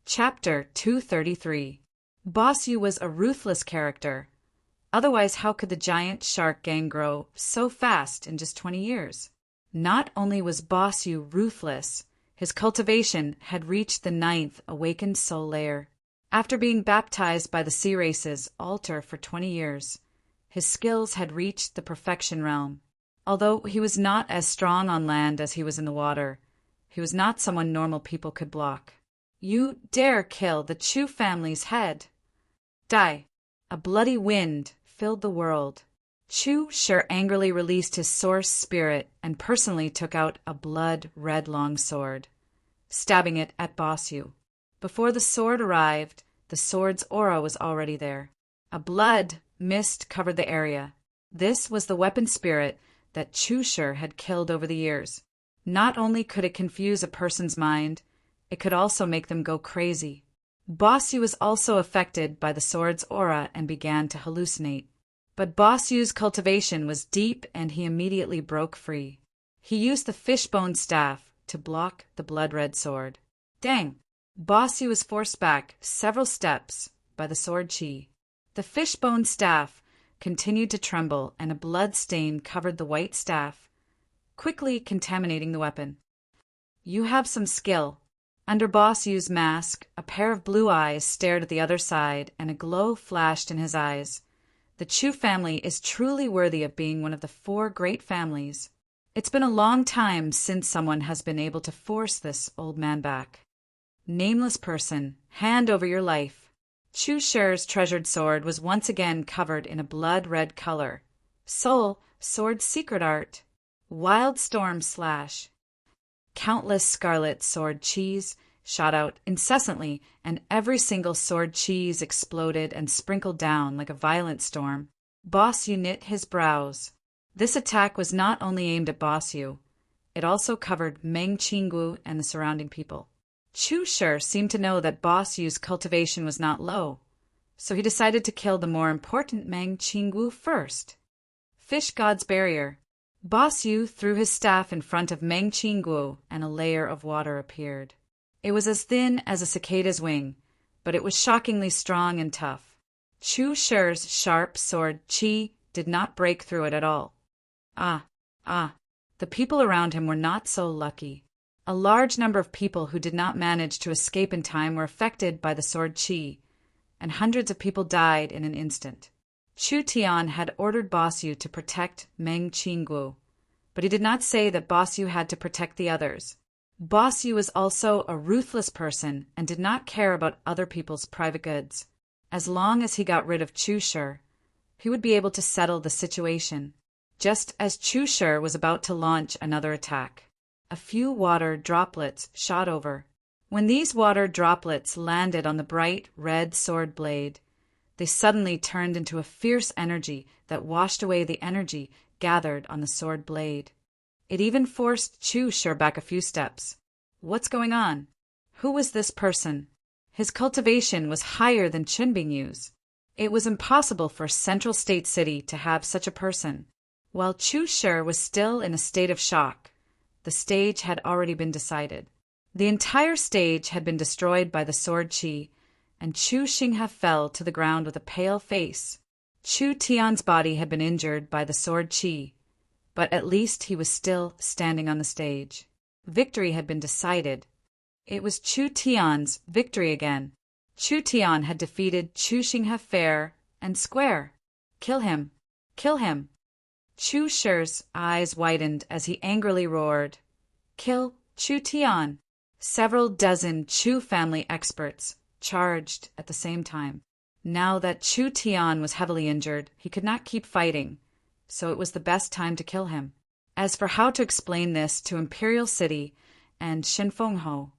Chapter 233. Bossu was a ruthless character. Otherwise, how could the giant shark gang grow so fast in just 20 years? Not only was Bossu ruthless, his cultivation had reached the 9th awakened soul layer. After being baptized by the sea race's altar for 20 years, his skills had reached the perfection realm. Although he was not as strong on land as he was in the water, he was not someone normal people could block. You dare kill the Chu family's head? Die. A bloody wind filled the world. Chu Shi angrily released his source spirit and personally took out a blood-red long sword, stabbing it at Bossu. Before the sword arrived, the sword's aura was already there. A blood mist covered the area. This was the weapon spirit that Chu Shi had killed over the years. Not only could it confuse a person's mind, it could also make them go crazy. Bossu was also affected by the sword's aura and began to hallucinate. But Bossu's cultivation was deep and he immediately broke free. He used the fishbone staff to block the blood-red sword. Dang! Bossu was forced back several steps by the sword chi. The fishbone staff continued to tremble and a blood stain covered the white staff, quickly contaminating the weapon. You have some skill. Under Bossu's mask, a pair of blue eyes stared at the other side and a glow flashed in his eyes. The Chu family is truly worthy of being one of the 4 great families. It's been a long time since someone has been able to force this old man back. Nameless person, hand over your life. Chu Shi's treasured sword was once again covered in a blood-red color. Soul, sword secret art. Wild storm slash. Countless scarlet sword chis shot out incessantly, and every single sword cheese exploded and sprinkled down like a violent storm. Bossu knit his brows. This attack was not only aimed at Bossu, it also covered Meng Qinggu and the surrounding people. Chu Shi seemed to know that Bossu's cultivation was not low, so he decided to kill the more important Meng Qinggu first. Fish God's Barrier. Bossu threw his staff in front of Meng Qinggu and a layer of water appeared. It was as thin as a cicada's wing, but it was shockingly strong and tough. Chu Shi's sharp sword chi did not break through it at all. The people around him were not so lucky. A large number of people who did not manage to escape in time were affected by the sword chi, and hundreds of people died in an instant. Chu Tian had ordered Bossu to protect Meng Qinggu, but he did not say that Bossu had to protect the others. Bossu was also a ruthless person and did not care about other people's private goods. As long as he got rid of Chu Shi, he would be able to settle the situation. Just as Chu Shi was about to launch another attack, a few water droplets shot over. When these water droplets landed on the bright red sword blade, they suddenly turned into a fierce energy that washed away the energy gathered on the sword blade. It even forced Chu Shi back a few steps. What's going on? Who was this person? His cultivation was higher than Qinbingyu's. It was impossible for Central State City to have such a person. While Chu Shi was still in a state of shock, the stage had already been decided. The entire stage had been destroyed by the sword chi, and Chu Xinghe fell to the ground with a pale face. Chu Tian's body had been injured by the sword chi, but at least he was still standing on the stage. Victory had been decided. It was Chu Tian's victory again. Chu Tian had defeated Chu Xinghe fair and square. Kill him! Kill him! Chu Shi's eyes widened as he angrily roared, "Kill Chu Tian!" Several dozen Chu family experts charged at the same time. Now that Chu Tian was heavily injured, he could not keep fighting, so it was the best time to kill him. As for how to explain this to Imperial City and Shenfengho,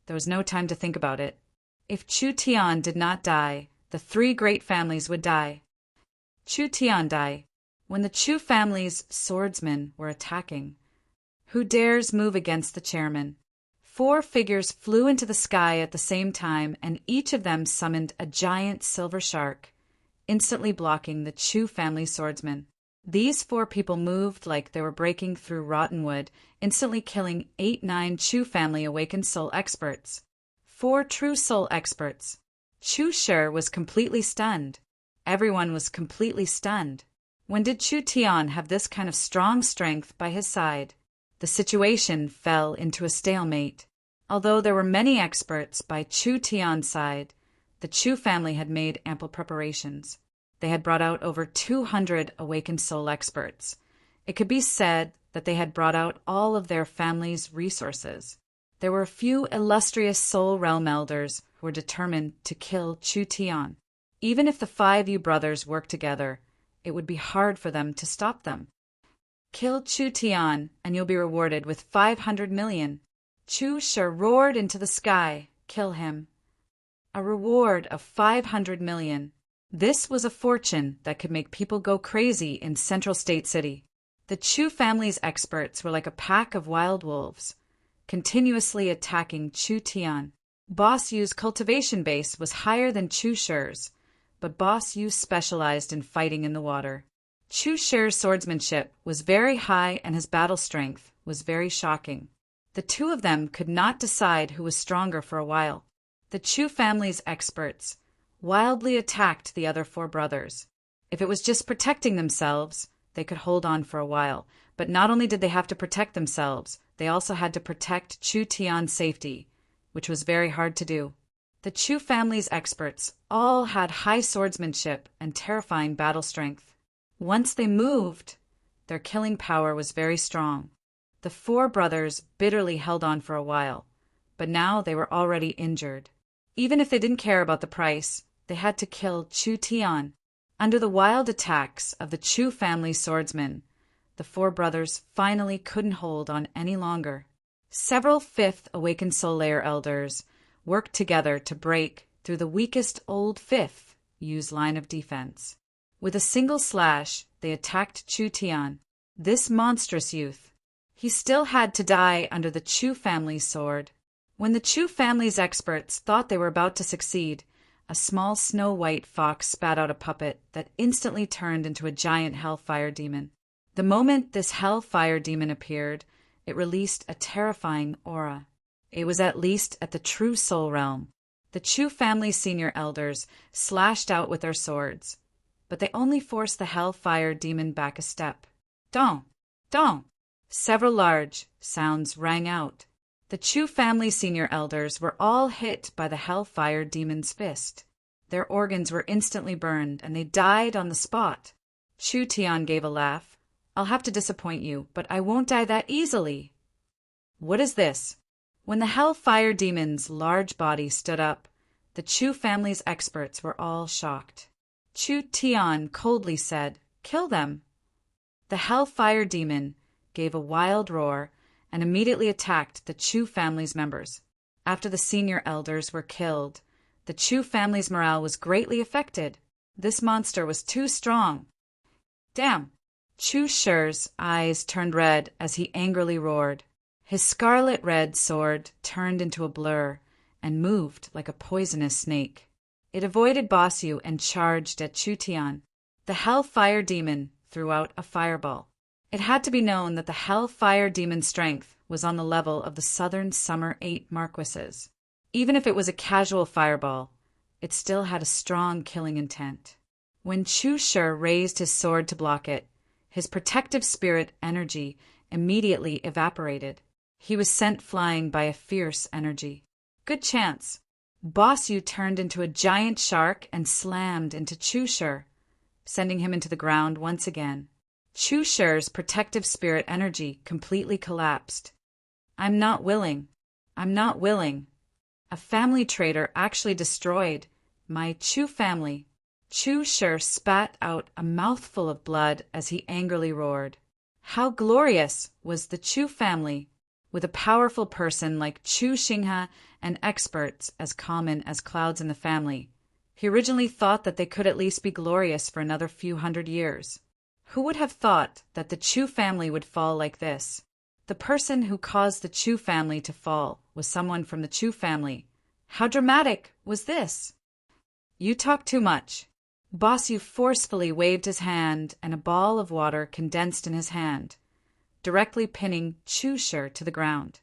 there was no time to think about it. If Chu Tian did not die, the 3 great families would die. Chu Tian die. When the Chu family's swordsmen were attacking, who dares move against the chairman? 4 figures flew into the sky at the same time, and each of them summoned a giant silver shark, instantly blocking the Chu family swordsmen. These 4 people moved like they were breaking through rotten wood, instantly killing 8-9 Chu family awakened soul experts. 4 true soul experts. Chu Shi was completely stunned. Everyone was completely stunned. When did Chu Tian have this kind of strong strength by his side? The situation fell into a stalemate. Although there were many experts by Chu Tian's side, the Chu family had made ample preparations. They had brought out over 200 awakened soul experts. It could be said that they had brought out all of their family's resources. There were a few illustrious soul realm elders who were determined to kill Chu Tian. Even if the 5 Yu brothers worked together, it would be hard for them to stop them. Kill Chu Tian, and you'll be rewarded with 500 million. Chu Shi roared into the sky. Kill him. A reward of 500 million. This was a fortune that could make people go crazy in Central State City. The Chu family's experts were like a pack of wild wolves, continuously attacking Chu Tian. Boss Yu's cultivation base was higher than Chu Shi's, but Boss Yu specialized in fighting in the water. Chu Shi's swordsmanship was very high and his battle strength was very shocking. The two of them could not decide who was stronger for a while. The Chu family's experts wildly attacked the other 4 brothers. If it was just protecting themselves, they could hold on for a while. But not only did they have to protect themselves, they also had to protect Chu Tian's safety, which was very hard to do. The Chu family's experts all had high swordsmanship and terrifying battle strength. Once they moved, their killing power was very strong. The 4 brothers bitterly held on for a while, but now they were already injured. Even if they didn't care about the price, they had to kill Chu Tian. Under the wild attacks of the Chu family swordsmen, the 4 brothers finally couldn't hold on any longer. Several 5th awakened soul layer elders worked together to break through the weakest old 5th Yu's line of defense. With a single slash, they attacked Chu Tian. This monstrous youth. He still had to die under the Chu family's sword. When the Chu family's experts thought they were about to succeed, a small snow-white fox spat out a puppet that instantly turned into a giant hellfire demon. The moment this hellfire demon appeared, it released a terrifying aura. It was at least at the true soul realm. The Chu family senior elders slashed out with their swords, but they only forced the hellfire demon back a step. Dong! Dong! Several large sounds rang out. The Chu family senior elders were all hit by the hellfire demon's fist. Their organs were instantly burned, and they died on the spot. Chu Tian gave a laugh. I'll have to disappoint you, but I won't die that easily. What is this? When the hellfire demon's large body stood up, the Chu family's experts were all shocked. Chu Tian coldly said, "Kill them." The hellfire demon gave a wild roar and immediately attacked the Chu family's members. After the senior elders were killed, the Chu family's morale was greatly affected. This monster was too strong. Damn! Chu Shi's eyes turned red as he angrily roared. His scarlet-red sword turned into a blur and moved like a poisonous snake. It avoided Boss Yu and charged at Chu Tian. The hellfire demon threw out a fireball. It had to be known that the hellfire demon's strength was on the level of the Southern Summer 8 Marquises. Even if it was a casual fireball, it still had a strong killing intent. When Chu Shi raised his sword to block it, his protective spirit energy immediately evaporated. He was sent flying by a fierce energy. Good chance. Boss Yu turned into a giant shark and slammed into Chu Shi, sending him into the ground once again. Chu Shi's protective spirit energy completely collapsed. I'm not willing. I'm not willing. A family traitor actually destroyed my Chu family. Chu Shi spat out a mouthful of blood as he angrily roared. How glorious was the Chu family, with a powerful person like Chu Xinghe and experts as common as clouds in the family. He originally thought that they could at least be glorious for another few hundred years. Who would have thought that the Chu family would fall like this? The person who caused the Chu family to fall was someone from the Chu family. How dramatic was this? You talk too much. Boss Yu forcefully waved his hand, and a ball of water condensed in his hand, directly pinning Chu Shi to the ground.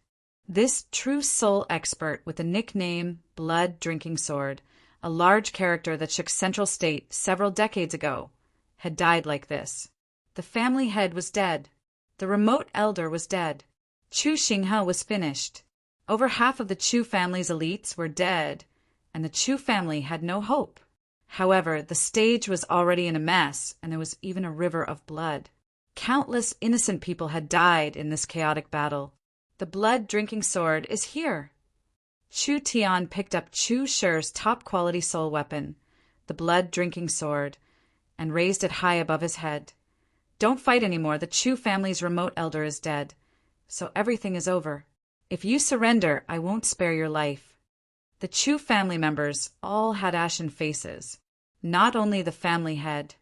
This true soul expert with the nickname Blood Drinking Sword, a large character that shook Central State several decades ago, had died like this. The family head was dead. The remote elder was dead. Chu Xinghe was finished. Over half of the Chu family's elites were dead, and the Chu family had no hope. However, the stage was already in a mess, and there was even a river of blood. Countless innocent people had died in this chaotic battle. The blood-drinking sword is here. Chu Tian picked up Chu Shi's top-quality soul weapon, the blood-drinking sword, and raised it high above his head. Don't fight anymore. The Chu family's remote elder is dead, so everything is over. If you surrender, I won't spare your life. The Chu family members all had ashen faces. Not only the family head,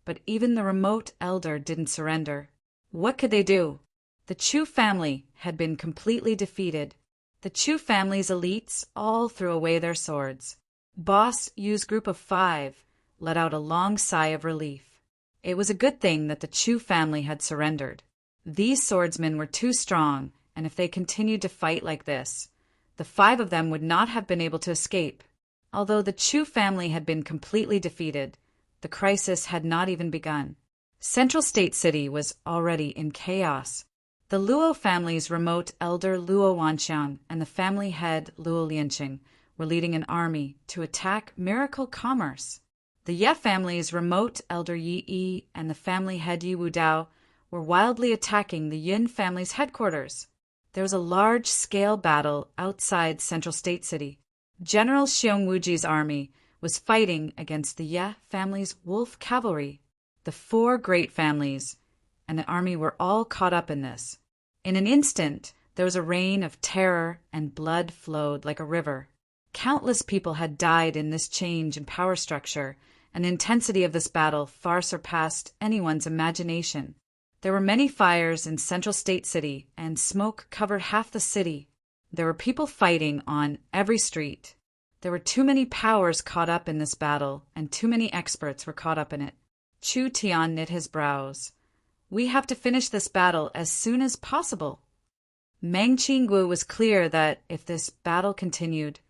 but even the remote elder didn't surrender. What could they do? The Chu family had been completely defeated. The Chu family's elites all threw away their swords. Boss Yu's group of 5 let out a long sigh of relief. It was a good thing that the Chu family had surrendered. These swordsmen were too strong, and if they continued to fight like this, the 5 of them would not have been able to escape. Although the Chu family had been completely defeated, the crisis had not even begun. Central State City was already in chaos. The Luo family's remote elder Luo Wanxiang and the family head Luo Lianqing were leading an army to attack Miracle Commerce. The Ye family's remote elder Yi Yi and the family head Yi Wudao were wildly attacking the Yin family's headquarters. There was a large-scale battle outside Central State City. General Xiong Wuji's army was fighting against the Ye family's wolf cavalry. The 4 great families and the army were all caught up in this. In an instant, there was a rain of terror and blood flowed like a river. Countless people had died in this change in power structure, and the intensity of this battle far surpassed anyone's imagination. There were many fires in Central State City, and smoke covered half the city. There were people fighting on every street. There were too many powers caught up in this battle, and too many experts were caught up in it. Chu Tian knit his brows. We have to finish this battle as soon as possible. Meng Qinggu was clear that if this battle continued,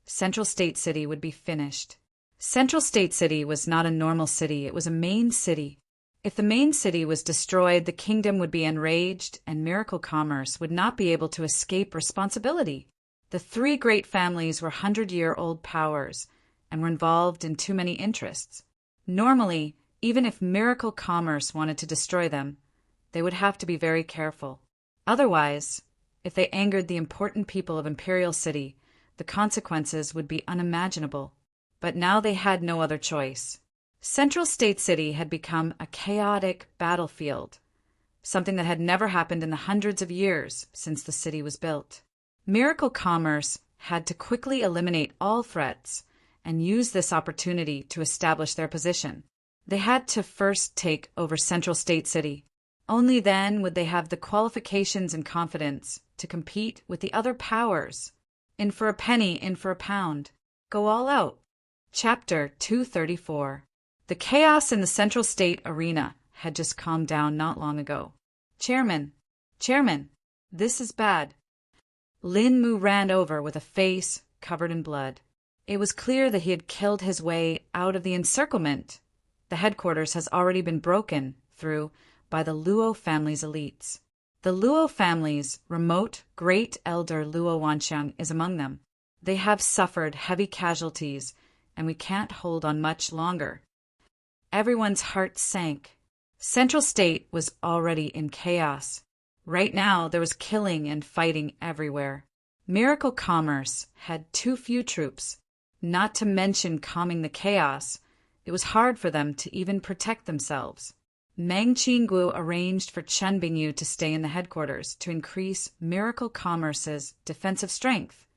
Central State City would be finished. Central State City was not a normal city, it was a main city. If the main city was destroyed, the kingdom would be enraged and Miracle Commerce would not be able to escape responsibility. The 3 great families were 100-year-old powers and were involved in too many interests. Normally, even if Miracle Commerce wanted to destroy them, they would have to be very careful. Otherwise, if they angered the important people of Imperial City, the consequences would be unimaginable. But now they had no other choice. Central State City had become a chaotic battlefield, something that had never happened in the hundreds of years since the city was built. Miracle Commerce had to quickly eliminate all threats and use this opportunity to establish their position. They had to first take over Central State City. Only then would they have the qualifications and confidence to compete with the other powers. In for a penny, in for a pound. Go all out. Chapter 234. The chaos in the Central State arena had just calmed down not long ago. Chairman, this is bad. Lin Mu ran over with a face covered in blood. It was clear that he had killed his way out of the encirclement. The headquarters has already been broken through by the Luo family's elites. The Luo family's remote great elder Luo Wanxiang is among them. They have suffered heavy casualties, and we can't hold on much longer. Everyone's heart sank. Central State was already in chaos. Right now, there was killing and fighting everywhere. Miracle Commerce had too few troops. Not to mention calming the chaos, it was hard for them to even protect themselves. Meng Qinggu arranged for Chen Bingyu to stay in the headquarters to increase Miracle Commerce's defensive strength.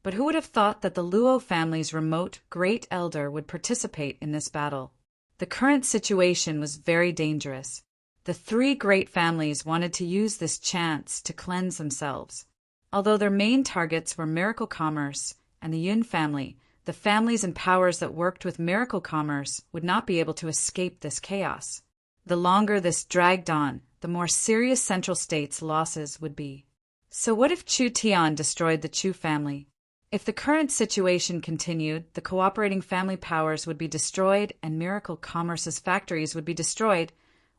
But who would have thought that the Luo family's remote great elder would participate in this battle? The current situation was very dangerous. The 3 great families wanted to use this chance to cleanse themselves. Although their main targets were Miracle Commerce and the Yun family, the families and powers that worked with Miracle Commerce would not be able to escape this chaos. The longer this dragged on, the more serious Central State's losses would be. So what if Chu Tian destroyed the Chu family? If the current situation continued, the cooperating family powers would be destroyed and Miracle Commerce's factories would be destroyed.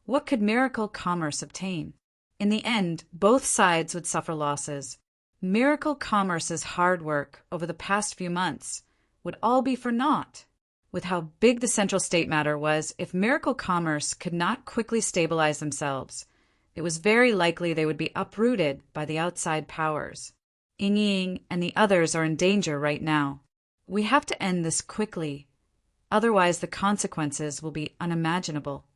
What could Miracle Commerce obtain? In the end, both sides would suffer losses. Miracle Commerce's hard work over the past few months would all be for naught. With how big the central state matter was, if Miracle Commerce could not quickly stabilize themselves, it was very likely they would be uprooted by the outside powers. Ying Ying and the others are in danger right now. We have to end this quickly, otherwise the consequences will be unimaginable.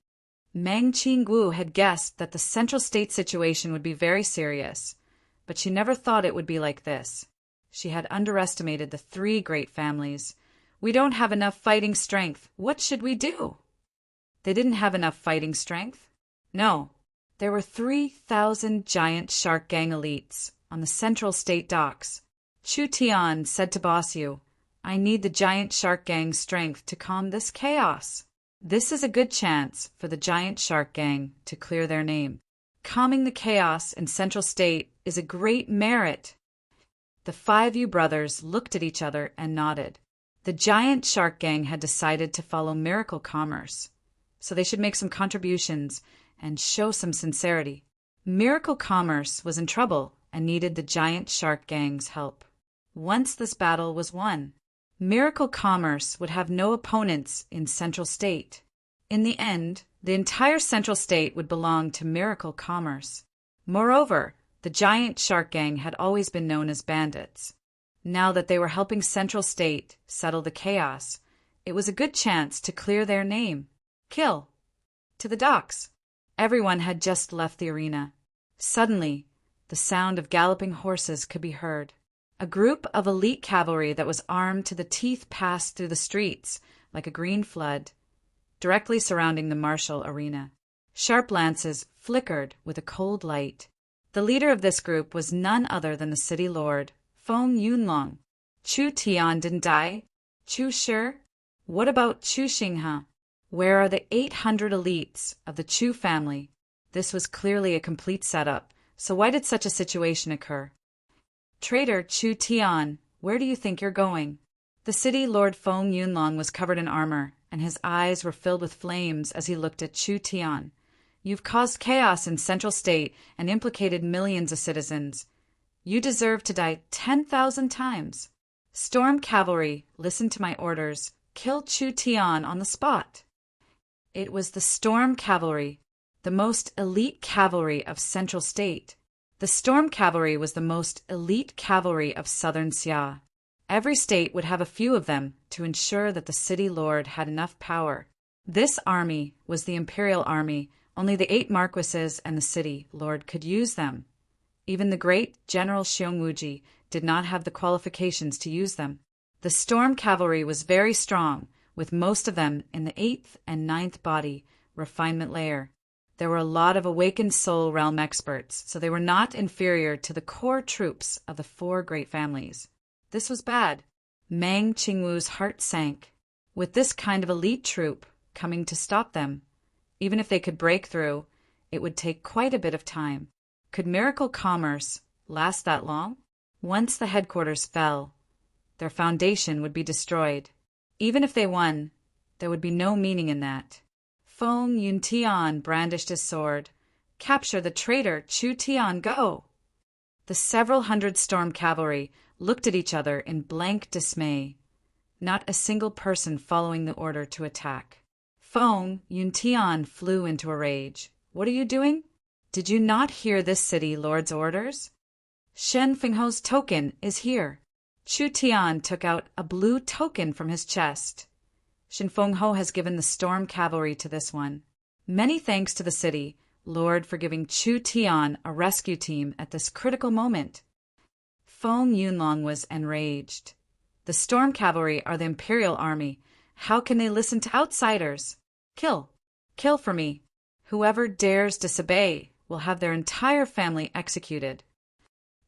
Meng Qinggu had guessed that the central state situation would be very serious, but she never thought it would be like this. She had underestimated the three great families. We don't have enough fighting strength. What should we do? They didn't have enough fighting strength? No. There were 3,000 giant shark gang elites on the central state docks. Chu Tian said to Boss Yu, I need the giant shark gang's strength to calm this chaos. This is a good chance for the giant shark gang to clear their name. Calming the chaos in central state is a great merit. The 5 Yu brothers looked at each other and nodded. The giant shark gang had decided to follow Miracle Commerce, so they should make some contributions and show some sincerity. Miracle Commerce was in trouble and needed the giant shark gang's help. Once this battle was won, Miracle Commerce would have no opponents in Central State. In the end, the entire Central State would belong to Miracle Commerce. Moreover, the giant shark gang had always been known as bandits. Now that they were helping Central State settle the chaos, it was a good chance to clear their name. Kill. To the docks. Everyone had just left the arena. Suddenly, the sound of galloping horses could be heard. A group of elite cavalry that was armed to the teeth passed through the streets like a green flood, directly surrounding the martial arena. Sharp lances flickered with a cold light. The leader of this group was none other than the city lord, Feng Yunlong. Chu Tian didn't die? Chu sure? What about Chu Xinghe? Where are the 800 elites of the Chu family? This was clearly a complete setup, so why did such a situation occur? Traitor Chu Tian, where do you think you're going? The city lord Feng Yunlong was covered in armor, and his eyes were filled with flames as he looked at Chu Tian. You've caused chaos in Central State and implicated millions of citizens. You deserve to die 10,000 times. Storm cavalry, listen to my orders. Kill Chu Tian on the spot. It was the Storm Cavalry, the most elite cavalry of Central State. The Storm Cavalry was the most elite cavalry of Southern Xia. Every state would have a few of them to ensure that the city lord had enough power. This army was the Imperial Army. Only the 8 marquises and the city lord could use them. Even the great General Xiongwuji did not have the qualifications to use them. The Storm Cavalry was very strong, with most of them in the 8th and 9th body refinement layer. There were a lot of awakened soul realm experts, so they were not inferior to the core troops of the 4 great families. This was bad. Meng Qingwu's heart sank. With this kind of elite troop coming to stop them, even if they could break through, it would take quite a bit of time. Could Miracle Commerce last that long? Once the headquarters fell, their foundation would be destroyed. Even if they won, there would be no meaning in that. Feng Yuntian brandished his sword. Capture the traitor Chu Tian, go! The several hundred storm cavalry looked at each other in blank dismay. Not a single person following the order to attack. Feng Yuntian flew into a rage. What are you doing? Did you not hear this city lord's orders? Shen Fengho's token is here. Chu Tian took out a blue token from his chest. Shen Fengho has given the storm cavalry to this one. Many thanks to the city lord for giving Chu Tian a rescue team at this critical moment. Feng Yunlong was enraged. The storm cavalry are the Imperial Army. How can they listen to outsiders? Kill. Kill for me. Whoever dares disobey will have their entire family executed.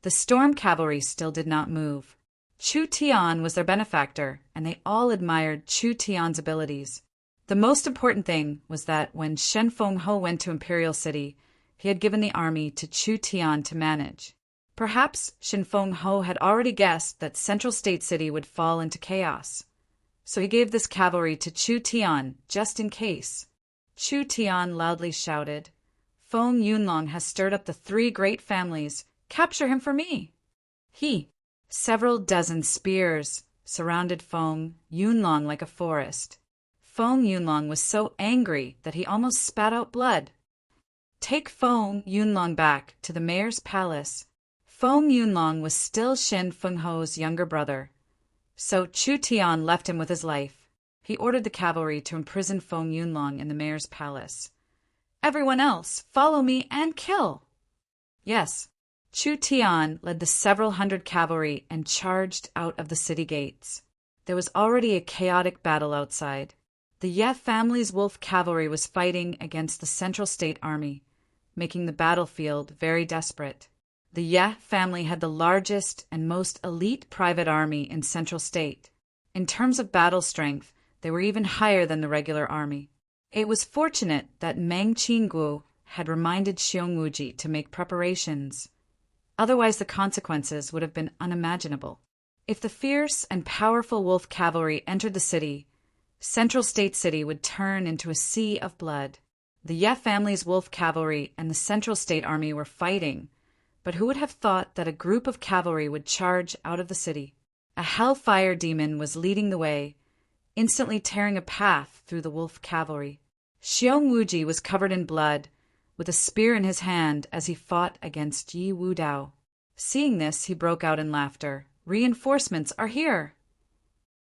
The storm cavalry still did not move. Chu Tian was their benefactor, and they all admired Chu Tian's abilities. The most important thing was that when Shen Fengho went to Imperial City, he had given the army to Chu Tian to manage. Perhaps Shin Feng Ho had already guessed that Central State City would fall into chaos, so he gave this cavalry to Chu Tian just in case. Chu Tian loudly shouted, "Feng Yunlong has stirred up the three great families. Capture him for me!" Several dozen spears surrounded Feng Yunlong like a forest. Feng Yunlong was so angry that he almost spat out blood. "Take Feng Yunlong back to the mayor's palace." Feng Yunlong was still Shin Feng Ho's younger brother, so Chu Tian left him with his life. He ordered the cavalry to imprison Feng Yunlong in the mayor's palace. "Everyone else, follow me and kill!" Yes, Chu Tian led the several hundred cavalry and charged out of the city gates. There was already a chaotic battle outside. The Ye family's wolf cavalry was fighting against the Central State Army, making the battlefield very desperate. The Ye family had the largest and most elite private army in Central State. In terms of battle strength, they were even higher than the regular army. It was fortunate that Meng Qingguo had reminded Xiong Wuji to make preparations. Otherwise, the consequences would have been unimaginable. If the fierce and powerful wolf cavalry entered the city, Central State City would turn into a sea of blood. The Ye family's wolf cavalry and the Central State Army were fighting, but who would have thought that a group of cavalry would charge out of the city? A hellfire demon was leading the way, instantly tearing a path through the wolf cavalry. Xiong Wuji was covered in blood, with a spear in his hand as he fought against Yi Wudao. Seeing this, he broke out in laughter. "Reinforcements are here!"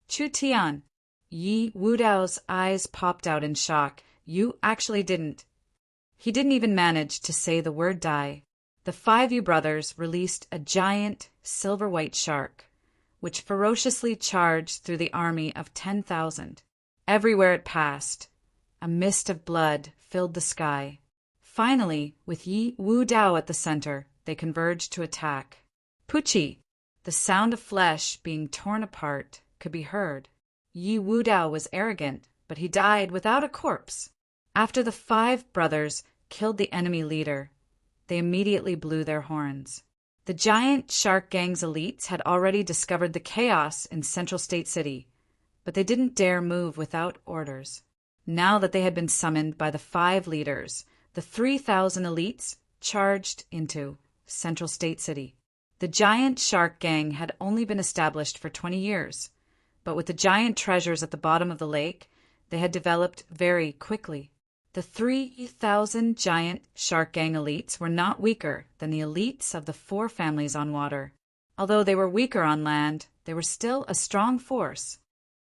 "Chu Tian." Yi Wudao's eyes popped out in shock. "You actually didn't." He didn't even manage to say the word die. The 5 Yu brothers released a giant silver-white shark, which ferociously charged through the army of 10,000. Everywhere it passed, a mist of blood filled the sky. Finally, with Yi Wudao at the center, they converged to attack. "Puchi!" The sound of flesh being torn apart could be heard. Yi Wudao was arrogant, but he died without a corpse. After the 5 brothers killed the enemy leader, they immediately blew their horns. The giant shark gang's elites had already discovered the chaos in Central State City, but they didn't dare move without orders. Now that they had been summoned by the 5 leaders, the 3,000 elites charged into Central State City. The giant shark gang had only been established for 20 years, but with the giant treasures at the bottom of the lake, they had developed very quickly. The 3,000 giant shark gang elites were not weaker than the elites of the 4 families on water. Although they were weaker on land, they were still a strong force.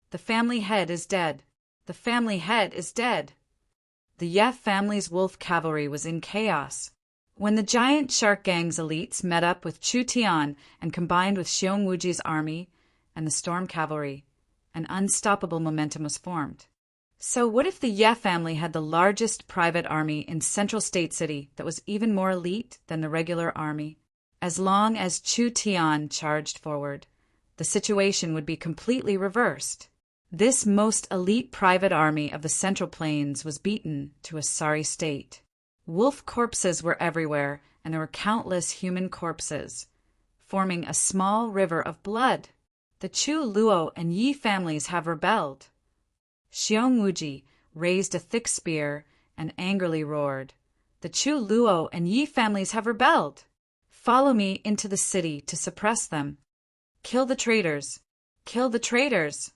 The family head is dead. The family head is dead. The Ye family's wolf cavalry was in chaos. When the giant shark gang's elites met up with Chu Tian and combined with Xiong Wuji's army and the storm cavalry, an unstoppable momentum was formed. So what if the Ye family had the largest private army in Central State City that was even more elite than the regular army? As long as Chu Tian charged forward, the situation would be completely reversed. This most elite private army of the Central Plains was beaten to a sorry state. Wolf corpses were everywhere, and there were countless human corpses, forming a small river of blood. The Chu, Luo, and Yi families have rebelled. Xiong Wuji raised a thick spear and angrily roared, "The Chu, Luo, and Yi families have rebelled! Follow me into the city to suppress them. Kill the traitors! Kill the traitors!"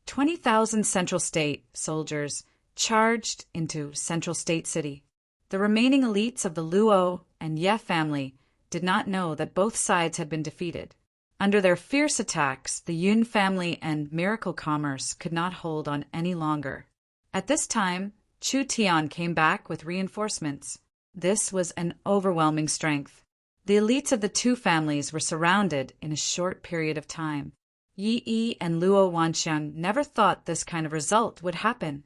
20,000 Central State soldiers charged into Central State City. The remaining elites of the Luo and Ye family did not know that both sides had been defeated. Under their fierce attacks, the Yun family and Miracle Commerce could not hold on any longer. At this time, Chu Tian came back with reinforcements. This was an overwhelming strength. The elites of the 2 families were surrounded in a short period of time. Yi Yi and Luo Wanxiang never thought this kind of result would happen.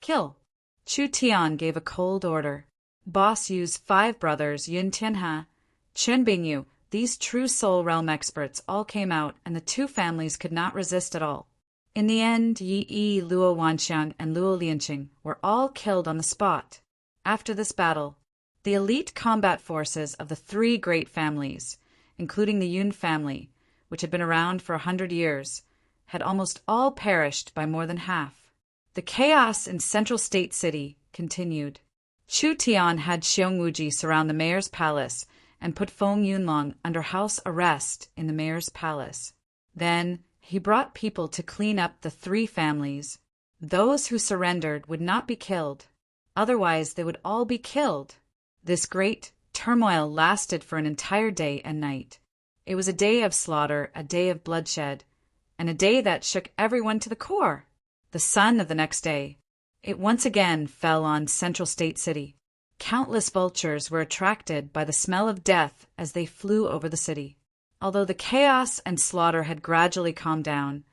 "Kill!" Chu Tian gave a cold order. Boss Yu's 5 brothers, Yun Tianhe, Chen Bingyu, these true Soul Realm experts all came out, and the 2 families could not resist at all. In the end, Yi Yi, Luo Wanxiang, and Luo Lianqing were all killed on the spot. After this battle, the elite combat forces of the 3 great families, including the Yun family, which had been around for 100 years, had almost all perished by more than half. The chaos in Central State City continued. Chu Tian had Xiong Wuji surround the mayor's palace and put Feng Yunlong under house arrest in the mayor's palace. Then he brought people to clean up the three families. Those who surrendered would not be killed. Otherwise, they would all be killed. This great turmoil lasted for an entire day and night. It was a day of slaughter, a day of bloodshed, and a day that shook everyone to the core. The sun of the next day, it once again fell on Central State City. Countless vultures were attracted by the smell of death as they flew over the city. Although the chaos and slaughter had gradually calmed down,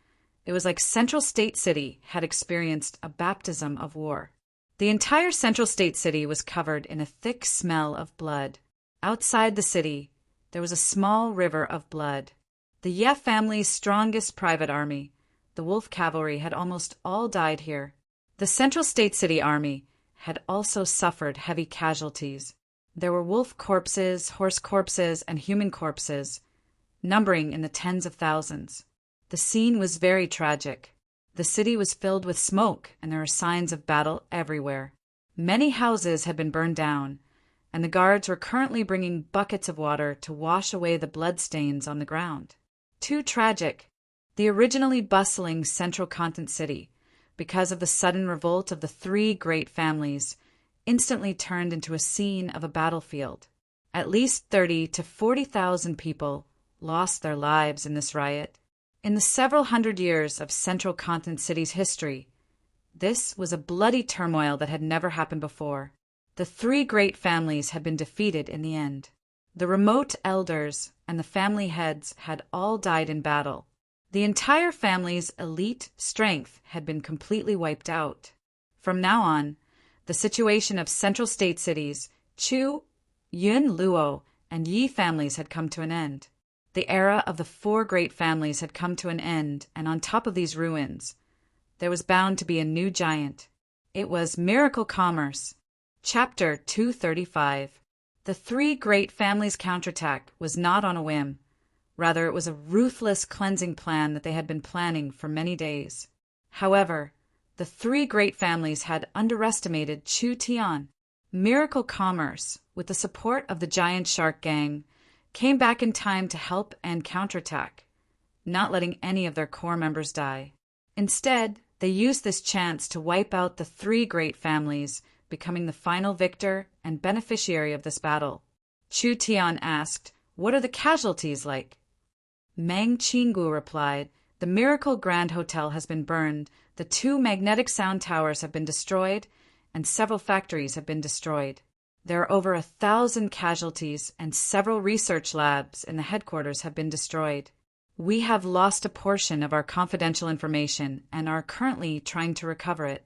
it was like Central State City had experienced a baptism of war. The entire Central State City was covered in a thick smell of blood. Outside the city, there was a small river of blood. The Ye family's strongest private army, the Wolf Cavalry, had almost all died here. The Central State City Army had also suffered heavy casualties. There were wolf corpses, horse corpses, and human corpses, numbering in the tens of thousands. The scene was very tragic. The city was filled with smoke, and there were signs of battle everywhere. Many houses had been burned down, and the guards were currently bringing buckets of water to wash away the bloodstains on the ground. Too tragic. The originally bustling Central Content City, because of the sudden revolt of the three great families, instantly turned into a scene of a battlefield. At least 30,000 to 40,000 people lost their lives in this riot. In the several hundred years of Central Content City's history, this was a bloody turmoil that had never happened before. The three great families had been defeated in the end. The remote elders and the family heads had all died in battle. The entire family's elite strength had been completely wiped out. From now on, the situation of Central State Cities, Chu, Yun, Luo, and Yi families had come to an end. The era of the four great families had come to an end, and on top of these ruins, there was bound to be a new giant. It was Miracle Commerce. Chapter 235. The three great families' counterattack was not on a whim. Rather, it was a ruthless cleansing plan that they had been planning for many days. However, the three great families had underestimated Chu Tian. Miracle Commerce, with the support of the giant shark gang, came back in time to help and counterattack, not letting any of their core members die. Instead, they used this chance to wipe out the three great families, becoming the final victor and beneficiary of this battle. Chu Tian asked, "What are the casualties like?" Mang Qinggu replied, "The Miracle Grand Hotel has been burned, the two magnetic sound towers have been destroyed, and several factories have been destroyed. There are over 1,000 casualties, and several research labs in the headquarters have been destroyed. We have lost a portion of our confidential information and are currently trying to recover it."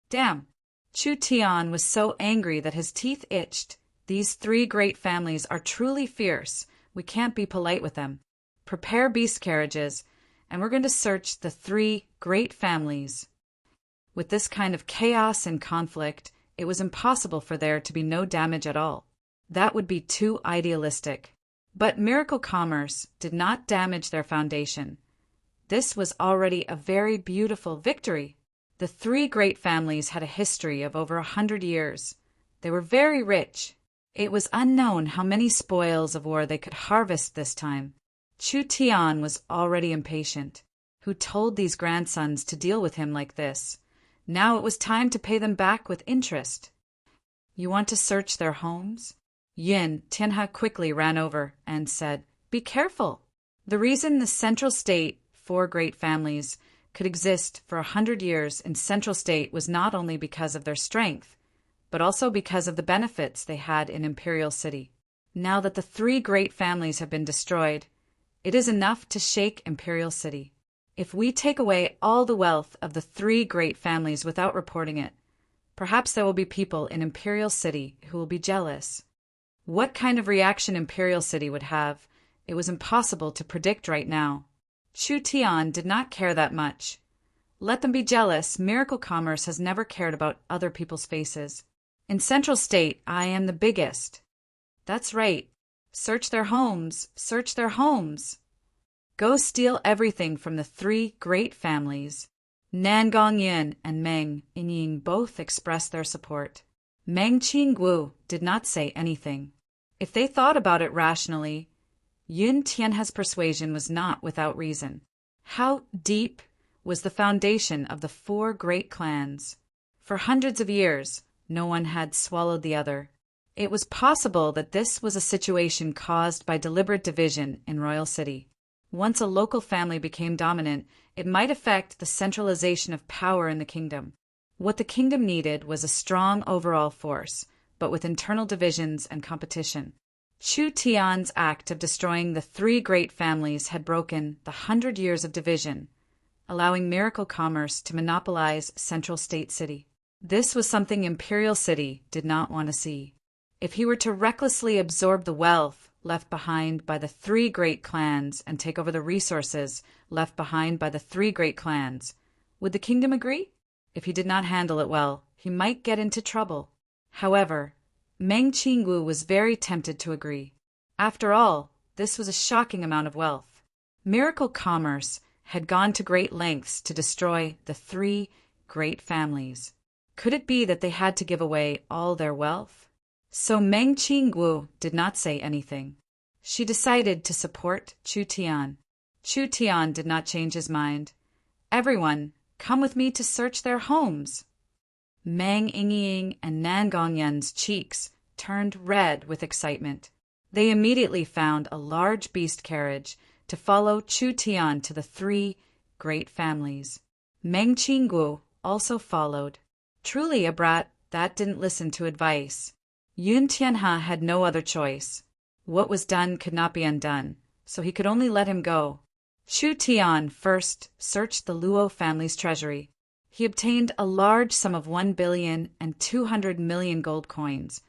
Damn! Chu Tian was so angry that his teeth itched. These three great families are truly fierce. We can't be polite with them. Prepare beast carriages, and we're going to search the three great families. With this kind of chaos and conflict, it was impossible for there to be no damage at all. That would be too idealistic. But Miracle Commerce did not damage their foundation. This was already a very beautiful victory. The three great families had a history of over 100 years. They were very rich. It was unknown how many spoils of war they could harvest this time. Chu Tian was already impatient. Who told these grandsons to deal with him like this? Now it was time to pay them back with interest. "You want to search their homes?" Yin Tianhe quickly ran over and said, "Be careful." The reason the Central State, four great families, could exist for 100 years in Central State was not only because of their strength, but also because of the benefits they had in Imperial City. Now that the three great families have been destroyed, it is enough to shake Imperial City. If we take away all the wealth of the three great families without reporting it, perhaps there will be people in Imperial City who will be jealous. What kind of reaction Imperial City would have, it was impossible to predict right now. Chu Tian did not care that much. Let them be jealous. Miracle Commerce has never cared about other people's faces. In Central State, I am the biggest. That's right. Search their homes! Search their homes! Go steal everything from the three great families. Nan Gongyin and Meng Yingying both expressed their support. Meng Qingguo did not say anything. If they thought about it rationally, Yun Tianhe's persuasion was not without reason. How deep was the foundation of the four great clans? For hundreds of years, no one had swallowed the other. It was possible that this was a situation caused by deliberate division in Royal City. Once a local family became dominant, it might affect the centralization of power in the kingdom. What the kingdom needed was a strong overall force, but with internal divisions and competition. Chu Tian's act of destroying the three great families had broken the 100 years of division, allowing miracle commerce to monopolize Central State City. This was something Imperial City did not want to see. If he were to recklessly absorb the wealth left behind by the three great clans and take over the resources left behind by the three great clans, would the kingdom agree? If he did not handle it well, he might get into trouble. However, Meng Qingguo was very tempted to agree. After all, this was a shocking amount of wealth. Miracle Commerce had gone to great lengths to destroy the three great families. Could it be that they had to give away all their wealth? So Meng Qingguo did not say anything. She decided to support Chu Tian. Chu Tian did not change his mind. Everyone, come with me to search their homes. Meng Yingying and Nan Gongyan's cheeks turned red with excitement. They immediately found a large beast carriage to follow Chu Tian to the three great families. Meng Qingguo also followed. Truly a brat that didn't listen to advice. Yun Tianhe had no other choice. What was done could not be undone, so he could only let him go. Chu Tian first searched the Luo family's treasury. He obtained a large sum of 1,200,000,000 gold coins,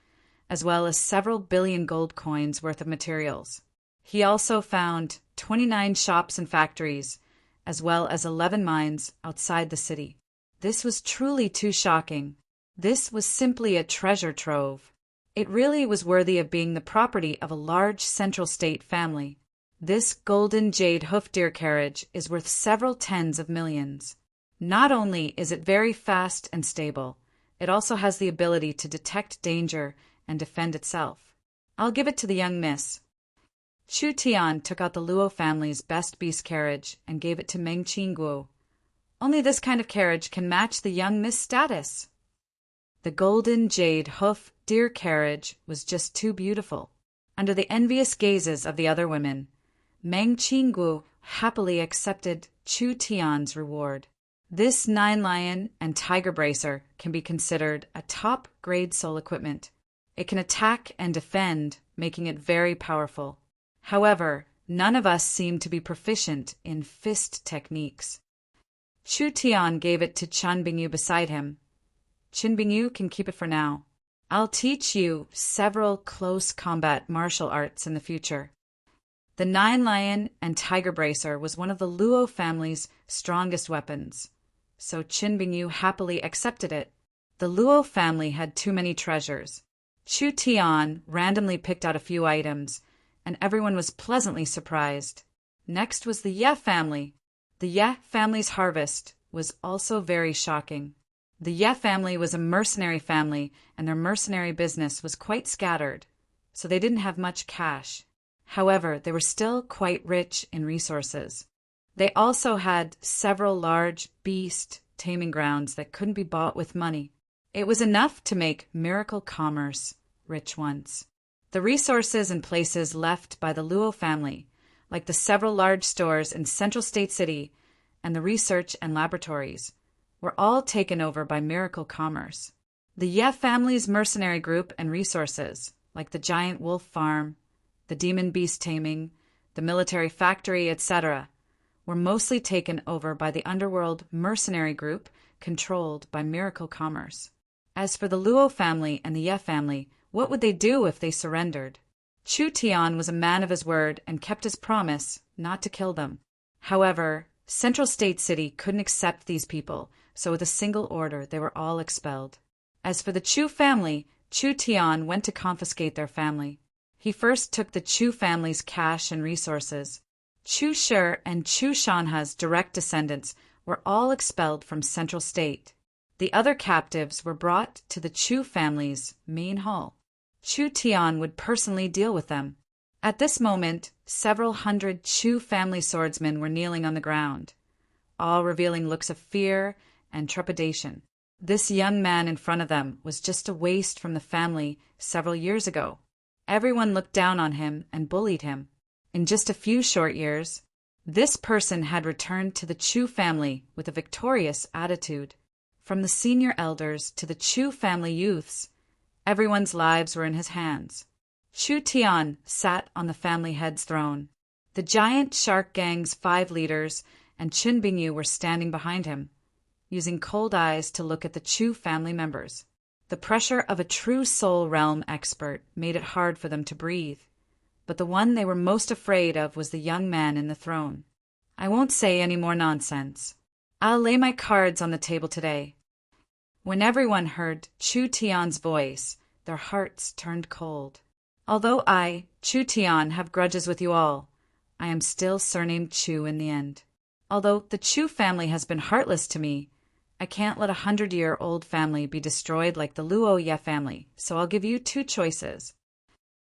as well as several billion gold coins worth of materials. He also found 29 shops and factories, as well as 11 mines outside the city. This was truly too shocking. This was simply a treasure trove. It really was worthy of being the property of a large Central State family. This golden jade hoof deer carriage is worth several tens of millions. Not only is it very fast and stable, it also has the ability to detect danger and defend itself. I'll give it to the young miss. Chu Tian took out the Luo family's best beast carriage and gave it to Meng Qingguo. Only this kind of carriage can match the young miss status. The golden jade hoof deer carriage was just too beautiful. Under the envious gazes of the other women, Meng Qingguo happily accepted Chu Tian's reward. This 9-lion and tiger bracer can be considered a top-grade soul equipment. It can attack and defend, making it very powerful. However, none of us seem to be proficient in fist techniques. Chu Tian gave it to Chen Bingyu beside him. Chen Bingyu can keep it for now. I'll teach you several close combat martial arts in the future. The 9-lion and tiger bracer was one of the Luo family's strongest weapons, so Chen Bingyu happily accepted it. The Luo family had too many treasures. Chu Tian randomly picked out a few items, and everyone was pleasantly surprised. Next was the Ye family. The Ye family's harvest was also very shocking. The Ye family was a mercenary family, and their mercenary business was quite scattered, so they didn't have much cash. However, they were still quite rich in resources. They also had several large beast taming grounds that couldn't be bought with money. It was enough to make miracle commerce rich once. The resources and places left by the Luo family, like the several large stores in Central State City and the research and laboratories, were all taken over by miracle commerce. The Ye family's mercenary group and resources, like the giant wolf farm, the demon beast taming, the military factory, etc., were mostly taken over by the underworld mercenary group controlled by miracle commerce. As for the Luo family and the Ye family, what would they do if they surrendered? Chu Tian was a man of his word and kept his promise not to kill them. However, Central State City couldn't accept these people, so with a single order they were all expelled. As for the Chu family, Chu Tian went to confiscate their family. He first took the Chu family's cash and resources. Chu Shi and Chu Shanha's direct descendants were all expelled from Central State. The other captives were brought to the Chu family's main hall. Chu Tian would personally deal with them. At this moment, several hundred Chu family swordsmen were kneeling on the ground, all revealing looks of fear and trepidation. This young man in front of them was just a waste from the family several years ago. Everyone looked down on him and bullied him. In just a few short years, this person had returned to the Chu family with a victorious attitude. From the senior elders to the Chu family youths, everyone's lives were in his hands. Chu Tian sat on the family head's throne. The giant shark gang's 5 leaders and Qin Bingyu were standing behind him, using cold eyes to look at the Chu family members. The pressure of a true soul realm expert made it hard for them to breathe, but the one they were most afraid of was the young man in the throne. I won't say any more nonsense. I'll lay my cards on the table today. When everyone heard Chu Tian's voice, their hearts turned cold. Although I, Chu Tian, have grudges with you all, I am still surnamed Chu in the end. Although the Chu family has been heartless to me, I can't let a 100-year-old family be destroyed like the Luo Ye family, so I'll give you 2 choices.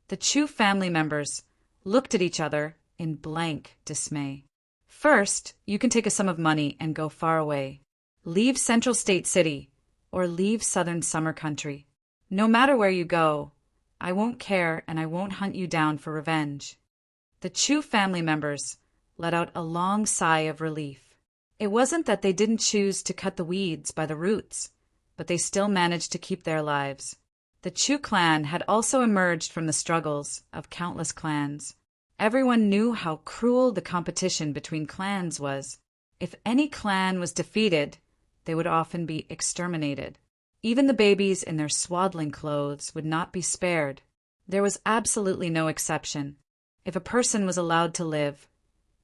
The Chu family members looked at each other in blank dismay. First, you can take a sum of money and go far away. Leave Central State City, or leave Southern Summer Country. No matter where you go, I won't care and I won't hunt you down for revenge. The Chu family members let out a long sigh of relief. It wasn't that they didn't choose to cut the weeds by the roots, but they still managed to keep their lives. The Chu clan had also emerged from the struggles of countless clans. Everyone knew how cruel the competition between clans was. If any clan was defeated, they would often be exterminated. Even the babies in their swaddling clothes would not be spared. There was absolutely no exception. If a person was allowed to live,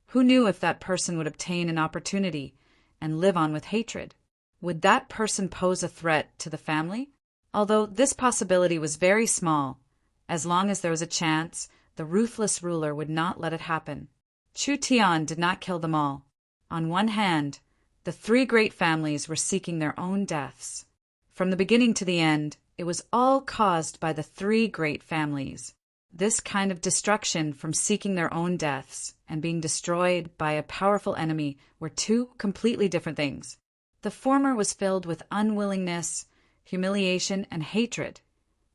who knew if that person would obtain an opportunity and live on with hatred? Would that person pose a threat to the family? Although this possibility was very small, as long as there was a chance, the ruthless ruler would not let it happen. Chu Tian did not kill them all. On one hand, the 3 great families were seeking their own deaths. From the beginning to the end, it was all caused by the 3 great families. This kind of destruction from seeking their own deaths and being destroyed by a powerful enemy were 2 completely different things. The former was filled with unwillingness, humiliation, and hatred,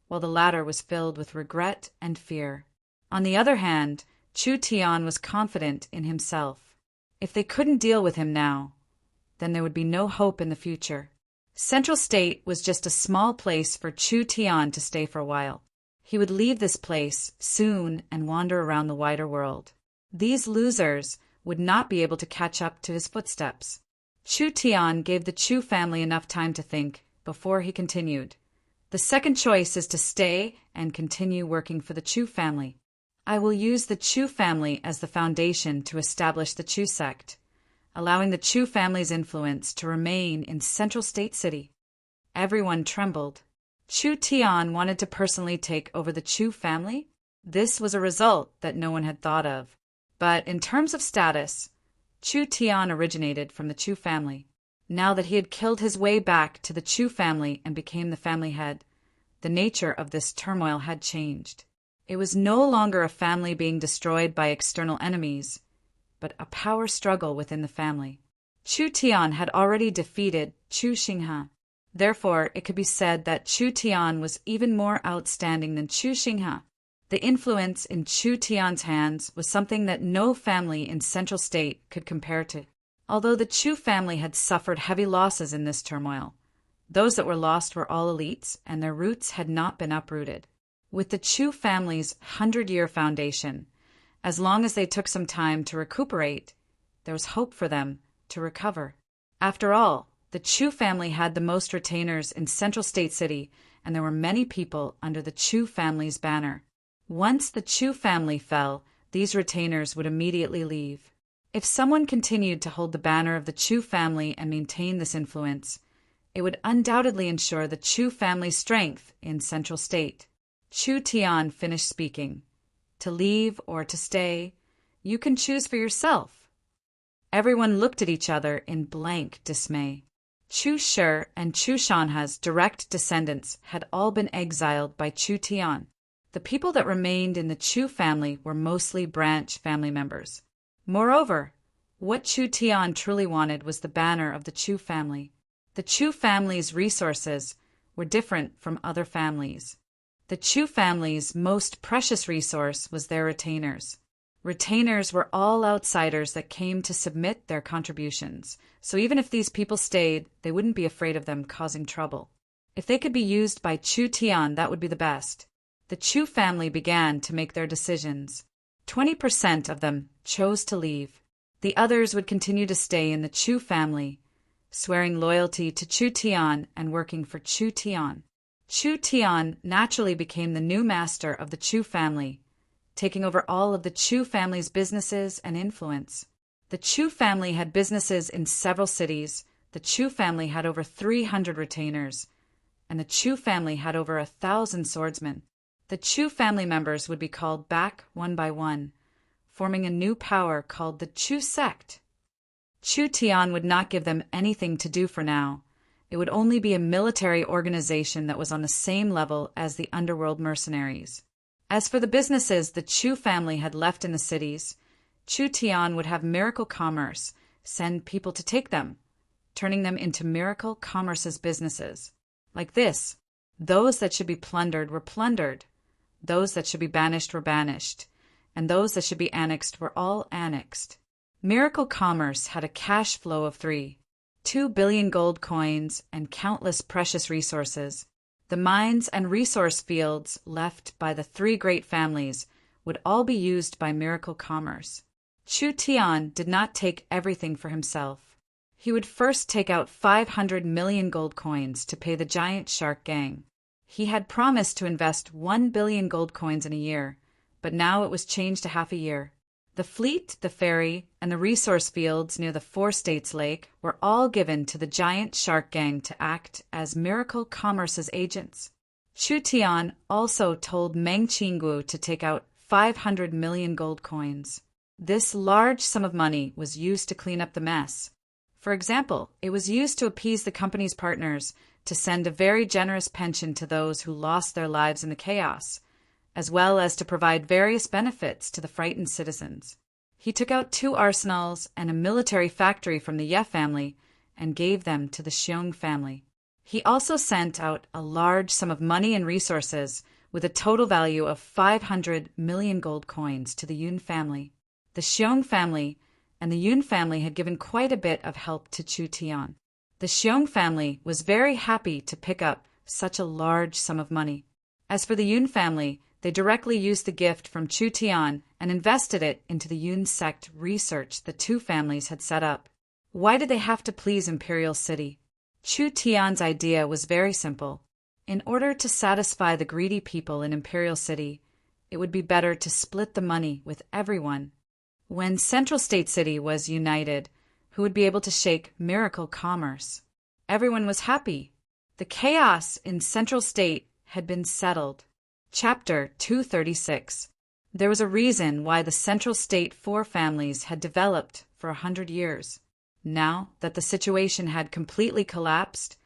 while the latter was filled with regret and fear. On the other hand, Chu Tian was confident in himself. If they couldn't deal with him now, then there would be no hope in the future. Central State was just a small place for Chu Tian to stay for a while. He would leave this place soon and wander around the wider world. These losers would not be able to catch up to his footsteps. Chu Tian gave the Chu family enough time to think before he continued. The second choice is to stay and continue working for the Chu family. I will use the Chu family as the foundation to establish the Chu sect, allowing the Chu family's influence to remain in Central State City. Everyone trembled. Chu Tian wanted to personally take over the Chu family? This was a result that no one had thought of. But in terms of status, Chu Tian originated from the Chu family. Now that he had killed his way back to the Chu family and became the family head, the nature of this turmoil had changed. It was no longer a family being destroyed by external enemies, but a power struggle within the family. Chu Tian had already defeated Chu Xinghe. Therefore, it could be said that Chu Tian was even more outstanding than Chu Xinghe. The influence in Chu Tian's hands was something that no family in Central State could compare to. Although the Chu family had suffered heavy losses in this turmoil, those that were lost were all elites, and their roots had not been uprooted. With the Chu family's 100-year foundation, as long as they took some time to recuperate, there was hope for them to recover. After all, the Chu family had the most retainers in Central State City, and there were many people under the Chu family's banner. Once the Chu family fell, these retainers would immediately leave. If someone continued to hold the banner of the Chu family and maintain this influence, it would undoubtedly ensure the Chu family's strength in Central State. Chu Tian finished speaking. to leave or to stay. You can choose for yourself. Everyone looked at each other in blank dismay. Chu Shi and Chu Shanha's direct descendants had all been exiled by Chu Tian. The people that remained in the Chu family were mostly branch family members. Moreover, what Chu Tian truly wanted was the banner of the Chu family. The Chu family's resources were different from other families. The Chu family's most precious resource was their retainers. Retainers were all outsiders that came to submit their contributions, so even if these people stayed, they wouldn't be afraid of them causing trouble. If they could be used by Chu Tian, that would be the best. The Chu family began to make their decisions. 20% of them chose to leave. The others would continue to stay in the Chu family, swearing loyalty to Chu Tian and working for Chu Tian. Chu Tian naturally became the new master of the Chu family, taking over all of the Chu family's businesses and influence. The Chu family had businesses in several cities. The Chu family had over 300 retainers, and the Chu family had over 1,000 swordsmen. The Chu family members would be called back one by one, forming a new power called the Chu sect. Chu Tian would not give them anything to do for now. It would only be a military organization that was on the same level as the underworld mercenaries. As for the businesses the Chu family had left in the cities, Chu Tian would have miracle commerce send people to take them, turning them into miracle commerce's businesses. Like this, those that should be plundered were plundered, those that should be banished were banished, and those that should be annexed were all annexed. Miracle commerce had a cash flow of 2 billion gold coins and countless precious resources. The mines and resource fields left by the 3 great families would all be used by miracle commerce. Chu Tian did not take everything for himself. He would first take out 500 million gold coins to pay the giant shark gang. He had promised to invest 1 billion gold coins in a year, but now it was changed to half a year. The fleet, the ferry, and the resource fields near the Four States Lake were all given to the giant shark gang to act as miracle commerce's agents. Chu Tian also told Meng Qinggu to take out 500 million gold coins. This large sum of money was used to clean up the mess. For example, it was used to appease the company's partners to send a very generous pension to those who lost their lives in the chaos, as well as to provide various benefits to the frightened citizens. He took out 2 arsenals and a military factory from the Ye family and gave them to the Xiong family. He also sent out a large sum of money and resources with a total value of 500 million gold coins to the Yun family. The Xiong family and the Yun family had given quite a bit of help to Chu Tian. The Xiong family was very happy to pick up such a large sum of money. As for the Yun family, they directly used the gift from Chu Tian and invested it into the Yun sect research the 2 families had set up. Why did they have to please Imperial City? Chu Tian's idea was very simple. In order to satisfy the greedy people in Imperial City, it would be better to split the money with everyone. When Central State City was united, who would be able to shake miracle commerce? Everyone was happy. The chaos in Central State had been settled. Chapter 236. There was a reason why the Central State 4 families had developed for 100 years. Now that the situation had completely collapsed,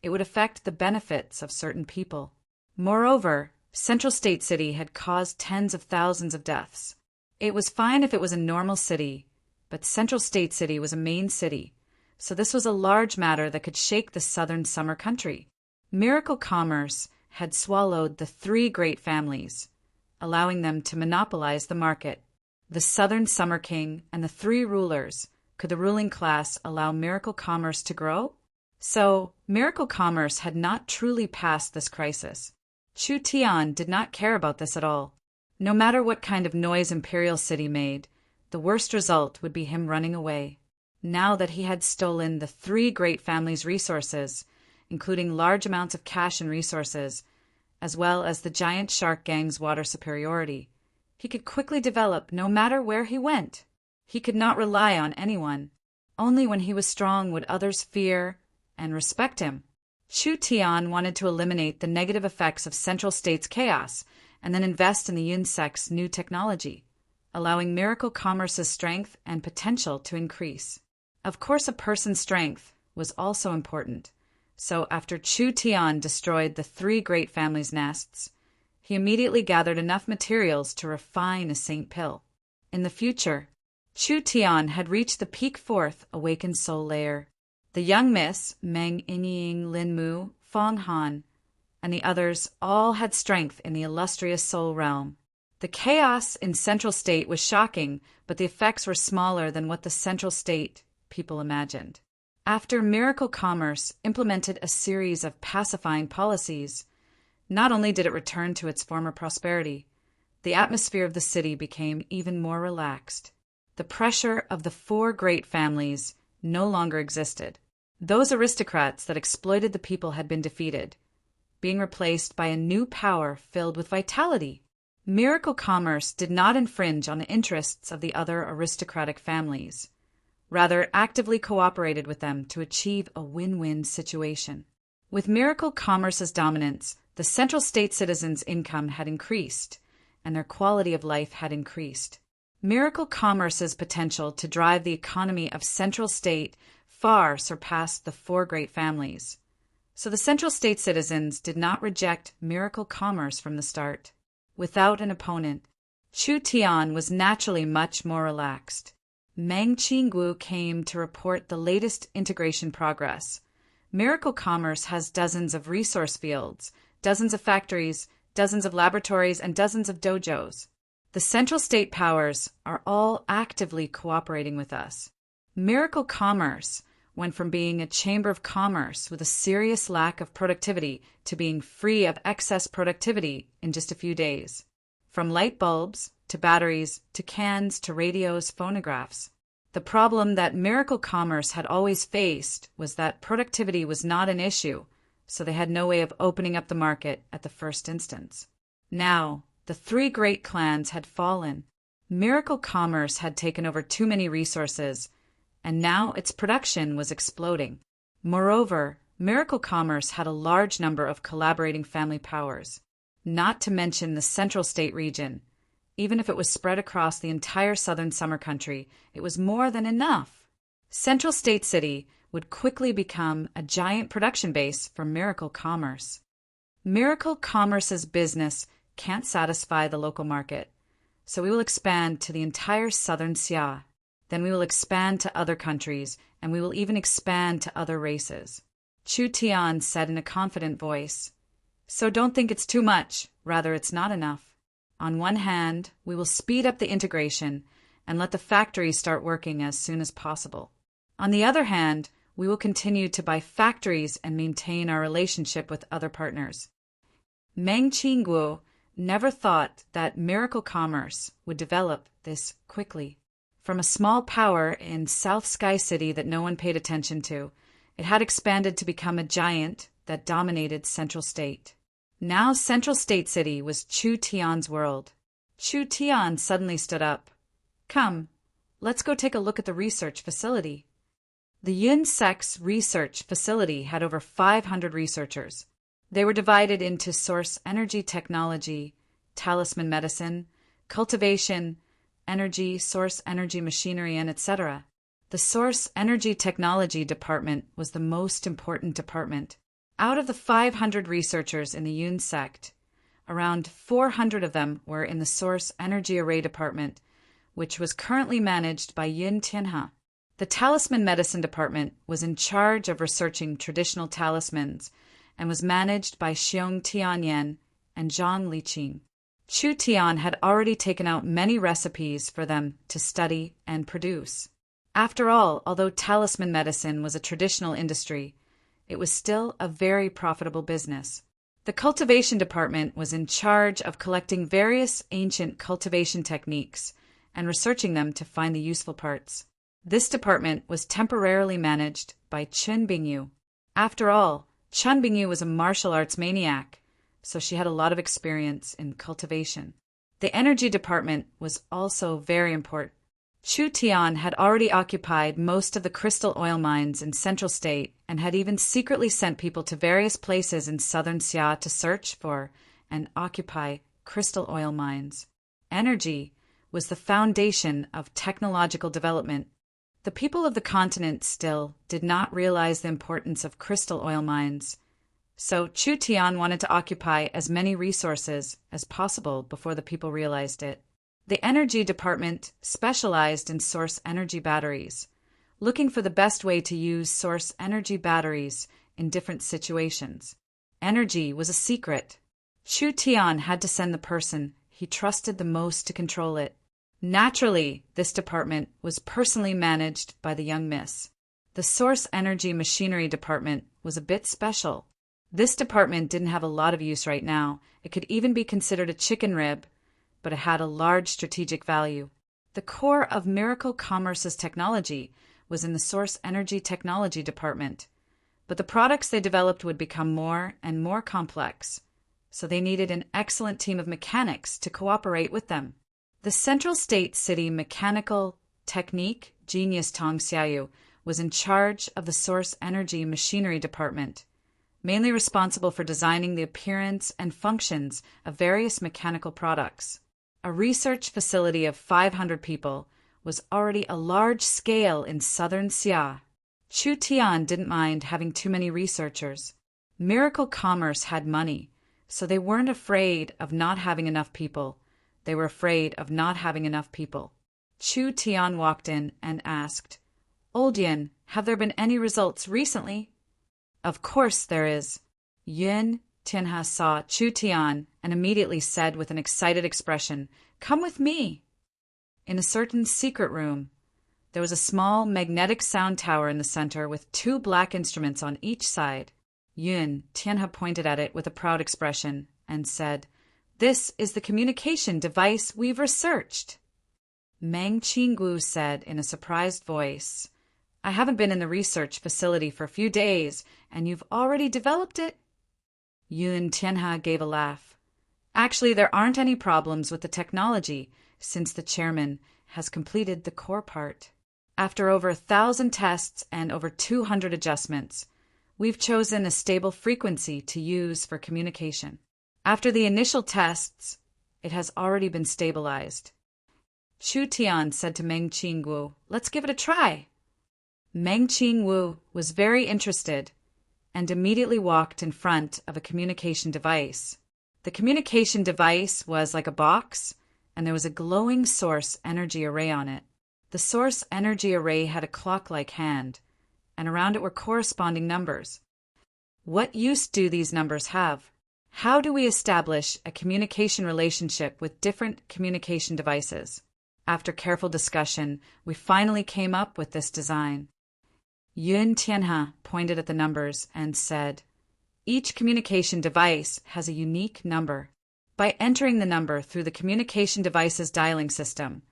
it would affect the benefits of certain people. Moreover, Central State City had caused tens of thousands of deaths. It was fine if it was a normal city, but Central State City was a main city, so this was a large matter that could shake the southern summer country. Miracle commerce had swallowed the 3 great families, allowing them to monopolize the market. The Southern Summer King and the 3 rulers. Could the ruling class allow miracle commerce to grow? So, miracle commerce had not truly passed this crisis. Chu Tian did not care about this at all. No matter what kind of noise Imperial City made, the worst result would be him running away. Now that he had stolen the 3 great families' resources, including large amounts of cash and resources, as well as the giant shark gang's water superiority, he could quickly develop no matter where he went. He could not rely on anyone. Only when he was strong would others fear and respect him. Chu Tian wanted to eliminate the negative effects of Central State's chaos and then invest in the Yun sect's new technology, allowing miracle commerce's strength and potential to increase. Of course, a person's strength was also important. So after Chu Tian destroyed the three great families' nests, he immediately gathered enough materials to refine a saint pill. In the future, Chu Tian had reached the peak fourth awakened soul layer. The young miss, Meng Inying, Lin Mu, Fong Han, and the others all had strength in the illustrious soul realm. The chaos in Central State was shocking, but the effects were smaller than what the Central State people imagined. After Miracle Commerce implemented a series of pacifying policies, not only did it return to its former prosperity, the atmosphere of the city became even more relaxed. The pressure of the four great families no longer existed. Those aristocrats that exploited the people had been defeated, being replaced by a new power filled with vitality. Miracle Commerce did not infringe on the interests of the other aristocratic families, rather actively cooperated with them to achieve a win-win situation. With Miracle Commerce's dominance, the Central State citizens' income had increased, and their quality of life had increased. Miracle Commerce's potential to drive the economy of Central State far surpassed the four great families. So the Central State citizens did not reject Miracle Commerce from the start. Without an opponent, Chu Tian was naturally much more relaxed. Meng Qinggu came to report the latest integration progress. Miracle Commerce has dozens of resource fields, dozens of factories, dozens of laboratories, and dozens of dojos. The Central State powers are all actively cooperating with us. Miracle Commerce went from being a chamber of commerce with a serious lack of productivity to being free of excess productivity in just a few days. From light bulbs to batteries to cans to radios, phonographs. The problem that Miracle Commerce had always faced was that productivity was not an issue, so they had no way of opening up the market at the first instance. Now, the three great clans had fallen. Miracle Commerce had taken over too many resources, and now its production was exploding. Moreover, Miracle Commerce had a large number of collaborating family powers, not to mention the Central State region. Even if it was spread across the entire southern summer country, it was more than enough. Central State City would quickly become a giant production base for Miracle Commerce. Miracle Commerce's business can't satisfy the local market, so we will expand to the entire southern Xia. Then we will expand to other countries, and we will even expand to other races. Chu Tian said in a confident voice, "So don't think it's too much, rather it's not enough. On one hand, we will speed up the integration and let the factories start working as soon as possible. On the other hand, we will continue to buy factories and maintain our relationship with other partners." Meng Qingguo never thought that Miracle Commerce would develop this quickly. From a small power in South Sky City that no one paid attention to, it had expanded to become a giant that dominated Central State. Now Central State City was Chu Tian's world. Chu Tian suddenly stood up. "Come, let's go take a look at the research facility." The Yun sect's research facility had over 500 researchers. They were divided into source energy technology, talisman medicine, cultivation, energy, source energy machinery, and etc. The source energy technology department was the most important department. Out of the 500 researchers in the Yun sect, around 400 of them were in the source energy array department, which was currently managed by Yun Tianhe. The talisman medicine department was in charge of researching traditional talismans and was managed by Xiong Tianyan and Zhang Liqing. Chu Tian had already taken out many recipes for them to study and produce. After all, although talisman medicine was a traditional industry, it was still a very profitable business. The cultivation department was in charge of collecting various ancient cultivation techniques and researching them to find the useful parts. This department was temporarily managed by Chun Bingyu. After all, Chun Bingyu was a martial arts maniac, so she had a lot of experience in cultivation. The energy department was also very important. Chu Tian had already occupied most of the crystal oil mines in Central State and had even secretly sent people to various places in southern Xia to search for and occupy crystal oil mines. Energy was the foundation of technological development. The people of the continent still did not realize the importance of crystal oil mines, so Chu Tian wanted to occupy as many resources as possible before the people realized it. The energy department specialized in source energy batteries, looking for the best way to use source energy batteries in different situations. Energy was a secret. Chu Tian had to send the person he trusted the most to control it. Naturally, this department was personally managed by the young miss. The source energy machinery department was a bit special. This department didn't have a lot of use right now. It could even be considered a chicken rib, but it had a large strategic value. The core of Miracle Commerce's technology was in the source energy technology department, but the products they developed would become more and more complex, so they needed an excellent team of mechanics to cooperate with them. The Central State City Mechanical Technique genius Tong Xiaoyu was in charge of the source energy machinery department, mainly responsible for designing the appearance and functions of various mechanical products. A research facility of 500 people was already a large scale in southern Xia. Chu Tian didn't mind having too many researchers. Miracle Commerce had money, so they weren't afraid of not having enough people. They were afraid of not having enough people. Chu Tian walked in and asked, "Old Yin, have there been any results recently?" "Of course there is." Yun Tianhe saw Chu Tian and immediately said with an excited expression, "Come with me." In a certain secret room, there was a small magnetic sound tower in the center with 2 black instruments on each side. Yun Tianhe pointed at it with a proud expression and said, "This is the communication device we've researched." Meng Qinggu said in a surprised voice, "I haven't been in the research facility for a few days, and you've already developed it?" Yun Tianhe gave a laugh. "Actually, there aren't any problems with the technology, since the chairman has completed the core part. After over 1,000 tests and over 200 adjustments, we've chosen a stable frequency to use for communication. After the initial tests, it has already been stabilized." Chu Tian said to Meng Qingwu, "Let's give it a try." Meng Qingwu was very interested and immediately walked in front of a communication device. The communication device was like a box, and there was a glowing source energy array on it. The source energy array had a clock-like hand, and around it were corresponding numbers. What use do these numbers have? How do we establish a communication relationship with different communication devices? After careful discussion, we finally came up with this design. Yun Tianhe pointed at the numbers and said, "Each communication device has a unique number. By entering the number through the communication device's dialing system,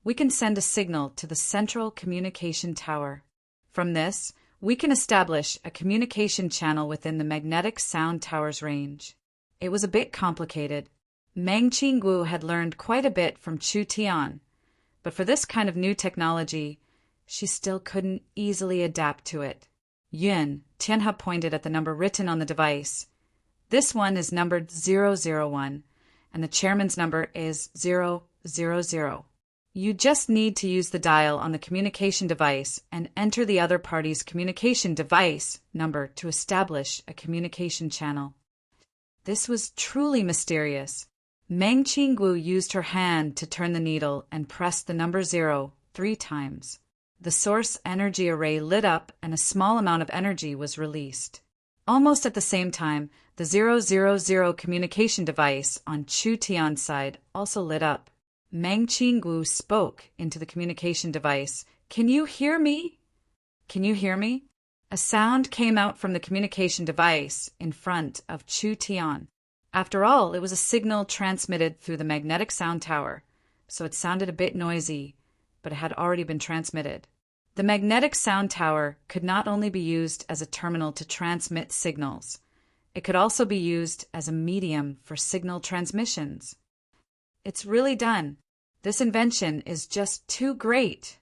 we can send a signal to the central communication tower. From this, we can establish a communication channel within the magnetic sound tower's range." It was a bit complicated. Meng Qinggu had learned quite a bit from Chu Tian, but for this kind of new technology, she still couldn't easily adapt to it. Yun Tianhe pointed at the number written on the device. "This one is numbered 001, and the chairman's number is 000. You just need to use the dial on the communication device and enter the other party's communication device number to establish a communication channel." This was truly mysterious. Meng Qinggu used her hand to turn the needle and pressed the number 0 3 times. The source energy array lit up and a small amount of energy was released. Almost at the same time, the 000 communication device on Chu Tian's side also lit up. Meng Qinggu spoke into the communication device. "Can you hear me? Can you hear me?" A sound came out from the communication device in front of Chu Tian. After all, it was a signal transmitted through the magnetic sound tower, so it sounded a bit noisy, but it had already been transmitted. The magnetic sound tower could not only be used as a terminal to transmit signals, it could also be used as a medium for signal transmissions. "It's really done. This invention is just too great."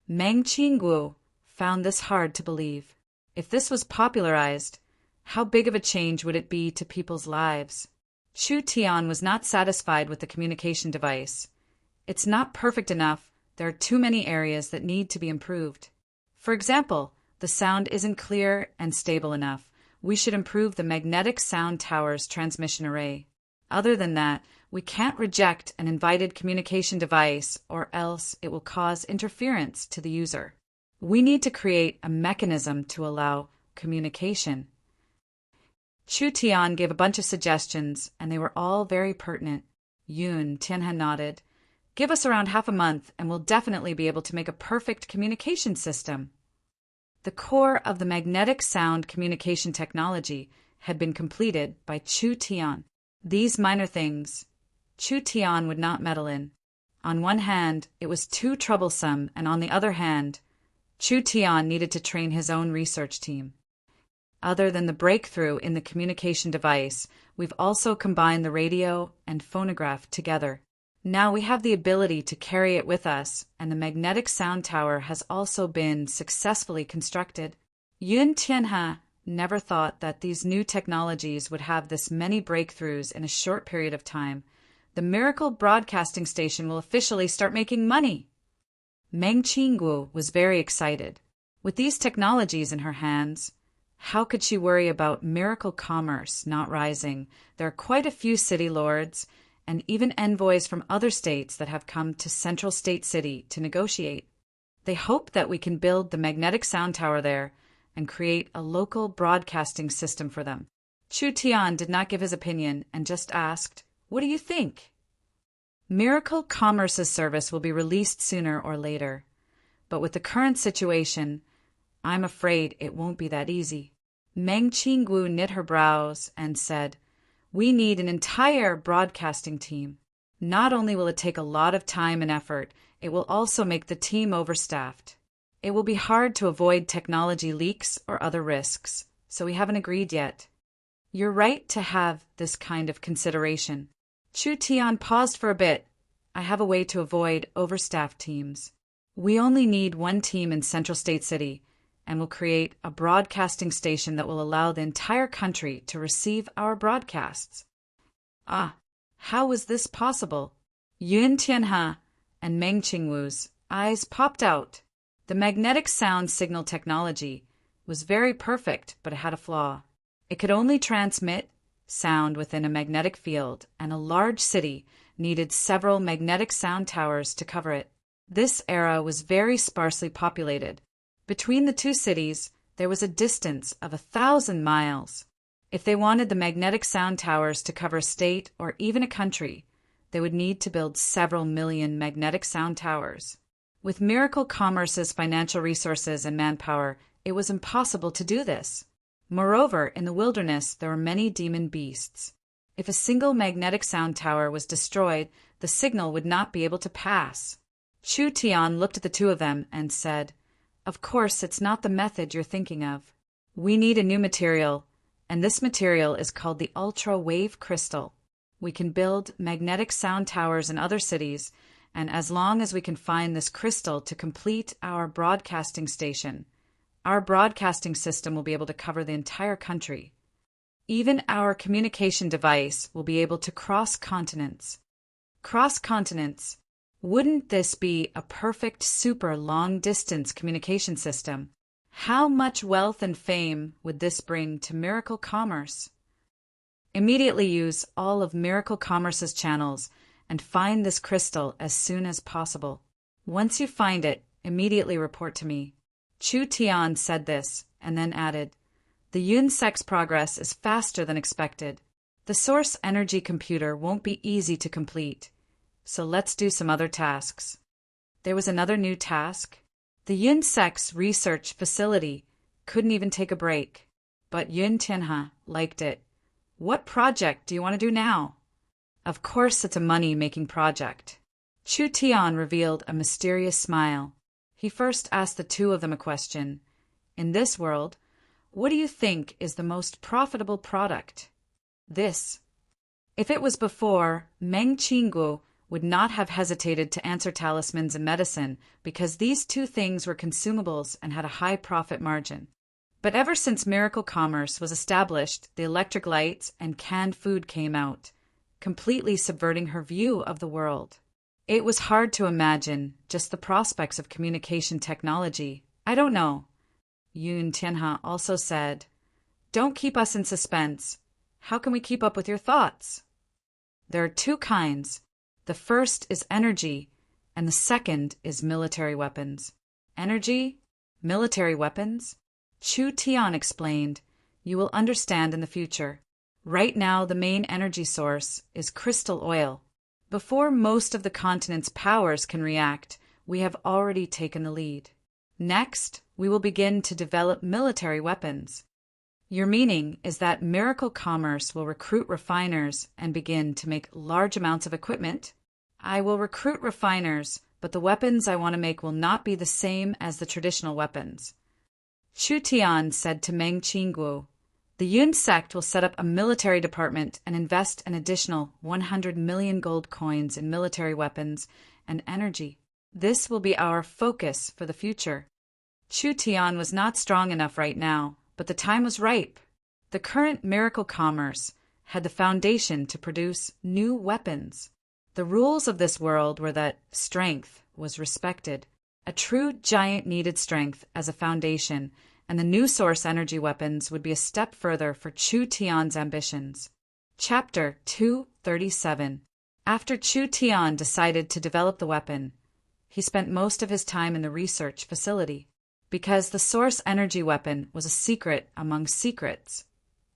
Meng Qinggu found this hard to believe. If this was popularized, how big of a change would it be to people's lives? Chu Tian was not satisfied with the communication device. It's not perfect enough. There are too many areas that need to be improved. For example, the sound isn't clear and stable enough. We should improve the magnetic sound tower's transmission array. Other than that, we can't reject an invited communication device or else it will cause interference to the user. We need to create a mechanism to allow communication. Chu Tian gave a bunch of suggestions, and they were all very pertinent. Yun Tianhe nodded. Give us around half a month, and we'll definitely be able to make a perfect communication system. The core of the magnetic sound communication technology had been completed by Chu Tian. These minor things, Chu Tian would not meddle in. On one hand, it was too troublesome, and on the other hand, Chu Tian needed to train his own research team. Other than the breakthrough in the communication device, we've also combined the radio and phonograph together. Now we have the ability to carry it with us, and the magnetic sound tower has also been successfully constructed. Yun Tianhe never thought that these new technologies would have this many breakthroughs in a short period of time. The miracle broadcasting station will officially start making money. Meng Qingguo was very excited. With these technologies in her hands, how could she worry about miracle commerce not rising? There are quite a few city lords and even envoys from other states that have come to Central State City to negotiate. They hope that we can build the magnetic sound tower there and create a local broadcasting system for them. Chu Tian did not give his opinion and just asked, "What do you think?" Miracle Commerce's service will be released sooner or later, but with the current situation, I'm afraid it won't be that easy. Meng Qingguo knit her brows and said, "We need an entire broadcasting team. Not only will it take a lot of time and effort, it will also make the team overstaffed. It will be hard to avoid technology leaks or other risks, so we haven't agreed yet." "You're right to have this kind of consideration." Chu Tian paused for a bit. "I have a way to avoid overstaffed teams. We only need one team in Central State City, and will create a broadcasting station that will allow the entire country to receive our broadcasts." "Ah, how was this possible?" Yun Tianhe and Meng Qingguo's eyes popped out. The magnetic sound signal technology was very perfect, but it had a flaw. It could only transmit sound within a magnetic field, and a large city needed several magnetic sound towers to cover it. This era was very sparsely populated. Between the two cities, there was a distance of 1,000 miles. If they wanted the magnetic sound towers to cover a state or even a country, they would need to build several million magnetic sound towers. With Miracle Commerce's financial resources and manpower, it was impossible to do this. Moreover, in the wilderness, there were many demon beasts. If a single magnetic sound tower was destroyed, the signal would not be able to pass. Chu Tian looked at the two of them and said, "Of course, it's not the method you're thinking of. We need a new material, and this material is called the ultra-wave crystal. We can build magnetic sound towers in other cities, and as long as we can find this crystal to complete our broadcasting station, our broadcasting system will be able to cover the entire country. Even our communication device will be able to cross continents." Cross continents. Wouldn't this be a perfect super long-distance communication system? How much wealth and fame would this bring to Miracle Commerce? Immediately use all of Miracle Commerce's channels and find this crystal as soon as possible. Once you find it, immediately report to me. Chu Tian said this and then added, "The Yun Sect's progress is faster than expected. The source energy computer won't be easy to complete. So let's do some other tasks." There was another new task. The Yun Sect's research facility couldn't even take a break, but Yun Tianhe liked it. "What project do you want to do now?" "Of course it's a money-making project." Chu Tian revealed a mysterious smile. He first asked the two of them a question. "In this world, what do you think is the most profitable product?" "This." If it was before, Meng Qingguo would not have hesitated to answer talismans and medicine because these two things were consumables and had a high profit margin. But ever since Miracle Commerce was established, the electric lights and canned food came out. completely subverting her view of the world. It was hard to imagine just the prospects of communication technology. I don't know. Yun Tianhe also said, "Don't keep us in suspense. How can we keep up with your thoughts?" There are two kinds. The first is energy, and the second is military weapons. Energy? Military weapons? Chu Tian explained, "You will understand in the future. Right now, the main energy source is crystal oil. Before most of the continent's powers can react, we have already taken the lead. Next, we will begin to develop military weapons. Your meaning is that Miracle Commerce will recruit refiners and begin to make large amounts of equipment? I will recruit refiners, but the weapons I want to make will not be the same as the traditional weapons." Chu Tian said to Meng Qingguo, "The Yun sect will set up a military department and invest an additional 100 million gold coins in military weapons and energy. This will be our focus for the future." Chu Tian was not strong enough right now, but the time was ripe. The current Miracle Commerce had the foundation to produce new weapons. The rules of this world were that strength was respected. A true giant needed strength as a foundation, and the new source energy weapons would be a step further for Chu Tian's ambitions. Chapter 237. After Chu Tian decided to develop the weapon, he spent most of his time in the research facility. Because the source energy weapon was a secret among secrets,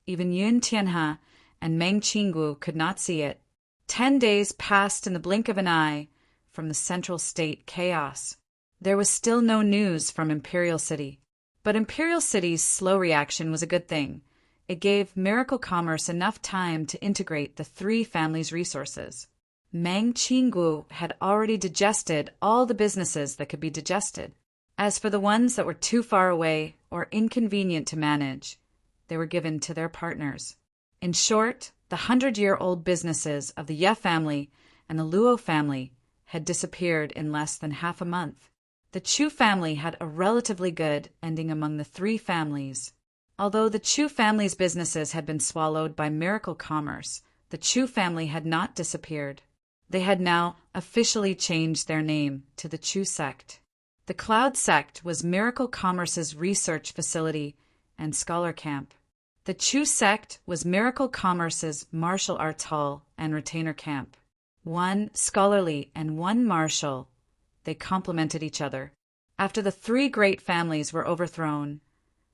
even Yun Tianhe and Meng Qingguo could not see it. 10 days passed in the blink of an eye from the Central State chaos. There was still no news from Imperial City. But Imperial City's slow reaction was a good thing. It gave Miracle Commerce enough time to integrate the three families' resources. Meng Qingguo had already digested all the businesses that could be digested. As for the ones that were too far away or inconvenient to manage, they were given to their partners. In short, the 100-year-old businesses of the Ye family and the Luo family had disappeared in less than half a month. The Chu family had a relatively good ending among the three families. Although the Chu family's businesses had been swallowed by Miracle Commerce, the Chu family had not disappeared. They had now officially changed their name to the Chu sect. The Cloud sect was Miracle Commerce's research facility and scholar camp. The Chu sect was Miracle Commerce's martial arts hall and retainer camp. One scholarly and one martial, they complemented each other. After the three great families were overthrown,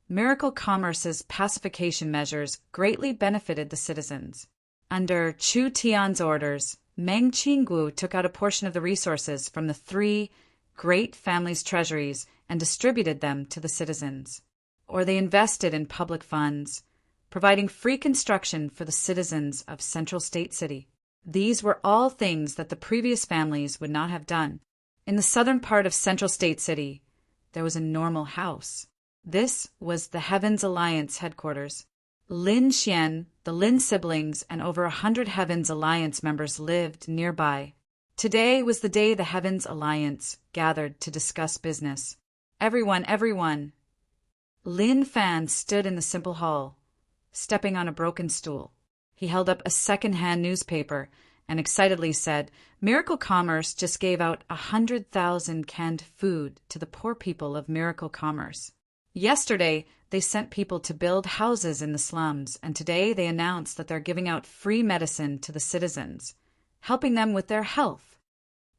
Miracle Commerce's pacification measures greatly benefited the citizens. Under Chu Tian's orders, Meng Qingguo took out a portion of the resources from the three great families' treasuries and distributed them to the citizens. Or they invested in public funds, providing free construction for the citizens of Central State City. These were all things that the previous families would not have done. In the southern part of Central State City, there was a normal house. This was the Heavens Alliance headquarters. Lin Xian, the Lin siblings, and over 100 Heavens Alliance members lived nearby. Today was the day the Heavens Alliance gathered to discuss business. Everyone. Lin Fan stood in the simple hall, stepping on a broken stool. He held up a second-hand newspaper and excitedly said, "Miracle Commerce just gave out 100,000 canned food to the poor people of Miracle Commerce. Yesterday, they sent people to build houses in the slums, and today they announced that they're giving out free medicine to the citizens, helping them with their health.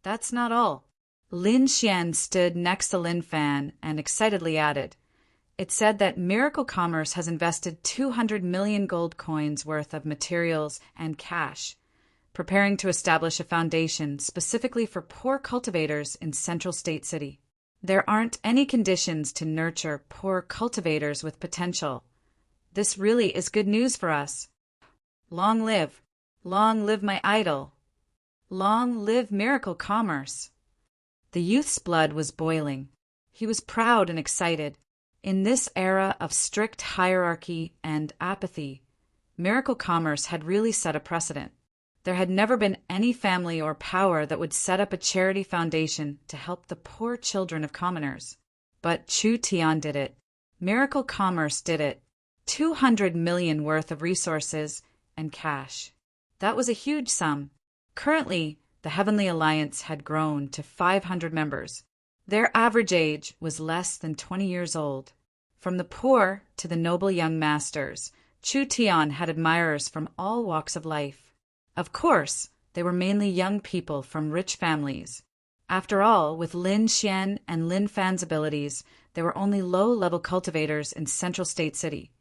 That's not all." Lin Xian stood next to Lin Fan and excitedly added, "It said that Miracle Commerce has invested 200 million gold coins worth of materials and cash, preparing to establish a foundation specifically for poor cultivators in Central State City. There aren't any conditions to nurture poor cultivators with potential. This really is good news for us. Long live my idol. Long live Miracle Commerce." The youth's blood was boiling. He was proud and excited. In this era of strict hierarchy and apathy, Miracle Commerce had really set a precedent. There had never been any family or power that would set up a charity foundation to help the poor children of commoners. But Chu Tian did it. Miracle Commerce did it. 200 million worth of resources and cash. That was a huge sum. Currently, the Heavenly Alliance had grown to 500 members. Their average age was less than 20 years old. From the poor to the noble young masters, Chu Tian had admirers from all walks of life. Of course, they were mainly young people from rich families. After all, with Lin Xian and Lin Fan's abilities, they were only low-level cultivators in Central State City,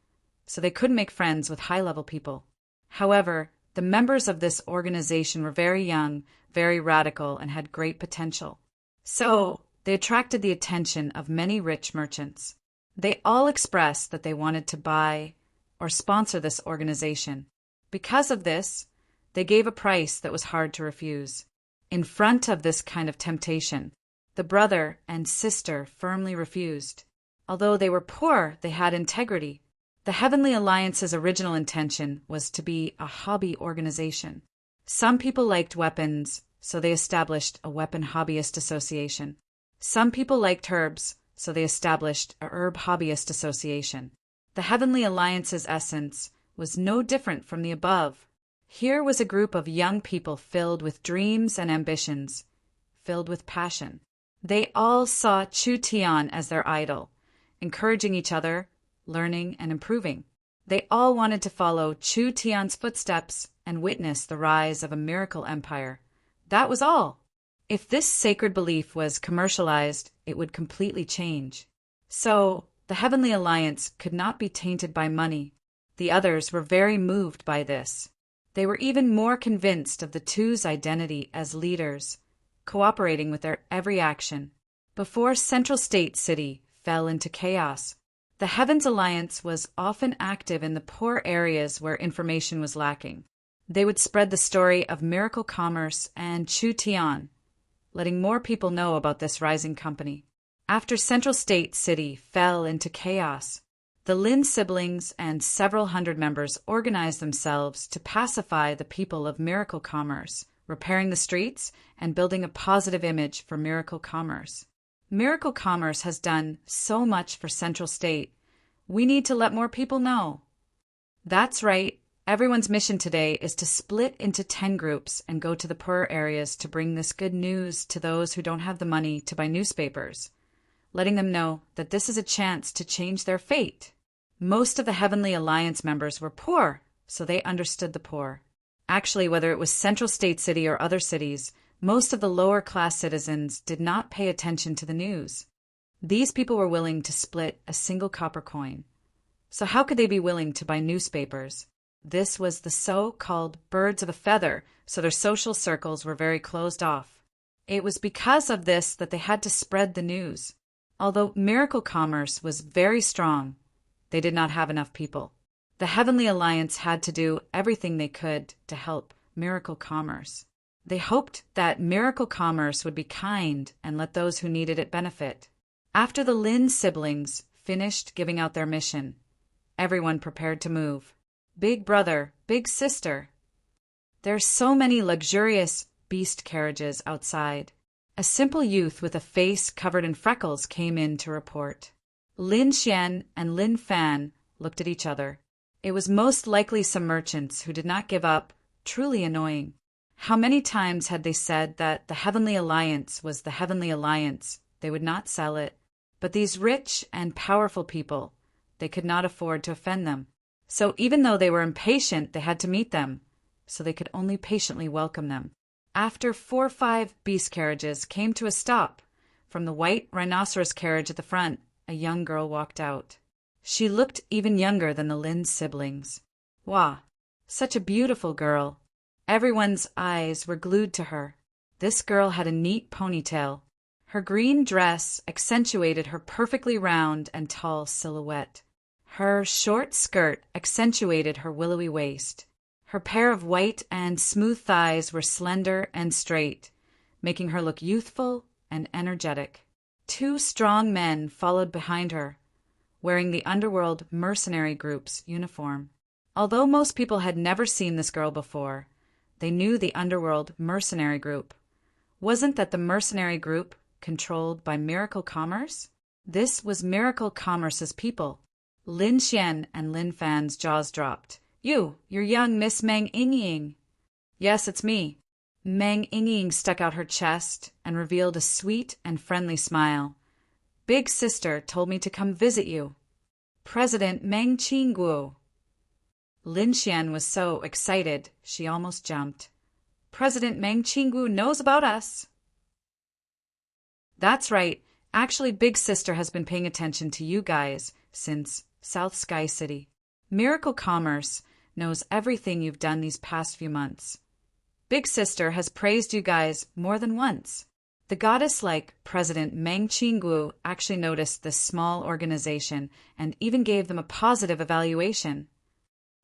so they couldn't make friends with high-level people. However, the members of this organization were very young, very radical, and had great potential. So, they attracted the attention of many rich merchants. They all expressed that they wanted to buy or sponsor this organization. Because of this, they gave a price that was hard to refuse. In front of this kind of temptation, the brother and sister firmly refused. Although they were poor, they had integrity. The Heavenly Alliance's original intention was to be a hobby organization. Some people liked weapons, so they established a weapon hobbyist association. Some people liked herbs, so they established a herb hobbyist association. The Heavenly Alliance's essence was no different from the above. Here was a group of young people filled with dreams and ambitions, filled with passion. They all saw Chu Tian as their idol, encouraging each other, learning and improving. They all wanted to follow Chu Tian's footsteps and witness the rise of a miracle empire. That was all. If this sacred belief was commercialized, it would completely change. So, the Heavenly Alliance could not be tainted by money. The others were very moved by this. They were even more convinced of the two's identity as leaders, cooperating with their every action. Before Central State City fell into chaos, the Heavens Alliance was often active in the poor areas where information was lacking. They would spread the story of miracle commerce and Chu Tian, letting more people know about this rising company. After Central State City fell into chaos, the Lin siblings and several hundred members organized themselves to pacify the people of miracle commerce, repairing the streets and building a positive image for miracle commerce. Miracle commerce has done so much for Central State. We need to let more people know. That's right. Everyone's mission today is to split into 10 groups and go to the poorer areas to bring this good news to those who don't have the money to buy newspapers, letting them know that this is a chance to change their fate. Most of the Heavenly Alliance members were poor, so they understood the poor. Actually, whether it was Central State City or other cities, most of the lower-class citizens did not pay attention to the news. These people were willing to split a single copper coin. So how could they be willing to buy newspapers? This was the so-called birds of a feather, so their social circles were very closed off. It was because of this that they had to spread the news. Although miracle commerce was very strong, they did not have enough people. The Heavenly Alliance had to do everything they could to help miracle commerce. They hoped that miracle commerce would be kind and let those who needed it benefit. After the Lin siblings finished giving out their mission, everyone prepared to move. Big brother, big sister. There's so many luxurious beast carriages outside. A simple youth with a face covered in freckles came in to report. Lin Xian and Lin Fan looked at each other. It was most likely some merchants who did not give up, truly annoying. How many times had they said that the Heavenly Alliance was the Heavenly Alliance? They would not sell it. But these rich and powerful people, they could not afford to offend them. So even though they were impatient, they had to meet them, so they could only patiently welcome them. After 4 or 5 beast carriages came to a stop, from the white rhinoceros carriage at the front, a young girl walked out. She looked even younger than the Lin siblings. Wah! Such a beautiful girl. Everyone's eyes were glued to her. This girl had a neat ponytail. Her green dress accentuated her perfectly round and tall silhouette. Her short skirt accentuated her willowy waist. Her pair of white and smooth thighs were slender and straight, making her look youthful and energetic. 2 strong men followed behind her, wearing the underworld mercenary group's uniform. Although most people had never seen this girl before, they knew the underworld mercenary group. Wasn't that the mercenary group controlled by Miracle Commerce? This was Miracle Commerce's people. Lin Xian and Lin Fan's jaws dropped. You're young Miss Meng Ying. Yes, it's me. Meng Yingying stuck out her chest and revealed a sweet and friendly smile. Big sister told me to come visit you. President Meng Qingguo. Lin Xian was so excited she almost jumped. President Meng Qingguo knows about us. That's right. Actually, Big Sister has been paying attention to you guys since South Sky City. Miracle Commerce knows everything you've done these past few months. Big Sister has praised you guys more than once. The goddess-like President Meng Qingguo actually noticed this small organization and even gave them a positive evaluation.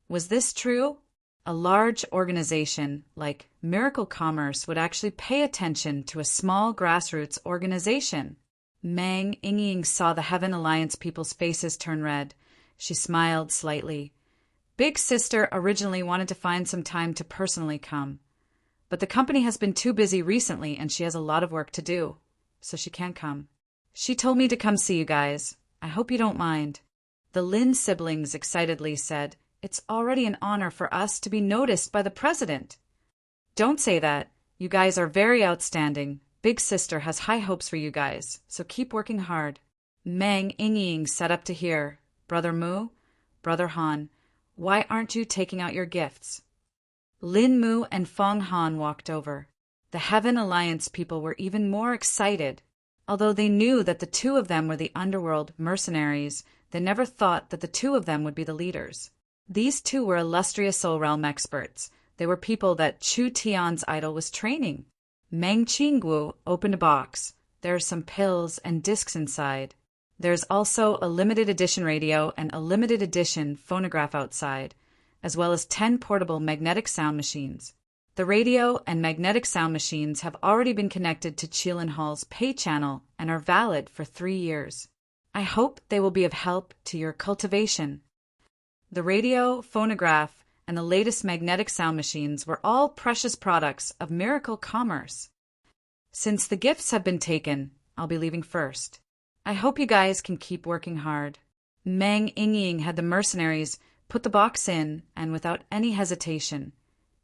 Was this true? A large organization like Miracle Commerce would actually pay attention to a small grassroots organization. Meng Yingying saw the Heaven Alliance people's faces turn red. She smiled slightly. Big Sister originally wanted to find some time to personally come, but the company has been too busy recently and she has a lot of work to do, so she can't come. She told me to come see you guys. I hope you don't mind. The Lin siblings excitedly said, It's already an honor for us to be noticed by the president. Don't say that. You guys are very outstanding. Big Sister has high hopes for you guys, so keep working hard. Meng Yingying sat up to hear. Brother Mu, Brother Han, why aren't you taking out your gifts? Lin Mu and Feng Han walked over. The Heaven Alliance people were even more excited. Although they knew that the two of them were the underworld mercenaries, they never thought that the two of them would be the leaders. These two were illustrious Soul Realm experts. They were people that Chu Tian's idol was training. Meng Qingguo opened a box. There are some pills and discs inside. There's also a limited edition radio and a limited edition phonograph outside, as well as 10 portable magnetic sound machines. The radio and magnetic sound machines have already been connected to Qilin Hall's pay channel and are valid for 3 years. I hope they will be of help to your cultivation. The radio, phonograph, and the latest magnetic sound machines were all precious products of Miracle Commerce. Since the gifts have been taken, I'll be leaving first. I hope you guys can keep working hard. Meng Yingying had the mercenaries put the box in, and without any hesitation,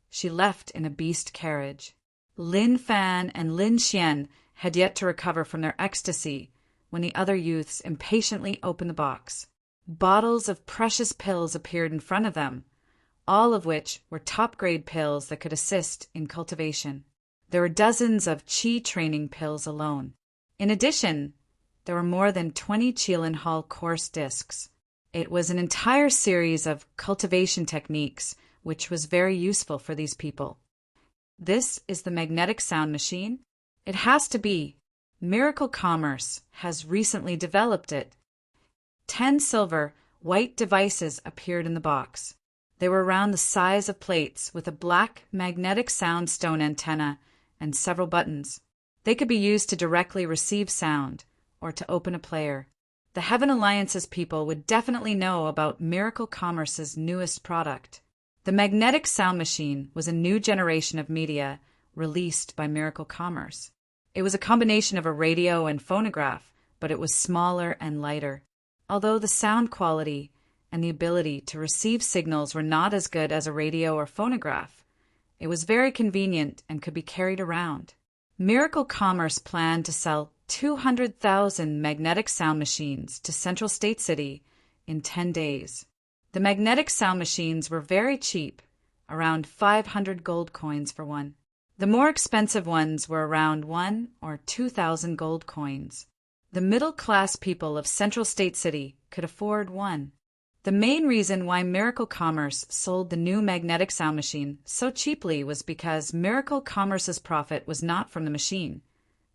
she left in a beast carriage. Lin Fan and Lin Xian had yet to recover from their ecstasy when the other youths impatiently opened the box. Bottles of precious pills appeared in front of them, all of which were top-grade pills that could assist in cultivation. There were dozens of Qi training pills alone. In addition, there were more than 20 Qilin Hall course discs. It was an entire series of cultivation techniques, which was very useful for these people. This is the magnetic sound machine. It has to be. Miracle Commerce has recently developed it. 10 silver, white devices appeared in the box. They were around the size of plates with a black magnetic sound stone antenna and several buttons. They could be used to directly receive sound or to open a player. The Heaven Alliance's people would definitely know about Miracle Commerce's newest product. The magnetic sound machine was a new generation of media released by Miracle Commerce. It was a combination of a radio and phonograph, but it was smaller and lighter. Although the sound quality and the ability to receive signals were not as good as a radio or phonograph, it was very convenient and could be carried around. Miracle Commerce planned to sell 200,000 magnetic sound machines to Central State City in 10 days. The magnetic sound machines were very cheap, around 500 gold coins for one. The more expensive ones were around 1,000 or 2,000 gold coins. The middle-class people of Central State City could afford one. The main reason why Miracle Commerce sold the new magnetic sound machine so cheaply was because Miracle Commerce's profit was not from the machine,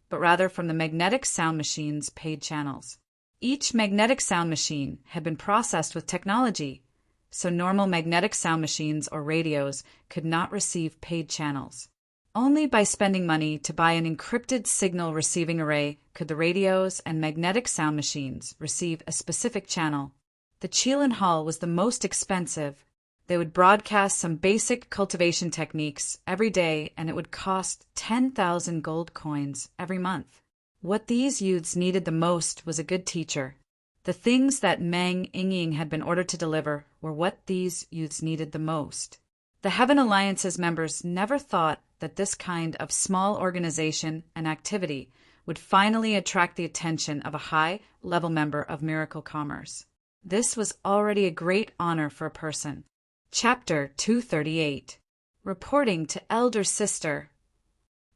but rather from the magnetic sound machine's paid channels. Each magnetic sound machine had been processed with technology, so normal magnetic sound machines or radios could not receive paid channels. Only by spending money to buy an encrypted signal receiving array could the radios and magnetic sound machines receive a specific channel. The Qilin Hall was the most expensive. They would broadcast some basic cultivation techniques every day, and it would cost 10,000 gold coins every month. What these youths needed the most was a good teacher. The things that Meng Yingying had been ordered to deliver were what these youths needed the most. The Heaven Alliance's members never thought that this kind of small organization and activity would finally attract the attention of a high-level member of Miracle Commerce. This was already a great honor for a person. Chapter 238. Reporting to Elder Sister.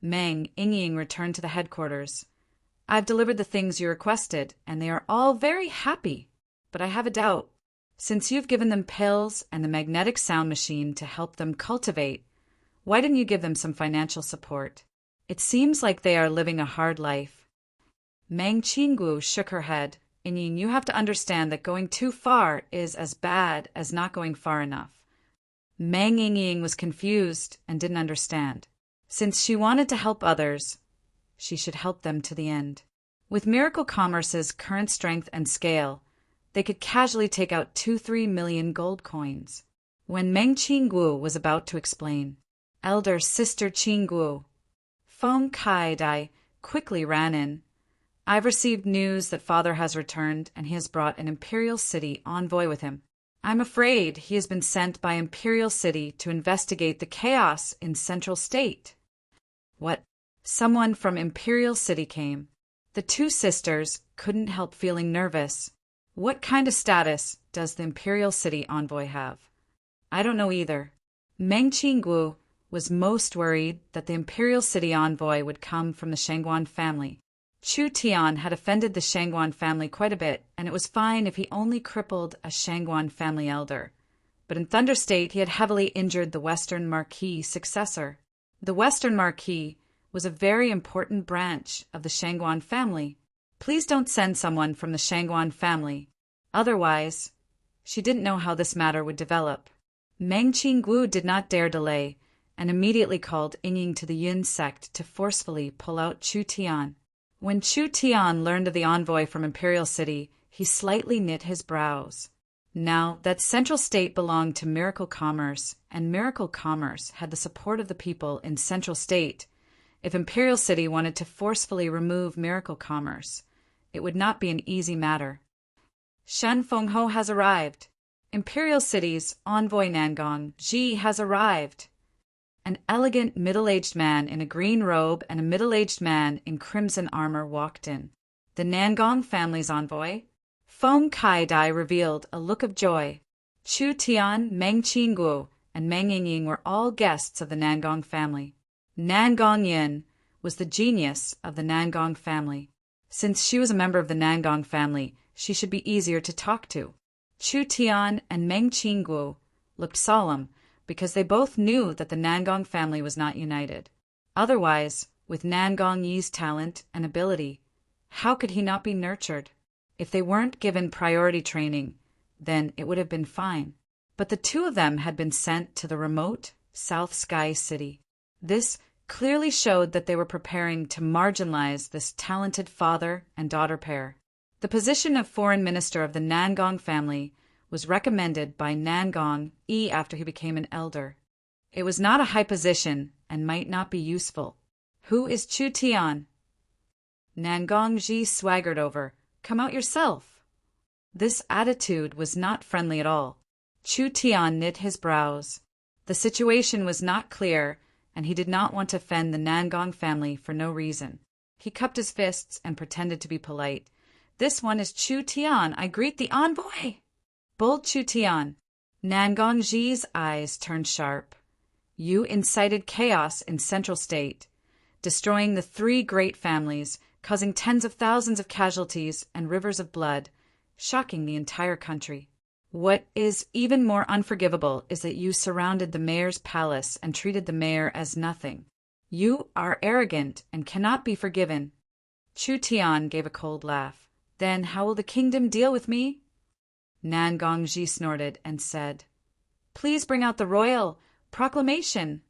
Meng Yingying returned to the headquarters. I've delivered the things you requested, and they are all very happy. But I have a doubt. Since you've given them pills and the magnetic sound machine to help them cultivate, why didn't you give them some financial support? It seems like they are living a hard life. Meng Qinggu shook her head. Yingying, you have to understand that going too far is as bad as not going far enough. Meng Yingying was confused and didn't understand. Since she wanted to help others, she should help them to the end. With Miracle Commerce's current strength and scale, they could casually take out 2-3 million gold coins. When Meng Qinggu was about to explain, Elder Sister Qinggu, Feng Kai-dai quickly ran in. I've received news that Father has returned, and he has brought an Imperial City envoy with him. I'm afraid he has been sent by Imperial City to investigate the chaos in Central State. What? Someone from Imperial City came. The two sisters couldn't help feeling nervous. What kind of status does the Imperial City envoy have? I don't know either. Meng Qinggu was most worried that the Imperial City envoy would come from the Shangguan family. Chu Tian had offended the Shangguan family quite a bit, and it was fine if he only crippled a Shangguan family elder. But in Thunder State, he had heavily injured the Western Marquis successor. The Western Marquis was a very important branch of the Shangguan family. Please don't send someone from the Shangguan family. Otherwise, she didn't know how this matter would develop. Meng Qinggu did not dare delay, and immediately called Yingying to the Yin sect to forcefully pull out Chu Tian. When Chu Tian learned of the envoy from Imperial City, he slightly knit his brows. Now that Central State belonged to Miracle Commerce, and Miracle Commerce had the support of the people in Central State, if Imperial City wanted to forcefully remove Miracle Commerce, it would not be an easy matter. Shen Fengho has arrived. Imperial City's envoy Nangong Ji has arrived. An elegant middle-aged man in a green robe and a middle-aged man in crimson armor walked in. The Nangong family's envoy? Feng Kai-dai revealed a look of joy. Chu Tian, Meng Qinggu, and Meng Yingying were all guests of the Nangong family. Nangong Yin was the genius of the Nangong family. Since she was a member of the Nangong family, she should be easier to talk to. Chu Tian and Meng Qinggu looked solemn because they both knew that the Nangong family was not united. Otherwise, with Nangong Yi's talent and ability, how could he not be nurtured? If they weren't given priority training, then it would have been fine. But the two of them had been sent to the remote South Sky City. This clearly showed that they were preparing to marginalize this talented father and daughter pair. The position of foreign minister of the Nangong family was recommended by Nangong Yi after he became an elder. It was not a high position and might not be useful. Who is Chu Tian? Nangong Ji swaggered over. Come out yourself. This attitude was not friendly at all. Chu Tian knit his brows. The situation was not clear, and he did not want to offend the Nangong family for no reason. He cupped his fists and pretended to be polite. This one is Chu Tian. I greet the envoy. Bold Chu Tian. Nangong Ji's eyes turned sharp. You incited chaos in Central State, destroying the three great families, causing tens of thousands of casualties and rivers of blood, shocking the entire country. What is even more unforgivable is that you surrounded the mayor's palace and treated the mayor as nothing. You are arrogant and cannot be forgiven. Chu Tian gave a cold laugh. Then how will the kingdom deal with me? Nangong Ji snorted and said, Please bring out the royal proclamation.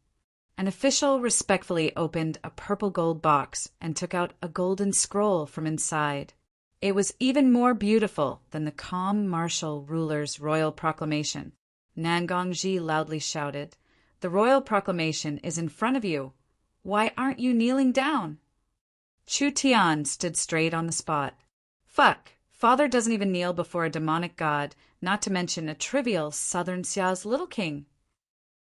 An official respectfully opened a purple gold box and took out a golden scroll from inside. It was even more beautiful than the calm martial ruler's royal proclamation. Nangong Ji loudly shouted, The royal proclamation is in front of you. Why aren't you kneeling down? Chu Tian stood straight on the spot. Fuck, father doesn't even kneel before a demonic god, not to mention a trivial Southern Xia's little king.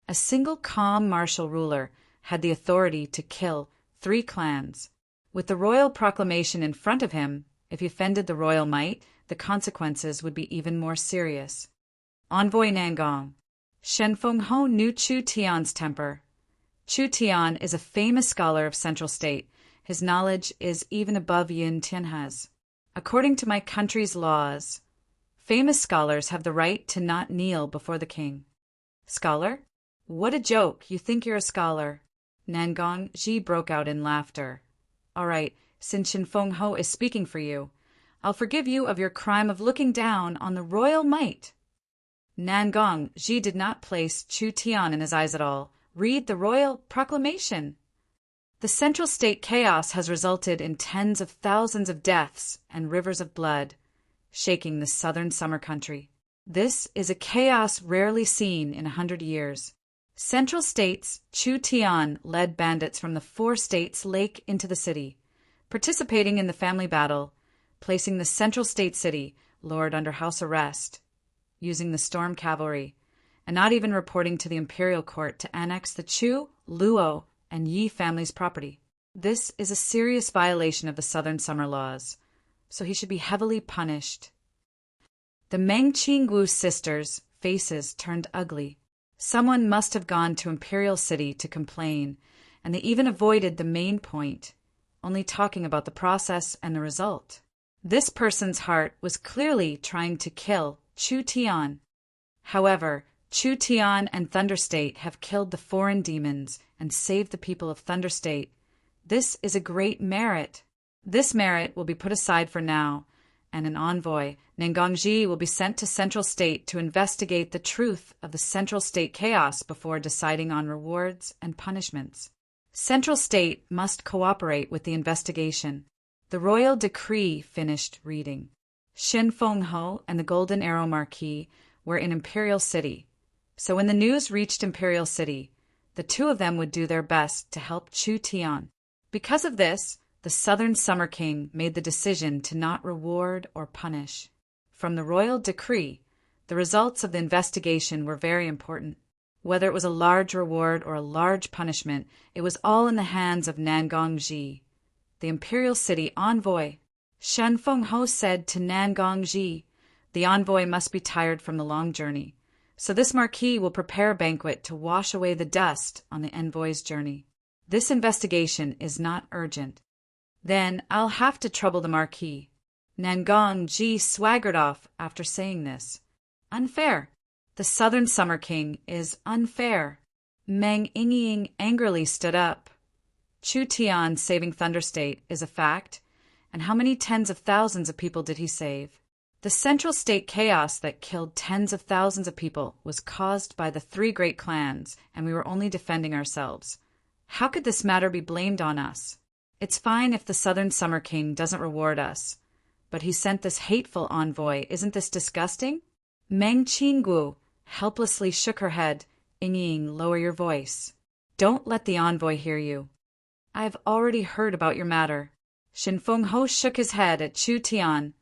A single calm martial ruler had the authority to kill 3 clans. With the royal proclamation in front of him, if he offended the royal might, the consequences would be even more serious. Envoy Nangong. Shen Fengho knew Chu Tian's temper. Chu Tian is a famous scholar of Central State. His knowledge is even above Yin Tianhe's. According to my country's laws, famous scholars have the right to not kneel before the king. Scholar? What a joke! You think you're a scholar. Nangong Ji broke out in laughter. All right, since Shen Fengho is speaking for you, I'll forgive you of your crime of looking down on the royal might. Nangong Ji did not place Chu Tian in his eyes at all. Read the royal proclamation. The Central State chaos has resulted in tens of thousands of deaths and rivers of blood, shaking the southern summer country. This is a chaos rarely seen in 100 years. Central State's Chu Tian led bandits from the 4 states lake into the city, participating in the family battle, placing the Central State city lord under house arrest, using the storm cavalry, and not even reporting to the imperial court to annex the Chu, Luo, and Yi families' property. This is a serious violation of the Southern Summer laws, so he should be heavily punished. The Meng Qinggu sisters' faces turned ugly. Someone must have gone to Imperial City to complain, and they even avoided the main point, only talking about the process and the result. This person's heart was clearly trying to kill Chu Tian. However, Chu Tian and Thunder State have killed the foreign demons and saved the people of Thunder State. This is a great merit. This merit will be put aside for now, and an envoy, Nangongji, will be sent to Central State to investigate the truth of the Central State chaos before deciding on rewards and punishments. Central State must cooperate with the investigation. The royal decree finished reading. Shen Fengho and the Golden Arrow Marquis were in Imperial City, so when the news reached Imperial City, the 2 of them would do their best to help Chu Tian. Because of this, the Southern Summer King made the decision to not reward or punish. From the royal decree, the results of the investigation were very important. Whether it was a large reward or a large punishment, it was all in the hands of Nangongji, the Imperial City envoy. Shen Fengho said to Nangongji, the envoy must be tired from the long journey, so this marquis will prepare a banquet to wash away the dust on the envoy's journey. This investigation is not urgent. Then I'll have to trouble the marquis. Nangongji swaggered off after saying this. Unfair. The Southern Summer King is unfair. Meng Yingying angrily stood up. Chu Tian saving Thunder State is a fact, and how many tens of thousands of people did he save? The Central State chaos that killed tens of thousands of people was caused by the 3 great clans, and we were only defending ourselves. How could this matter be blamed on us? It's fine if the Southern Summer King doesn't reward us, but he sent this hateful envoy. Isn't this disgusting? Meng Qinggu helplessly shook her head. Yingying, lower your voice. Don't let the envoy hear you. I have already heard about your matter. Shen Fengho shook his head at Chu Tian.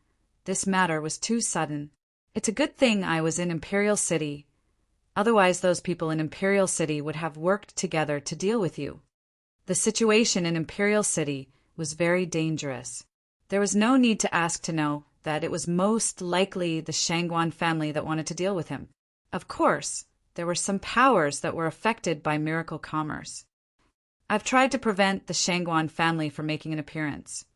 This matter was too sudden. It's a good thing I was in Imperial City. Otherwise those people in Imperial City would have worked together to deal with you. The situation in Imperial City was very dangerous. There was no need to ask to know that it was most likely the Shangguan family that wanted to deal with him. Of course, there were some powers that were affected by miracle commerce. I've tried to prevent the Shangguan family from making an appearance.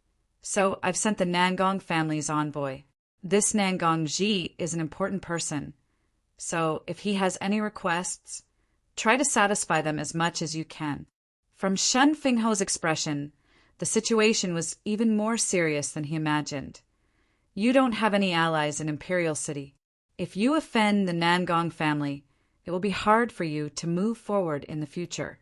So I've sent the Nangong family's envoy. This Nangongji is an important person. So if he has any requests, try to satisfy them as much as you can. From Shen Fengho's expression, the situation was even more serious than he imagined. You don't have any allies in Imperial City. If you offend the Nangong family, it will be hard for you to move forward in the future.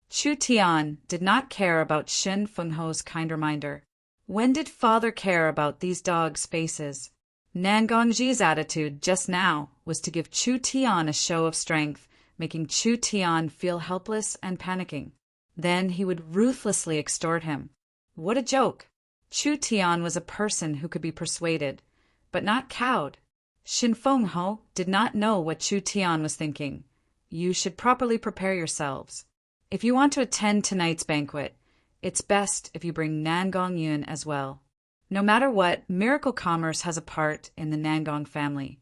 Chu Tian did not care about Shen Fengho's kind reminder. When did father care about these dogs' faces? Nangongji's attitude just now was to give Chu Tian a show of strength, making Chu Tian feel helpless and panicking. Then he would ruthlessly extort him. What a joke! Chu Tian was a person who could be persuaded, but not cowed. Shen Fengho did not know what Chu Tian was thinking. you should properly prepare yourselves. If you want to attend tonight's banquet, it's best if you bring Nangong Yun as well. No matter what, Miracle Commerce has a part in the Nangong family,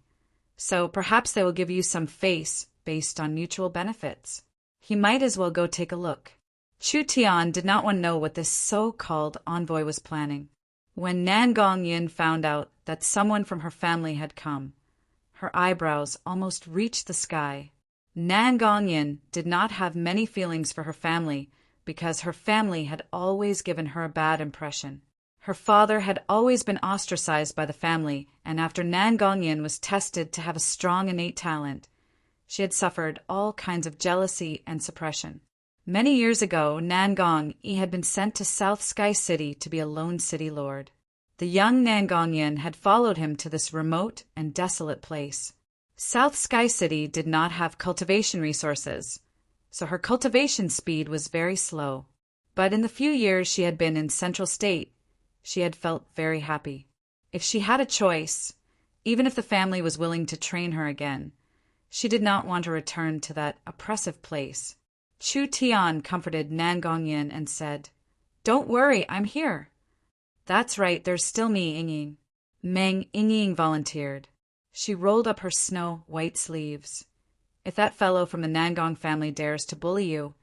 so perhaps they will give you some face based on mutual benefits. He might as well go take a look. Chu Tian did not want to know what this so-called envoy was planning. When Nangong Yin found out that someone from her family had come, her eyebrows almost reached the sky. Nangong Yin did not have many feelings for her family because her family had always given her a bad impression. Her father had always been ostracized by the family, and after Nangong Yin was tested to have a strong innate talent, she had suffered all kinds of jealousy and suppression. Many years ago, Nangong Yi had been sent to South Sky City to be a lone city lord. The young Nangong Yin had followed him to this remote and desolate place. South Sky City did not have cultivation resources, so her cultivation speed was very slow. But in the few years she had been in Central State, she had felt very happy. If she had a choice, even if the family was willing to train her again, she did not want to return to that oppressive place. Chu Tian comforted Nangong Yin and said, "Don't worry, I'm here." "That's right, there's still me, Yingying." Meng Yingying volunteered. She rolled up her snow-white sleeves. "If that fellow from the Nangong family dares to bully you,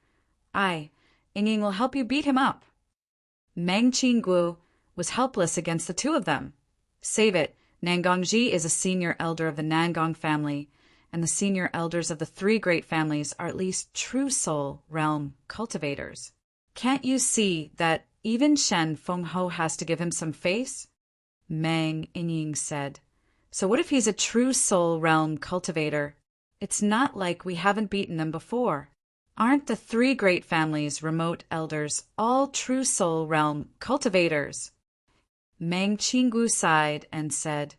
Yingying will help you beat him up." Meng Qingguo was helpless against the two of them. Save it, Nangongji is a senior elder of the Nangong family, and the senior elders of the three great families are at least true soul realm cultivators. Can't you see that even Shen Fengho has to give him some face? Meng Yingying said. So what if he's a true soul realm cultivator? It's not like we haven't beaten them before. Aren't the three great families' remote elders all true soul realm cultivators? Meng Qinggu sighed and said,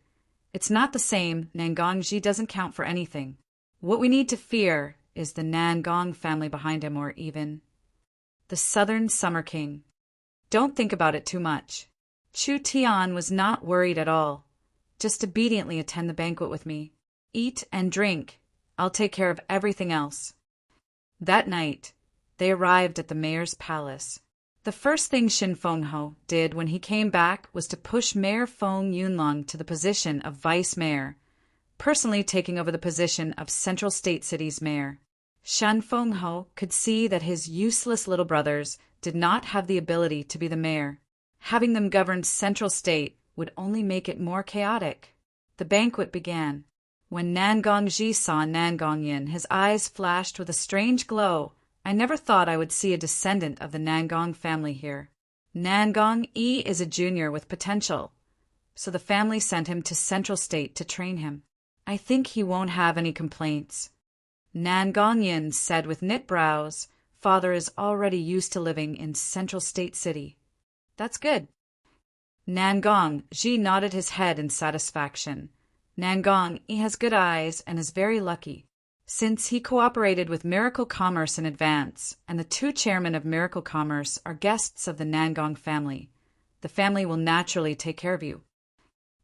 "It's not the same. Nangongji doesn't count for anything. What we need to fear is the Nangong family behind him, or even the Southern Summer King. Don't think about it too much." Chu Tian was not worried at all. "Just obediently attend the banquet with me. Eat and drink. I'll take care of everything else." That night, they arrived at the mayor's palace. The first thing Shin Fengho did when he came back was to push Mayor Feng Yunlong to the position of vice mayor, personally taking over the position of Central State City's mayor. Shan Fengho could see that his useless little brothers did not have the ability to be the mayor. Having them govern Central State would only make it more chaotic. The banquet began. When Nangongji saw Nangong Yin, his eyes flashed with a strange glow. "I never thought I would see a descendant of the Nangong family here. Nangong Yi is a junior with potential, so the family sent him to Central State to train him. I think he won't have any complaints." Nangong Yin said with knit brows, "Father is already used to living in Central State City." "That's good." Nangong Ji nodded his head in satisfaction. Nangong Yi has good eyes and is very lucky. Since he cooperated with Miracle Commerce in advance, and the two chairmen of Miracle Commerce are guests of the Nangong family, the family will naturally take care of you.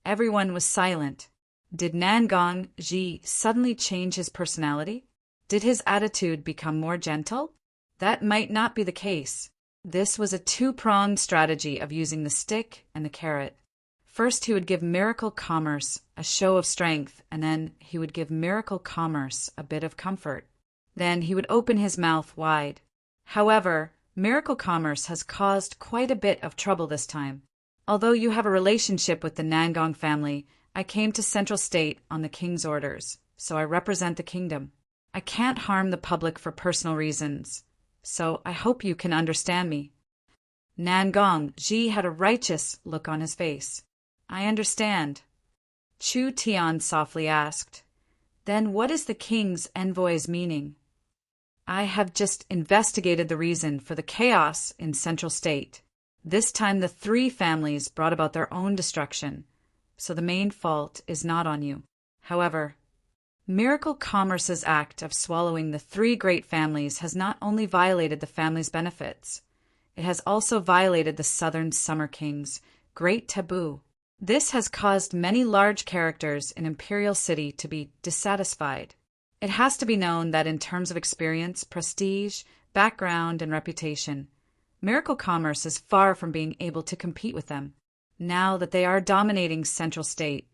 Everyone was silent. Did Nangong Ji suddenly change his personality? Did his attitude become more gentle? That might not be the case. This was a two-pronged strategy of using the stick and the carrot. First, he would give Miracle Commerce a show of strength, and then he would give Miracle Commerce a bit of comfort. Then he would open his mouth wide. However, Miracle Commerce has caused quite a bit of trouble this time. Although you have a relationship with the Nangong family, I came to Central State on the king's orders, so I represent the kingdom. I can't harm the public for personal reasons, so I hope you can understand me. Nangong Ji had a righteous look on his face. I understand. Chu Tian softly asked, "Then what is the king's envoy's meaning?" I have just investigated the reason for the chaos in Central State. This time the three families brought about their own destruction, so the main fault is not on you. However, Miracle Commerce's act of swallowing the three great families has not only violated the family's benefits, it has also violated the Southern Summer King's great taboo. This has caused many large characters in Imperial City to be dissatisfied. It has to be known that in terms of experience, prestige, background, and reputation, Miracle Commerce is far from being able to compete with them. Now that they are dominating Central State,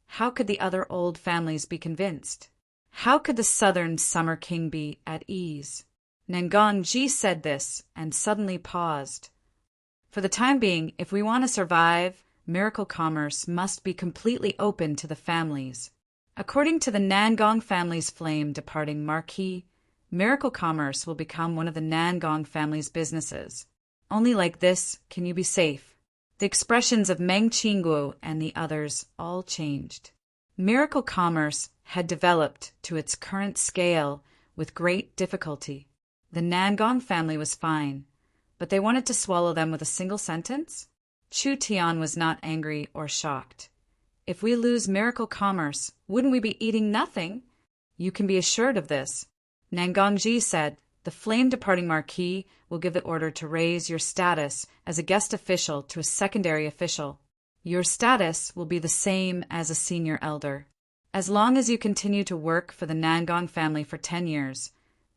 how could the other old families be convinced? How could the Southern Summer King be at ease? Nangongji said this and suddenly paused. For the time being, if we want to survive, Miracle Commerce must be completely open to the families. According to the Nangong family's flame departing marquee, Miracle Commerce will become one of the Nangong family's businesses. Only like this can you be safe. The expressions of Meng Qingguo and the others all changed. Miracle Commerce had developed to its current scale with great difficulty. The Nangong family was fine, but they wanted to swallow them with a single sentence? Chu Tian was not angry or shocked. If we lose Miracle Commerce, wouldn't we be eating nothing? You can be assured of this. Nangongji said, the flame-departing marquis will give the order to raise your status as a guest official to a secondary official. Your status will be the same as a senior elder. As long as you continue to work for the Nangong family for 10 years,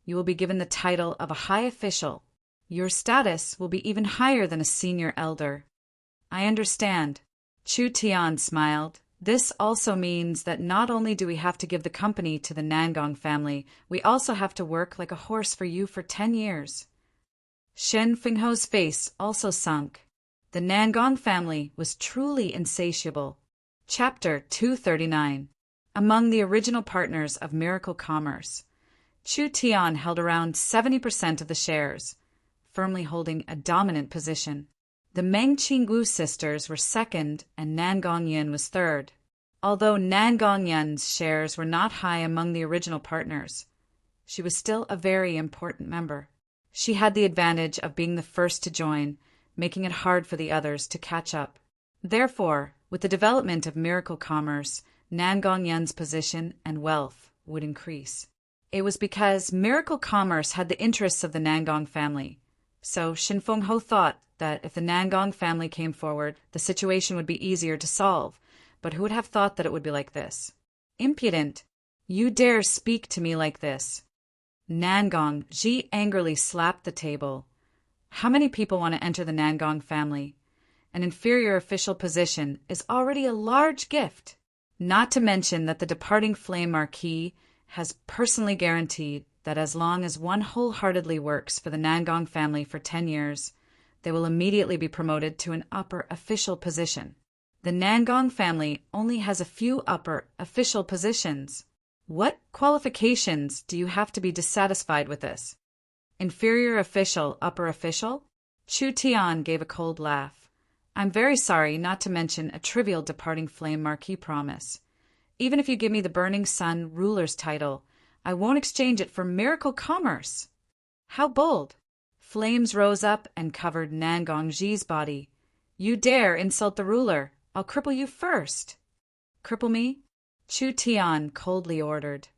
you will be given the title of a high official. Your status will be even higher than a senior elder. I understand. Chu Tian smiled. This also means that not only do we have to give the company to the Nangong family, we also have to work like a horse for you for 10 years. Shen Fengho's face also sunk. The Nangong family was truly insatiable. Chapter 239. Among the original partners of Miracle Commerce, Chu Tian held around 70% of the shares, firmly holding a dominant position. The Meng Qinggu sisters were second and Nangong Yin was third. Although Nangong Yin's shares were not high among the original partners, she was still a very important member. She had the advantage of being the first to join, making it hard for the others to catch up. Therefore, with the development of Miracle Commerce, Nangong Yin's position and wealth would increase. It was because Miracle Commerce had the interests of the Nangong family. So Shin Fengho thought that if the Nangong family came forward, the situation would be easier to solve. But who would have thought that it would be like this? Impudent! You dare speak to me like this! Nangongji angrily slapped the table. How many people want to enter the Nangong family? An inferior official position is already a large gift. Not to mention that the departing Flame Marquis has personally guaranteed that as long as one wholeheartedly works for the Nangong family for 10 years, they will immediately be promoted to an upper official position. The Nangong family only has a few upper official positions. What qualifications do you have to be dissatisfied with this? Inferior official, upper official? Chu Tian gave a cold laugh. I'm very sorry, not to mention a trivial departing Flame Marquis promise. Even if you give me the Burning Sun ruler's title, I won't exchange it for Miracle Commerce. How bold! Flames rose up and covered Nangongji's body. You dare insult the ruler. I'll cripple you first. Cripple me? Chu Tian coldly ordered.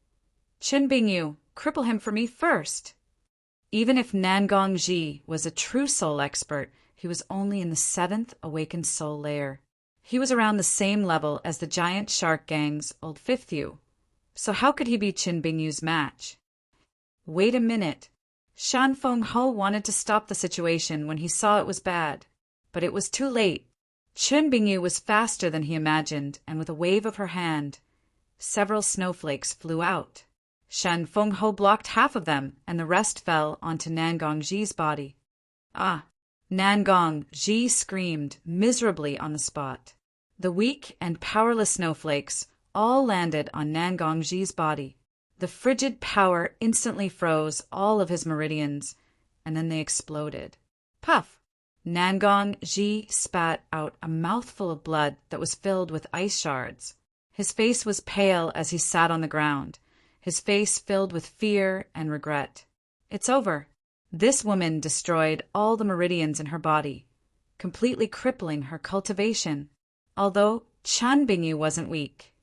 Qin Bingyu, cripple him for me first. Even if Nangongji was a true soul expert, he was only in the 7th awakened soul layer. He was around the same level as the giant shark gang's old 5th Yu. So how could he be Qin Bingyu's match? Wait a minute. Shan Fengho wanted to stop the situation when he saw it was bad. But it was too late. Qin Bingyu was faster than he imagined, and with a wave of her hand, several snowflakes flew out. Shan Fengho blocked half of them, and the rest fell onto Nangongji's body. Ah! Nangongji screamed miserably on the spot. The weak and powerless snowflakes all landed on Nangongji's body. The frigid power instantly froze all of his meridians, and then they exploded. Puff! Nangongji spat out a mouthful of blood that was filled with ice shards. His face was pale as he sat on the ground, his face filled with fear and regret. It's over. This woman destroyed all the meridians in her body, completely crippling her cultivation. Although Qin Bingyu wasn't weak,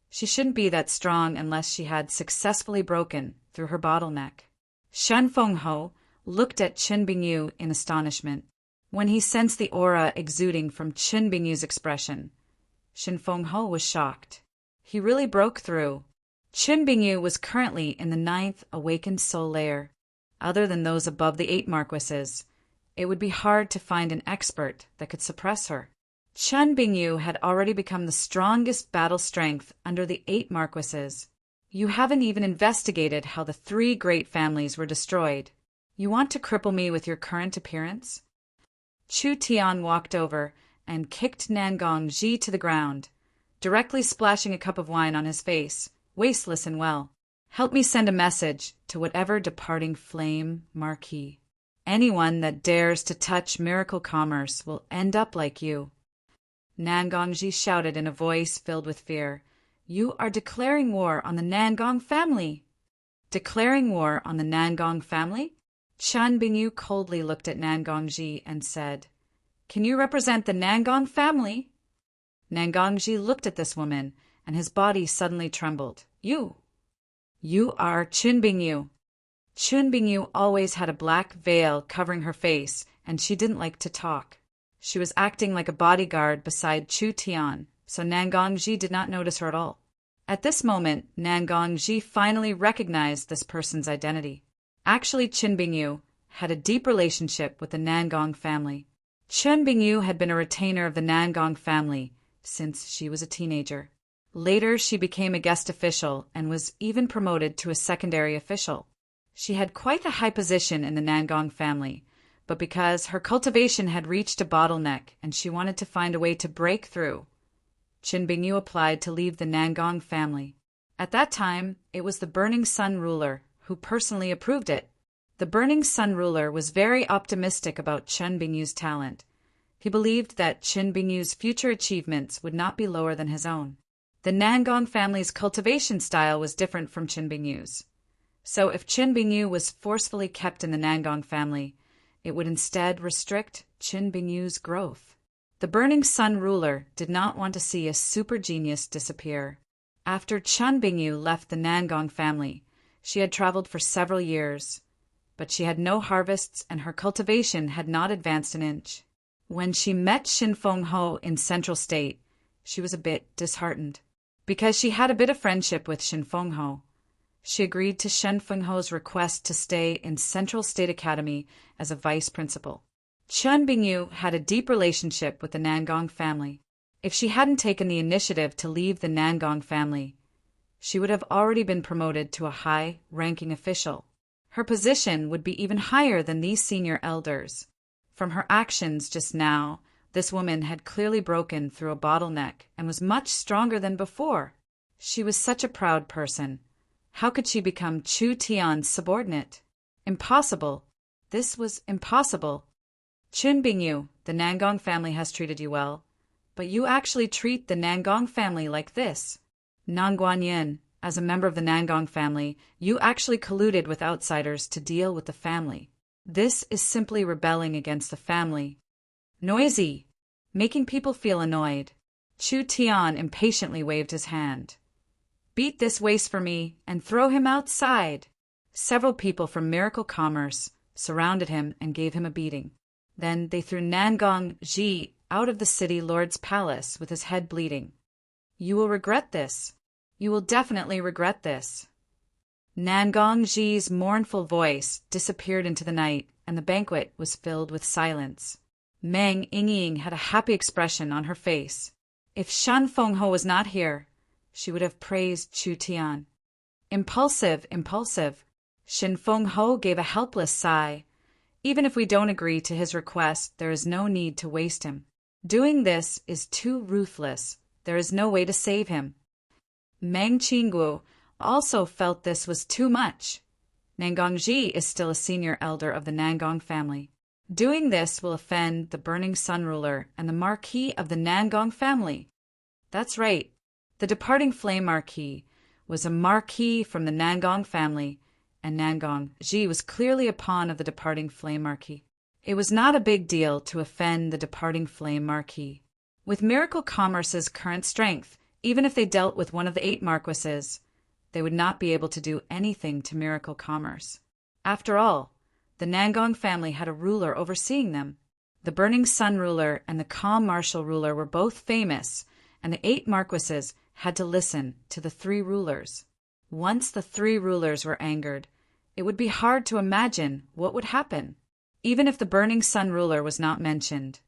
she shouldn't be that strong unless she had successfully broken through her bottleneck. Shan Fengho looked at Qin Bingyu in astonishment. When he sensed the aura exuding from Qin Bingyu's expression, Shin Fengho was shocked. He really broke through. Qin Bingyu was currently in the 9th awakened soul layer. Other than those above the 8 marquises, it would be hard to find an expert that could suppress her. Qin Bingyu had already become the strongest battle strength under the 8 marquises. You haven't even investigated how the 3 great families were destroyed. You want to cripple me with your current appearance? Chu Tian walked over and kicked Nangong Ji to the ground, directly splashing a cup of wine on his face, wasteless and well. Help me send a message to whatever departing flame marquis. Anyone that dares to touch miracle commerce will end up like you. Nangong Ji shouted in a voice filled with fear. You are declaring war on the Nangong family. Declaring war on the Nangong family? Qin Bingyu coldly looked at Nangong Ji and said, Can you represent the Nangong family? Nangong Ji looked at this woman, and his body suddenly trembled. You are Qin Bingyu. Qin Bingyu always had a black veil covering her face, and she didn't like to talk. She was acting like a bodyguard beside Chu Tian, so Nangong Ji did not notice her at all. At this moment, Nangong Ji finally recognized this person's identity. Actually, Qin Bingyu had a deep relationship with the Nangong family. Qin Bingyu had been a retainer of the Nangong family since she was a teenager. Later, she became a guest official and was even promoted to a secondary official. She had quite a high position in the Nangong family, but because her cultivation had reached a bottleneck and she wanted to find a way to break through, Qin Bingyu applied to leave the Nangong family. At that time, it was the Burning Sun ruler who personally approved it. The Burning Sun ruler was very optimistic about Qin Bingyu's talent. He believed that Qin Bingyu's future achievements would not be lower than his own. The Nangong family's cultivation style was different from Qin Bingyu's. So if Qin Bingyu was forcefully kept in the Nangong family, it would instead restrict Qin Bingyu's growth. The Burning Sun ruler did not want to see a super genius disappear. After Qin Bingyu left the Nangong family, she had traveled for several years, but she had no harvests and her cultivation had not advanced an inch. When she met Shin Fengho in Central State, she was a bit disheartened. Because she had a bit of friendship with Shin Fengho, she agreed to Shin Fengho's request to stay in Central State Academy as a vice principal. Qin Bingyu had a deep relationship with the Nangong family. If she hadn't taken the initiative to leave the Nangong family, she would have already been promoted to a high-ranking official. Her position would be even higher than these senior elders. From her actions just now, this woman had clearly broken through a bottleneck and was much stronger than before. She was such a proud person. How could she become Chu Tian's subordinate? Impossible. This was impossible. Qin Bingyu, the Nangong family has treated you well, but you actually treat the Nangong family like this. Nan Guanyin, as a member of the Nangong family, you actually colluded with outsiders to deal with the family. This is simply rebelling against the family. Noisy, making people feel annoyed. Chu Tian impatiently waved his hand. Beat this waste for me and throw him outside. Several people from Miracle Commerce surrounded him and gave him a beating. Then they threw Nangong Ji out of the city lord's palace with his head bleeding. You will regret this. You will definitely regret this. Nangong Ji's mournful voice disappeared into the night, and the banquet was filled with silence. Meng Yingying had a happy expression on her face. If Shan Fengho was not here, she would have praised Chu Tian. Impulsive. Shin Fengho gave a helpless sigh. Even if we don't agree to his request, there is no need to waste him. Doing this is too ruthless. There is no way to save him. Meng Qingguo also felt this was too much. Nangong Ji is still a senior elder of the Nangong family. Doing this will offend the Burning Sun ruler and the Marquis of the Nangong family. That's right. The departing Flame Marquis was a Marquis from the Nangong family, and Nangong Ji was clearly a pawn of the departing Flame Marquis. It was not a big deal to offend the departing Flame Marquis. With Miracle Commerce's current strength, even if they dealt with one of the 8 marquises, they would not be able to do anything to Miracle Commerce. After all, the Nangong family had a ruler overseeing them. The Burning Sun ruler and the Calm Martial ruler were both famous, and the 8 marquises had to listen to the 3 rulers. Once the three rulers were angered, it would be hard to imagine what would happen. Even if the burning sun ruler was not mentioned,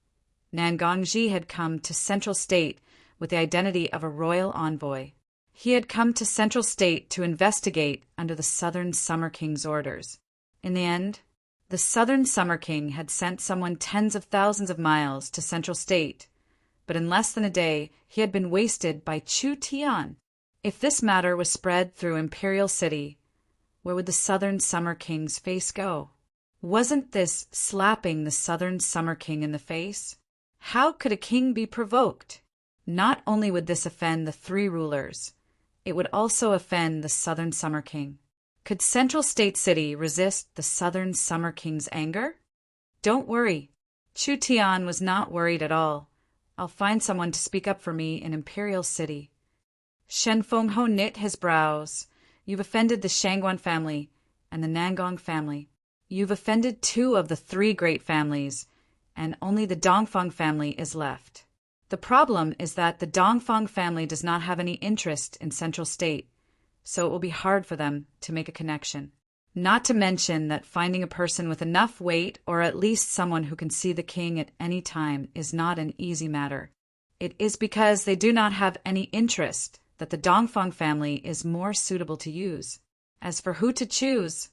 Nangongji had come to Central State with the identity of a royal envoy. He had come to Central State to investigate under the Southern Summer King's orders. In the end, the Southern Summer King had sent someone tens of thousands of miles to Central State, but in less than a day he had been wasted by Chu Tian. If this matter was spread through Imperial City, where would the Southern Summer King's face go? Wasn't this slapping the Southern Summer King in the face? How could a king be provoked? Not only would this offend the three rulers, it would also offend the Southern Summer King. Could Central State City resist the Southern Summer King's anger? Don't worry. Chu Tian was not worried at all. I'll find someone to speak up for me in Imperial City. Shen Fengho knit his brows. You've offended the Shangguan family and the Nangong family. You've offended two of the three great families, and only the Dongfang family is left. The problem is that the Dongfang family does not have any interest in Central State, so it will be hard for them to make a connection. Not to mention that finding a person with enough weight, or at least someone who can see the king at any time, is not an easy matter. It is because they do not have any interest that the Dongfang family is more suitable to use. As for who to choose,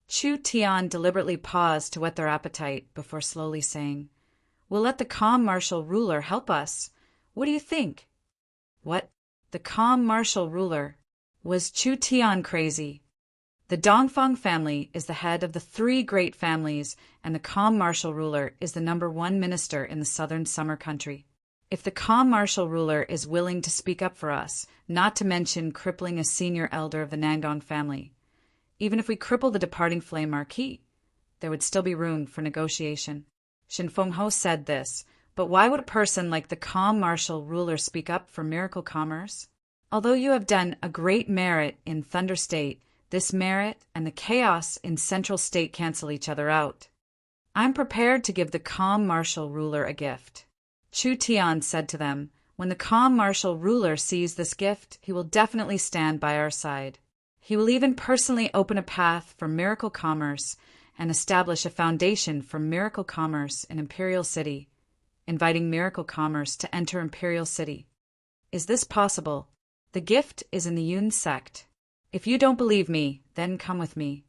Chu Tian deliberately paused to whet their appetite before slowly saying, "We'll let the calm martial ruler help us. What do you think?" What? The calm martial ruler? Was Chu Tian crazy? The Dongfang family is the head of the three great families, and the calm martial ruler is the #1 minister in the Southern Summer Country. If the calm martial ruler is willing to speak up for us, not to mention crippling a senior elder of the Nangong family, even if we cripple the departing Flame Marquis, there would still be room for negotiation. Shin Fengho said this, but why would a person like the calm martial ruler speak up for miracle commerce? Although you have done a great merit in Thunder State, this merit and the chaos in Central State cancel each other out. I'm prepared to give the calm martial ruler a gift. Chu Tian said to them, when the calm martial ruler sees this gift, he will definitely stand by our side. He will even personally open a path for miracle commerce and establish a foundation for miracle commerce in Imperial City, inviting miracle commerce to enter Imperial City. Is this possible? The gift is in the Yun sect. If you don't believe me, then come with me.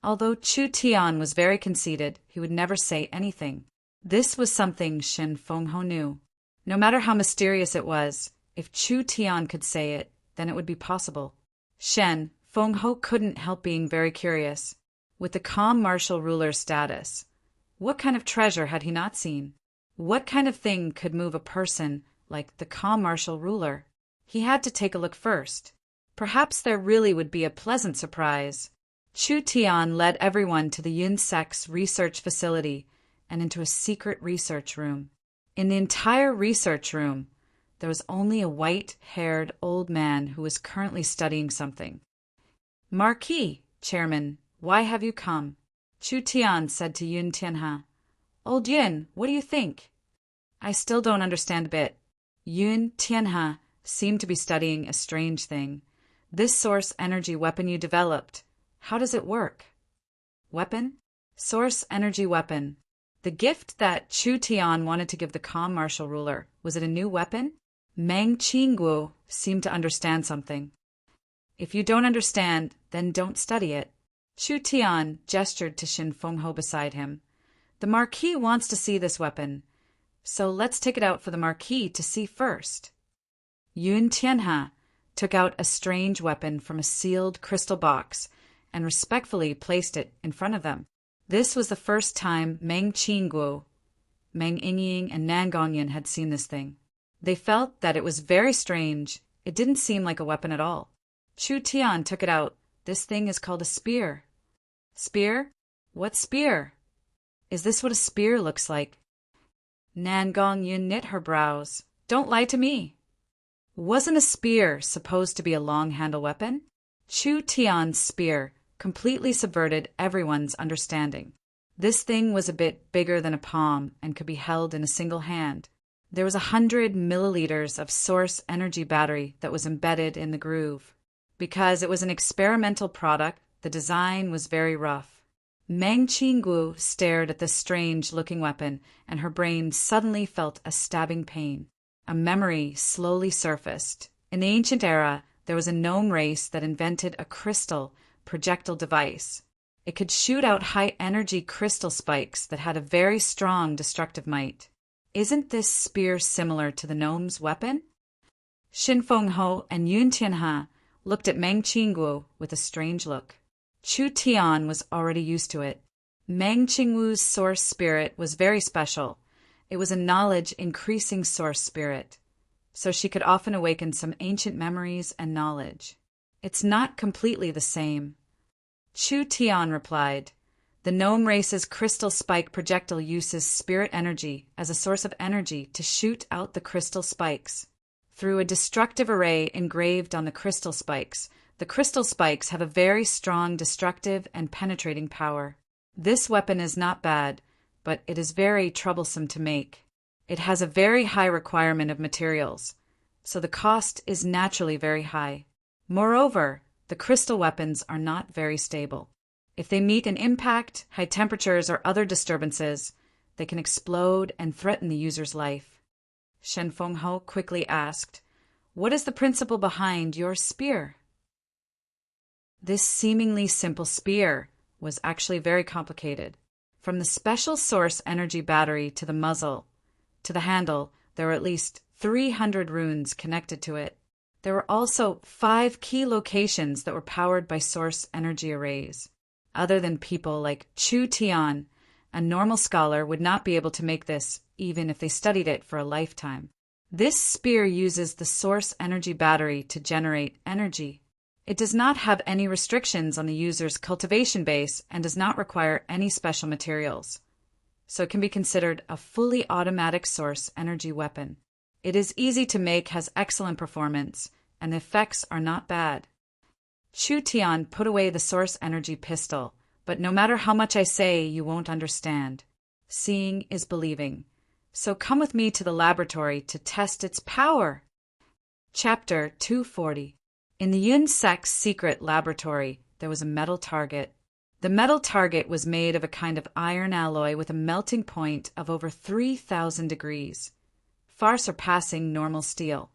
Although Chu Tian was very conceited, he would never say anything. This was something Shin Fengho knew. No matter how mysterious it was, if Chu Tian could say it, then it would be possible. Shen Fengho couldn't help being very curious. With the calm martial ruler's status, what kind of treasure had he not seen? What kind of thing could move a person like the calm martial ruler? He had to take a look first. Perhaps there really would be a pleasant surprise. Chu Tian led everyone to the Yun sect's research facility and into a secret research room. In the entire research room, there was only a white-haired old man who was currently studying something. "Marquis, Chairman, why have you come?" Chu Tian said to Yun Tianhe. "Old Yun, what do you think?" "I still don't understand a bit." Yun Tianhe seemed to be studying a strange thing. "This source energy weapon you developed, how does it work?" "Weapon? Source energy weapon. The gift that Chu Tian wanted to give the calm martial ruler, was it a new weapon?" Meng Qingguo seemed to understand something. "If you don't understand, then don't study it." Chu Tian gestured to Shin Fengho beside him. "The Marquis wants to see this weapon, so let's take it out for the Marquis to see first." Yun Tianhe took out a strange weapon from a sealed crystal box and respectfully placed it in front of them. This was the first time Meng Qingguo, Meng Yingying, and Nangongyan had seen this thing. They felt that it was very strange. It didn't seem like a weapon at all. Chu Tian took it out. "This thing is called a spear." "Spear? What spear? Is this what a spear looks like?" Nangongyan knit her brows. "Don't lie to me. Wasn't a spear supposed to be a long-handle weapon?" Chu Tian's spear completely subverted everyone's understanding. This thing was a bit bigger than a palm and could be held in a single hand. There was 100 milliliters of source energy battery that was embedded in the groove. Because it was an experimental product, the design was very rough. Meng Qinggu stared at this strange-looking weapon, and her brain suddenly felt a stabbing pain. A memory slowly surfaced. In the ancient era, there was a gnome race that invented a crystal projectile device. It could shoot out high-energy crystal spikes that had a very strong destructive might. Isn't this spear similar to the gnome's weapon? Xin Fenghe and Yun Tianhe looked at Meng Qinggu with a strange look. Chu Tian was already used to it. Meng Qinggu's source spirit was very special. It was a knowledge-increasing source spirit, so she could often awaken some ancient memories and knowledge. It's not completely the same. Chu Tian replied, the gnome race's crystal spike projectile uses spirit energy as a source of energy to shoot out the crystal spikes. Through a destructive array engraved on the crystal spikes have a very strong destructive and penetrating power. This weapon is not bad, but it is very troublesome to make. It has a very high requirement of materials, so the cost is naturally very high. Moreover, the crystal weapons are not very stable. If they meet an impact, high temperatures, or other disturbances, they can explode and threaten the user's life. Shen Fenghe quickly asked, what is the principle behind your spear? This seemingly simple spear was actually very complicated. From the special source energy battery to the muzzle, to the handle, there were at least 300 runes connected to it. There were also 5 key locations that were powered by source energy arrays. Other than people like Chu Tian, a normal scholar would not be able to make this, even if they studied it for a lifetime. This spear uses the source energy battery to generate energy. It does not have any restrictions on the user's cultivation base and does not require any special materials, so it can be considered a fully automatic source energy weapon. It is easy to make, has excellent performance, and the effects are not bad. Chu Tian put away the source energy pistol, but no matter how much I say, you won't understand. Seeing is believing. So come with me to the laboratory to test its power. Chapter 240. In the Yun sect's secret laboratory, there was a metal target. The metal target was made of a kind of iron alloy with a melting point of over 3,000 degrees, far surpassing normal steel.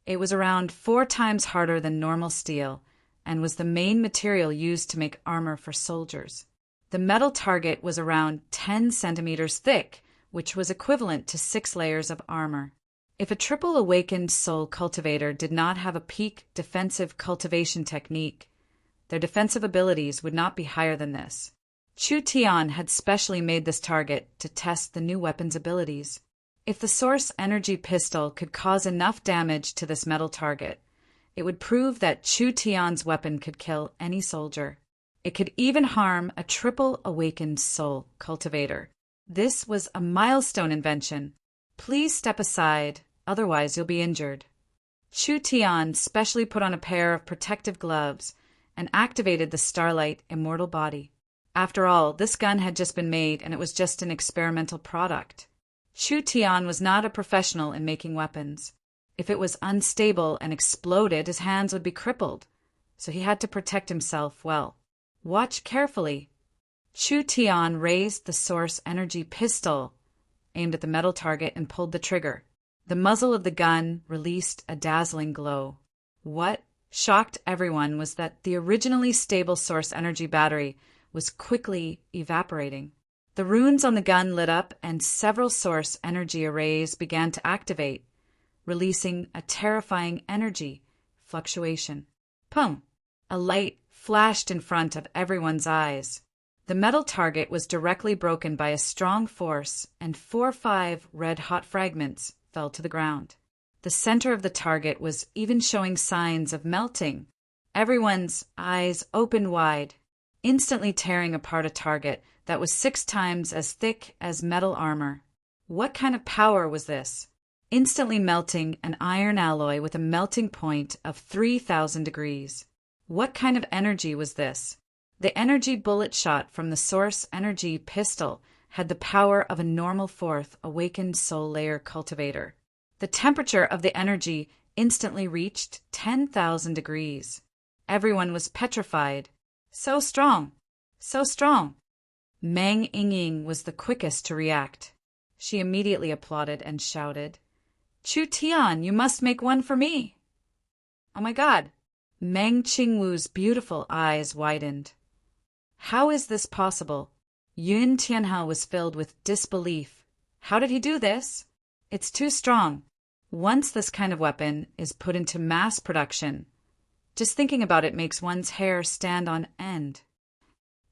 It was around 4 times harder than normal steel and was the main material used to make armor for soldiers. The metal target was around 10 centimeters thick, which was equivalent to 6 layers of armor. If a triple awakened soul cultivator did not have a peak defensive cultivation technique, their defensive abilities would not be higher than this. Chu Tian had specially made this target to test the new weapon's abilities. If the source energy pistol could cause enough damage to this metal target, it would prove that Chu Tian's weapon could kill any soldier. It could even harm a triple awakened soul cultivator. This was a milestone invention. Please step aside, otherwise you'll be injured. Chu Tian specially put on a pair of protective gloves and activated the Starlight immortal body. After all, this gun had just been made and it was just an experimental product. Chu Tian was not a professional in making weapons. If it was unstable and exploded, his hands would be crippled, so he had to protect himself well. Watch carefully. Chu Tian raised the source energy pistol, aimed at the metal target, and pulled the trigger. The muzzle of the gun released a dazzling glow. What shocked everyone was that the originally stable source energy battery was quickly evaporating. The runes on the gun lit up and several source energy arrays began to activate, releasing a terrifying energy fluctuation. Pum! A light flashed in front of everyone's eyes. The metal target was directly broken by a strong force, and 4 or 5 red-hot fragments fell to the ground. The center of the target was even showing signs of melting. Everyone's eyes opened wide, instantly tearing apart a target that was 6 times as thick as metal armor. What kind of power was this? Instantly melting an iron alloy with a melting point of 3,000 degrees. What kind of energy was this? The energy bullet shot from the source energy pistol had the power of a normal 4th awakened soul layer cultivator. The temperature of the energy instantly reached 10,000 degrees. Everyone was petrified. So strong! So strong! Meng Yingying was the quickest to react. She immediately applauded and shouted, "Chu Tian, you must make one for me!" Oh my God! Meng Qingwu's beautiful eyes widened. How is this possible? Yun Tianhe was filled with disbelief. How did he do this? It's too strong. Once this kind of weapon is put into mass production, just thinking about it makes one's hair stand on end.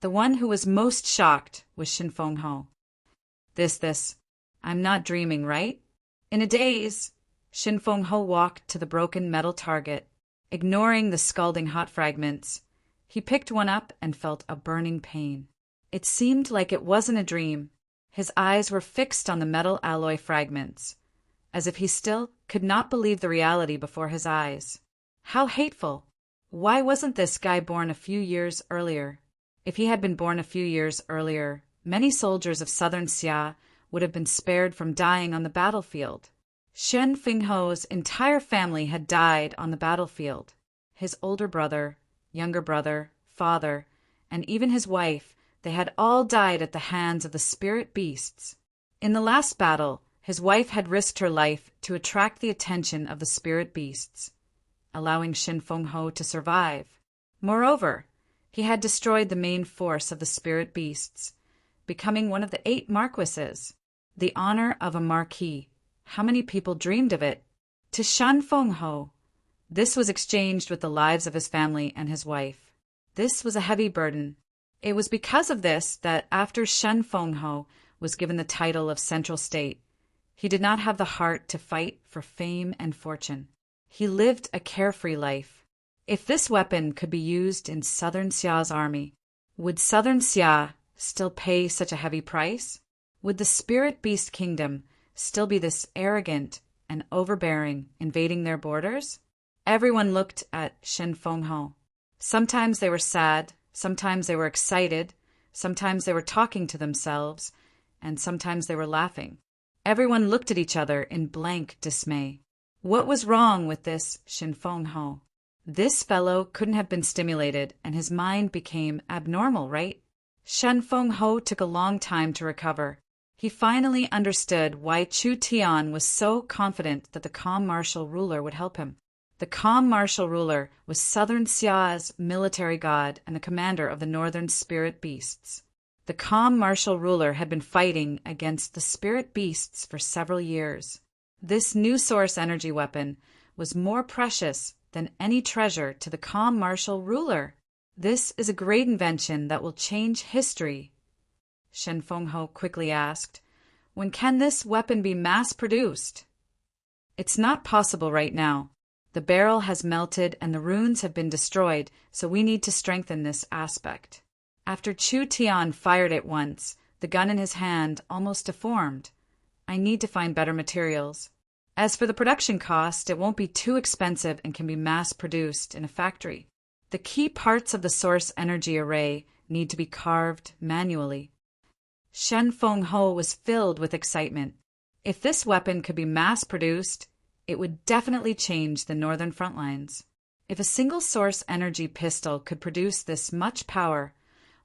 The one who was most shocked was Shin Fengho. I'm not dreaming, right? In a daze, Shin Fengho walked to the broken metal target. Ignoring the scalding hot fragments, he picked one up and felt a burning pain. It seemed like it wasn't a dream. His eyes were fixed on the metal alloy fragments, as if he still could not believe the reality before his eyes. How hateful! Why wasn't this guy born a few years earlier? If he had been born a few years earlier, many soldiers of southern Xia would have been spared from dying on the battlefield. Shen Fengho's entire family had died on the battlefield. His older brother, younger brother, father, and even his wife, they had all died at the hands of the spirit beasts. In the last battle, his wife had risked her life to attract the attention of the spirit beasts, allowing Shin Fengho to survive. Moreover, he had destroyed the main force of the spirit beasts, becoming one of the 8 marquises. The honor of a marquis. How many people dreamed of it? To Shan Fengho. This was exchanged with the lives of his family and his wife. This was a heavy burden. It was because of this that after Shen Fengho was given the title of Central State, he did not have the heart to fight for fame and fortune. He lived a carefree life. If this weapon could be used in Southern Xia's army, would Southern Xia still pay such a heavy price? Would the Spirit Beast Kingdom still be this arrogant and overbearing, invading their borders? Everyone looked at Shen Fengho. Sometimes they were sad, sometimes they were excited, sometimes they were talking to themselves, and sometimes they were laughing. Everyone looked at each other in blank dismay. What was wrong with this Shin Fengho? This fellow couldn't have been stimulated, and his mind became abnormal, right? Shen Fengho took a long time to recover. He finally understood why Chu Tian was so confident that the calm martial ruler would help him. The calm martial ruler was Southern Xia's military god and the commander of the northern spirit beasts. The calm martial ruler had been fighting against the spirit beasts for several years. This new source energy weapon was more precious than any treasure to the calm martial ruler. This is a great invention that will change history. Shen Fengho quickly asked, "When can this weapon be mass-produced?" "It's not possible right now. The barrel has melted and the runes have been destroyed, so we need to strengthen this aspect." After Chu Tian fired it once, the gun in his hand almost deformed. "I need to find better materials. As for the production cost, it won't be too expensive and can be mass-produced in a factory. The key parts of the source energy array need to be carved manually." Shen Fengho was filled with excitement. If this weapon could be mass-produced, it would definitely change the northern front lines. If a single source energy pistol could produce this much power,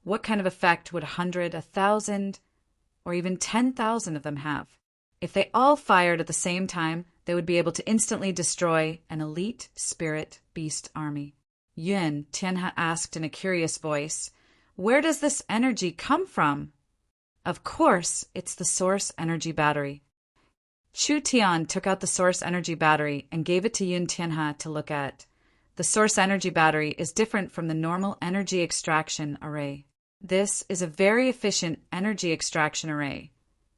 what kind of effect would 100, 1,000, or even 10,000 of them have? If they all fired at the same time, they would be able to instantly destroy an elite spirit beast army. Yun Tianhe asked in a curious voice, "Where does this energy come from?" "Of course, it's the source energy battery." Chu Tian took out the source energy battery and gave it to Yun Tianhe to look at. The source energy battery is different from the normal energy extraction array. This is a very efficient energy extraction array,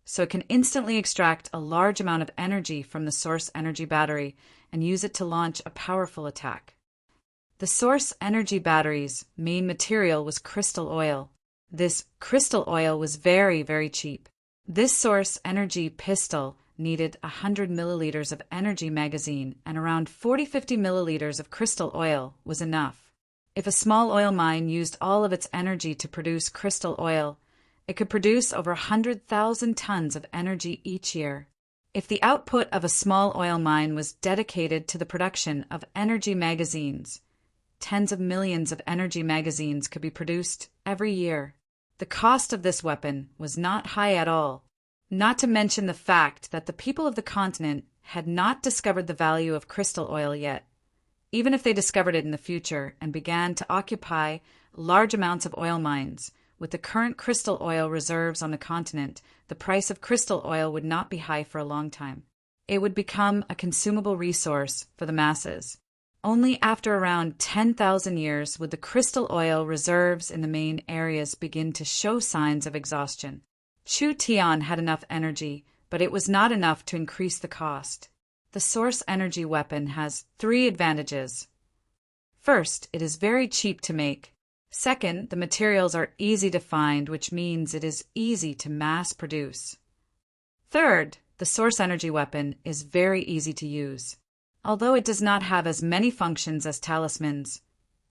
so it can instantly extract a large amount of energy from the source energy battery and use it to launch a powerful attack. The source energy battery's main material was crystal oil. This crystal oil was very, very cheap. This source energy pistol needed 100 milliliters of energy magazine, and around 40-50 milliliters of crystal oil was enough. If a small oil mine used all of its energy to produce crystal oil, it could produce over 100,000 tons of energy each year. If the output of a small oil mine was dedicated to the production of energy magazines, tens of millions of energy magazines could be produced every year. The cost of this weapon was not high at all, not to mention the fact that the people of the continent had not discovered the value of crystal oil yet. Even if they discovered it in the future and began to occupy large amounts of oil mines, with the current crystal oil reserves on the continent, the price of crystal oil would not be high for a long time. It would become a consumable resource for the masses. Only after around 10,000 years would the crystal oil reserves in the main areas begin to show signs of exhaustion. Chu Tian had enough energy, but it was not enough to increase the cost. The source energy weapon has 3 advantages. First, it is very cheap to make. Second, the materials are easy to find, which means it is easy to mass produce. Third, the source energy weapon is very easy to use. Although it does not have as many functions as talismans,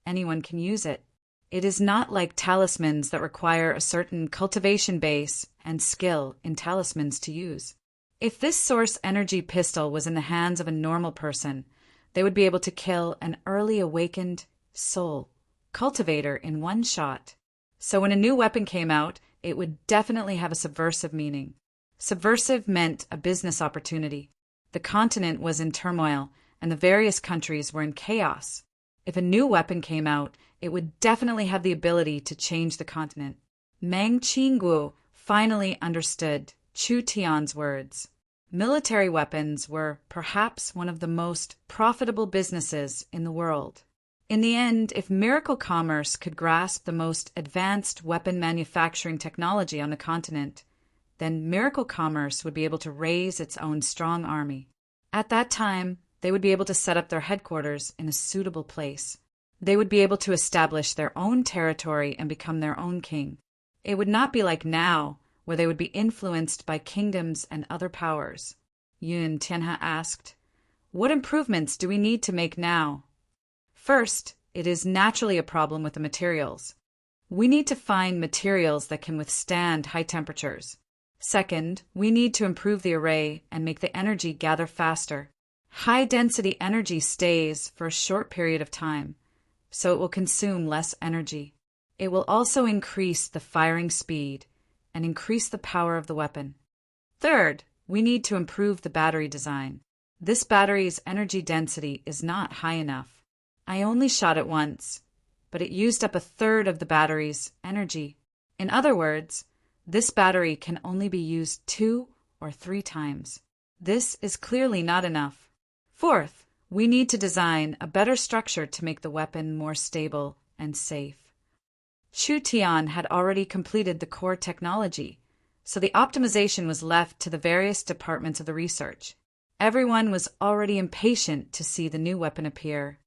anyone can use it. It is not like talismans that require a certain cultivation base and skill in talismans to use. If this source energy pistol was in the hands of a normal person, they would be able to kill an early awakened soul cultivator in one shot. So when a new weapon came out, it would definitely have a subversive meaning. Subversive meant a business opportunity. The continent was in turmoil, and the various countries were in chaos. If a new weapon came out, it would definitely have the ability to change the continent. Meng Qingguo finally understood Chu Tian's words. Military weapons were perhaps one of the most profitable businesses in the world. In the end, if miracle commerce could grasp the most advanced weapon manufacturing technology on the continent, then miracle commerce would be able to raise its own strong army. At that time, they would be able to set up their headquarters in a suitable place. They would be able to establish their own territory and become their own king. It would not be like now, where they would be influenced by kingdoms and other powers. Yun Tianhe asked, "What improvements do we need to make now?" First, it is naturally a problem with the materials. We need to find materials that can withstand high temperatures. Second, we need to improve the array and make the energy gather faster. High-density energy stays for a short period of time, so it will consume less energy. It will also increase the firing speed and increase the power of the weapon. Third, we need to improve the battery design. This battery's energy density is not high enough. I only shot it once, but it used up a third of the battery's energy. In other words, this battery can only be used 2 or 3 times. This is clearly not enough. Fourth, we need to design a better structure to make the weapon more stable and safe. Chu Tian had already completed the core technology, so the optimization was left to the various departments of the research. Everyone was already impatient to see the new weapon appear.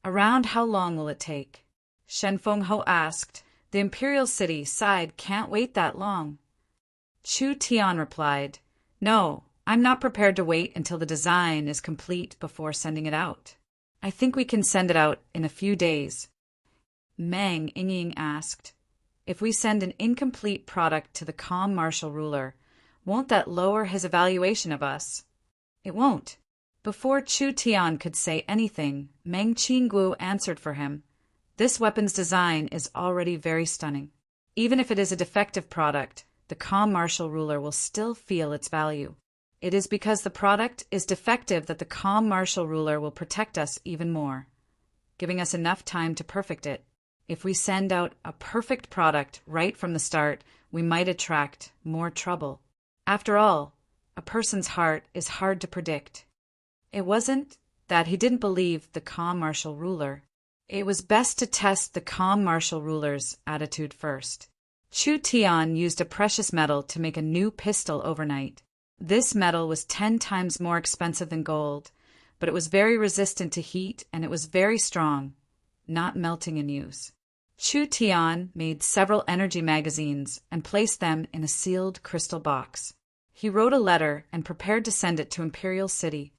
Around how long will it take? Shen Fengho asked. The imperial city side can't wait that long. Chu Tian replied, "No, I'm not prepared to wait until the design is complete before sending it out. I think we can send it out in a few days." Meng Yingying asked, "If we send an incomplete product to the calm martial ruler, won't that lower his evaluation of us?" "It won't." Before Chu Tian could say anything, Meng Qingguo answered for him. "This weapon's design is already very stunning. Even if it is a defective product, the calm martial ruler will still feel its value. It is because the product is defective that the calm martial ruler will protect us even more, giving us enough time to perfect it. If we send out a perfect product right from the start, we might attract more trouble. After all, a person's heart is hard to predict." It wasn't that he didn't believe the calm martial ruler. It was best to test the calm martial ruler's attitude first. Chu Tian used a precious metal to make a new pistol overnight. This metal was 10 times more expensive than gold, but it was very resistant to heat and it was very strong, not melting in use. Chu Tian made several energy magazines and placed them in a sealed crystal box. He wrote a letter and prepared to send it to Imperial City.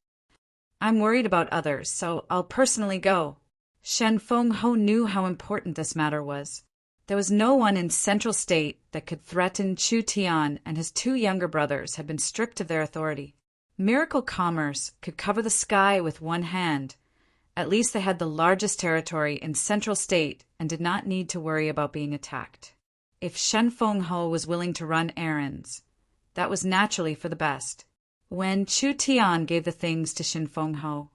"I'm worried about others, so I'll personally go." Shen Fengho knew how important this matter was. There was no one in Central State that could threaten Chu Tian, and his 2 younger brothers had been stripped of their authority. Miracle commerce could cover the sky with one hand, At least they had the largest territory in Central State and did not need to worry about being attacked. If Shen Fenghe was willing to run errands, that was naturally for the best. When Chu Tian gave the things to Shen Fenghe,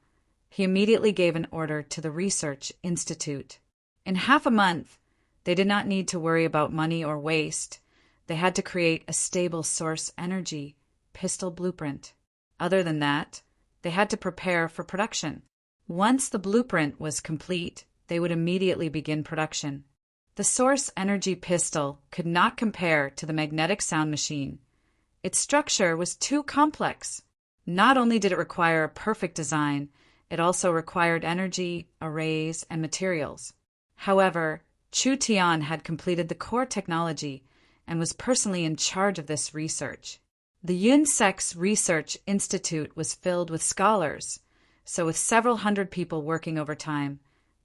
he immediately gave an order to the Research Institute. In half a month, they did not need to worry about money or waste. They had to create a stable source energy pistol blueprint. Other than that, they had to prepare for production. Once the blueprint was complete, they would immediately begin production. The source energy pistol could not compare to the magnetic sound machine. Its structure was too complex. Not only did it require a perfect design, it also required energy, arrays, and materials. However, Chu Tian had completed the core technology and was personally in charge of this research. The Yun Sek's Research Institute was filled with scholars, so with several hundred people working overtime,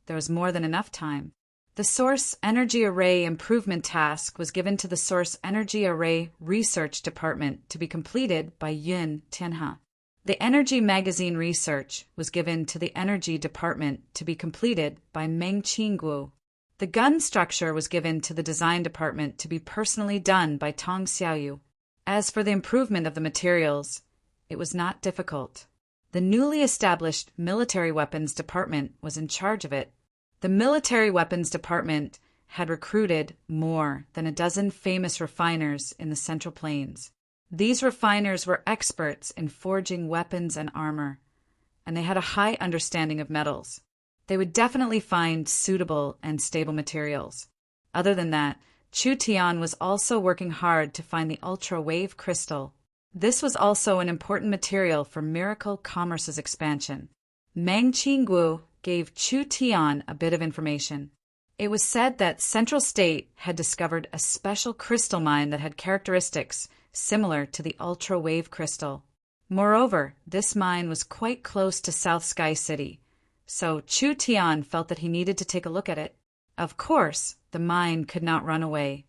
there was more than enough time. The Source Energy Array Improvement Task was given to the Source Energy Array Research Department to be completed by Yun Tianhe. The Energy Magazine Research was given to the Energy Department to be completed by Meng Qingguo. The gun structure was given to the Design Department to be personally done by Tong Xiaoyu. As for the improvement of the materials, it was not difficult. The newly established Military Weapons Department was in charge of it. The Military Weapons Department had recruited more than a dozen famous refiners in the Central Plains. These refiners were experts in forging weapons and armor, and they had a high understanding of metals. They would definitely find suitable and stable materials. Other than that, Chu Tian was also working hard to find the ultra-wave crystal. This was also an important material for Miracle Commerce's expansion. Meng Qingguo gave Chu Tian a bit of information. It was said that Central State had discovered a special crystal mine that had characteristics similar to the ultra-wave crystal. Moreover, this mine was quite close to South Sky City, so Chu Tian felt that he needed to take a look at it. Of course, the mine could not run away,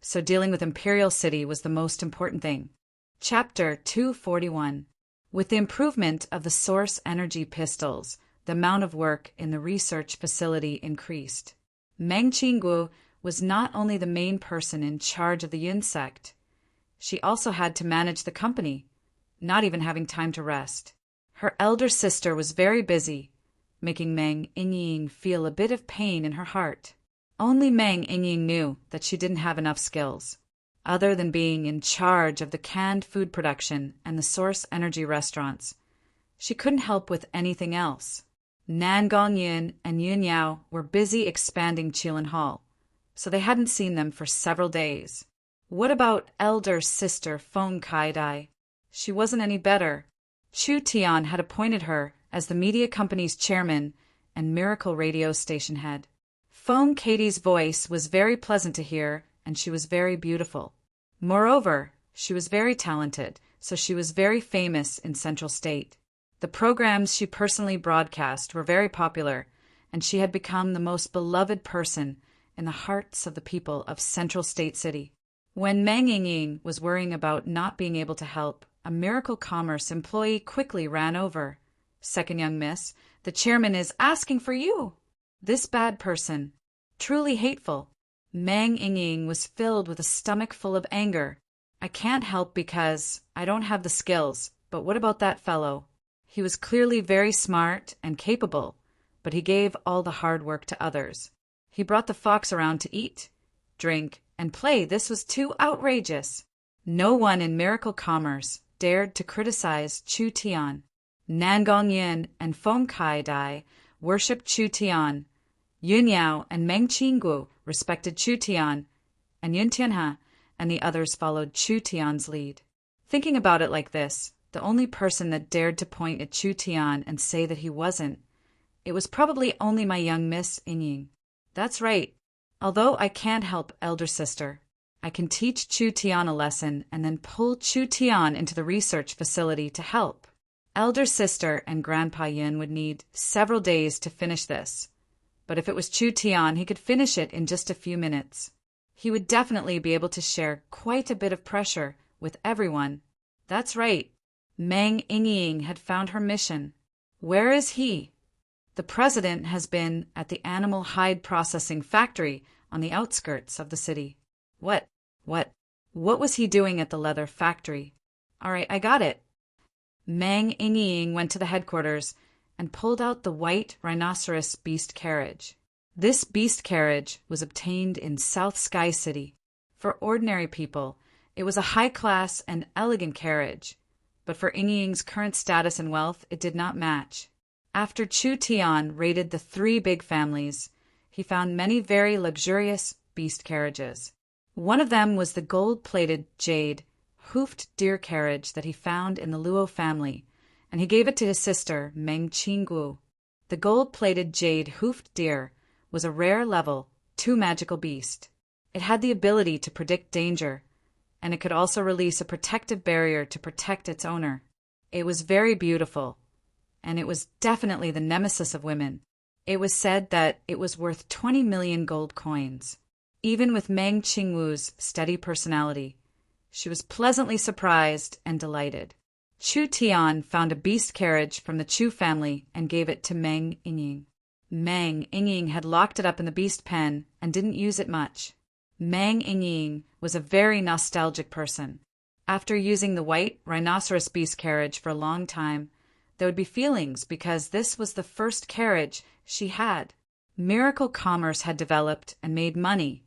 so dealing with Imperial City was the most important thing. Chapter 241. With the improvement of the source energy pistols, the amount of work in the research facility increased. Meng Qingguo was not only the main person in charge of the Yun sect, she also had to manage the company, not even having time to rest. Her elder sister was very busy, making Meng Yingying feel a bit of pain in her heart. Only Meng Yingying knew that she didn't have enough skills. Other than being in charge of the canned food production and the source energy restaurants, she couldn't help with anything else. Nan Gongyin and Yun Yao were busy expanding Qilin Hall, so they hadn't seen them for several days. What about elder sister Feng Kaidai? She wasn't any better. Chu Tian had appointed her as the media company's chairman and Miracle radio station head. Feng Katie's voice was very pleasant to hear, and she was very beautiful. Moreover, she was very talented, so she was very famous in Central State. The programs she personally broadcast were very popular, and she had become the most beloved person in the hearts of the people of Central State City. When Meng Yingying was worrying about not being able to help, a Miracle Commerce employee quickly ran over. "Second young miss, the chairman is asking for you." This bad person, truly hateful. Meng Yingying was filled with a stomach full of anger. "I can't help because I don't have the skills, but what about that fellow? He was clearly very smart and capable, but he gave all the hard work to others. He brought the fox around to eat, drink, and play. This was too outrageous." No one in Miracle Commerce dared to criticize Chu Tian. Nan Gongyin and Feng Kaidai worshipped Chu Tian. Yun Yao and Meng Qingguo respected Chu Tian, and Yun Tianhe and the others followed Chu Tian's lead. Thinking about it like this, the only person that dared to point at Chu Tian and say that he wasn't, it was probably only my young Miss Yingying. That's right. Although I can't help elder sister, I can teach Chu Tian a lesson and then pull Chu Tian into the research facility to help. Elder sister and Grandpa Yin would need several days to finish this, but if it was Chu Tian, he could finish it in just a few minutes. He would definitely be able to share quite a bit of pressure with everyone. That's right. Meng Yingying had found her mission. Where is he? The president has been at the animal hide processing factory on the outskirts of the city. What was he doing at the leather factory? All right, I got it. Mang Ying went to the headquarters and pulled out the white rhinoceros beast carriage. This beast carriage was obtained in South Sky City. For ordinary people, it was a high-class and elegant carriage, but for Ying's current status and wealth, it did not match. After Chu Tian raided the three big families, he found many very luxurious beast carriages. One of them was the gold-plated jade, hoofed deer carriage that he found in the Luo family, and he gave it to his sister, Meng Qinggu. The gold-plated jade hoofed deer was a rare level, 2 magical beast. It had the ability to predict danger, and it could also release a protective barrier to protect its owner. It was very beautiful, and it was definitely the nemesis of women. It was said that it was worth 20 million gold coins. Even with Meng Qingwu's steady personality, she was pleasantly surprised and delighted. Chu Tian found a beast carriage from the Chu family and gave it to Meng Ying. Meng Ying had locked it up in the beast pen and didn't use it much. Meng Ying was a very nostalgic person. After using the white rhinoceros beast carriage for a long time, there would be feelings because this was the first carriage she had. Miracle commerce had developed and made money,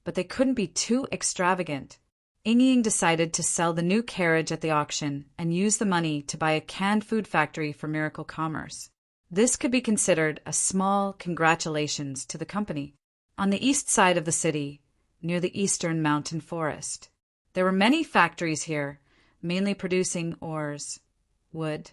but they couldn't be too extravagant. Ying decided to sell the new carriage at the auction and use the money to buy a canned food factory for Miracle Commerce. This could be considered a small congratulations to the company. On the east side of the city, near the eastern mountain forest, there were many factories here, mainly producing ores, wood,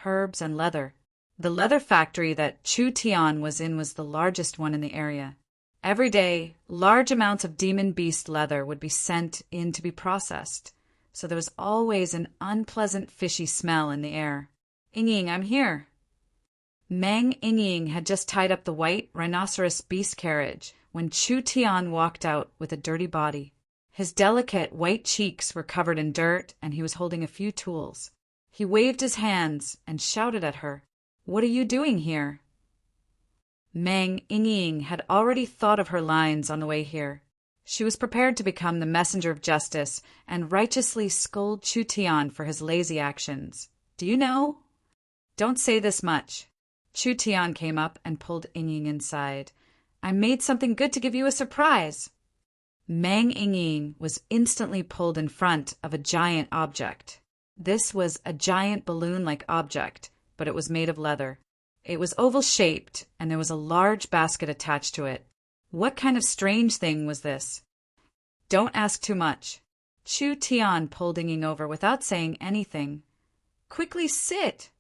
herbs, and leather. The leather factory that Chu Tian was in was the largest one in the area. Every day, large amounts of demon beast leather would be sent in to be processed, so there was always an unpleasant fishy smell in the air. Ying, I'm here. Meng Ying had just tied up the white rhinoceros beast carriage when Chu Tian walked out with a dirty body. His delicate white cheeks were covered in dirt, and he was holding a few tools. He waved his hands and shouted at her, "What are you doing here?" Meng Ying had already thought of her lines on the way here. She was prepared to become the messenger of justice and righteously scold Chu Tian for his lazy actions. Do you know? Don't say this much. Chu Tian came up and pulled Ying inside. I made something good to give you a surprise. Meng Ying was instantly pulled in front of a giant object. This was a giant balloon-like object, but it was made of leather. It was oval-shaped, and there was a large basket attached to it. What kind of strange thing was this? Don't ask too much. Chu Tian pulled Ying over without saying anything. Quickly sit!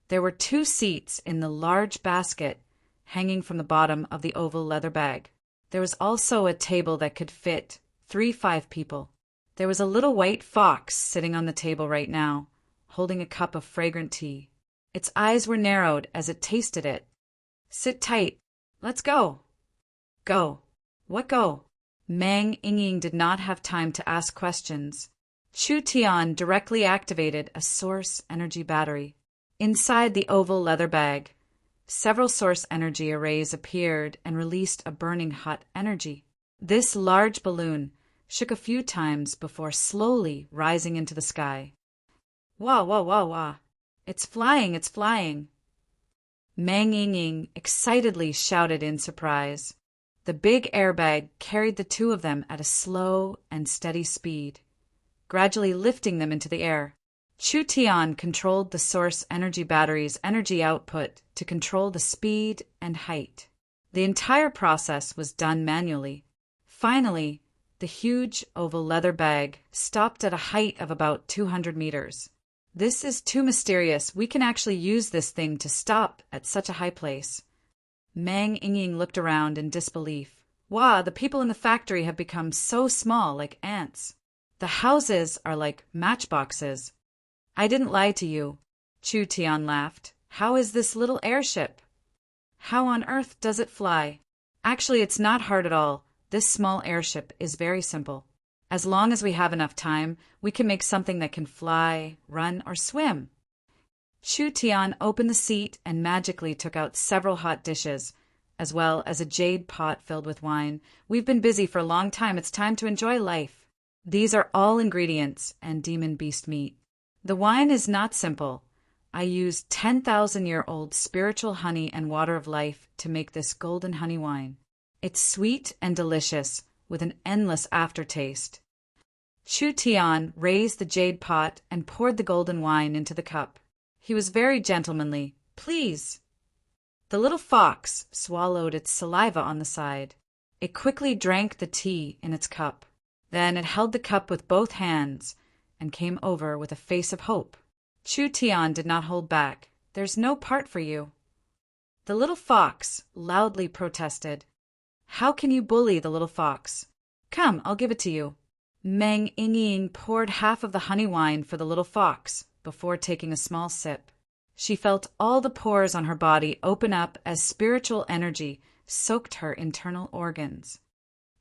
There were 2 seats in the large basket, hanging from the bottom of the oval leather bag. There was also a table that could fit 5 people. There was a little white fox sitting on the table right now, holding a cup of fragrant tea. Its eyes were narrowed as it tasted it. Sit tight. Let's go. Go. What go? Meng Ying did not have time to ask questions. Chu Tian directly activated a source energy battery. Inside the oval leather bag, several source energy arrays appeared and released a burning hot energy. This large balloon shook a few times before slowly rising into the sky. Wah, wah, wah, wah. It's flying, it's flying. Meng Ying excitedly shouted in surprise. The big airbag carried the 2 of them at a slow and steady speed, gradually lifting them into the air. Chu Tian controlled the source energy battery's energy output to control the speed and height. The entire process was done manually. Finally, the huge oval leather bag stopped at a height of about 200 meters. This is too mysterious. We can actually use this thing to stop at such a high place. Meng Ying looked around in disbelief. Wow, the people in the factory have become so small, like ants. The houses are like matchboxes. I didn't lie to you. Chu Tian laughed. How is this little airship? How on earth does it fly? Actually, it's not hard at all. This small airship is very simple. As long as we have enough time, we can make something that can fly, run, or swim. Chu Tian opened the seat and magically took out several hot dishes, as well as a jade pot filled with wine. We've been busy for a long time. It's time to enjoy life. These are all ingredients and demon beast meat. The wine is not simple. I used 10,000-year-old spiritual honey and water of life to make this golden honey wine. It's sweet and delicious, with an endless aftertaste. Chu Tian raised the jade pot and poured the golden wine into the cup. He was very gentlemanly. Please. The little fox swallowed its saliva on the side. It quickly drank the tea in its cup. Then it held the cup with both hands and came over with a face of hope. Chu Tian did not hold back. There's no part for you. The little fox loudly protested. How can you bully the little fox? Come, I'll give it to you. Meng Yingying poured half of the honey wine for the little fox before taking a small sip. She felt all the pores on her body open up as spiritual energy soaked her internal organs.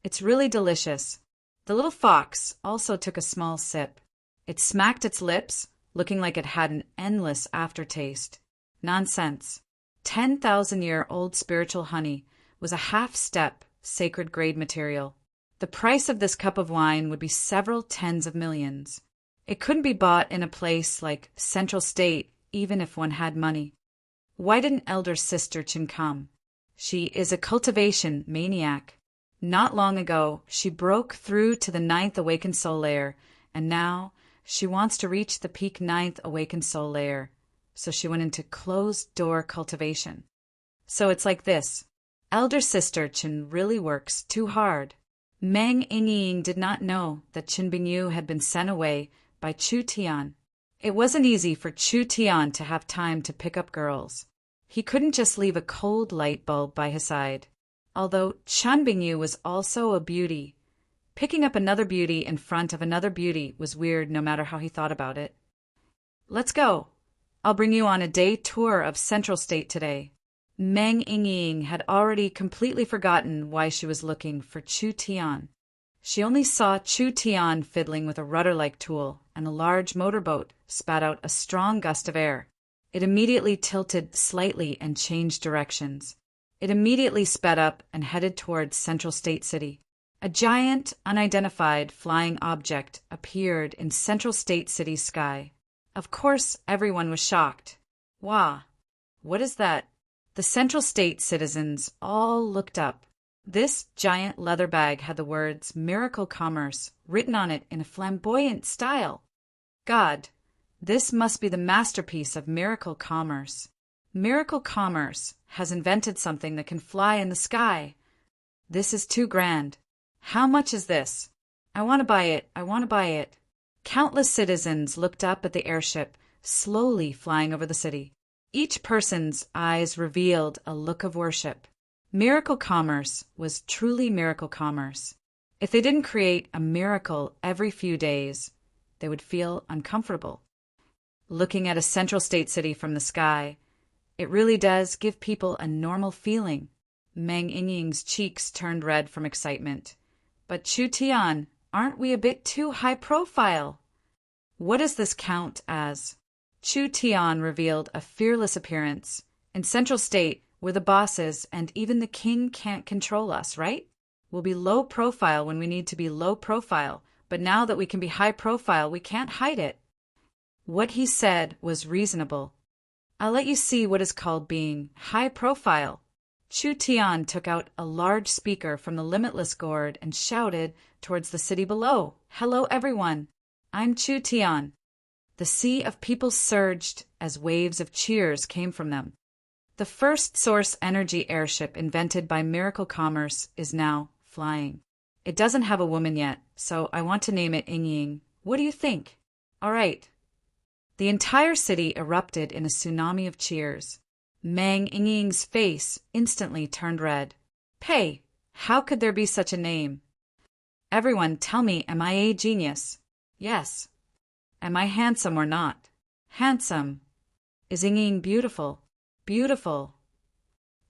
It's really delicious. The little fox also took a small sip. It smacked its lips, looking like it had an endless aftertaste. Nonsense. 10,000-year-old spiritual honey was a half-step, sacred-grade material. The price of this cup of wine would be several tens of millions. It couldn't be bought in a place like Central State, even if one had money. Why didn't elder sister Chen come? She is a cultivation maniac. Not long ago, she broke through to the 9th awakened soul layer, and now she wants to reach the peak 9th awakened soul layer. So she went into closed-door cultivation. So it's like this. Elder sister Chen really works too hard. Meng Yingying did not know that Qin Bingyu had been sent away by Chu Tian. It wasn't easy for Chu Tian to have time to pick up girls. He couldn't just leave a cold light bulb by his side. Although Qin Bingyu was also a beauty, picking up another beauty in front of another beauty was weird no matter how he thought about it. Let's go. I'll bring you on a day tour of Central State today. Meng Yingying had already completely forgotten why she was looking for Chu Tian. She only saw Chu Tian fiddling with a rudder-like tool, and a large motorboat spat out a strong gust of air. It immediately tilted slightly and changed directions. It immediately sped up and headed towards Central State City. A giant, unidentified flying object appeared in Central State City's sky. Of course, everyone was shocked. Wow, what is that? The Central State citizens all looked up. This giant leather bag had the words Miracle Commerce written on it in a flamboyant style. God, this must be the masterpiece of Miracle Commerce. Miracle Commerce has invented something that can fly in the sky. This is too grand. How much is this? I want to buy it. I want to buy it. Countless citizens looked up at the airship, slowly flying over the city. Each person's eyes revealed a look of worship. Miracle Commerce was truly Miracle Commerce. If they didn't create a miracle every few days, they would feel uncomfortable. Looking at a Central State City from the sky, it really does give people a normal feeling. Meng Yingying's cheeks turned red from excitement. But Chu Tian, aren't we a bit too high profile? What does this count as? Chu Tian revealed a fearless appearance. In Central State, we're the bosses, and even the king can't control us, right? We'll be low profile when we need to be low profile, but now that we can be high profile, we can't hide it. What he said was reasonable. I'll let you see what is called being high profile. Chu Tian took out a large speaker from the limitless gourd and shouted towards the city below. Hello, everyone. I'm Chu Tian. The sea of people surged as waves of cheers came from them. The first source energy airship invented by Miracle Commerce is now flying. It doesn't have a woman yet, so I want to name it Yingying. What do you think? All right. The entire city erupted in a tsunami of cheers. Meng Yingying's face instantly turned red. Pei, how could there be such a name? Everyone, tell me, am I a genius? Yes. Am I handsome or not? Handsome. Is Yingying beautiful? Beautiful.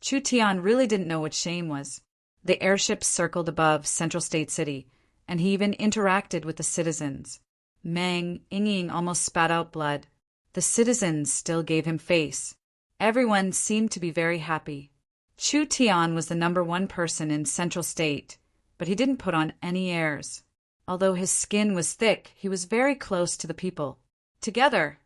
Chu Tian really didn't know what shame was. The airship circled above Central State City, and he even interacted with the citizens. Meng Yingying almost spat out blood. The citizens still gave him face. Everyone seemed to be very happy. Chu Tian was the #1 person in Central State, but he didn't put on any airs. Although his skin was thick, he was very close to the people. Together!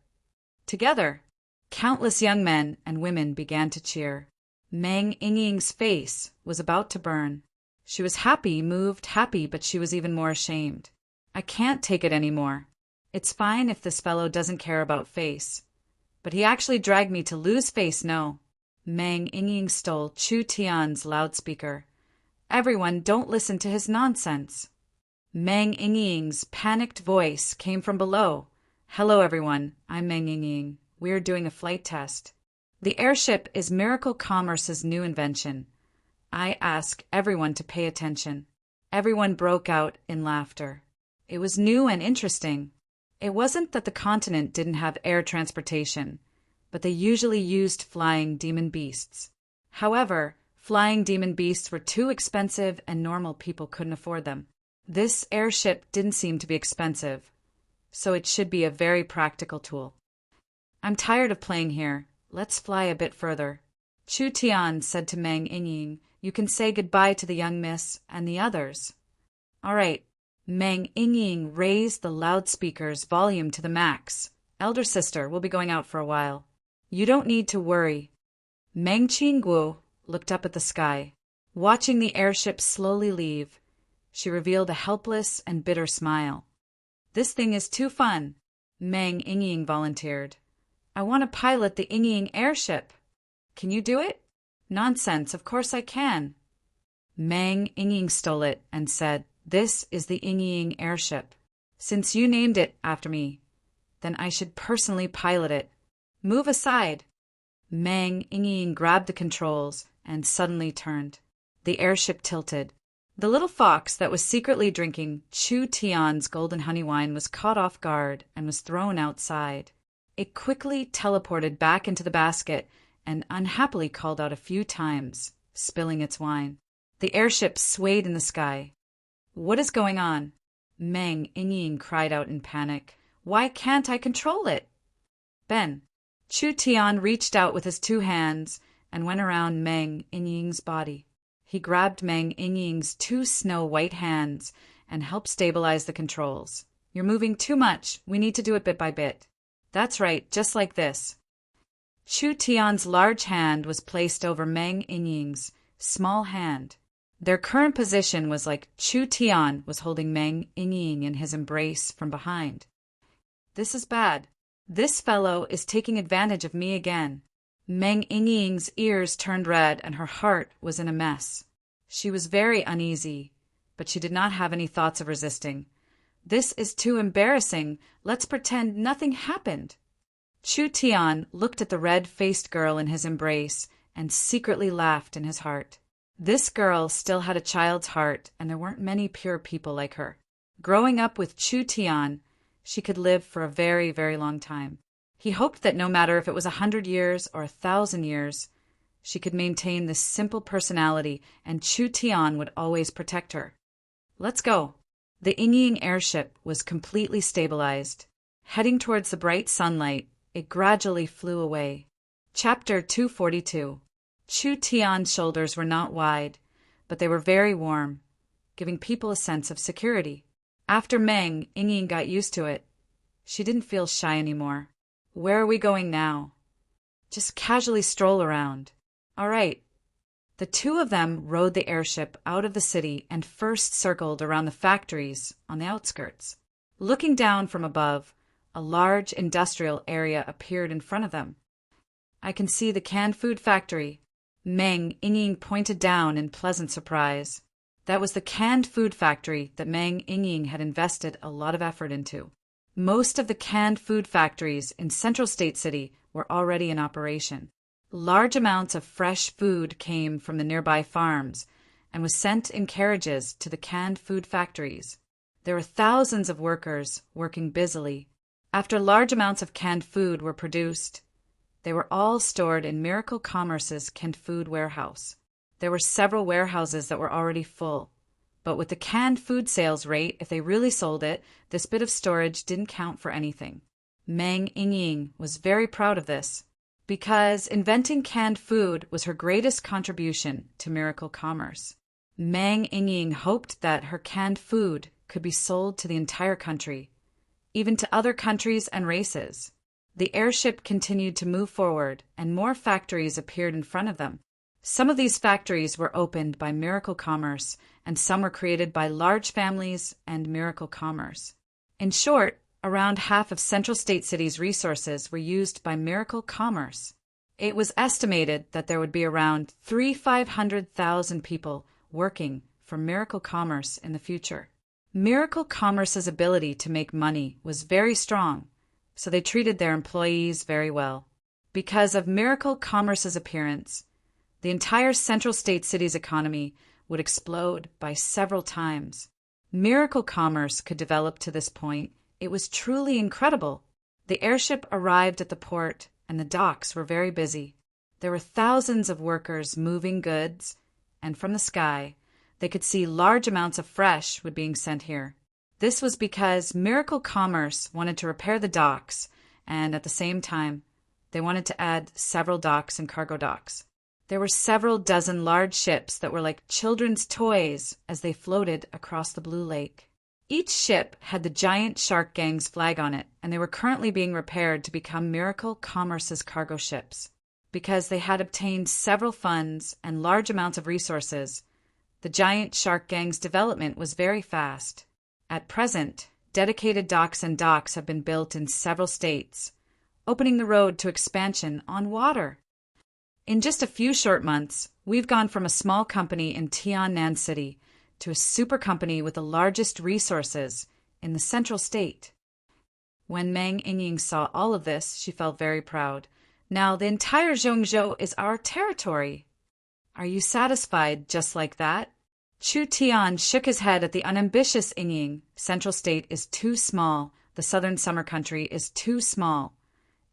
Together! Countless young men and women began to cheer. Meng Yingying's face was about to burn. She was happy, moved, happy, but she was even more ashamed. I can't take it anymore. It's fine if this fellow doesn't care about face. But he actually dragged me to lose face, no. Meng Yingying stole Chu Tian's loudspeaker. Everyone, don't listen to his nonsense. Meng Yingying's panicked voice came from below. Hello, everyone. I'm Meng Yingying. We're doing a flight test. The airship is Miracle Commerce's new invention. I ask everyone to pay attention. Everyone broke out in laughter. It was new and interesting. It wasn't that the continent didn't have air transportation, but they usually used flying demon beasts. However, flying demon beasts were too expensive and normal people couldn't afford them. This airship didn't seem to be expensive, so it should be a very practical tool. I'm tired of playing here. Let's fly a bit further. Chu Tian said to Meng Yingying, you can say goodbye to the young miss and the others. All right. Meng Yingying raised the loudspeaker's volume to the max. Elder sister, we'll be going out for a while. You don't need to worry. Meng Qingguo looked up at the sky. Watching the airship slowly leave, she revealed a helpless and bitter smile. This thing is too fun. Meng Yingying volunteered. I want to pilot the Yingying airship. Can you do it? Nonsense, of course I can. Meng Yingying stole it and said, this is the Yingying airship. Since you named it after me, then I should personally pilot it. Move aside. Meng Yingying grabbed the controls and suddenly turned. The airship tilted. The little fox that was secretly drinking Chu Tian's golden honey wine was caught off guard and was thrown outside. It quickly teleported back into the basket and unhappily called out a few times, spilling its wine. The airship swayed in the sky. What is going on? Meng Yingying cried out in panic. Why can't I control it? Ben. Chu Tian reached out with his 2 hands and went around Meng Yingying's body. He grabbed Meng Yingying's 2 snow-white hands and helped stabilize the controls. You're moving too much. We need to do it bit by bit. That's right, just like this. Chu Tian's large hand was placed over Meng Yingying's small hand. Their current position was like Chu Tian was holding Meng Yingying in his embrace from behind. This is bad. This fellow is taking advantage of me again. Meng Yingying's ears turned red and her heart was in a mess. She was very uneasy, but she did not have any thoughts of resisting. This is too embarrassing. Let's pretend nothing happened. Chu Tian looked at the red-faced girl in his embrace and secretly laughed in his heart. This girl still had a child's heart, and there weren't many pure people like her. Growing up with Chu Tian, she could live for a very, very long time. He hoped that no matter if it was 100 years or 1,000 years, she could maintain this simple personality, and Chu Tian would always protect her. Let's go. The Yingying airship was completely stabilized. Heading towards the bright sunlight, it gradually flew away. Chapter 242. Chu Tian's shoulders were not wide, but they were very warm, giving people a sense of security. After Meng Yingying got used to it, she didn't feel shy anymore. Where are we going now? Just casually stroll around. All right. The 2 of them rode the airship out of the city and first circled around the factories on the outskirts. Looking down from above, a large industrial area appeared in front of them. I can see the canned food factory. Meng Yingying pointed down in pleasant surprise. That was the canned food factory that Meng Yingying had invested a lot of effort into. Most of the canned food factories in Central State City were already in operation. Large amounts of fresh food came from the nearby farms and was sent in carriages to the canned food factories. There were thousands of workers working busily. After large amounts of canned food were produced, they were all stored in Miracle Commerce's canned food warehouse. There were several warehouses that were already full, but with the canned food sales rate, if they really sold it, this bit of storage didn't count for anything. Meng Yingying was very proud of this, because inventing canned food was her greatest contribution to miracle commerce. Meng Yingying hoped that her canned food could be sold to the entire country, even to other countries and races. The airship continued to move forward, and more factories appeared in front of them. Some of these factories were opened by miracle commerce, and some were created by large families and miracle commerce. In short, around half of Central State City's resources were used by miracle commerce. It was estimated that there would be around 500,000 people working for miracle commerce in the future. Miracle commerce's ability to make money was very strong, so they treated their employees very well. Because of miracle commerce's appearance, the entire Central State City's economy would explode by several times. Miracle commerce could develop to this point. It was truly incredible. The airship arrived at the port, and the docks were very busy. There were thousands of workers moving goods, and from the sky, they could see large amounts of fresh wood being sent here. This was because miracle commerce wanted to repair the docks, and at the same time, they wanted to add several docks and cargo docks. There were several dozen large ships that were like children's toys as they floated across the blue lake. Each ship had the giant shark gang's flag on it, and they were currently being repaired to become Miracle Commerce's cargo ships. Because they had obtained several funds and large amounts of resources, the giant shark gang's development was very fast. At present, dedicated docks have been built in several states, opening the road to expansion on water. In just a few short months, we've gone from a small company in Tiannan City to a super company with the largest resources in the central state. When Meng Yingying saw all of this, she felt very proud. Now the entire Zhongzhou is our territory. Are you satisfied just like that? Chu Tian shook his head at the unambitious Yingying. Central state is too small. The southern summer country is too small.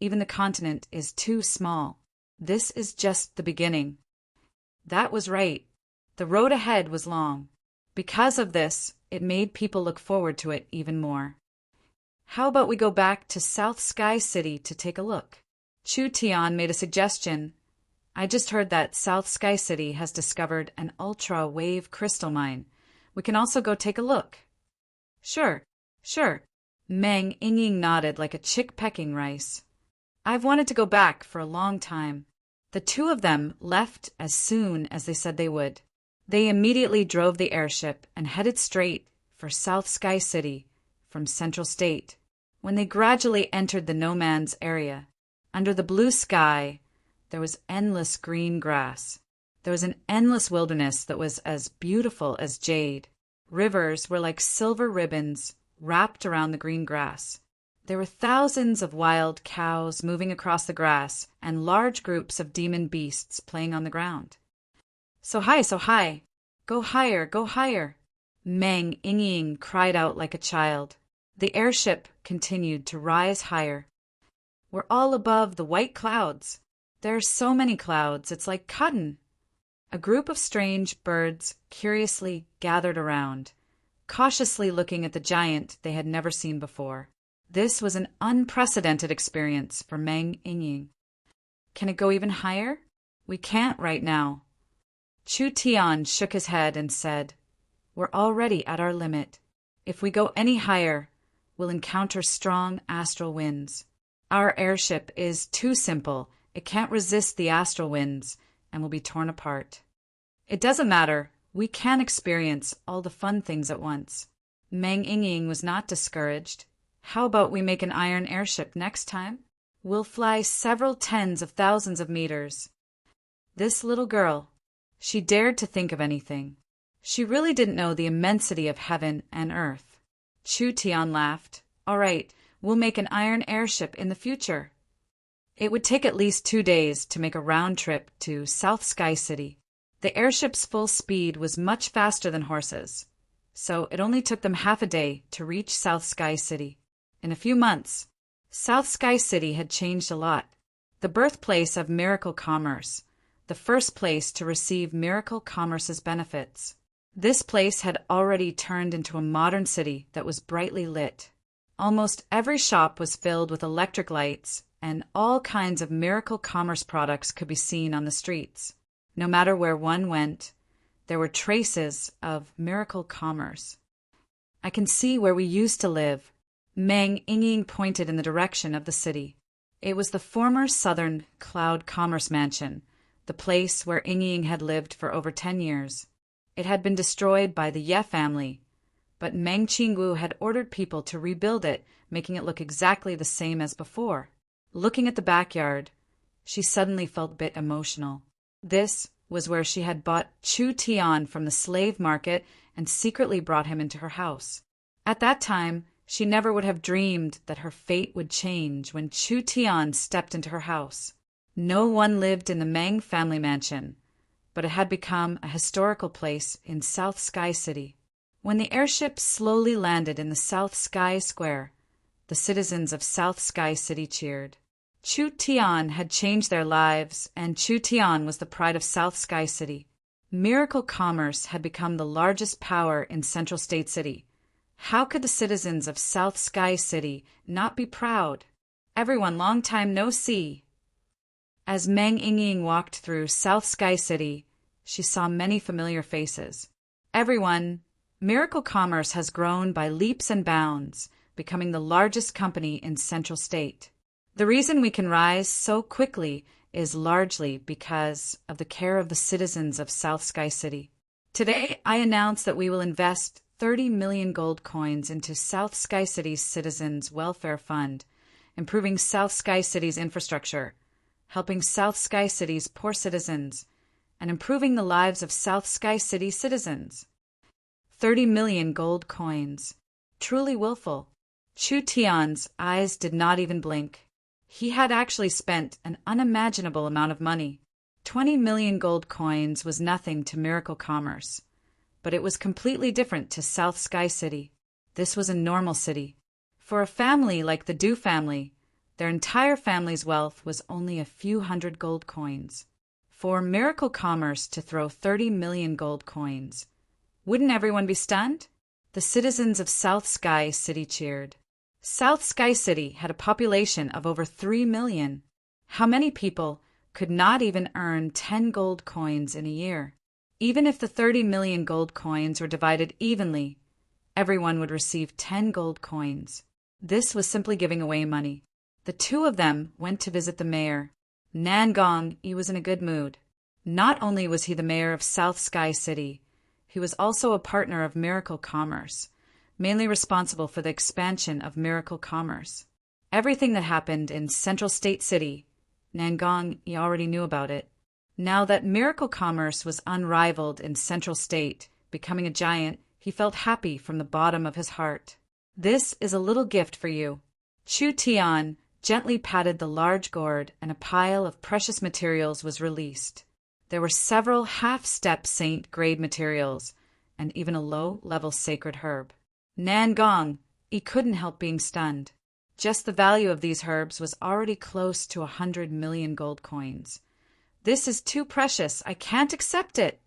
Even the continent is too small. This is just the beginning. That was right. The road ahead was long. Because of this, it made people look forward to it even more. How about we go back to South Sky City to take a look? Chu Tian made a suggestion. I just heard that South Sky City has discovered an ultra-wave crystal mine. We can also go take a look. Sure. Meng Yingying nodded like a chick pecking rice. I've wanted to go back for a long time. The two of them left as soon as they said they would. They immediately drove the airship and headed straight for South Sky City from Central State. When they gradually entered the no man's area, under the blue sky, there was endless green grass. There was an endless wilderness that was as beautiful as jade. Rivers were like silver ribbons wrapped around the green grass. There were thousands of wild cows moving across the grass and large groups of demon beasts playing on the ground. So high. Go higher. Meng Yingying cried out like a child. The airship continued to rise higher. We're all above the white clouds. There are so many clouds, it's like cotton. A group of strange birds curiously gathered around, cautiously looking at the giant they had never seen before. This was an unprecedented experience for Meng Yingying. Can it go even higher? We can't right now. Chu Tian shook his head and said, We're already at our limit. If we go any higher, we'll encounter strong astral winds. Our airship is too simple. It can't resist the astral winds and will be torn apart. It doesn't matter. We can experience all the fun things at once. Meng Yingying was not discouraged. How about we make an iron airship next time? We'll fly several tens of thousands of meters. This little girl, she dared to think of anything. She really didn't know the immensity of heaven and earth. Chu Tian laughed. All right, we'll make an iron airship in the future. It would take at least 2 days to make a round trip to South Sky City. The airship's full speed was much faster than horses, so it only took them half a day to reach South Sky City. In a few months, South Sky City had changed a lot. The birthplace of miracle commerce, the first place to receive miracle commerce's benefits. This place had already turned into a modern city that was brightly lit. Almost every shop was filled with electric lights, and all kinds of miracle commerce products could be seen on the streets. No matter where one went, there were traces of miracle commerce. I can see where we used to live. Meng Ying pointed in the direction of the city. It was the former Southern Cloud Commerce Mansion, the place where Ying had lived for over 10 years. It had been destroyed by the Ye family, but Meng Qingwu had ordered people to rebuild it, making it look exactly the same as before. Looking at the backyard, she suddenly felt a bit emotional. This was where she had bought Chu Tian from the slave market and secretly brought him into her house. At that time, she never would have dreamed that her fate would change when Chu Tian stepped into her house. No one lived in the Meng family mansion, but it had become a historical place in South Sky City. When the airship slowly landed in the South Sky Square, the citizens of South Sky City cheered. Chu Tian had changed their lives, and Chu Tian was the pride of South Sky City. Miracle Commerce had become the largest power in Central State City. How could the citizens of South Sky City not be proud? Everyone, long time no see. As Meng Ying walked through South Sky City, she saw many familiar faces. Everyone, Miracle Commerce has grown by leaps and bounds, becoming the largest company in Central State. The reason we can rise so quickly is largely because of the care of the citizens of South Sky City. Today, I announce that we will invest 30 million gold coins into South Sky City's Citizens Welfare Fund, improving South Sky City's infrastructure, helping South Sky City's poor citizens, and improving the lives of South Sky City citizens. 30 million gold coins. Truly willful. Chu Tian's eyes did not even blink. He had actually spent an unimaginable amount of money. 20 million gold coins was nothing to Miracle Commerce, but it was completely different to South Sky City. This was a normal city. For a family like the Du family, their entire family's wealth was only a few hundred gold coins. For Miracle Commerce to throw 30 million gold coins, wouldn't everyone be stunned? The citizens of South Sky City cheered. South Sky City had a population of over 3 million. How many people could not even earn 10 gold coins in a year? Even if the 30 million gold coins were divided evenly, everyone would receive 10 gold coins. This was simply giving away money. The two of them went to visit the mayor. Nangong, he was in a good mood. Not only was he the mayor of South Sky City, he was also a partner of Miracle Commerce, mainly responsible for the expansion of Miracle Commerce. Everything that happened in Central State City, Nangong, he already knew about it. Now that Miracle Commerce was unrivaled in Central State, becoming a giant, he felt happy from the bottom of his heart. This is a little gift for you. Chu Tian gently patted the large gourd, and a pile of precious materials was released. There were several half-step saint-grade materials, and even a low-level sacred herb. Nangong, he couldn't help being stunned. Just the value of these herbs was already close to 100 million gold coins. This is too precious. I can't accept it.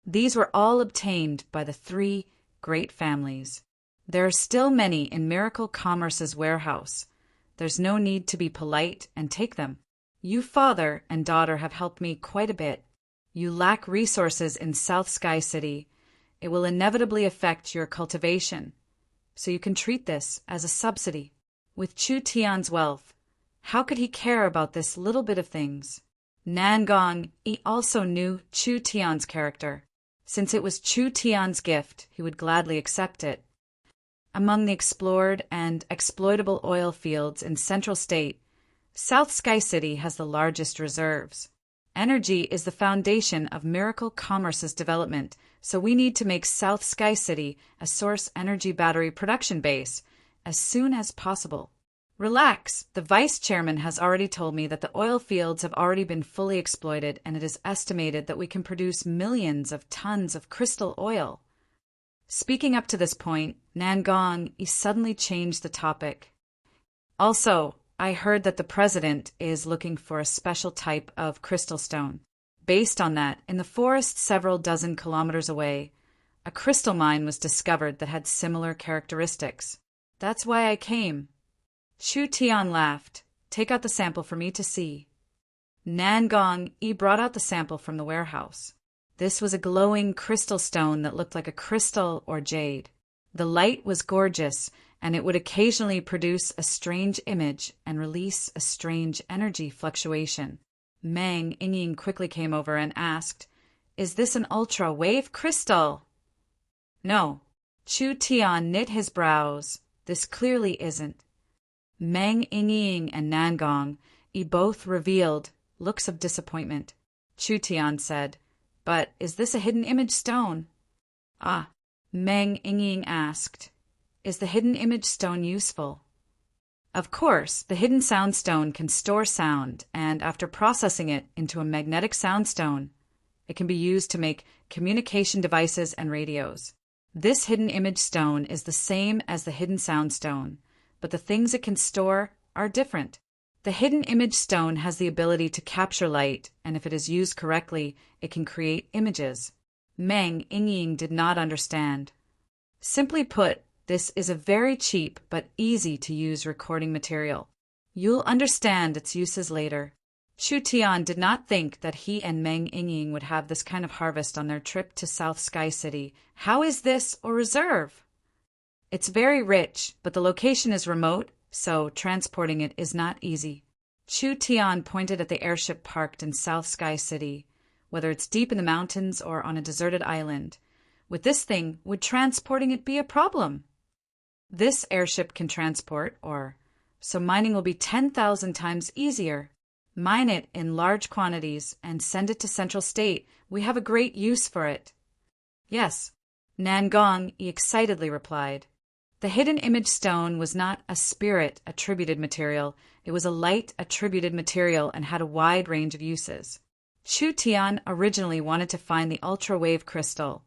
These were all obtained by the three great families. There are still many in Miracle Commerce's warehouse. There's no need to be polite and take them. You father and daughter have helped me quite a bit. You lack resources in South Sky City. It will inevitably affect your cultivation, so you can treat this as a subsidy. With Chu Tian's wealth, how could he care about this little bit of things? Nangong, he also knew Chu Tian's character. Since it was Chu Tian's gift, he would gladly accept it. Among the explored and exploitable oil fields in Central State, South Sky City has the largest reserves. Energy is the foundation of Miracle Commerce's development, so we need to make South Sky City a source energy battery production base as soon as possible. Relax, the vice chairman has already told me that the oil fields have already been fully exploited, and it is estimated that we can produce millions of tons of crystal oil. Speaking up to this point, Nangong suddenly changed the topic. Also, I heard that the president is looking for a special type of crystal stone. Based on that, in the forest several dozen kilometers away, a crystal mine was discovered that had similar characteristics. That's why I came. Chu Tian laughed. Take out the sample for me to see. Nangong Yi brought out the sample from the warehouse. This was a glowing crystal stone that looked like a crystal or jade. The light was gorgeous, and it would occasionally produce a strange image and release a strange energy fluctuation. Meng Yingying quickly came over and asked, "Is this an ultra-wave crystal?" "No." Chu Tian knit his brows. "This clearly isn't." Meng Yingying and Nangong Yi both revealed looks of disappointment. Chu Tian said, "But is this a hidden image stone?" "Ah." Meng Yingying asked, "Is the hidden image stone useful?" Of course, the hidden sound stone can store sound, and after processing it into a magnetic sound stone, it can be used to make communication devices and radios. This hidden image stone is the same as the hidden sound stone, but the things it can store are different. The hidden image stone has the ability to capture light, and if it is used correctly, it can create images. Meng Yingying did not understand. Simply put, this is a very cheap but easy-to-use recording material. You'll understand its uses later. Chu Tian did not think that he and Meng Yingying would have this kind of harvest on their trip to South Sky City. How is this a reserve? It's very rich, but the location is remote, so transporting it is not easy. Chu Tian pointed at the airship parked in South Sky City, whether it's deep in the mountains or on a deserted island. With this thing, would transporting it be a problem? This airship can transport ore, so mining will be 10,000 times easier. Mine it in large quantities and send it to Central State. We have a great use for it. Yes, Nangong Yi excitedly replied. The hidden image stone was not a spirit-attributed material. It was a light-attributed material and had a wide range of uses. Chu Tian originally wanted to find the ultra-wave crystal,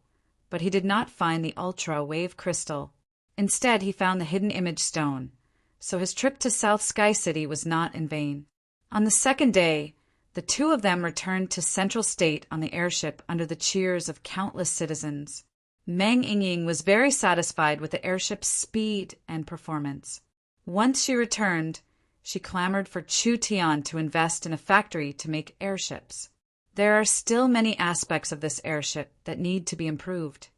but he did not find the ultra-wave crystal. Instead, he found the hidden image stone, so his trip to South Sky City was not in vain. On the second day, the two of them returned to Central State on the airship under the cheers of countless citizens. Meng Yingying was very satisfied with the airship's speed and performance. Once she returned, she clamored for Chu Tian to invest in a factory to make airships. There are still many aspects of this airship that need to be improved.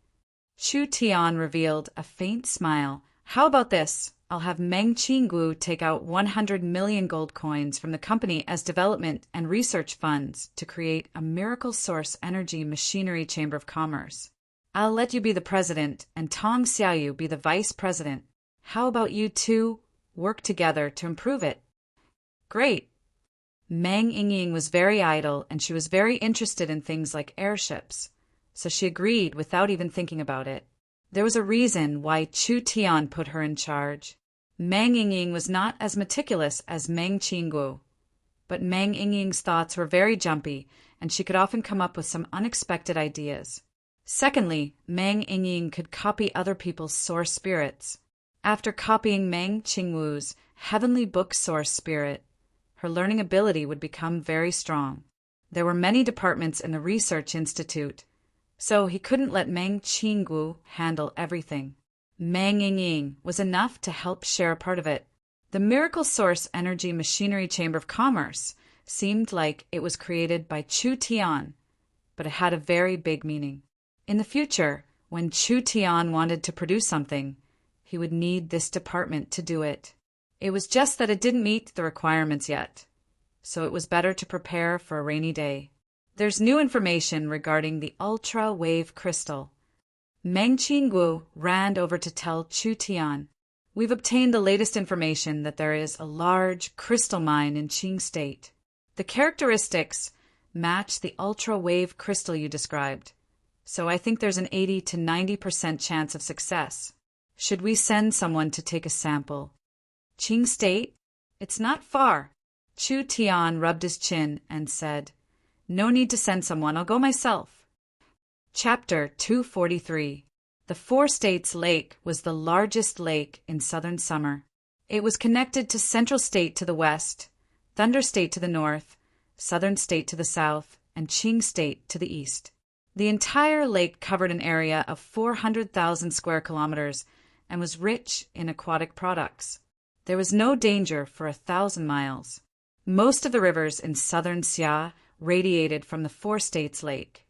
Chu Tian revealed a faint smile. How about this? I'll have Meng Qinggu take out 100 million gold coins from the company as development and research funds to create a miracle source energy machinery chamber of commerce. I'll let you be the president and Tong Xiaoyu be the vice president. How about you two work together to improve it? Great. Meng Yingying was very idle and she was very interested in things like airships, so she agreed without even thinking about it. There was a reason why Chu Tian put her in charge. Meng Yingying was not as meticulous as Meng Qinggu, but Meng Yingying's thoughts were very jumpy and she could often come up with some unexpected ideas. Secondly, Meng Yingying could copy other people's source spirits. After copying Meng Qingwu's heavenly book source spirit, her learning ability would become very strong. There were many departments in the research institute, so he couldn't let Meng Qingwu handle everything. Meng Yingying was enough to help share a part of it. The Miracle Source Energy Machinery Chamber of Commerce seemed like it was created by Chu Tian, but it had a very big meaning. In the future, when Chu Tian wanted to produce something, he would need this department to do it. It was just that it didn't meet the requirements yet, so it was better to prepare for a rainy day. There's new information regarding the ultra-wave crystal. Meng Qinggu ran over to tell Chu Tian, "We've obtained the latest information that there is a large crystal mine in Qing State. The characteristics match the ultra-wave crystal you described, so I think there's an 80 to 90% chance of success. Should we send someone to take a sample?" Qing State? It's not far. Chu Tian rubbed his chin and said, "No need to send someone, I'll go myself." Chapter 243. The Four States Lake was the largest lake in southern summer. It was connected to Central State to the west, Thunder State to the north, Southern State to the south, and Qing State to the east. The entire lake covered an area of 400,000 square kilometers and was rich in aquatic products. There was no danger for 1,000 miles. Most of the rivers in southern Xia radiated from the Four States Lake,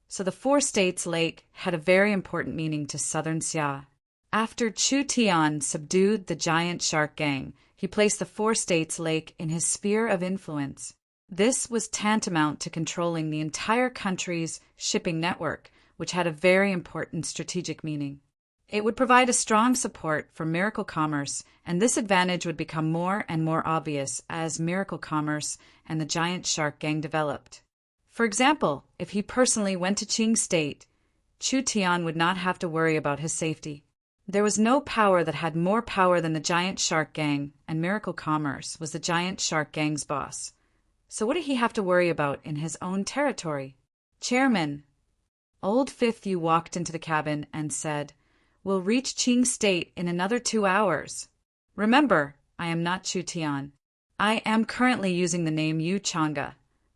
so the Four States Lake had a very important meaning to southern Xia. After Chu Tian subdued the giant shark gang, he placed the Four States Lake in his sphere of influence. This was tantamount to controlling the entire country's shipping network, which had a very important strategic meaning. It would provide a strong support for miracle commerce, and this advantage would become more and more obvious as miracle commerce and the giant shark gang developed. For example, if he personally went to Qing State, Chu Tian would not have to worry about his safety. There was no power that had more power than the giant shark gang, and miracle commerce was the giant shark gang's boss. So what did he have to worry about in his own territory? Chairman, Old Fifth Yu walked into the cabin and said, "We'll reach Qing State in another 2 hours. Remember, I am not Chu Tian. I am currently using the name Yu Chang'e,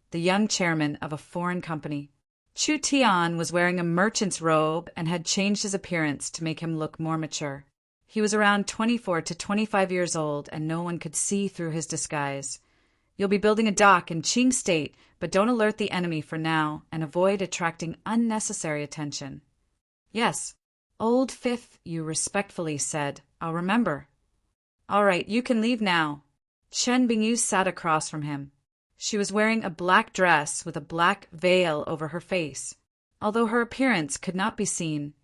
the young chairman of a foreign company." Chu Tian was wearing a merchant's robe and had changed his appearance to make him look more mature. He was around 24 to 25 years old, and no one could see through his disguise. "You'll be building a dock in Qing State, but don't alert the enemy for now and avoid attracting unnecessary attention." "Yes." Old Fifth Yu respectfully said, "I'll remember." "All right, you can leave now." Chen Bingyu sat across from him. She was wearing a black dress with a black veil over her face. Although her appearance could not be seen,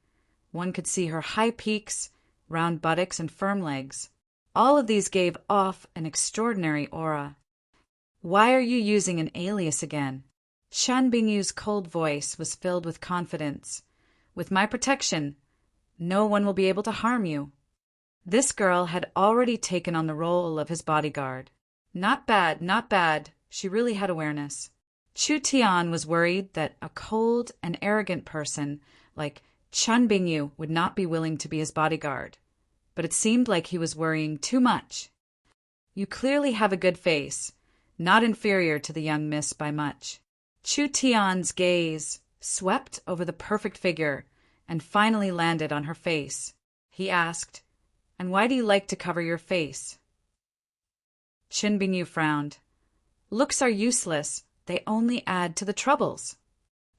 one could see her high peaks, round buttocks, and firm legs. All of these gave off an extraordinary aura. "Why are you using an alias again?" Chen Bingyu's cold voice was filled with confidence. "With my protection, no one will be able to harm you." This girl had already taken on the role of his bodyguard. Not bad, not bad. She really had awareness. Chu Tian was worried that a cold and arrogant person like Chen Bingyu would not be willing to be his bodyguard, but it seemed like he was worrying too much. "You clearly have a good face, not inferior to the young miss by much." Chu Tian's gaze swept over the perfect figure and finally landed on her face. He asked, "And why do you like to cover your face?" Chen Bingyu frowned. "Looks are useless. They only add to the troubles.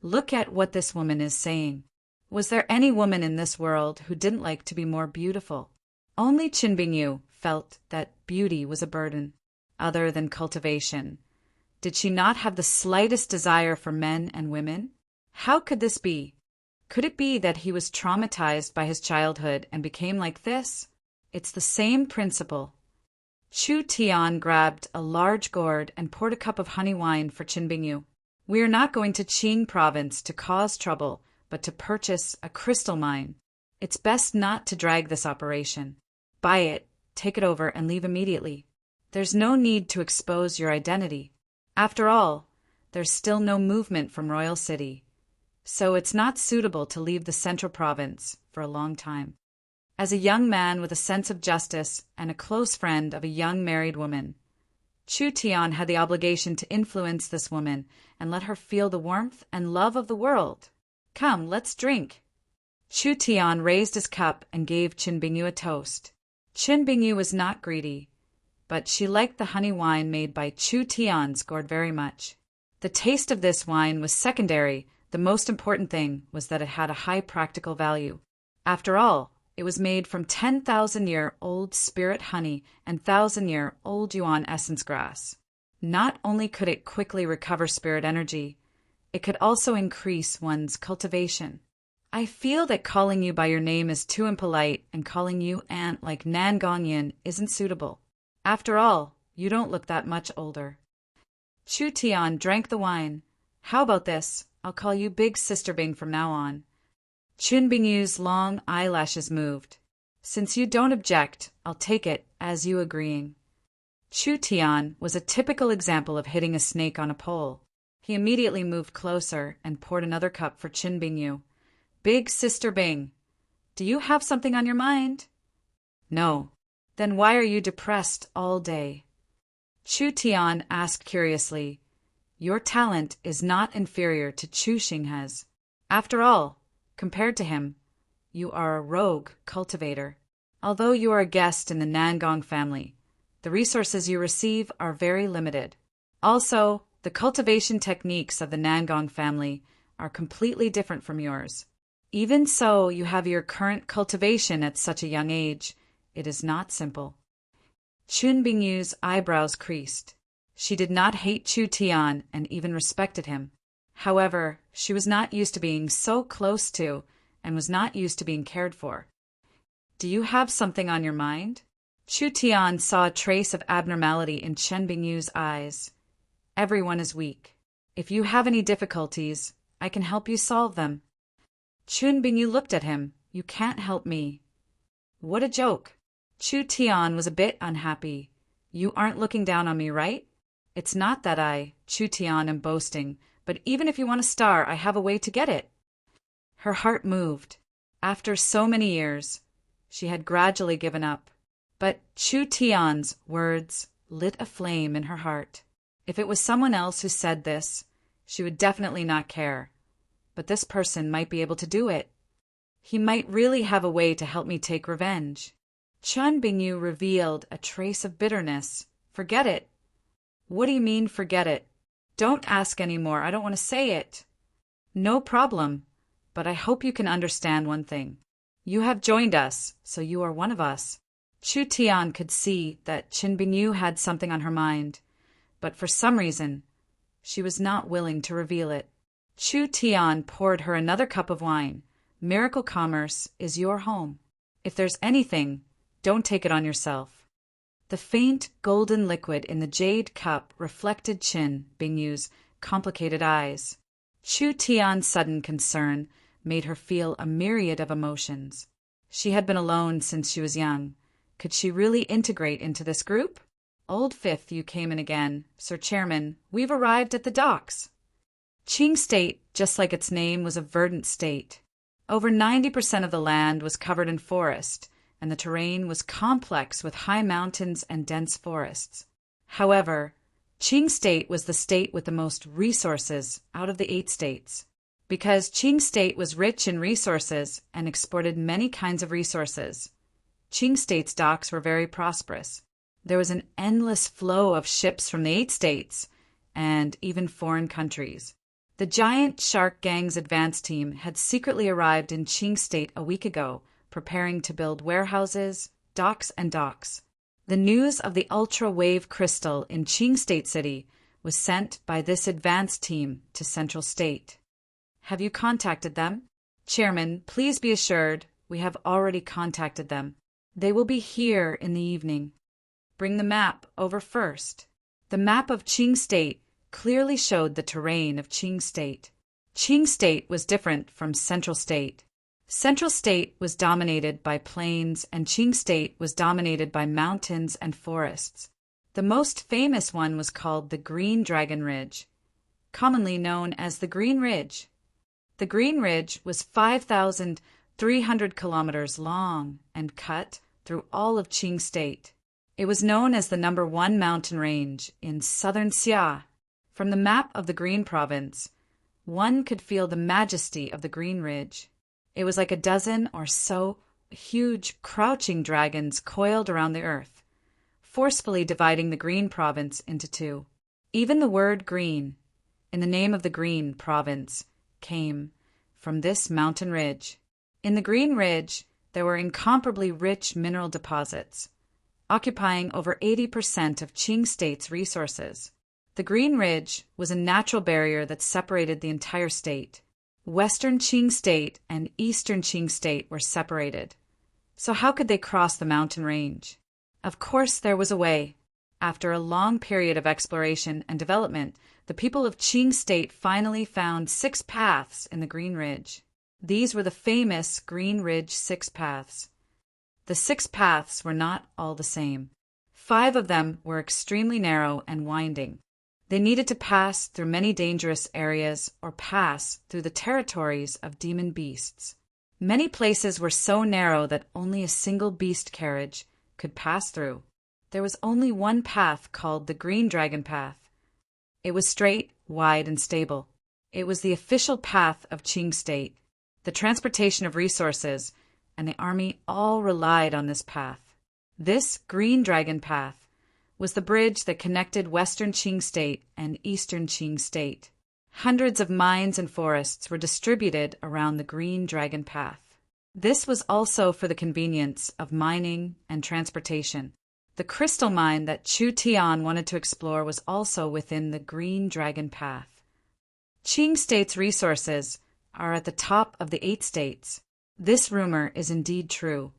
Look at what this woman is saying. Was there any woman in this world who didn't like to be more beautiful? Only Chen Bingyu felt that beauty was a burden, other than cultivation. Did she not have the slightest desire for men and women? How could this be? Could it be that he was traumatized by his childhood and became like this? It's the same principle. Chu Tian grabbed a large gourd and poured a cup of honey wine for Chen Bingyu. "We are not going to Qing province to cause trouble, but to purchase a crystal mine. It's best not to drag this operation. Buy it, take it over, and leave immediately. There's no need to expose your identity. After all, there's still no movement from Royal City, so it's not suitable to leave the central province for a long time." As a young man with a sense of justice and a close friend of a young married woman, Chu Tian had the obligation to influence this woman and let her feel the warmth and love of the world. "Come, let's drink." Chu Tian raised his cup and gave Chen Bingyu a toast. Chen Bingyu was not greedy, but she liked the honey wine made by Chu Tian's gourd very much. The taste of this wine was secondary. The most important thing was that it had a high practical value. After all, it was made from 10,000-year-old spirit honey and 1,000-year-old yuan essence grass. Not only could it quickly recover spirit energy, it could also increase one's cultivation. "I feel that calling you by your name is too impolite, and calling you aunt like Nan Gongyin isn't suitable. After all, you don't look that much older." Chu Tian drank the wine. "How about this? I'll call you Big Sister Bing from now on." Chen Bingyu's long eyelashes moved. "Since you don't object, I'll take it as you agreeing." Chu Tian was a typical example of hitting a snake on a pole. He immediately moved closer and poured another cup for Chen Bingyu. "Big Sister Bing, do you have something on your mind?" "No." "Then why are you depressed all day?" Chu Tian asked curiously. "Your talent is not inferior to Chu Xinghe's. After all, compared to him, you are a rogue cultivator." Although you are a guest in the Nangong family, the resources you receive are very limited. Also, the cultivation techniques of the Nangong family are completely different from yours. Even so, you have your current cultivation at such a young age. It is not simple. Chun Bingyu's eyebrows creased. She did not hate Chu Tian and even respected him. However, she was not used to being so close to and was not used to being cared for. Do you have something on your mind? Chu Tian saw a trace of abnormality in Chen Bingyu's eyes. Everyone is weak. If you have any difficulties, I can help you solve them. Chun Bingyu looked at him. You can't help me. What a joke. Chu Tian was a bit unhappy. You aren't looking down on me, right? It's not that Chu Tian, am boasting, but even if you want a star, I have a way to get it. Her heart moved. After so many years, she had gradually given up. But Chu Tian's words lit a flame in her heart. If it was someone else who said this, she would definitely not care. But this person might be able to do it. He might really have a way to help me take revenge. Chun Bingyu revealed a trace of bitterness. Forget it. What do you mean, forget it? Don't ask anymore. I don't want to say it. No problem. But I hope you can understand one thing. You have joined us, so you are one of us. Chu Tian could see that Chen Bingyu had something on her mind, but for some reason, she was not willing to reveal it. Chu Tian poured her another cup of wine. Miracle Commerce is your home. If there's anything, don't take it on yourself. The faint golden liquid in the jade cup reflected Chen Bingyu's complicated eyes. Chu Tian's sudden concern made her feel a myriad of emotions. She had been alone since she was young. Could she really integrate into this group? Old Fifth, you came in again. Sir Chairman, we've arrived at the docks. Qing State, just like its name, was a verdant state. Over 90% of the land was covered in forest, and the terrain was complex with high mountains and dense forests. However, Qing State was the state with the most resources out of the 8 states. Because Qing State was rich in resources and exported many kinds of resources, Qing State's docks were very prosperous. There was an endless flow of ships from the 8 states and even foreign countries. The giant shark gang's advance team had secretly arrived in Qing State a week ago, preparing to build warehouses, docks, and docks. The news of the ultra-wave crystal in Qing State City was sent by this advance team to Central State. Have you contacted them? Chairman, please be assured we have already contacted them. They will be here in the evening. Bring the map over first. The map of Qing State clearly showed the terrain of Qing State. Qing State was different from Central State. Central State was dominated by plains and Qing State was dominated by mountains and forests. The most famous one was called the Green Dragon Ridge, commonly known as the Green Ridge. The Green Ridge was 5,300 kilometers long and cut through all of Qing State. It was known as the #1 mountain range in southern Xia. From the map of the Green Province, one could feel the majesty of the Green Ridge. It was like a dozen or so huge crouching dragons coiled around the earth, forcefully dividing the Green Province into 2. Even the word green, in the name of the Green Province, came from this mountain ridge. In the Green Ridge, there were incomparably rich mineral deposits, occupying over 80% of Qing State's resources. The Green Ridge was a natural barrier that separated the entire state. Western Qing State and Eastern Qing State were separated. So how could they cross the mountain range? Of course there was a way. After a long period of exploration and development, the people of Qing State finally found 6 paths in the Green Ridge. These were the famous Green Ridge 6 paths. The 6 paths were not all the same. 5 of them were extremely narrow and winding. They needed to pass through many dangerous areas or pass through the territories of demon beasts. Many places were so narrow that only a single beast carriage could pass through. There was only one path called the Green Dragon Path. It was straight, wide, and stable. It was the official path of Qing State. The transportation of resources and the army all relied on this path. This Green Dragon Path was the bridge that connected western Qing State and eastern Qing State. Hundreds of mines and forests were distributed around the Green Dragon Path. This was also for the convenience of mining and transportation. The crystal mine that Chu Tian wanted to explore was also within the Green Dragon Path. Qing State's resources are at the top of the 8 states. This rumor is indeed true.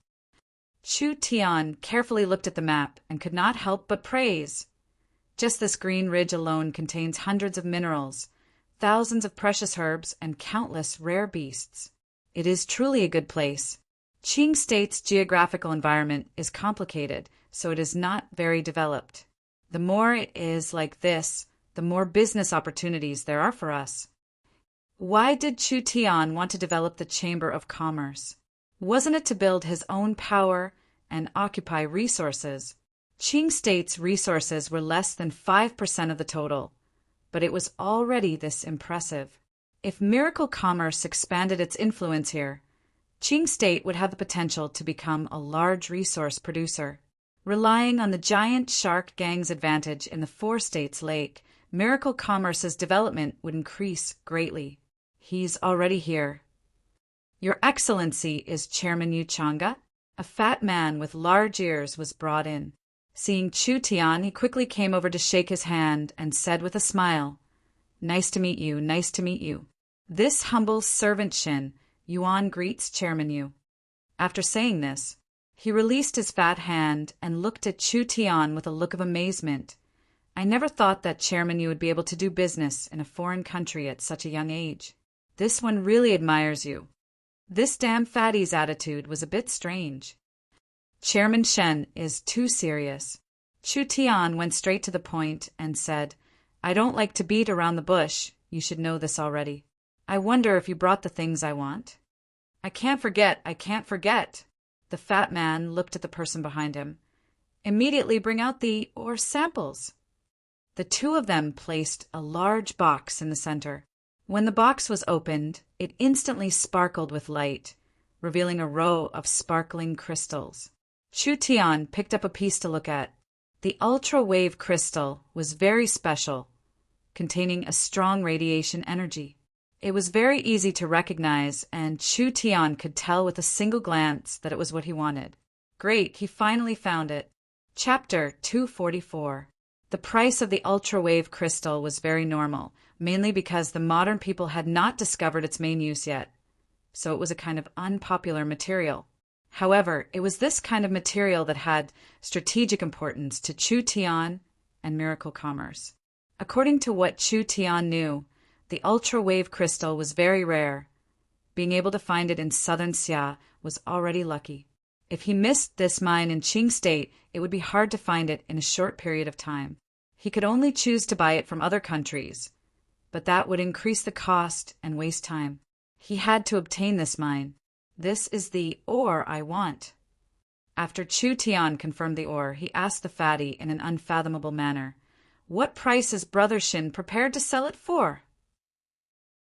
Chu Tian carefully looked at the map and could not help but praise. Just this green ridge alone contains hundreds of minerals, thousands of precious herbs, and countless rare beasts. It is truly a good place. Qing State's geographical environment is complicated, so it is not very developed. The more it is like this, the more business opportunities there are for us. Why did Chu Tian want to develop the Chamber of Commerce? Wasn't it to build his own power and occupy resources? Qing State's resources were less than 5% of the total, but it was already this impressive. If miracle commerce expanded its influence here, Qing State would have the potential to become a large resource producer. Relying on the giant shark gang's advantage in the 4 states lake, miracle commerce's development would increase greatly. He's already here. Your Excellency is Chairman Yu Changa? A fat man with large ears was brought in. Seeing Chu Tian, he quickly came over to shake his hand and said with a smile, "Nice to meet you, nice to meet you." This humble servant Shin, Yuan greets Chairman Yu. After saying this, he released his fat hand and looked at Chu Tian with a look of amazement. I never thought that Chairman Yu would be able to do business in a foreign country at such a young age. This one really admires you. This damn fatty's attitude was a bit strange. Chairman Shen is too serious. Chu Tian went straight to the point and said, "I don't like to beat around the bush. You should know this already. I wonder if you brought the things I want." I can't forget. The fat man looked at the person behind him. "Immediately bring out the samples." The two of them placed a large box in the center. When the box was opened, it instantly sparkled with light, revealing a row of sparkling crystals. Chu Tian picked up a piece to look at. The ultra-wave crystal was very special, containing a strong radiation energy. It was very easy to recognize, and Chu Tian could tell with a single glance that it was what he wanted. Great, he finally found it. Chapter 244. The price of the ultra-wave crystal was very normal, mainly because the modern people had not discovered its main use yet, so it was a kind of unpopular material. However, it was this kind of material that had strategic importance to Chu Tian and miracle commerce. According to what Chu Tian knew, the ultra-wave crystal was very rare. Being able to find it in southern Xia was already lucky. If he missed this mine in Qing State, it would be hard to find it in a short period of time. He could only choose to buy it from other countries, but that would increase the cost and waste time. He had to obtain this mine. "This is the ore I want." After Chu Tian confirmed the ore, he asked the fatty in an unfathomable manner, "What price is Brother Shin prepared to sell it for?"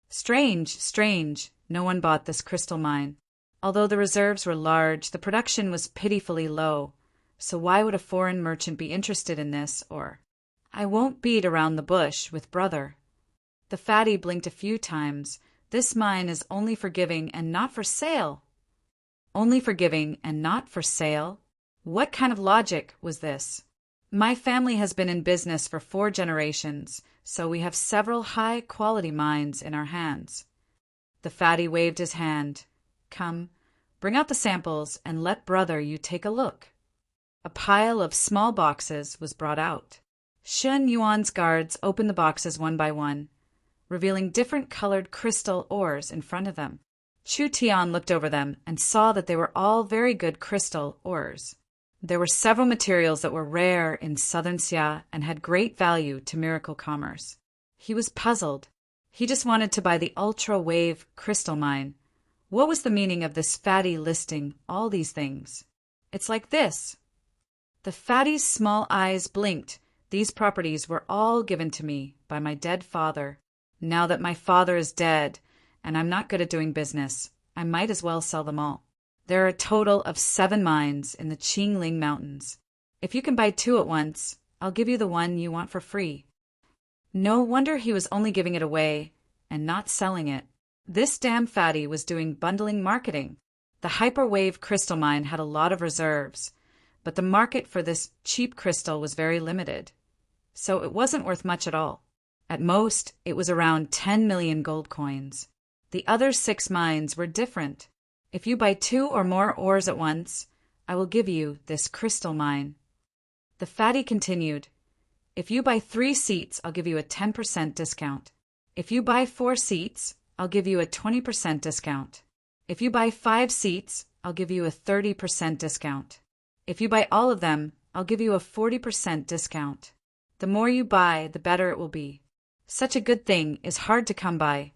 Strange. No one bought this crystal mine. Although the reserves were large, the production was pitifully low. So why would a foreign merchant be interested in this ore? "I won't beat around the bush with brother." The fatty blinked a few times. "This mine is only for giving and not for sale." Only for giving and not for sale? What kind of logic was this? "My family has been in business for 4 generations, so we have several high-quality mines in our hands." The fatty waved his hand. "Come, bring out the samples and let brother you take a look." A pile of small boxes was brought out. Shen Yuan's guards opened the boxes one by one, revealing different colored crystal ores in front of them. Chu Tian looked over them and saw that they were all very good crystal ores. There were several materials that were rare in southern Xia and had great value to miracle commerce. He was puzzled. He just wanted to buy the ultra-wave crystal mine. What was the meaning of this fatty listing all these things? "It's like this." The fatty's small eyes blinked. "These properties were all given to me by my dead father. Now that my father is dead, and I'm not good at doing business, I might as well sell them all." There are a total of 7 mines in the Qingling Mountains. If you can buy 2 at once, I'll give you the one you want for free. No wonder he was only giving it away and not selling it. This damn fatty was doing bundling marketing. The hyperwave crystal mine had a lot of reserves, but the market for this cheap crystal was very limited, so it wasn't worth much at all. At most, it was around 10 million gold coins. The other 6 mines were different. If you buy 2 or more ores at once, I will give you this crystal mine. The fatty continued, if you buy 3 seats, I'll give you a 10% discount. If you buy 4 seats, I'll give you a 20% discount. If you buy 5 seats, I'll give you a 30% discount. If you buy all of them, I'll give you a 40% discount. The more you buy, the better it will be. Such a good thing is hard to come by.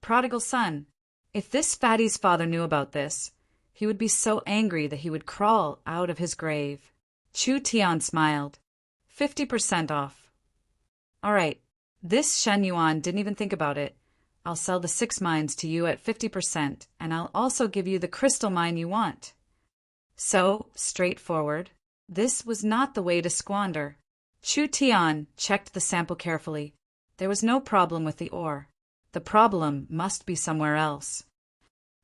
Prodigal son. If this fatty's father knew about this, he would be so angry that he would crawl out of his grave. Chu Tian smiled. 50% off. All right, this Shen Yuan didn't even think about it. I'll sell the 6 mines to you at 50%, and I'll also give you the crystal mine you want. So, straightforward. This was not the way to squander. Chu Tian checked the sample carefully. There was no problem with the ore. The problem must be somewhere else.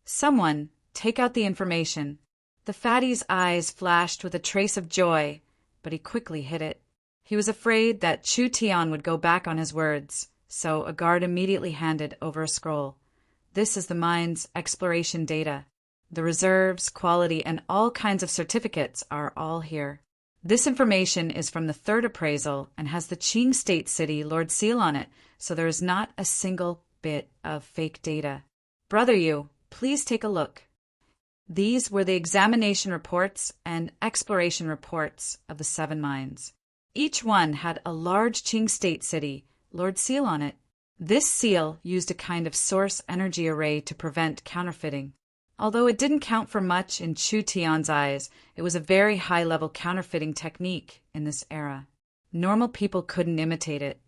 Someone, take out the information. The fatty's eyes flashed with a trace of joy, but he quickly hid it. He was afraid that Chu Tian would go back on his words, so a guard immediately handed over a scroll. This is the mine's exploration data. The reserves, quality, and all kinds of certificates are all here. This information is from the 3rd appraisal and has the Qing State City Lord seal on it, so there is not a single bit of fake data. Brother Yu, please take a look. These were the examination reports and exploration reports of the 7 mines. Each one had a large Qing State City Lord seal on it. This seal used a kind of source energy array to prevent counterfeiting. Although it didn't count for much in Chu Tian's eyes, it was a very high-level counterfeiting technique in this era. Normal people couldn't imitate it.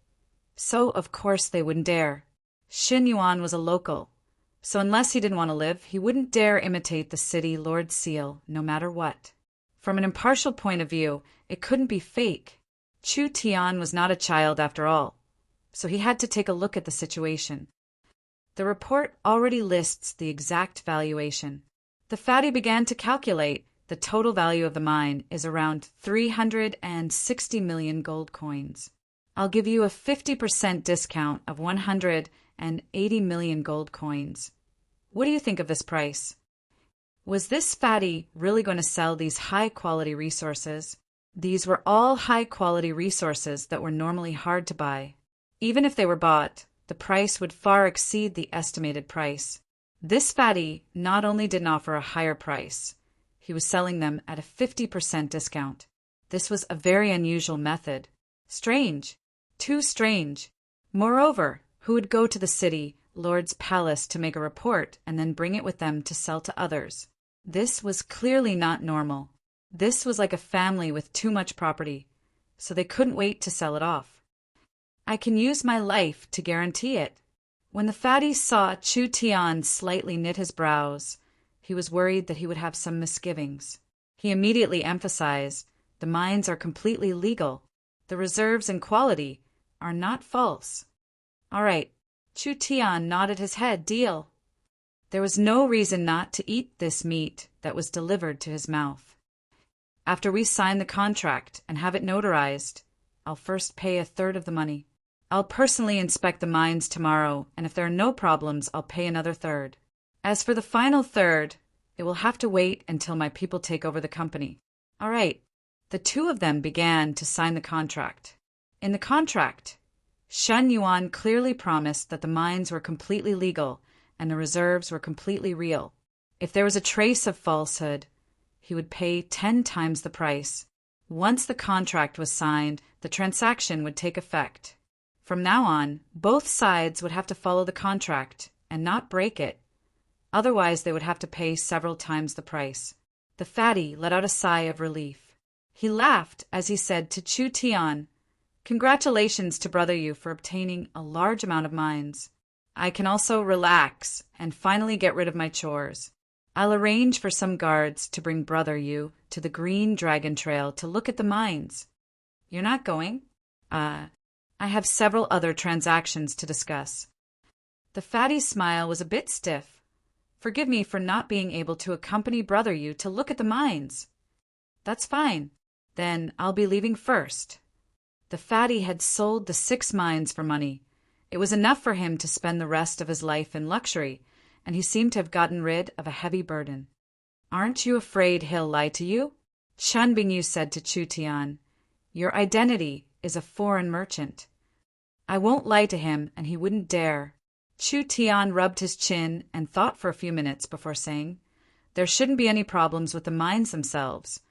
So, of course, they wouldn't dare. Xin Yuan was a local, so unless he didn't want to live, he wouldn't dare imitate the city Lord seal, no matter what. From an impartial point of view, it couldn't be fake. Chu Tian was not a child after all, so he had to take a look at the situation. The report already lists the exact valuation. The fatty began to calculate. The total value of the mine is around 360 million gold coins. I'll give you a 50% discount of 180 million gold coins. What do you think of this price? Was this fatty really going to sell these high-quality resources? These were all high-quality resources that were normally hard to buy. Even if they were bought, the price would far exceed the estimated price. This fatty not only didn't offer a higher price, he was selling them at a 50% discount. This was a very unusual method. Strange. Too strange. Moreover, who would go to the city Lord's palace to make a report and then bring it with them to sell to others? This was clearly not normal. This was like a family with too much property, so they couldn't wait to sell it off. I can use my life to guarantee it. When the fatty saw Chu Tian slightly knit his brows, he was worried that he would have some misgivings. He immediately emphasized, the mines are completely legal. The reserves and quality are not false. All right. Chu Tian nodded his head. Deal. There was no reason not to eat this meat that was delivered to his mouth. After we sign the contract and have it notarized, I'll first pay 1/3 of the money. I'll personally inspect the mines tomorrow, and if there are no problems, I'll pay another 1/3. As for the final 1/3, it will have to wait until my people take over the company. All right. The 2 of them began to sign the contract. In the contract, Shen Yuan clearly promised that the mines were completely legal and the reserves were completely real. If there was a trace of falsehood, he would pay 10 times the price. Once the contract was signed, the transaction would take effect. From now on, both sides would have to follow the contract and not break it. Otherwise, they would have to pay several times the price. The fatty let out a sigh of relief. He laughed as he said to Chu Tian, "Congratulations to Brother Yu for obtaining a large amount of mines. I can also relax and finally get rid of my chores. I'll arrange for some guards to bring Brother You to the Green Dragon Trail to look at the mines. You're not going? I have several other transactions to discuss. The fatty's smile was a bit stiff. Forgive me for not being able to accompany Brother You to look at the mines. That's fine. Then I'll be leaving first. The fatty had sold the 6 mines for money. It was enough for him to spend the rest of his life in luxury, and he seemed to have gotten rid of a heavy burden. Aren't you afraid he'll lie to you? Chun Bingyu said to Chu Tian. Your identity is a foreign merchant. I won't lie to him, and he wouldn't dare. Chu Tian rubbed his chin and thought for a few minutes before saying, There shouldn't be any problems with the mines themselves,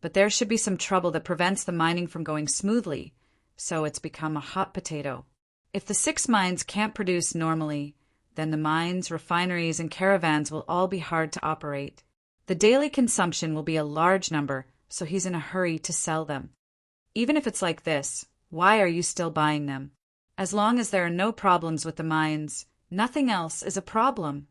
but there should be some trouble that prevents the mining from going smoothly, so it's become a hot potato. If the 6 mines can't produce normally, then the mines, refineries, and caravans will all be hard to operate. The daily consumption will be a large number, so he's in a hurry to sell them. Even if it's like this, why are you still buying them? As long as there are no problems with the mines, nothing else is a problem.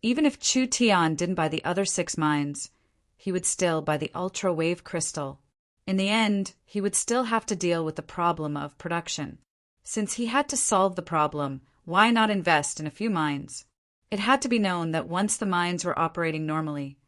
Even if Chu Tian didn't buy the other 6 mines, he would still buy the ultra-wave crystal. In the end, he would still have to deal with the problem of production. Since he had to solve the problem, why not invest in a few mines? It had to be known that once the mines were operating normally,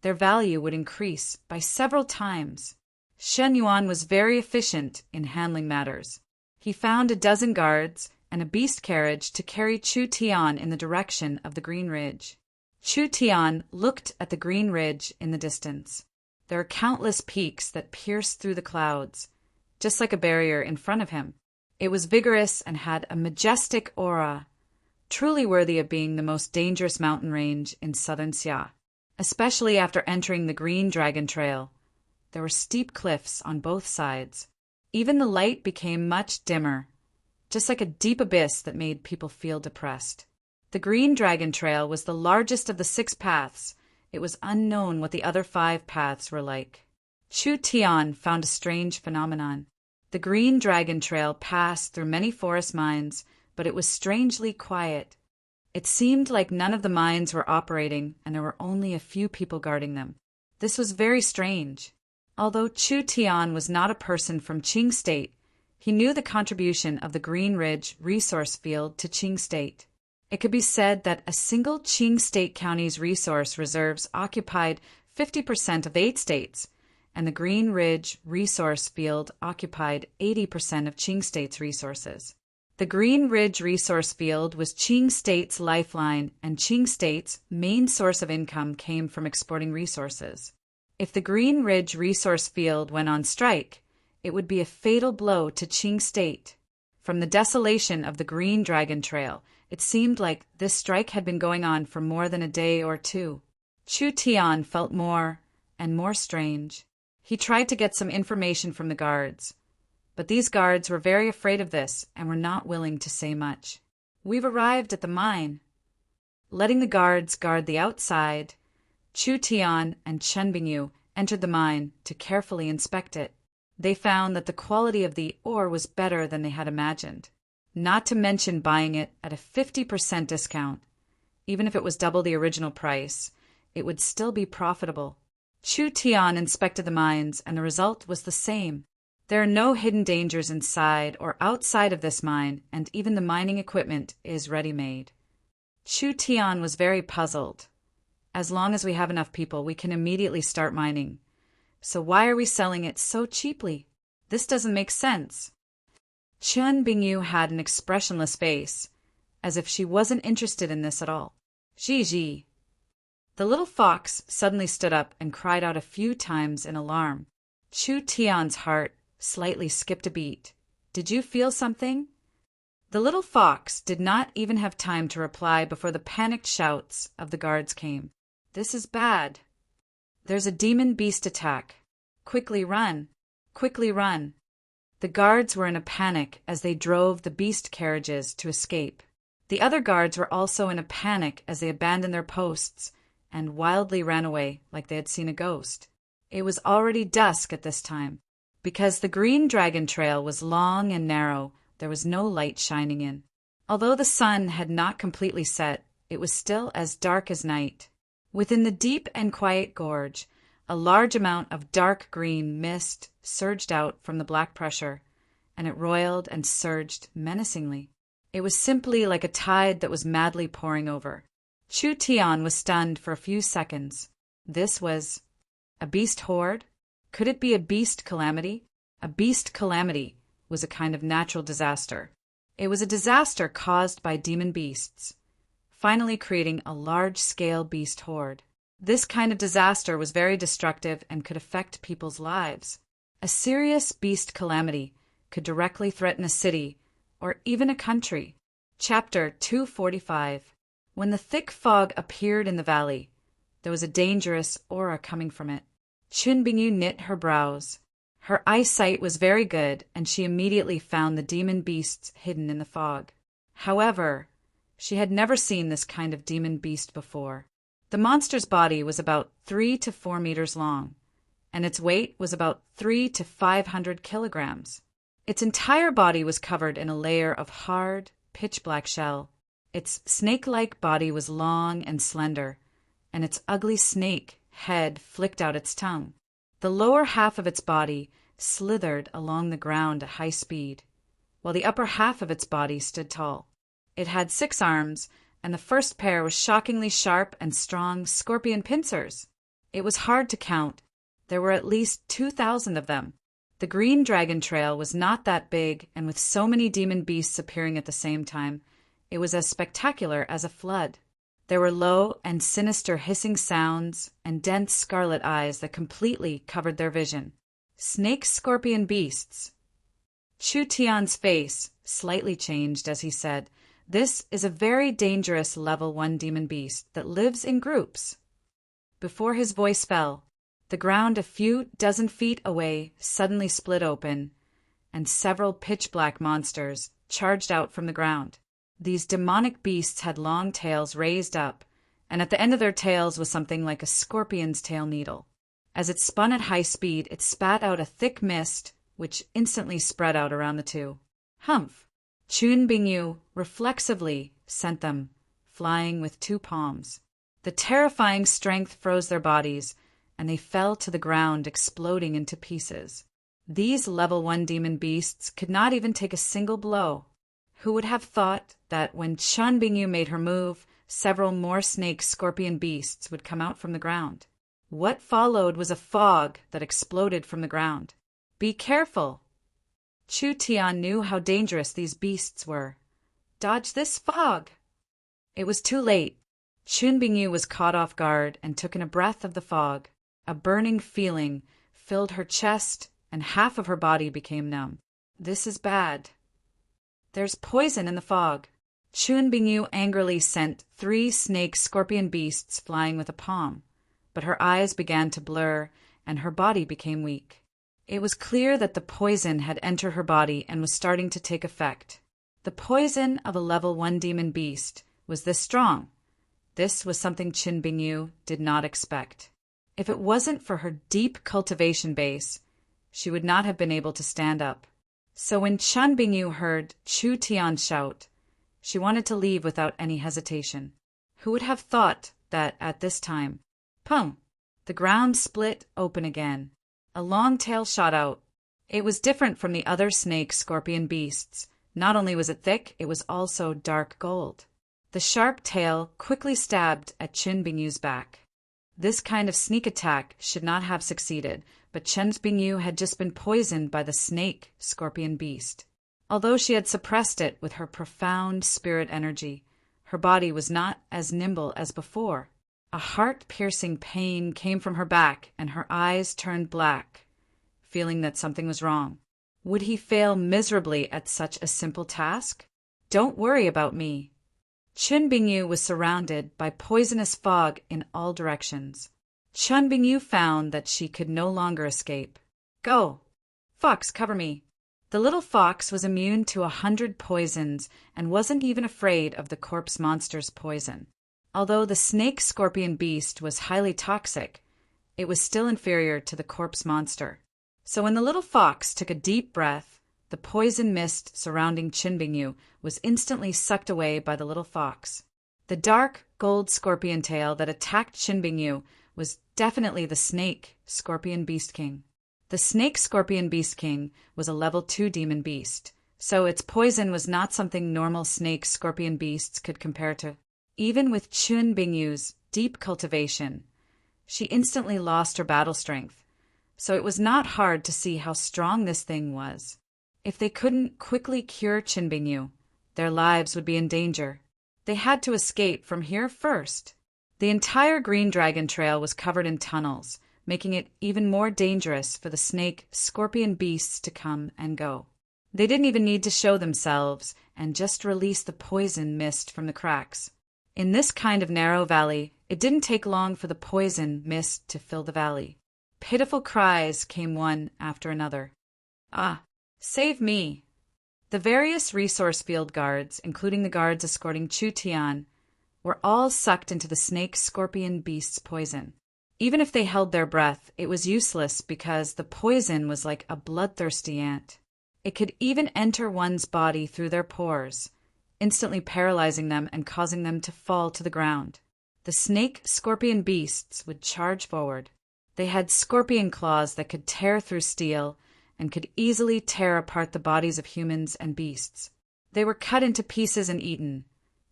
their value would increase by several times. Shen Yuan was very efficient in handling matters. He found a dozen guards and a beast carriage to carry Chu Tian in the direction of the Green Ridge. Chu Tian looked at the Green Ridge in the distance. There are countless peaks that pierced through the clouds, just like a barrier in front of him. It was vigorous and had a majestic aura, truly worthy of being the most dangerous mountain range in southern Xia. Especially after entering the Green Dragon Trail, there were steep cliffs on both sides. Even the light became much dimmer, just like a deep abyss that made people feel depressed. The Green Dragon Trail was the largest of the 6 paths. It was unknown what the other 5 paths were like. Chu Tian found a strange phenomenon. The Green Dragon Trail passed through many forest mines, but it was strangely quiet. It seemed like none of the mines were operating, and there were only a few people guarding them. This was very strange. Although Chu Tian was not a person from Qing State, he knew the contribution of the Green Ridge resource field to Qing State. It could be said that a single Qing State county's resource reserves occupied 50% of the 8 states, and the Green Ridge resource field occupied 80% of Qing State's resources. The Green Ridge resource field was Qing State's lifeline, and Qing State's main source of income came from exporting resources. If the Green Ridge resource field went on strike, it would be a fatal blow to Qing State. From the desolation of the Green Dragon Trail, it seemed like this strike had been going on for more than a day or 2. Chu Tian felt more and more strange. He tried to get some information from the guards, but these guards were very afraid of this and were not willing to say much. We've arrived at the mine. Letting the guards guard the outside, Chu Tian and Chen Bingyu entered the mine to carefully inspect it. They found that the quality of the ore was better than they had imagined, not to mention buying it at a 50% discount. Even if it was double the original price, it would still be profitable. Chu Tian inspected the mines, and the result was the same. There are no hidden dangers inside or outside of this mine, and even the mining equipment is ready-made. Chu Tian was very puzzled. As long as we have enough people, we can immediately start mining. So why are we selling it so cheaply? This doesn't make sense. Chen Bingyu had an expressionless face, as if she wasn't interested in this at all. Ji. The little fox suddenly stood up and cried out a few times in alarm. Chu Tian's heart slightly skipped a beat. Did you feel something? The little fox did not even have time to reply before the panicked shouts of the guards came. This is bad. There's a demon beast attack. Quickly run. Quickly run. The guards were in a panic as they drove the beast carriages to escape. The other guards were also in a panic as they abandoned their posts and wildly ran away like they had seen a ghost. It was already dusk at this time. Because the Green Dragon Trail was long and narrow, there was no light shining in. Although the sun had not completely set, it was still as dark as night. Within the deep and quiet gorge, a large amount of dark green mist surged out from the black pressure, and it roiled and surged menacingly. It was simply like a tide that was madly pouring over. Chu Tian was stunned for a few seconds. This was a beast horde? Could it be a beast calamity? A beast calamity was a kind of natural disaster. It was a disaster caused by demon beasts, finally creating a large-scale beast horde. This kind of disaster was very destructive and could affect people's lives. A serious beast calamity could directly threaten a city or even a country. Chapter 245. When the thick fog appeared in the valley, there was a dangerous aura coming from it. Chun Bingyu knit her brows. Her eyesight was very good, and she immediately found the demon beasts hidden in the fog. However, she had never seen this kind of demon beast before. The monster's body was about 3 to 4 meters long, and its weight was about 300 to 500 kilograms. Its entire body was covered in a layer of hard, pitch-black shell. Its snake-like body was long and slender, and its ugly snake head flicked out its tongue. The lower half of its body slithered along the ground at high speed, while the upper half of its body stood tall. It had 6 arms, and the first pair was shockingly sharp and strong scorpion pincers. It was hard to count. There were at least 2,000 of them. The green dragon trail was not that big, and with so many demon beasts appearing at the same time, it was as spectacular as a flood. There were low and sinister hissing sounds and dense scarlet eyes that completely covered their vision. Snake-scorpion beasts. Chu Tian's face slightly changed as he said, "This is a very dangerous level 1 demon beast that lives in groups." Before his voice fell, the ground a few dozen feet away suddenly split open, and several pitch-black monsters charged out from the ground. These demonic beasts had long tails raised up, and at the end of their tails was something like a scorpion's tail needle. As it spun at high speed, it spat out a thick mist, which instantly spread out around the two. Humph! Chun Bingyu reflexively sent them, flying with 2 palms. The terrifying strength froze their bodies, and they fell to the ground, exploding into pieces. These level 1 demon beasts could not even take a single blow. Who would have thought that when Chun Bingyu made her move, several more snake-scorpion beasts would come out from the ground? What followed was a fog that exploded from the ground. Be careful! Chu Tian knew how dangerous these beasts were. Dodge this fog! It was too late. Chun Bingyu was caught off guard and took in a breath of the fog. A burning feeling filled her chest, and half of her body became numb. This is bad. There's poison in the fog. Chun Bingyu angrily sent 3 snake-scorpion beasts flying with a palm, but her eyes began to blur, and her body became weak. It was clear that the poison had entered her body and was starting to take effect. The poison of a level 1 demon beast was this strong. This was something Chun Bingyu did not expect. If it wasn't for her deep cultivation base, she would not have been able to stand up. So when Chun Bingyu heard Chu Tian shout, she wanted to leave without any hesitation. Who would have thought that at this time? Pum! The ground split open again. A long tail shot out. It was different from the other snake-scorpion beasts. Not only was it thick, it was also dark gold. The sharp tail quickly stabbed at Chun Bingyu's back. This kind of sneak attack should not have succeeded, but Chun Bingyu had just been poisoned by the snake-scorpion beast. Although she had suppressed it with her profound spirit energy, her body was not as nimble as before. A heart-piercing pain came from her back, and her eyes turned black, feeling that something was wrong. Would he fail miserably at such a simple task? Don't worry about me. Chun Bingyu was surrounded by poisonous fog in all directions. Chun Bingyu found that she could no longer escape. Go! Fox, cover me! The little fox was immune to 100 poisons and wasn't even afraid of the corpse monster's poison. Although the snake-scorpion beast was highly toxic, it was still inferior to the corpse monster. So when the little fox took a deep breath, the poison mist surrounding Chun Bingyu was instantly sucked away by the little fox. The dark gold scorpion tail that attacked Qin Bingyu was definitely the snake scorpion beast king. The snake scorpion beast king was a level 2 demon beast, so its poison was not something normal snake scorpion beasts could compare to. Even with Qin Bingyu's deep cultivation, she instantly lost her battle strength, so it was not hard to see how strong this thing was. If they couldn't quickly cure Qin Bingyu, their lives would be in danger. They had to escape from here first. The entire Green Dragon Trail was covered in tunnels, making it even more dangerous for the snake scorpion beasts to come and go. They didn't even need to show themselves and just release the poison mist from the cracks. In this kind of narrow valley, it didn't take long for the poison mist to fill the valley. Pitiful cries came one after another. "Ah, save me!" The various resource field guards, including the guards escorting Chu Tian, were all sucked into the snake scorpion beast's poison. Even if they held their breath, it was useless because the poison was like a bloodthirsty ant. It could even enter one's body through their pores, instantly paralyzing them and causing them to fall to the ground. The snake scorpion beasts would charge forward. They had scorpion claws that could tear through steel and could easily tear apart the bodies of humans and beasts. They were cut into pieces and eaten,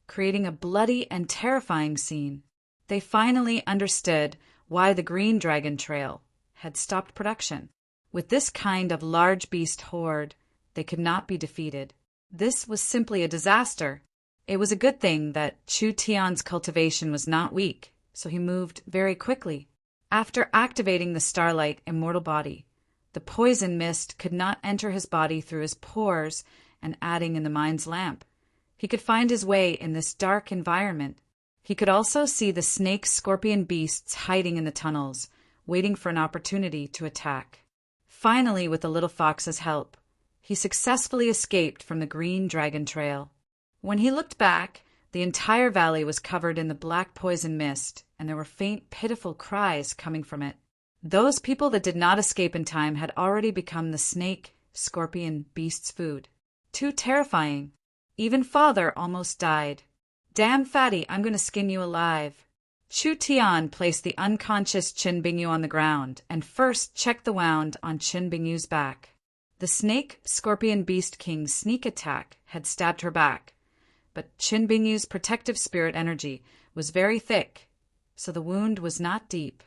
creating a bloody and terrifying scene. They finally understood why the Green Dragon Trail had stopped production. With this kind of large beast horde, they could not be defeated. This was simply a disaster. It was a good thing that Chu Tian's cultivation was not weak, so he moved very quickly. After activating the Starlight Immortal Body, the poison mist could not enter his body through his pores and adding in the mind's lamp. He could find his way in this dark environment. He could also see the snake scorpion beasts hiding in the tunnels, waiting for an opportunity to attack. Finally, with the little fox's help, he successfully escaped from the Green Dragon Trail. When he looked back, the entire valley was covered in the black poison mist, and there were faint, pitiful cries coming from it. Those people that did not escape in time had already become the snake scorpion beast's food. Too terrifying. Even Father almost died. "Damn fatty, I'm going to skin you alive." Chu Tian placed the unconscious Qin Bingyu on the ground and first checked the wound on Qin Bingyu's back. The snake scorpion beast king's sneak attack had stabbed her back, but Qin Bingyu's protective spirit energy was very thick, so the wound was not deep.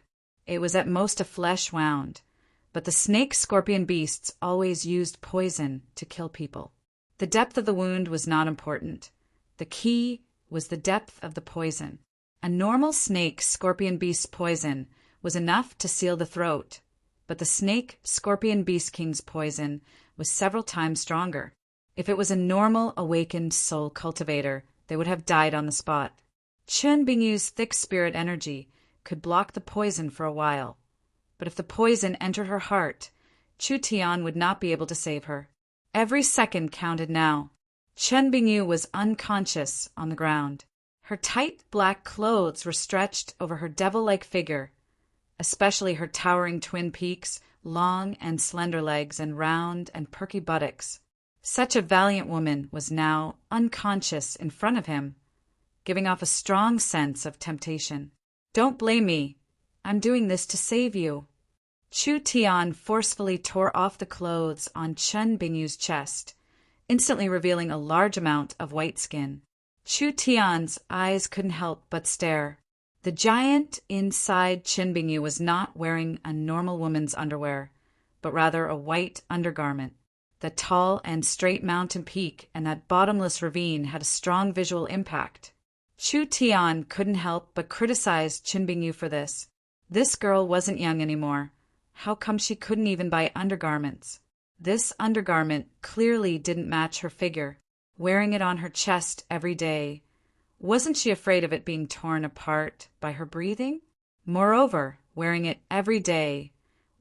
It was at most a flesh wound, but the snake scorpion beasts always used poison to kill people. The depth of the wound was not important. The key was the depth of the poison. A normal snake scorpion beast's poison was enough to seal the throat, but the snake scorpion beast king's poison was several times stronger. If it was a normal awakened soul cultivator, they would have died on the spot. Qin Bingyu's thick spirit energy could block the poison for a while, but if the poison entered her heart, Chu Tian would not be able to save her. Every second counted now. Qin Bingyu was unconscious on the ground. Her tight black clothes were stretched over her devil-like figure, especially her towering twin peaks, long and slender legs, and round and perky buttocks. Such a valiant woman was now unconscious in front of him, giving off a strong sense of temptation. "Don't blame me. I'm doing this to save you." Chu Tian forcefully tore off the clothes on Qin Bingyu's chest, instantly revealing a large amount of white skin. Chu Tian's eyes couldn't help but stare. The giant inside Qin Bingyu was not wearing a normal woman's underwear, but rather a white undergarment. The tall and straight mountain peak and that bottomless ravine had a strong visual impact. Chu Tian couldn't help but criticize Qin Bingyu for this. This girl wasn't young anymore. How come she couldn't even buy undergarments? This undergarment clearly didn't match her figure. Wearing it on her chest every day, wasn't she afraid of it being torn apart by her breathing? Moreover, wearing it every day,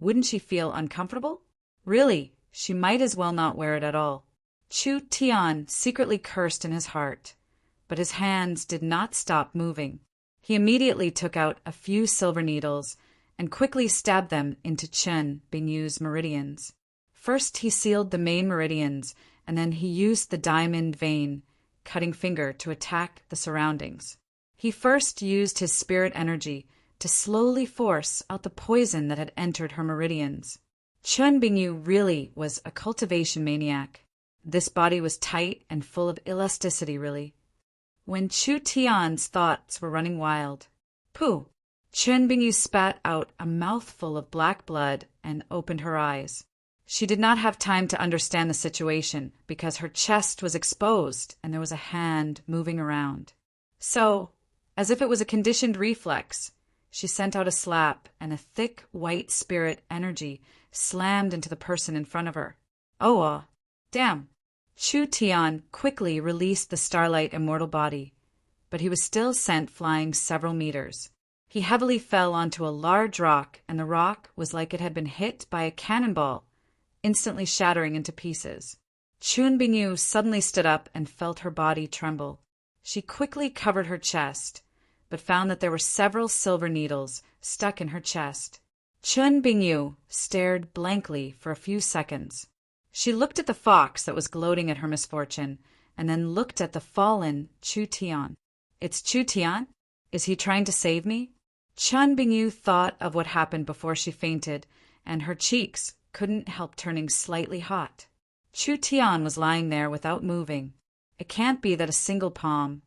wouldn't she feel uncomfortable? Really, she might as well not wear it at all. Chu Tian secretly cursed in his heart, but his hands did not stop moving. He immediately took out a few silver needles and quickly stabbed them into Qin Bingyu's meridians. First he sealed the main meridians, and then he used the diamond vein, cutting finger to attack the surroundings. He first used his spirit energy to slowly force out the poison that had entered her meridians. Chun Bingyu really was a cultivation maniac. This body was tight and full of elasticity, really. When Chu Tian's thoughts were running wild, pooh! Chun Bingyu spat out a mouthful of black blood and opened her eyes. She did not have time to understand the situation because her chest was exposed and there was a hand moving around. So, as if it was a conditioned reflex, she sent out a slap and a thick white spirit energy slammed into the person in front of her. Oh, damn! Chu Tian quickly released the starlight immortal body, but he was still sent flying several meters. He heavily fell onto a large rock, and the rock was like it had been hit by a cannonball, instantly shattering into pieces. Chun Bingyu suddenly stood up and felt her body tremble. She quickly covered her chest, but found that there were several silver needles stuck in her chest. Chun Bingyu stared blankly for a few seconds. She looked at the fox that was gloating at her misfortune, and then looked at the fallen Chu Tian. It's Chu Tian? Is he trying to save me? Chun Bingyu thought of what happened before she fainted, and her cheeks couldn't help turning slightly hot. Chu Tian was lying there without moving. It can't be that a single palm.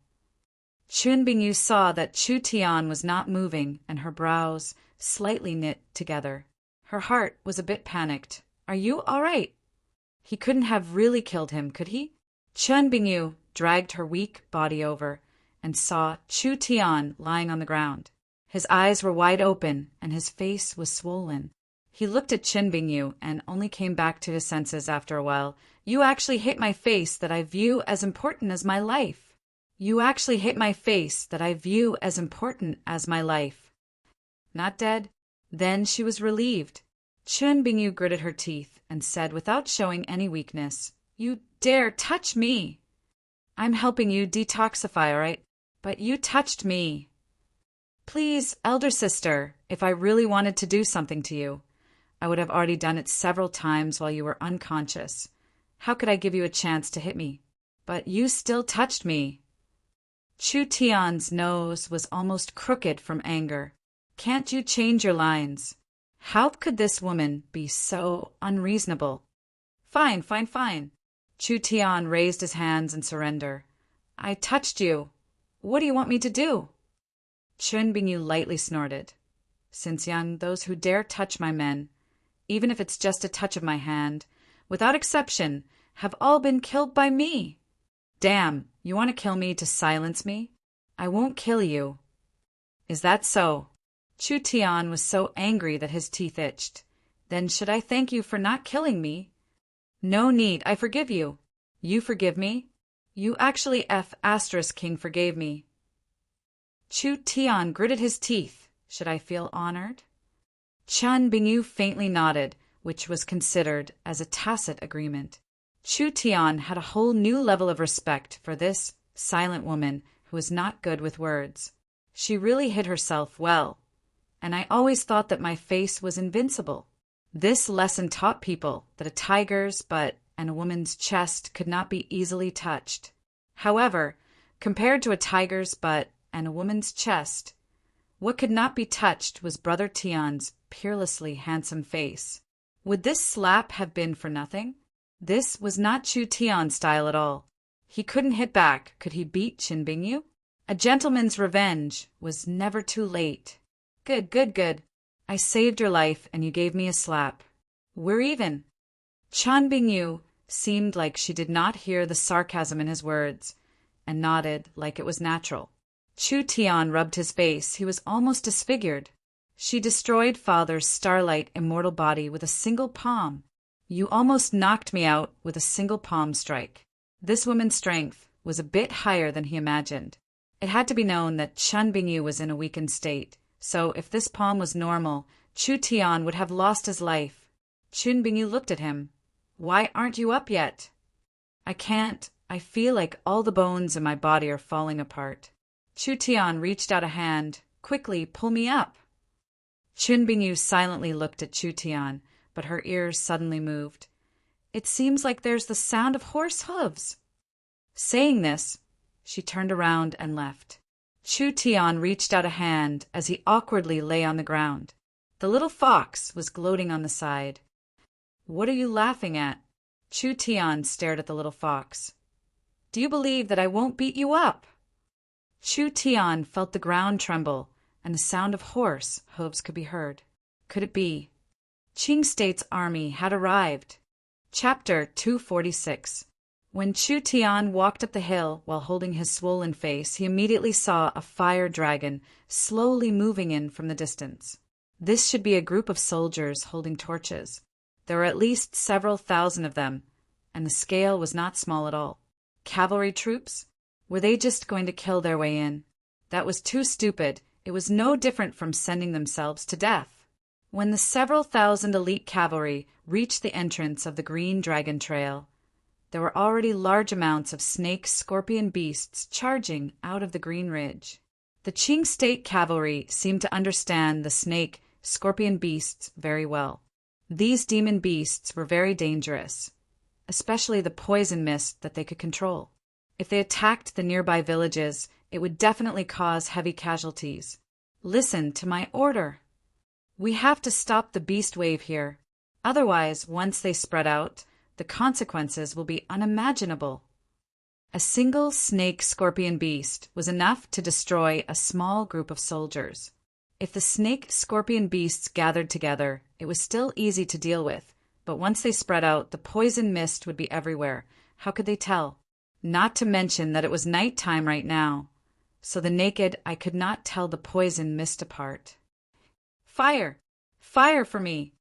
Chun Bingyu saw that Chu Tian was not moving, and her brows slightly knit together. Her heart was a bit panicked. Are you all right? He couldn't have really killed him, could he? Chun Bingyu dragged her weak body over and saw Chu Tian lying on the ground. His eyes were wide open and his face was swollen. He looked at Chun Bingyu and only came back to his senses after a while. You actually hit my face that I view as important as my life. You actually hit my face that I view as important as my life. Not dead? Then she was relieved. Chun Bingyu gritted her teeth and said without showing any weakness, You dare touch me! I'm helping you detoxify, all right? But you touched me. Please, elder sister, if I really wanted to do something to you, I would have already done it several times while you were unconscious. How could I give you a chance to hit me? But you still touched me. Chu Tian's nose was almost crooked from anger. Can't you change your lines? How could this woman be so unreasonable? Fine. Chu Tian raised his hands in surrender. I touched you. What do you want me to do? Chun Bingyu lightly snorted. Since young, those who dare touch my men, even if it's just a touch of my hand, without exception, have all been killed by me. Damn, you want to kill me to silence me? I won't kill you. Is that so? Chu Tian was so angry that his teeth itched. Then should I thank you for not killing me? No need, I forgive you. You forgive me? You actually King forgave me. Chu Tian gritted his teeth. Should I feel honored? Chun Bingyu faintly nodded, which was considered as a tacit agreement. Chu Tian had a whole new level of respect for this silent woman who was not good with words. She really hid herself well, and I always thought that my face was invincible. This lesson taught people that a tiger's butt and a woman's chest could not be easily touched. However, compared to a tiger's butt and a woman's chest, what could not be touched was Brother Tian's peerlessly handsome face. Would this slap have been for nothing? This was not Chu Tian's style at all. He couldn't hit back. Could he beat Chun Bingyu? A gentleman's revenge was never too late. Good. I saved your life and you gave me a slap. We're even. Chun Bingyu seemed like she did not hear the sarcasm in his words and nodded like it was natural. Chu Tian rubbed his face. He was almost disfigured. She destroyed Father's starlight immortal body with a single palm. You almost knocked me out with a single palm strike. This woman's strength was a bit higher than he imagined. It had to be known that Chun Bingyu was in a weakened state, so if this palm was normal, Chu Tian would have lost his life. Chun Bingyu looked at him. Why aren't you up yet? I can't. I feel like all the bones in my body are falling apart. Chu Tian reached out a hand. Quickly, pull me up. Chun Bingyu silently looked at Chu Tian, but her ears suddenly moved. It seems like there's the sound of horse hooves. Saying this, she turned around and left. Chu Tian reached out a hand as he awkwardly lay on the ground. The little fox was gloating on the side. "What are you laughing at?" Chu Tian stared at the little fox. "Do you believe that I won't beat you up?" Chu Tian felt the ground tremble, and the sound of horse hooves could be heard. Could it be? Qing State's army had arrived. Chapter 246. When Chu Tian walked up the hill while holding his swollen face, he immediately saw a fire dragon slowly moving in from the distance. This should be a group of soldiers holding torches. There were at least several thousand of them, and the scale was not small at all. Cavalry troops? Were they just going to kill their way in? That was too stupid. It was no different from sending themselves to death. When the several thousand elite cavalry reached the entrance of the Green Dragon Trail, there were already large amounts of snake-scorpion beasts charging out of the Green Ridge. The Qing State cavalry seemed to understand the snake-scorpion beasts very well. These demon beasts were very dangerous, especially the poison mist that they could control. If they attacked the nearby villages, it would definitely cause heavy casualties. Listen to my order. We have to stop the beast wave here. Otherwise, once they spread out, the consequences will be unimaginable. A single snake-scorpion beast was enough to destroy a small group of soldiers. If the snake-scorpion beasts gathered together, it was still easy to deal with, but once they spread out, the poison mist would be everywhere. How could they tell? Not to mention that it was nighttime right now, so the naked eye could not tell the poison mist apart. Fire! Fire for me!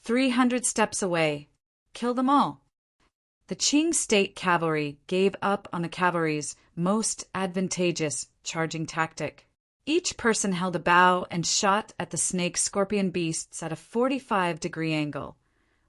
300 steps away. Kill them all. The Qing State cavalry gave up on the cavalry's most advantageous charging tactic. Each person held a bow and shot at the snake-scorpion beasts at a 45-degree angle,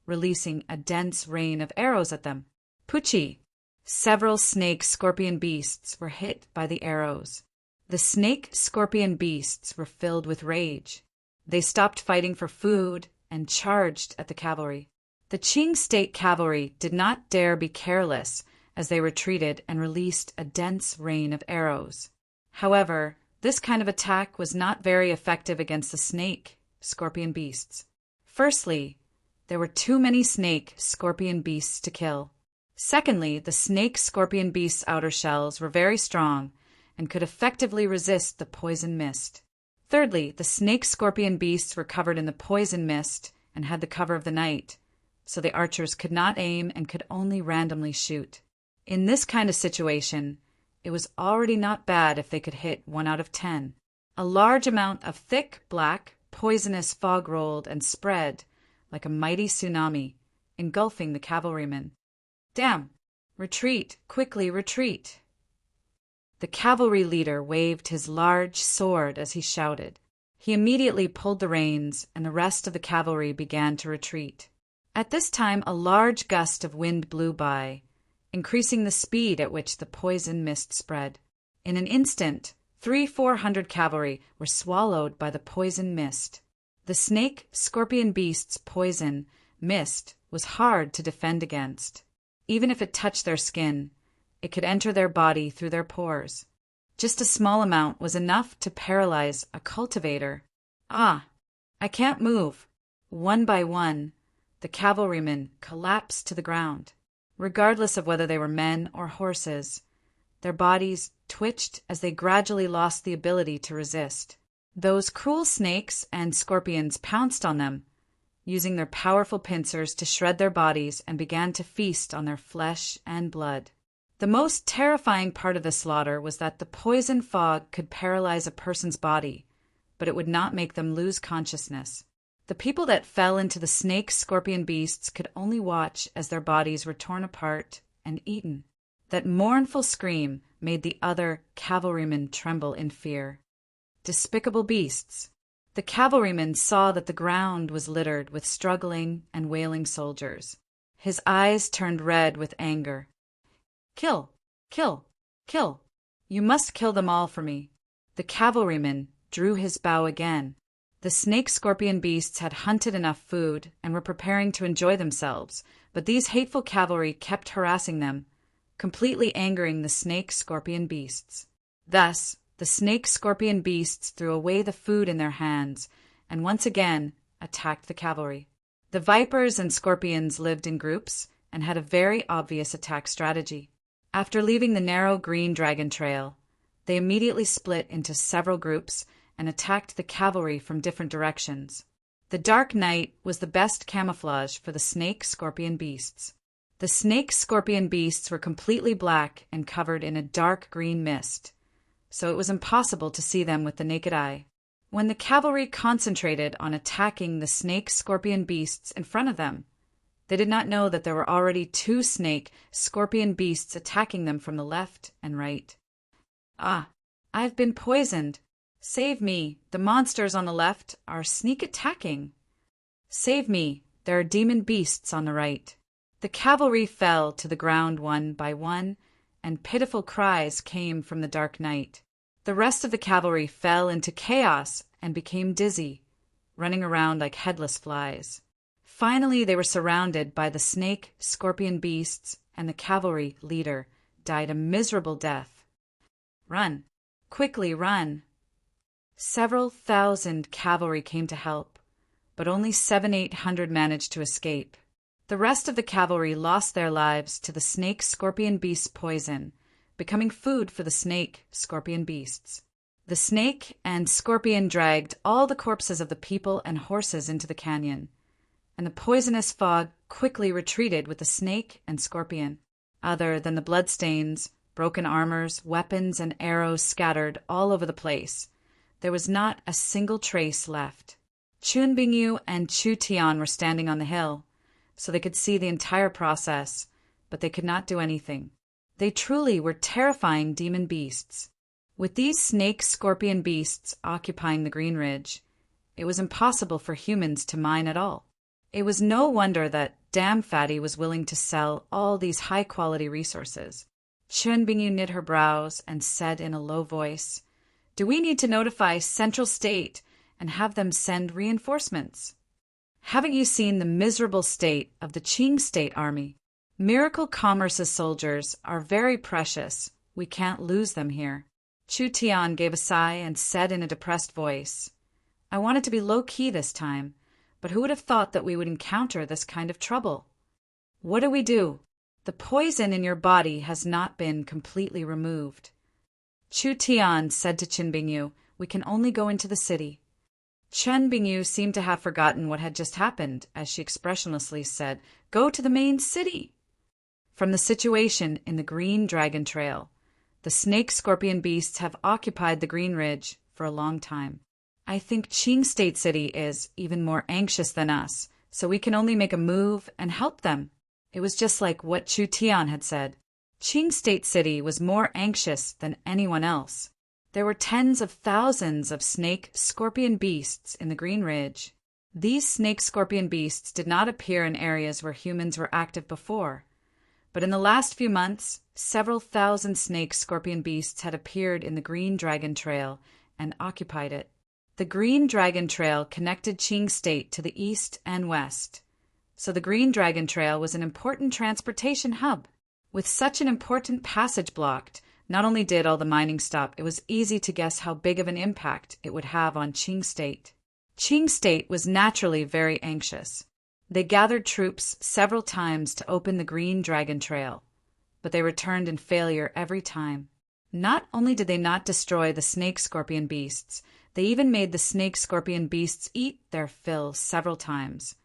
releasing a dense rain of arrows at them. Puchi! Several snake-scorpion beasts were hit by the arrows. The snake-scorpion beasts were filled with rage. They stopped fighting for food and charged at the cavalry. The Qing State cavalry did not dare be careless as they retreated and released a dense rain of arrows. However, this kind of attack was not very effective against the snake-scorpion beasts. Firstly, there were too many snake-scorpion beasts to kill. Secondly, the snake-scorpion beasts' outer shells were very strong and could effectively resist the poison mist. Thirdly, the snake-scorpion beasts were covered in the poison mist and had the cover of the night, so the archers could not aim and could only randomly shoot. In this kind of situation, it was already not bad if they could hit 1 out of 10. A large amount of thick, black, poisonous fog rolled and spread like a mighty tsunami, engulfing the cavalrymen. Damn! Retreat! Quickly retreat! The cavalry leader waved his large sword as he shouted. He immediately pulled the reins, and the rest of the cavalry began to retreat. At this time, a large gust of wind blew by, increasing the speed at which the poison mist spread. In an instant, 300-400 cavalry were swallowed by the poison mist. The snake-scorpion beast's poison mist was hard to defend against. Even if it touched their skin, it could enter their body through their pores. Just a small amount was enough to paralyze a cultivator. Ah, I can't move. One by one, the cavalrymen collapsed to the ground. Regardless of whether they were men or horses, their bodies twitched as they gradually lost the ability to resist. Those cruel snakes and scorpions pounced on them, using their powerful pincers to shred their bodies and began to feast on their flesh and blood. The most terrifying part of the slaughter was that the poison fog could paralyze a person's body, but it would not make them lose consciousness. The people that fell into the snake-scorpion beasts could only watch as their bodies were torn apart and eaten. That mournful scream made the other cavalrymen tremble in fear. Despicable beasts! The cavalryman saw that the ground was littered with struggling and wailing soldiers. His eyes turned red with anger. Kill! Kill! Kill! You must kill them all for me. The cavalryman drew his bow again. The snake-scorpion beasts had hunted enough food and were preparing to enjoy themselves, but these hateful cavalry kept harassing them, completely angering the snake-scorpion beasts. Thus, The snake-scorpion beasts threw away the food in their hands and once again attacked the cavalry. The vipers and scorpions lived in groups and had a very obvious attack strategy. After leaving the narrow green dragon trail, they immediately split into several groups and attacked the cavalry from different directions. The dark night was the best camouflage for the snake-scorpion beasts. The snake-scorpion beasts were completely black and covered in a dark green mist, so it was impossible to see them with the naked eye. When the cavalry concentrated on attacking the snake-scorpion beasts in front of them, they did not know that there were already two snake-scorpion beasts attacking them from the left and right. "Ah, I've been poisoned. Save me, the monsters on the left are sneak attacking. Save me, there are demon beasts on the right." The cavalry fell to the ground one by one, and pitiful cries came from the dark night. The rest of the cavalry fell into chaos and became dizzy, running around like headless flies. Finally, they were surrounded by the snake-scorpion beasts, and the cavalry leader died a miserable death. "Run! Quickly run!" Several thousand cavalry came to help, but only 700-800 managed to escape. The rest of the cavalry lost their lives to the snake-scorpion beast's poison, becoming food for the snake-scorpion beasts. The snake and scorpion dragged all the corpses of the people and horses into the canyon, and the poisonous fog quickly retreated with the snake and scorpion. Other than the bloodstains, broken armors, weapons, and arrows scattered all over the place, there was not a single trace left. Chun Bingyu and Chu Tian were standing on the hill, so they could see the entire process, but they could not do anything. They truly were terrifying demon beasts. With these snake-scorpion beasts occupying the Green Ridge, it was impossible for humans to mine at all. It was no wonder that Dam Fatty was willing to sell all these high-quality resources. Chun Bingyu knit her brows and said in a low voice, "Do we need to notify Central State and have them send reinforcements? Haven't you seen the miserable state of the Qing State Army? Miracle Commerce's soldiers are very precious. We can't lose them here." Chu Tian gave a sigh and said in a depressed voice, "I wanted to be low-key this time, but who would have thought that we would encounter this kind of trouble? What do we do? The poison in your body has not been completely removed." Chu Tian said to Chun Bingyu, "We can only go into the city." Chun Bingyu seemed to have forgotten what had just happened as she expressionlessly said, "Go to the main city." From the situation in the Green Dragon Trail, the snake-scorpion beasts have occupied the Green Ridge for a long time. I think Qing State City is even more anxious than us, so we can only make a move and help them. It was just like what Chu Tian had said. Qing State City was more anxious than anyone else. There were tens of thousands of snake-scorpion beasts in the Green Ridge. These snake-scorpion beasts did not appear in areas where humans were active before, but in the last few months, several thousand snake-scorpion beasts had appeared in the Green Dragon Trail and occupied it. The Green Dragon Trail connected Qing State to the east and west, so the Green Dragon Trail was an important transportation hub. With such an important passage blocked, not only did all the mining stop, it was easy to guess how big of an impact it would have on Qing State. Qing State was naturally very anxious. They gathered troops several times to open the Green Dragon Trail, but they returned in failure every time. Not only did they not destroy the snake-scorpion beasts, they even made the snake-scorpion beasts eat their fill several times,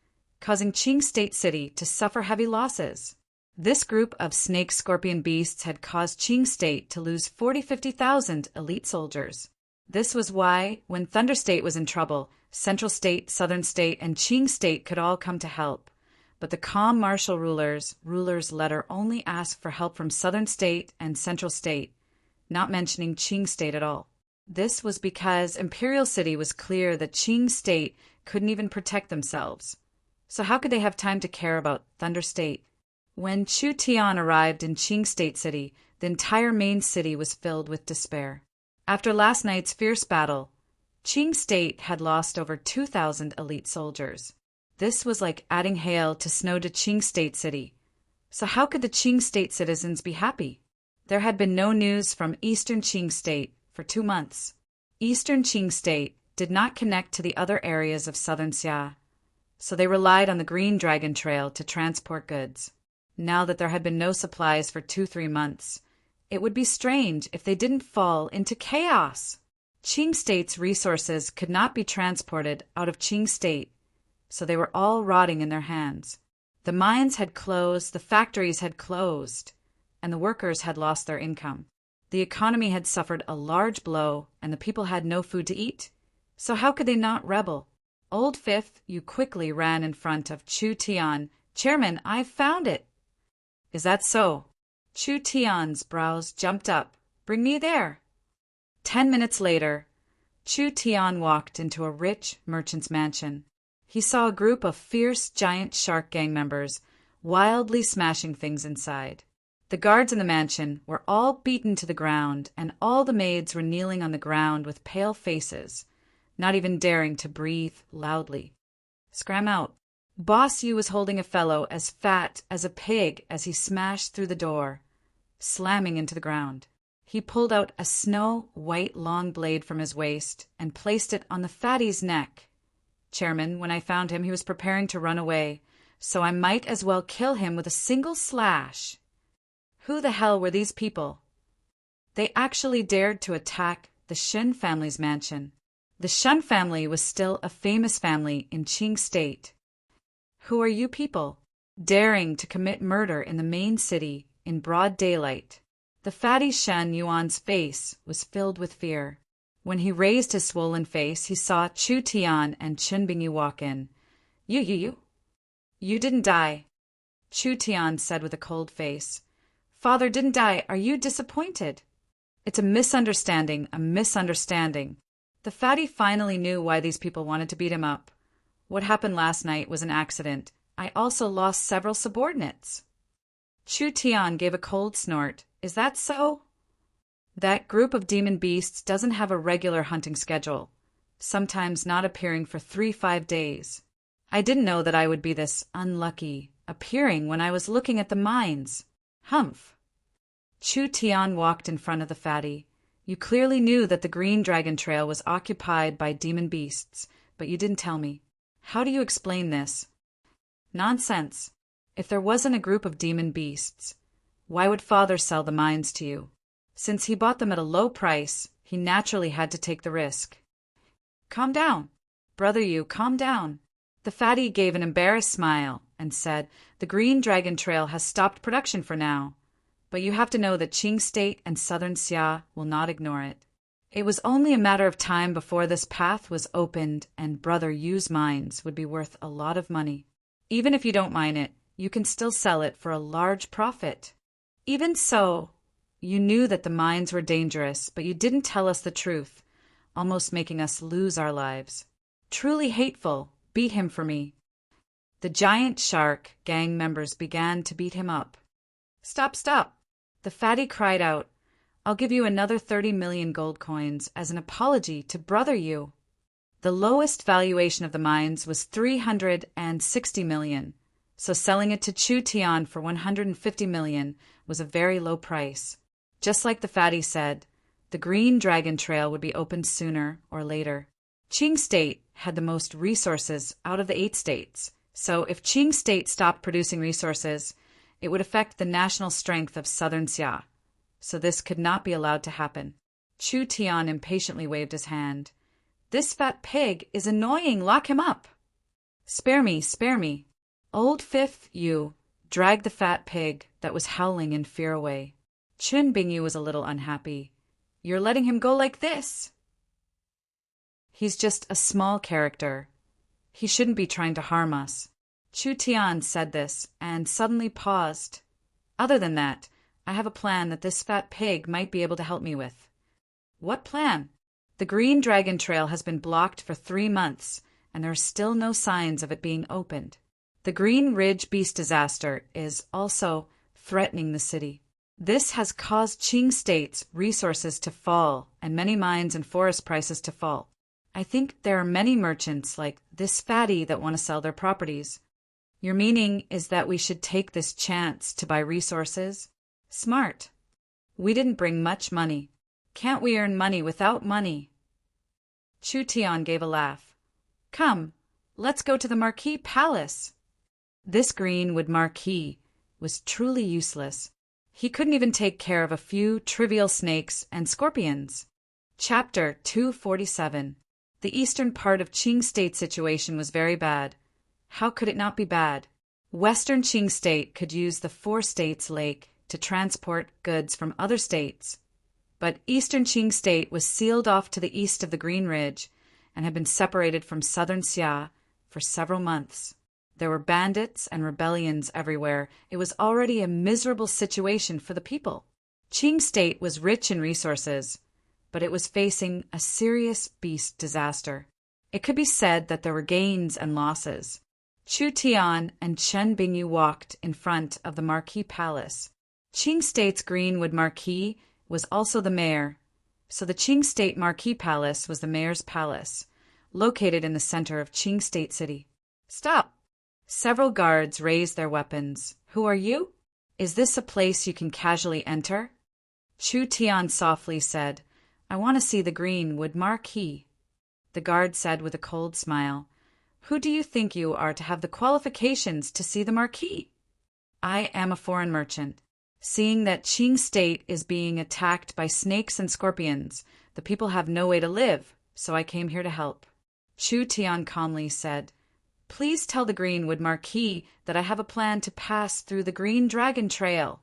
causing Qing State City to suffer heavy losses. This group of snake-scorpion beasts had caused Qing State to lose 40,000-50,000 elite soldiers. This was why, when Thunder State was in trouble, Central State, Southern State, and Qing State could all come to help. But the calm martial rulers' letter only asked for help from Southern State and Central State, not mentioning Qing State at all. This was because Imperial City was clear that Qing State couldn't even protect themselves. So how could they have time to care about Thunder State? When Chu Tian arrived in Qing State City, the entire main city was filled with despair. After last night's fierce battle, Qing State had lost over 2,000 elite soldiers. This was like adding hail to snow to Qing State City. So how could the Qing State citizens be happy? There had been no news from Eastern Qing State for 2 months. Eastern Qing State did not connect to the other areas of southern Xia, so they relied on the Green Dragon Trail to transport goods. Now that there had been no supplies for 2-3 months, it would be strange if they didn't fall into chaos. Qing State's resources could not be transported out of Qing State, so they were all rotting in their hands. The mines had closed, the factories had closed, and the workers had lost their income. The economy had suffered a large blow, and the people had no food to eat. So how could they not rebel? Old Fifth, you quickly ran in front of Chu Tian. "Chairman, I've found it." "Is that so?" Chu Tian's brows jumped up. "Bring me there." 10 minutes later, Chu Tian walked into a rich merchant's mansion. He saw a group of fierce giant shark gang members wildly smashing things inside. The guards in the mansion were all beaten to the ground, and all the maids were kneeling on the ground with pale faces, not even daring to breathe loudly. Scram out. Boss Yu was holding a fellow as fat as a pig as he smashed through the door, slamming into the ground. He pulled out a snow-white long blade from his waist and placed it on the fatty's neck. "Chairman, when I found him, he was preparing to run away, so I might as well kill him with a single slash." Who the hell were these people? They actually dared to attack the Shen family's mansion. The Shen family was still a famous family in Qing State. Who are you people, daring to commit murder in the main city in broad daylight? The fatty Shen Yuan's face was filled with fear. When he raised his swollen face, he saw Chu Tian and Chen Bingyu walk in. You didn't die," Chu Tian said with a cold face. "Father didn't die. Are you disappointed?" "It's a misunderstanding, a misunderstanding." The fatty finally knew why these people wanted to beat him up. "What happened last night was an accident. I also lost several subordinates." Chu Tian gave a cold snort. "Is that so?" "That group of demon beasts doesn't have a regular hunting schedule, sometimes not appearing for 3-5 days. I didn't know that I would be this unlucky, appearing when I was looking at the mines. Humph." Chu Tian walked in front of the fatty. "You clearly knew that the Green Dragon Trail was occupied by demon beasts, but you didn't tell me. How do you explain this?" "Nonsense. If there wasn't a group of demon beasts, why would Father sell the mines to you? Since he bought them at a low price, he naturally had to take the risk." "Calm down. Brother Yu, calm down." The fatty gave an embarrassed smile and said, "The Green Dragon Trail has stopped production for now, but you have to know that Qing State and Southern Xia will not ignore it. It was only a matter of time before this path was opened and Brother Yu's mines would be worth a lot of money. Even if you don't mine it, you can still sell it for a large profit. Even so, you knew that the mines were dangerous, but you didn't tell us the truth, almost making us lose our lives. Truly hateful. Beat him for me." The giant shark gang members began to beat him up. "Stop, stop." The fatty cried out, "I'll give you another 30 million gold coins as an apology to Brother Yu." The lowest valuation of the mines was 360 million, so selling it to Chu Tian for 150 million was a very low price. Just like the fatty said, the Green Dragon Trail would be opened sooner or later. Qing State had the most resources out of the 8 states, so if Qing State stopped producing resources, it would affect the national strength of Southern Xia, so this could not be allowed to happen. Chu Tian impatiently waved his hand. "This fat pig is annoying. Lock him up." Spare me, spare me." Old Fifth Yu dragged the fat pig that was howling in fear away. Chen Bingyu was a little unhappy. "You're letting him go like this?" "He's just a small character. He shouldn't be trying to harm us." Chu Tian said this and suddenly paused. "Other than that, I have a plan that this fat pig might be able to help me with." "What plan?" "The Green Dragon Trail has been blocked for 3 months, and there are still no signs of it being opened. The Green Ridge Beast disaster is also threatening the city. This has caused Qing State's resources to fall and many mines and forest prices to fall. I think there are many merchants like this fatty that want to sell their properties." "Your meaning is that we should take this chance to buy resources?" "Smart. We didn't bring much money. Can't we earn money without money? Chu Tian gave a laugh. Come, let's go to the Marquis Palace. This greenwood marquis was truly useless. He couldn't even take care of a few trivial snakes and scorpions. Chapter 247. The eastern part of Qing State situation was very bad. How could it not be bad? Western Qing State could use the Four States Lake to transport goods from other states. But Eastern Qing State was sealed off to the east of the Green Ridge and had been separated from southern Xia for several months. There were bandits and rebellions everywhere. It was already a miserable situation for the people. Qing State was rich in resources, but it was facing a serious beast disaster. It could be said that there were gains and losses. Chu Tian and Chen Bingyu walked in front of the Marquis Palace. Qing State's Greenwood Marquis was also the mayor, so the Qing State Marquis Palace was the mayor's palace, located in the center of Qing State City. Stop! Several guards raised their weapons. Who are you? Is this a place you can casually enter? Chu Tian softly said, I want to see the Greenwood Marquis. The guard said with a cold smile, Who do you think you are to have the qualifications to see the Marquis? I am a foreign merchant. Seeing that Qing State is being attacked by snakes and scorpions, the people have no way to live, so I came here to help. Chu Tian calmly said, Please tell the Greenwood Marquis that I have a plan to pass through the Green Dragon Trail.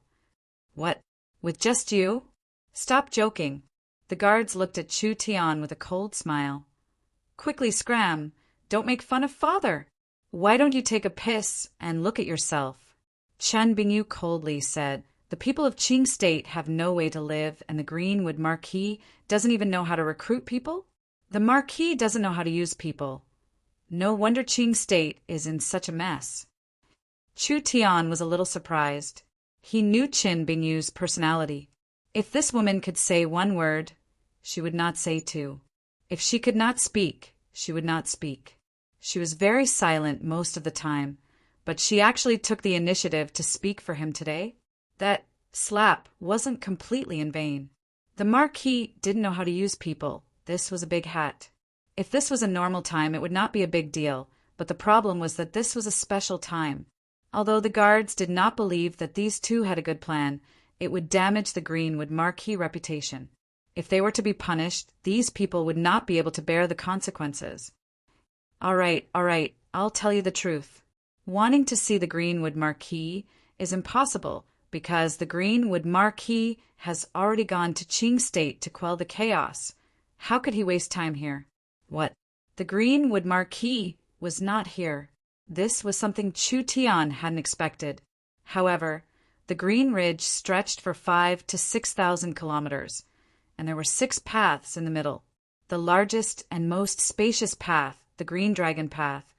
What? With just you? Stop joking. The guards looked at Chu Tian with a cold smile. Quickly, scram. Don't make fun of father. Why don't you take a piss and look at yourself? Chen Bingyu coldly said, The people of Qing State have no way to live, and the Greenwood Marquis doesn't even know how to recruit people? The Marquis doesn't know how to use people. No wonder Qing State is in such a mess. Chu Tian was a little surprised. He knew Chen Bingyu's personality. If this woman could say one word, she would not say two. If she could not speak, she would not speak. She was very silent most of the time, but she actually took the initiative to speak for him today. That slap wasn't completely in vain. The Marquis didn't know how to use people. This was a big hat. If this was a normal time, it would not be a big deal, but the problem was that this was a special time. Although the guards did not believe that these two had a good plan, it would damage the Greenwood Marquis reputation. If they were to be punished, these people would not be able to bear the consequences. All right, I'll tell you the truth. Wanting to see the Greenwood Marquis is impossible because the Greenwood Marquis has already gone to Qing State to quell the chaos. How could he waste time here? What? The Greenwood Marquis was not here. This was something Chu Tian hadn't expected. However, the Green Ridge stretched for 5,000 to 6,000 kilometers, and there were 6 paths in the middle. The largest and most spacious path, the Green Dragon Path,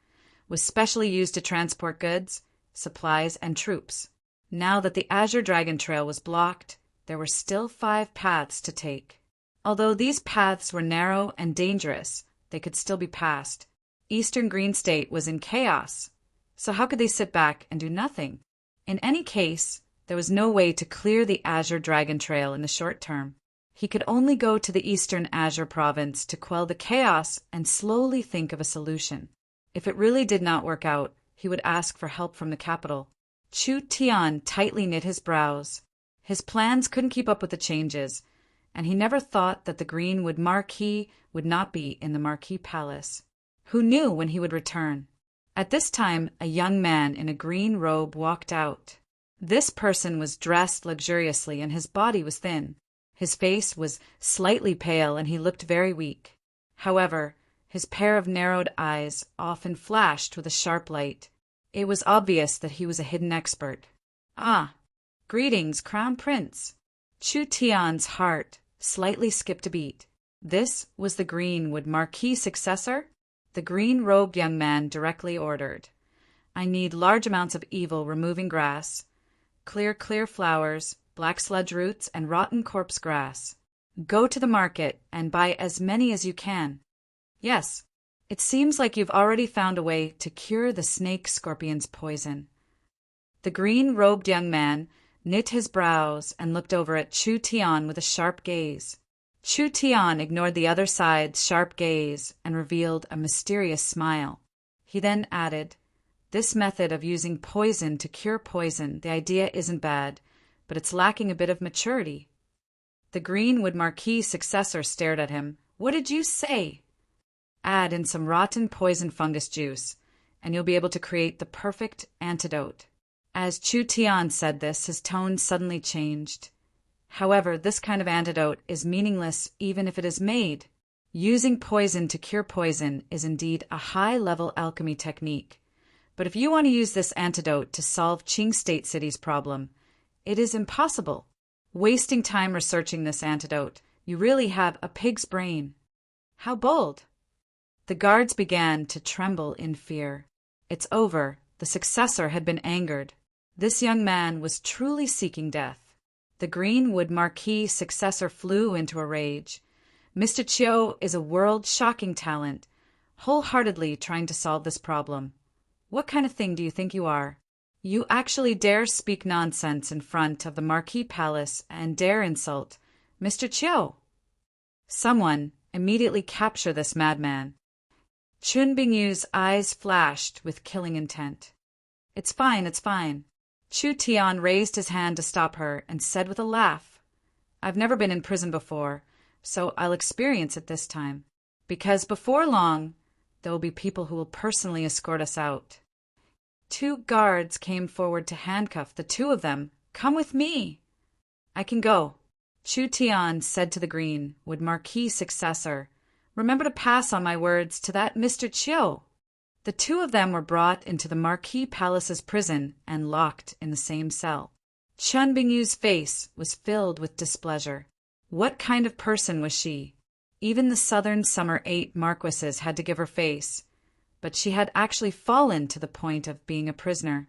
was specially used to transport goods, supplies, and troops. Now that the Azure Dragon Trail was blocked, there were still 5 paths to take. Although these paths were narrow and dangerous, they could still be passed. Eastern Green State was in chaos, so how could they sit back and do nothing? In any case, there was no way to clear the Azure Dragon Trail in the short term. He could only go to the Eastern Azure Province to quell the chaos and slowly think of a solution. If it really did not work out, he would ask for help from the capital. Chu Tian tightly knit his brows. His plans couldn't keep up with the changes, and he never thought that the Greenwood Marquis would not be in the Marquis Palace. Who knew when he would return? At this time, a young man in a green robe walked out. This person was dressed luxuriously and his body was thin. His face was slightly pale and he looked very weak. However, his pair of narrowed eyes often flashed with a sharp light. It was obvious that he was a hidden expert. Ah, greetings, Crown Prince. Chu Tian's heart slightly skipped a beat. This was the Greenwood Marquis successor? The green-robed young man directly ordered. I need large amounts of evil removing grass, clear flowers, black sludge roots, and rotten corpse grass. Go to the market and buy as many as you can. Yes, it seems like you've already found a way to cure the snake-scorpion's poison. The green-robed young man knit his brows and looked over at Chu Tian with a sharp gaze. Chu Tian ignored the other side's sharp gaze and revealed a mysterious smile. He then added, "This method of using poison to cure poison, the idea isn't bad, but it's lacking a bit of maturity." The Greenwood Marquis' successor stared at him. "What did you say?" "Add in some rotten poison fungus juice, and you'll be able to create the perfect antidote." As Chu Tian said this, his tone suddenly changed. "However, this kind of antidote is meaningless even if it is made. Using poison to cure poison is indeed a high-level alchemy technique. But if you want to use this antidote to solve Qing State City's problem, it is impossible. Wasting time researching this antidote, you really have a pig's brain." "How bold!" The guards began to tremble in fear. It's over. The successor had been angered. This young man was truly seeking death. The Greenwood Marquis' successor flew into a rage. "Mr. Chiu is a world-shocking talent, wholeheartedly trying to solve this problem. What kind of thing do you think you are? You actually dare speak nonsense in front of the Marquis Palace and dare insult Mr. Chiu? Someone immediately capture this madman." Chun Bingyu's eyes flashed with killing intent. It's fine. Chu Tian raised his hand to stop her and said with a laugh, "I've never been in prison before, so I'll experience it this time. Because before long, there will be people who will personally escort us out." 2 guards came forward to handcuff the 2 of them. "Come with me." "I can go." Chu Tian said to the Greenwood Marquis' successor, "Remember to pass on my words to that Mr. Chiu." The 2 of them were brought into the Marquis Palace's prison and locked in the same cell. Chun Bingyu's face was filled with displeasure. What kind of person was she? Even the Southern Summer 8 marquises had to give her face, but she had actually fallen to the point of being a prisoner.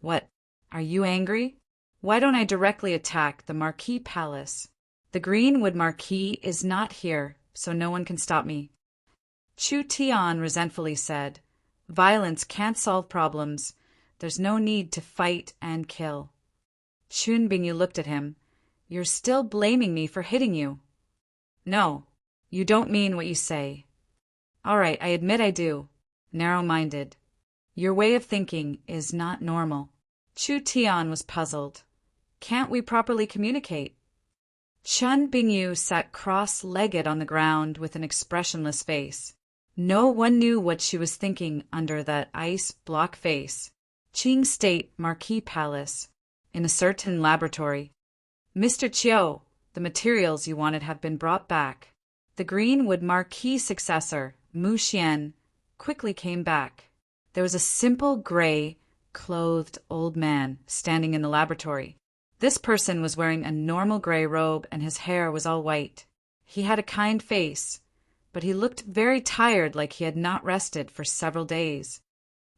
"What? Are you angry? Why don't I directly attack the Marquis Palace? The Greenwood Marquis is not here, so no one can stop me." Chu Tian resentfully said, "Violence can't solve problems. There's no need to fight and kill." Chun Bingyu looked at him. "You're still blaming me for hitting you." "No, you don't mean what you say." "All right, I admit I do. Narrow-minded. Your way of thinking is not normal." Chu Tian was puzzled. "Can't we properly communicate?" Chun Bingyu sat cross-legged on the ground with an expressionless face. No one knew what she was thinking under that ice block face. Qing State Marquis Palace. In a certain laboratory. "Mr. Chiu, the materials you wanted have been brought back." The Greenwood Marquis' successor, Mu Xian, quickly came back. There was a simple gray, clothed old man standing in the laboratory. This person was wearing a normal gray robe and his hair was all white. He had a kind face, but he looked very tired, like he had not rested for several days.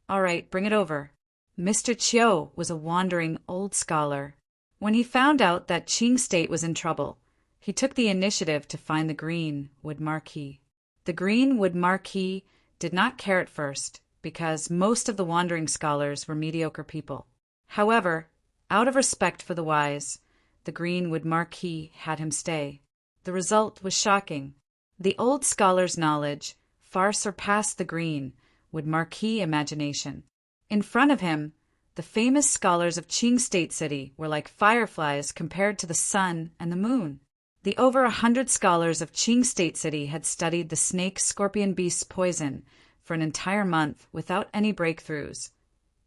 "All right, bring it over." Mr. Chiu was a wandering old scholar. When he found out that Qing State was in trouble, he took the initiative to find the Greenwood Marquis. The Greenwood Marquis did not care at first, because most of the wandering scholars were mediocre people. However, out of respect for the wise, the Greenwood Marquis had him stay. The result was shocking. The old scholar's knowledge far surpassed the Greenwood Marquis' imagination. In front of him, the famous scholars of Qing State City were like fireflies compared to the sun and the moon. The over 100 scholars of Qing State City had studied the snake-scorpion beast's poison for an entire month without any breakthroughs.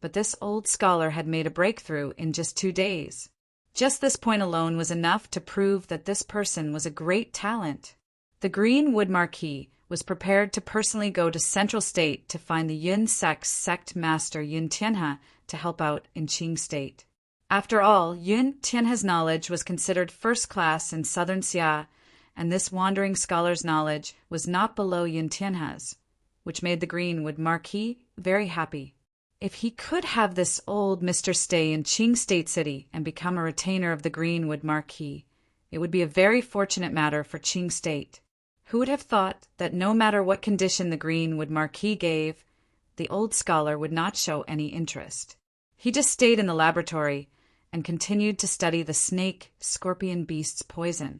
But this old scholar had made a breakthrough in just 2 days. Just this point alone was enough to prove that this person was a great talent. The Greenwood Marquis was prepared to personally go to Central State to find the Yun sect master Yun Tianhe to help out in Qing State. After all, Yun Tianhe's knowledge was considered first class in Southern Xia, and this wandering scholar's knowledge was not below Yun Tianhe's, which made the Greenwood Marquis very happy. If he could have this old Mr. stay in Qing State City and become a retainer of the Greenwood Marquis, it would be a very fortunate matter for Qing State. Who would have thought that no matter what condition the Greenwood Marquis gave, the old scholar would not show any interest. He just stayed in the laboratory and continued to study the snake-scorpion beast's poison.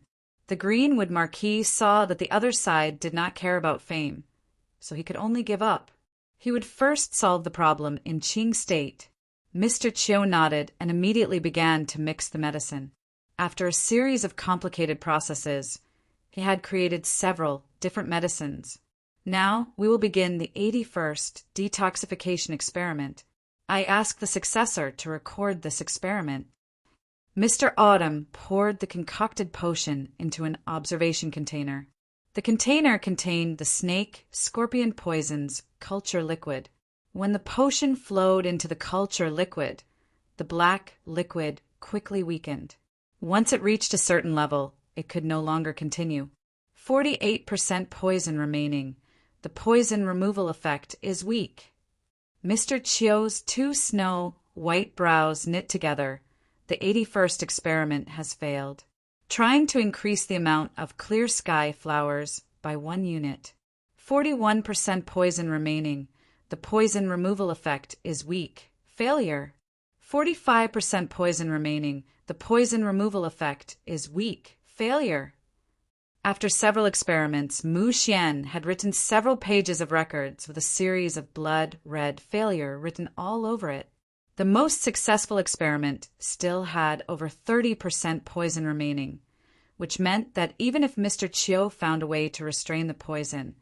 The Greenwood Marquis saw that the other side did not care about fame, so he could only give up. He would first solve the problem in Qing State. Mr. Chiu nodded and immediately began to mix the medicine. After a series of complicated processes, he had created several different medicines. Now we will begin the 81st detoxification experiment. I ask the successor to record this experiment. Mr. Autumn poured the concocted potion into an observation container. The container contained the snake, scorpion poisons culture liquid. When the potion flowed into the culture liquid, the black liquid quickly weakened. Once it reached a certain level, it could no longer continue. 48% poison remaining. The poison removal effect is weak. Mr. Chiu's two snow-white brows knit together. The 81st experiment has failed. Trying to increase the amount of clear sky flowers by 1 unit. 41% poison remaining. The poison removal effect is weak. Failure. 45% poison remaining. The poison removal effect is weak. Failure. After several experiments, Mu Xian had written several pages of records with a series of blood red failure written all over it. The most successful experiment still had over 30% poison remaining, which meant that even if Mr. Chiu found a way to restrain the poison,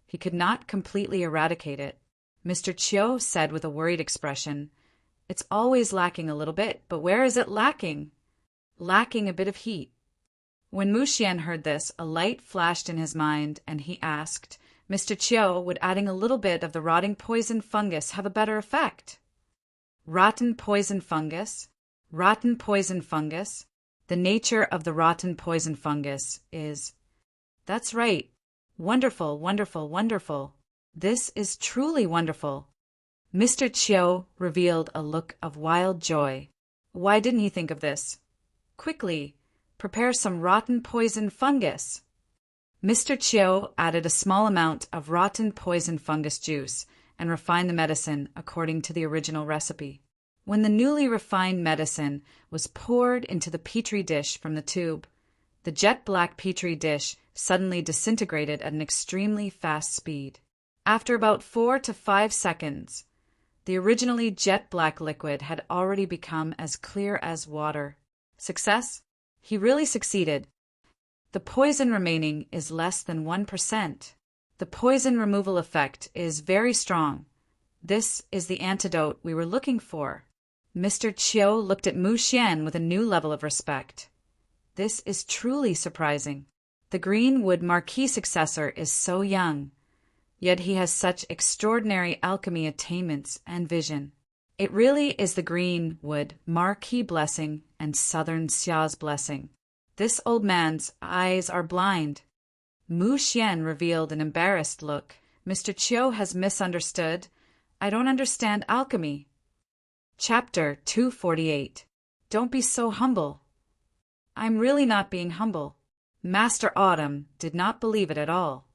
he could not completely eradicate it. Mr. Chiu said with a worried expression, "It's always lacking a little bit, but where is it lacking?" Lacking a bit of heat. When Mu Xian heard this, a light flashed in his mind, and he asked, "Mr. Chiu, would adding a little bit of the rotting poison fungus have a better effect?" Rotten poison fungus? Rotten poison fungus? The nature of the rotten poison fungus is... That's right. Wonderful, wonderful, wonderful. This is truly wonderful. Mr. Chiu revealed a look of wild joy. Why didn't he think of this? Quickly, prepare some rotten poison fungus. Mr. Chiu added a small amount of rotten poison fungus juice and refined the medicine according to the original recipe. When the newly refined medicine was poured into the petri dish from the tube, the jet-black petri dish suddenly disintegrated at an extremely fast speed. After about 4 to 5 seconds, the originally jet-black liquid had already become as clear as water. Success? He really succeeded. The poison remaining is less than 1%. The poison removal effect is very strong. This is the antidote we were looking for. Mr. Chiu looked at Mu Xian with a new level of respect. This is truly surprising. The Greenwood Marquis successor is so young, yet he has such extraordinary alchemy attainments and vision. It really is the Greenwood Marquis blessing and Southern Xia's blessing. This old man's eyes are blind. Mu Xian revealed an embarrassed look. Mr. Chiu has misunderstood. I don't understand alchemy. Chapter 248. Don't be so humble. I'm really not being humble. Master Autumn did not believe it at all.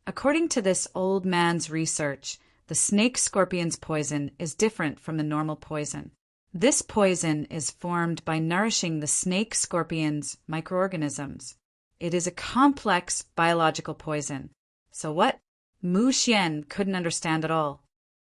According to this old man's research, the snake scorpion's poison is different from the normal poison. This poison is formed by nourishing the snake scorpion's microorganisms. It is a complex biological poison. So what? Mu Xian couldn't understand at all.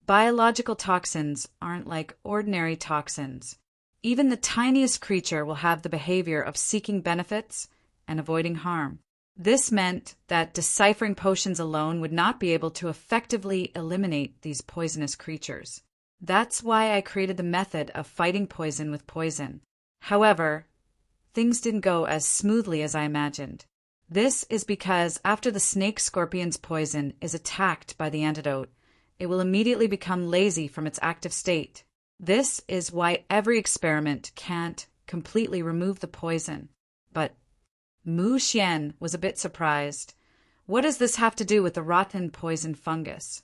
Biological toxins aren't like ordinary toxins. Even the tiniest creature will have the behavior of seeking benefits and avoiding harm. This meant that deciphering potions alone would not be able to effectively eliminate these poisonous creatures. That's why I created the method of fighting poison with poison. However, things didn't go as smoothly as I imagined. This is because after the snake scorpion's poison is attacked by the antidote, it will immediately become lazy from its active state. This is why every experiment can't completely remove the poison. But Mu Xian was a bit surprised. What does this have to do with the rotten poison fungus?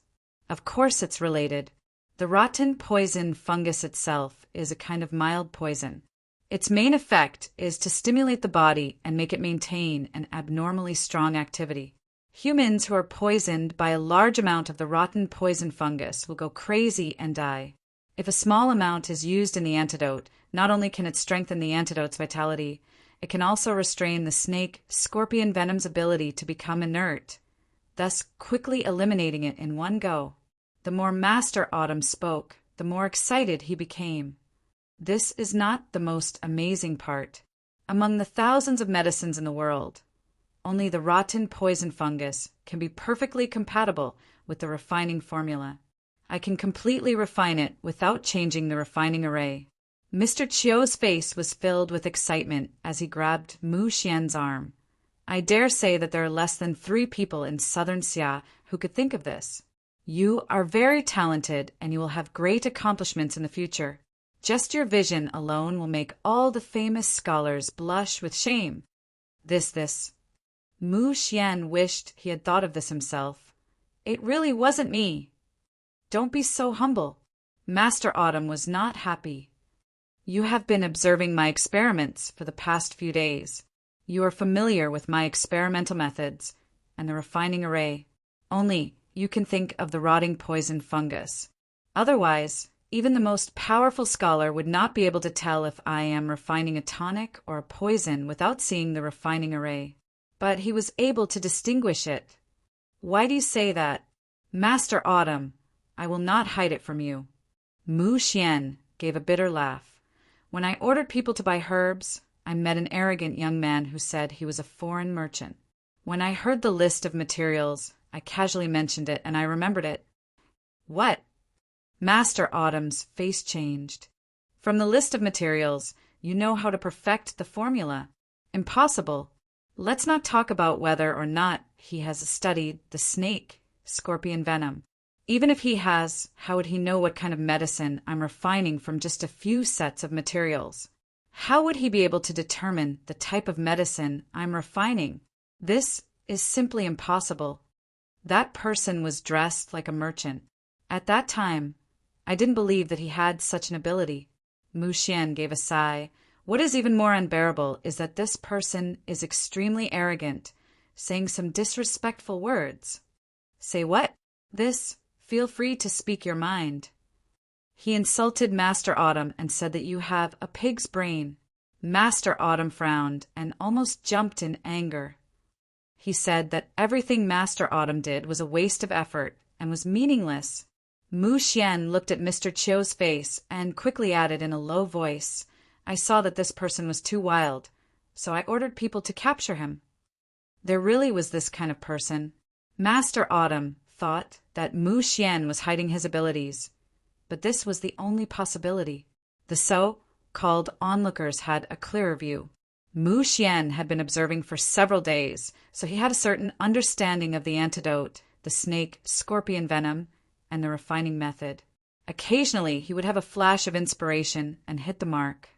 Of course it's related. The rotten poison fungus itself is a kind of mild poison. Its main effect is to stimulate the body and make it maintain an abnormally strong activity. Humans who are poisoned by a large amount of the rotten poison fungus will go crazy and die. If a small amount is used in the antidote, not only can it strengthen the antidote's vitality, It can also restrain the snake scorpion venom's ability to become inert, thus quickly eliminating it in one go. The more Master Autumn spoke, the more excited he became. This is not the most amazing part. Among the thousands of medicines in the world, only the rotten poison fungus can be perfectly compatible with the refining formula. I can completely refine it without changing the refining array. Mr. Chiu's face was filled with excitement as he grabbed Mu Xian's arm. I dare say that there are less than 3 people in southern Xia who could think of this. You are very talented and you will have great accomplishments in the future. Just your vision alone will make all the famous scholars blush with shame. This. Mu Xian wished he had thought of this himself. It really wasn't me. Don't be so humble. Master Autumn was not happy. You have been observing my experiments for the past few days. You are familiar with my experimental methods and the refining array. Only you can think of the rotting poison fungus. Otherwise, even the most powerful scholar would not be able to tell if I am refining a tonic or a poison without seeing the refining array. But he was able to distinguish it. Why do you say that? Master Autumn, I will not hide it from you. Mu Xian gave a bitter laugh. When I ordered people to buy herbs, I met an arrogant young man who said he was a foreign merchant. When I heard the list of materials, I casually mentioned it and I remembered it. What? Master Autumn's face changed. From the list of materials, you know how to perfect the formula. Impossible. Let's not talk about whether or not he has studied the snake scorpion venom. Even if he has, how would he know what kind of medicine I'm refining from just a few sets of materials? How would he be able to determine the type of medicine I'm refining? This is simply impossible. That person was dressed like a merchant. At that time, I didn't believe that he had such an ability. Mu Xian gave a sigh. What is even more unbearable is that this person is extremely arrogant, saying some disrespectful words. Say what? Feel free to speak your mind. He insulted Master Autumn and said that you have a pig's brain. Master Autumn frowned and almost jumped in anger. He said that everything Master Autumn did was a waste of effort and was meaningless. Mu Xian looked at Mr. Chiu's face and quickly added in a low voice, I saw that this person was too wild, so I ordered people to capture him. There really was this kind of person. Master Autumn thought that Mu Xian was hiding his abilities, but this was the only possibility. The so-called onlookers had a clearer view. Mu Xian had been observing for several days, so he had a certain understanding of the antidote, the snake scorpion venom, and the refining method. Occasionally, he would have a flash of inspiration and hit the mark.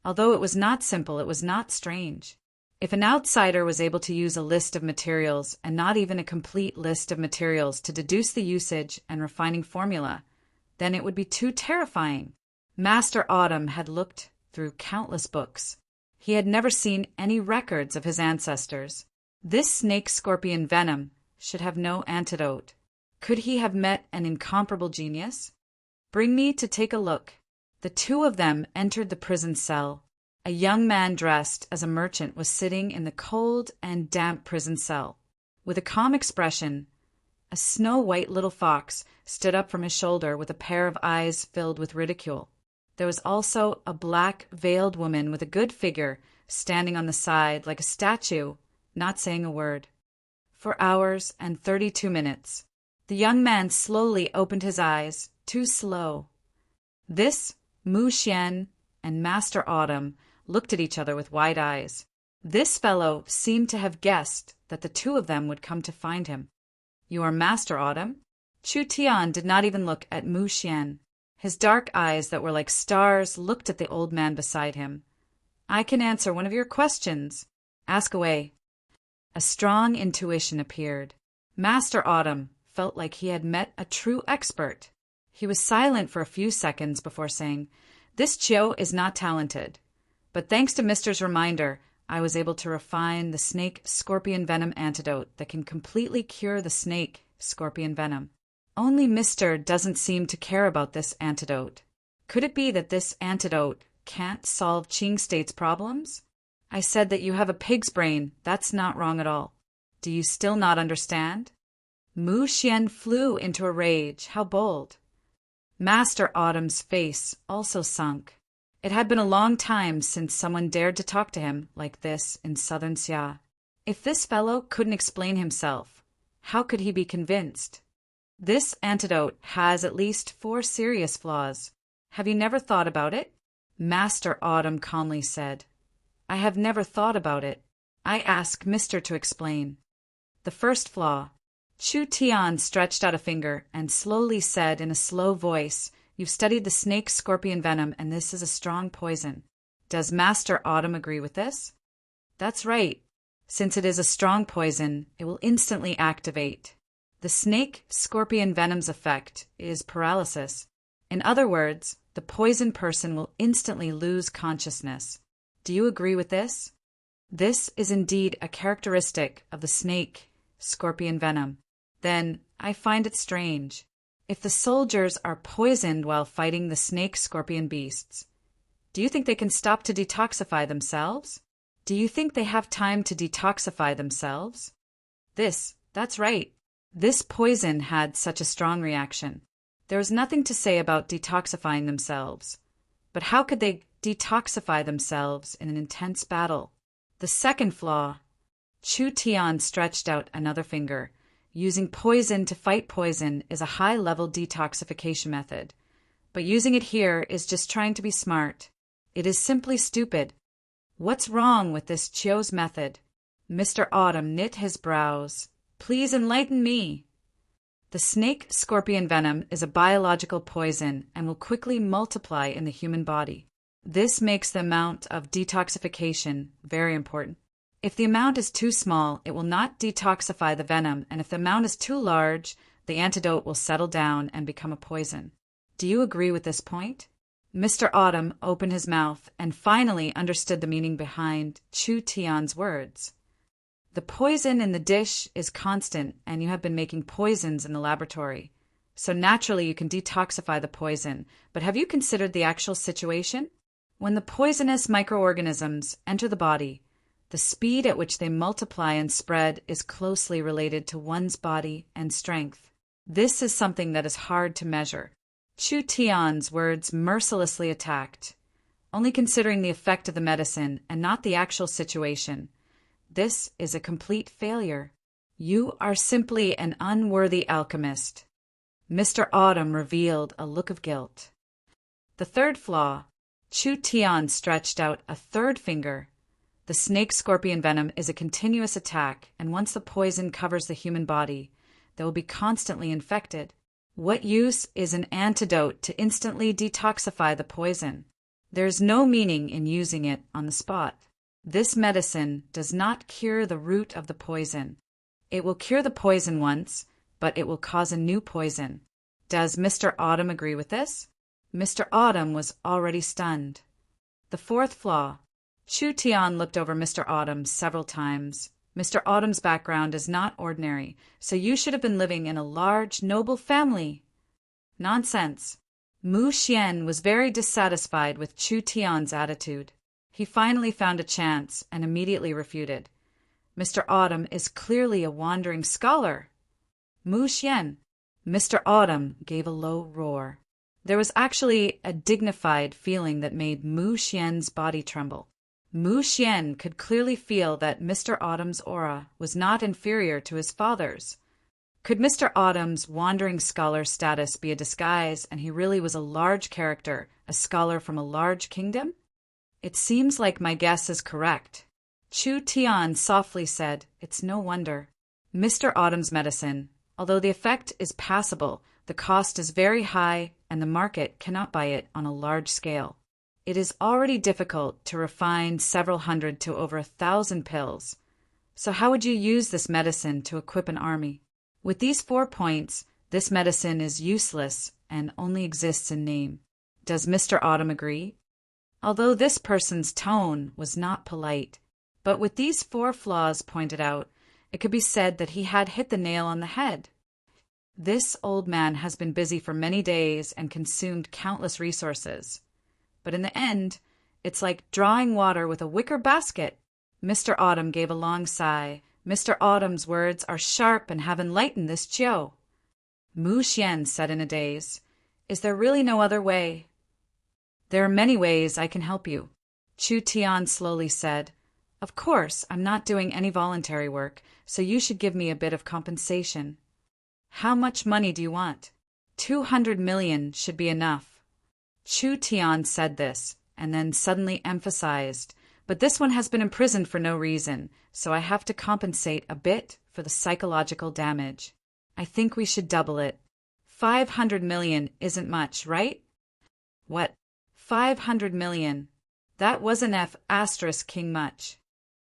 Although it was not simple, it was not strange. If an outsider was able to use a list of materials and not even a complete list of materials to deduce the usage and refining formula, then it would be too terrifying. Master Autumn had looked through countless books. He had never seen any records of his ancestors. This snake scorpion venom should have no antidote. Could he have met an incomparable genius? Bring me to take a look. The 2 of them entered the prison cell. A young man dressed as a merchant was sitting in the cold and damp prison cell. With a calm expression, a snow-white little fox stood up from his shoulder with a pair of eyes filled with ridicule. There was also a black, veiled woman with a good figure standing on the side like a statue, not saying a word. For hours and 32 minutes, the young man slowly opened his eyes, too slow. This, Mu Xian and Master Autumn looked at each other with wide eyes. This fellow seemed to have guessed that the 2 of them would come to find him. You are Master Autumn? Chu Tian did not even look at Mu Xian. His dark eyes that were like stars looked at the old man beside him. I can answer one of your questions. Ask away. A strong intuition appeared. Master Autumn felt like he had met a true expert. He was silent for a few seconds before saying, This Chiu is not talented. But thanks to Mister's reminder, I was able to refine the snake scorpion venom antidote that can completely cure the snake scorpion venom. Only Mister doesn't seem to care about this antidote. Could it be that this antidote can't solve Qing State's problems? I said that you have a pig's brain. That's not wrong at all. Do you still not understand? Mu Xian flew into a rage. How bold! Master Autumn's face also sunk. It had been a long time since someone dared to talk to him like this in southern Xia. If this fellow couldn't explain himself, how could he be convinced? This antidote has at least 4 serious flaws. Have you never thought about it? Master Autumn calmly said. I have never thought about it. I ask Mister to explain. The first flaw. Chu Tian stretched out a finger and slowly said in a slow voice, You've studied the snake-scorpion venom, and this is a strong poison. Does Master Autumn agree with this? That's right. Since it is a strong poison, it will instantly activate. The snake-scorpion venom's effect is paralysis. In other words, the poisoned person will instantly lose consciousness. Do you agree with this? This is indeed a characteristic of the snake-scorpion venom. Then I find it strange. If the soldiers are poisoned while fighting the snake-scorpion beasts, do you think they can stop to detoxify themselves? Do you think they have time to detoxify themselves? That's right. This poison had such a strong reaction. There was nothing to say about detoxifying themselves. But how could they detoxify themselves in an intense battle? The second flaw. Chu Tian stretched out another finger. Using poison to fight poison is a high-level detoxification method. But using it here is just trying to be smart. It is simply stupid. What's wrong with this Chio's method? Mr. Autumn knit his brows. Please enlighten me. The snake-scorpion venom is a biological poison and will quickly multiply in the human body. This makes the amount of detoxification very important. If the amount is too small, it will not detoxify the venom, and if the amount is too large, the antidote will settle down and become a poison. Do you agree with this point? Mr. Autumn opened his mouth and finally understood the meaning behind Chu Tian's words. The poison in the dish is constant, and you have been making poisons in the laboratory. So naturally you can detoxify the poison, but have you considered the actual situation? When the poisonous microorganisms enter the body, the speed at which they multiply and spread is closely related to one's body and strength. This is something that is hard to measure. Chu Tian's words mercilessly attacked, only considering the effect of the medicine and not the actual situation. This is a complete failure. You are simply an unworthy alchemist. Mr. Autumn revealed a look of guilt. The third flaw. Chu Tian stretched out a third finger. The snake-scorpion venom is a continuous attack, and once the poison covers the human body, they will be constantly infected. What use is an antidote to instantly detoxify the poison? There is no meaning in using it on the spot. This medicine does not cure the root of the poison. It will cure the poison once, but it will cause a new poison. Does Mr. Autumn agree with this? Mr. Autumn was already stunned. The fourth flaw. Chu Tian looked over Mr. Autumn several times. Mr. Autumn's background is not ordinary, so you should have been living in a large, noble family. Nonsense. Mu Xian was very dissatisfied with Chu Tian's attitude. He finally found a chance and immediately refuted. Mr. Autumn is clearly a wandering scholar. Mu Xian. Mr. Autumn gave a low roar. There was actually a dignified feeling that made Mu Xian's body tremble. Mu Xian could clearly feel that Mr. Autumn's aura was not inferior to his father's. Could Mr. Autumn's wandering scholar status be a disguise, and he really was a large character, a scholar from a large kingdom? It seems like my guess is correct. Chu Tian softly said, It's no wonder. Mr. Autumn's medicine, although the effect is passable, the cost is very high, and the market cannot buy it on a large scale. It is already difficult to refine several hundred to over 1,000 pills. So how would you use this medicine to equip an army? With these 4 points, this medicine is useless and only exists in name. Does Mr. Autumn agree? Although this person's tone was not polite, but with these 4 flaws pointed out, it could be said that he had hit the nail on the head. This old man has been busy for many days and consumed countless resources. But in the end, it's like drawing water with a wicker basket. Mr. Autumn gave a long sigh. Mr. Autumn's words are sharp and have enlightened this Chiu. Mu Xian said in a daze, "Is there really no other way?" "There are many ways I can help you," Chu Tian slowly said. "Of course, I'm not doing any voluntary work, so you should give me a bit of compensation." "How much money do you want?" 200 million should be enough. Chu Tian said this, and then suddenly emphasized, "But this one has been imprisoned for no reason, so I have to compensate a bit for the psychological damage. I think we should double it. 500 million isn't much, right?" "What? 500 million? That wasn't King much.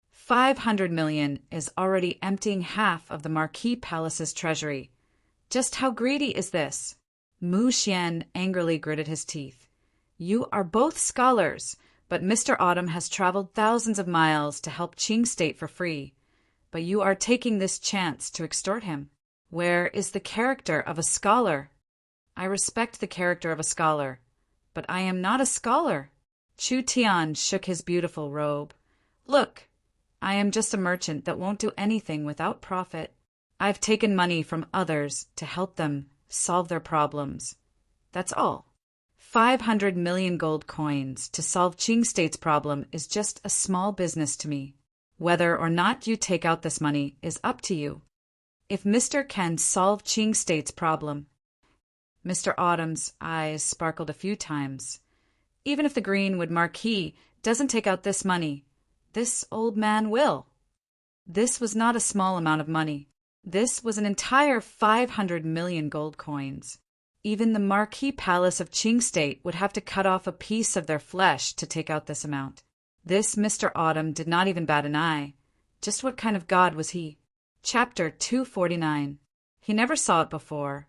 500 million is already emptying half of the Marquis Palace's treasury. Just how greedy is this?" Mu Xian angrily gritted his teeth. "You are both scholars, but Mr. Autumn has traveled thousands of miles to help Qing State for free. But you are taking this chance to extort him. Where is the character of a scholar?" "I respect the character of a scholar, but I am not a scholar." Chu Tian shook his beautiful robe. "Look, I am just a merchant that won't do anything without profit. I've taken money from others to help them solve their problems. That's all. 500 million gold coins to solve Qing State's problem is just a small business to me. Whether or not you take out this money is up to you. If Mr. can solve Qing State's problem—" Mr. Autumn's eyes sparkled a few times. "Even if the Greenwood Marquis doesn't take out this money, this old man will." This was not a small amount of money. This was an entire 500 million gold coins. Even the Marquis Palace of Qing State would have to cut off a piece of their flesh to take out this amount. This Mr. Autumn did not even bat an eye. Just what kind of god was he? Chapter 249. He never saw it before,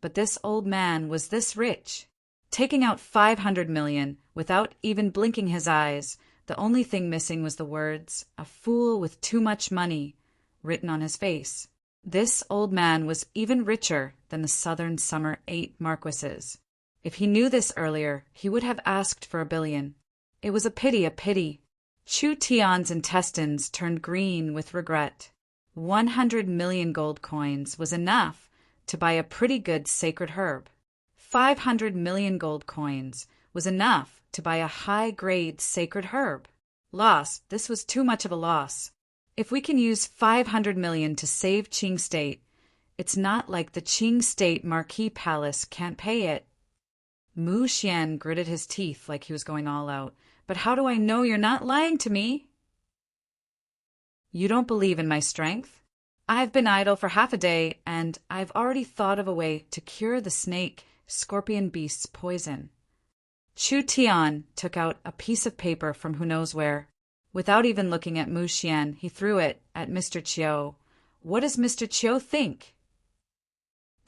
but this old man was this rich. Taking out 500 million without even blinking his eyes, the only thing missing was the words, "A fool with too much money," written on his face. This old man was even richer than the Southern Summer 8 marquises. If he knew this earlier, he would have asked for 1 billion. It was a pity. Chu Tian's intestines turned green with regret. 100 million gold coins was enough to buy a pretty good sacred herb. 500 million gold coins was enough to buy a high-grade sacred herb. Loss, this was too much of a loss. If we can use 500 million to save Qing State, it's not like the Qing State Marquis Palace can't pay it. Mu Xian gritted his teeth like he was going all out. "But how do I know you're not lying to me?" "You don't believe in my strength? I've been idle for half a day, and I've already thought of a way to cure the snake scorpion beast's poison." Chu Tian took out a piece of paper from who knows where. Without even looking at Mu Xian, he threw it at Mr. Chiu. What does Mr. Chiu think?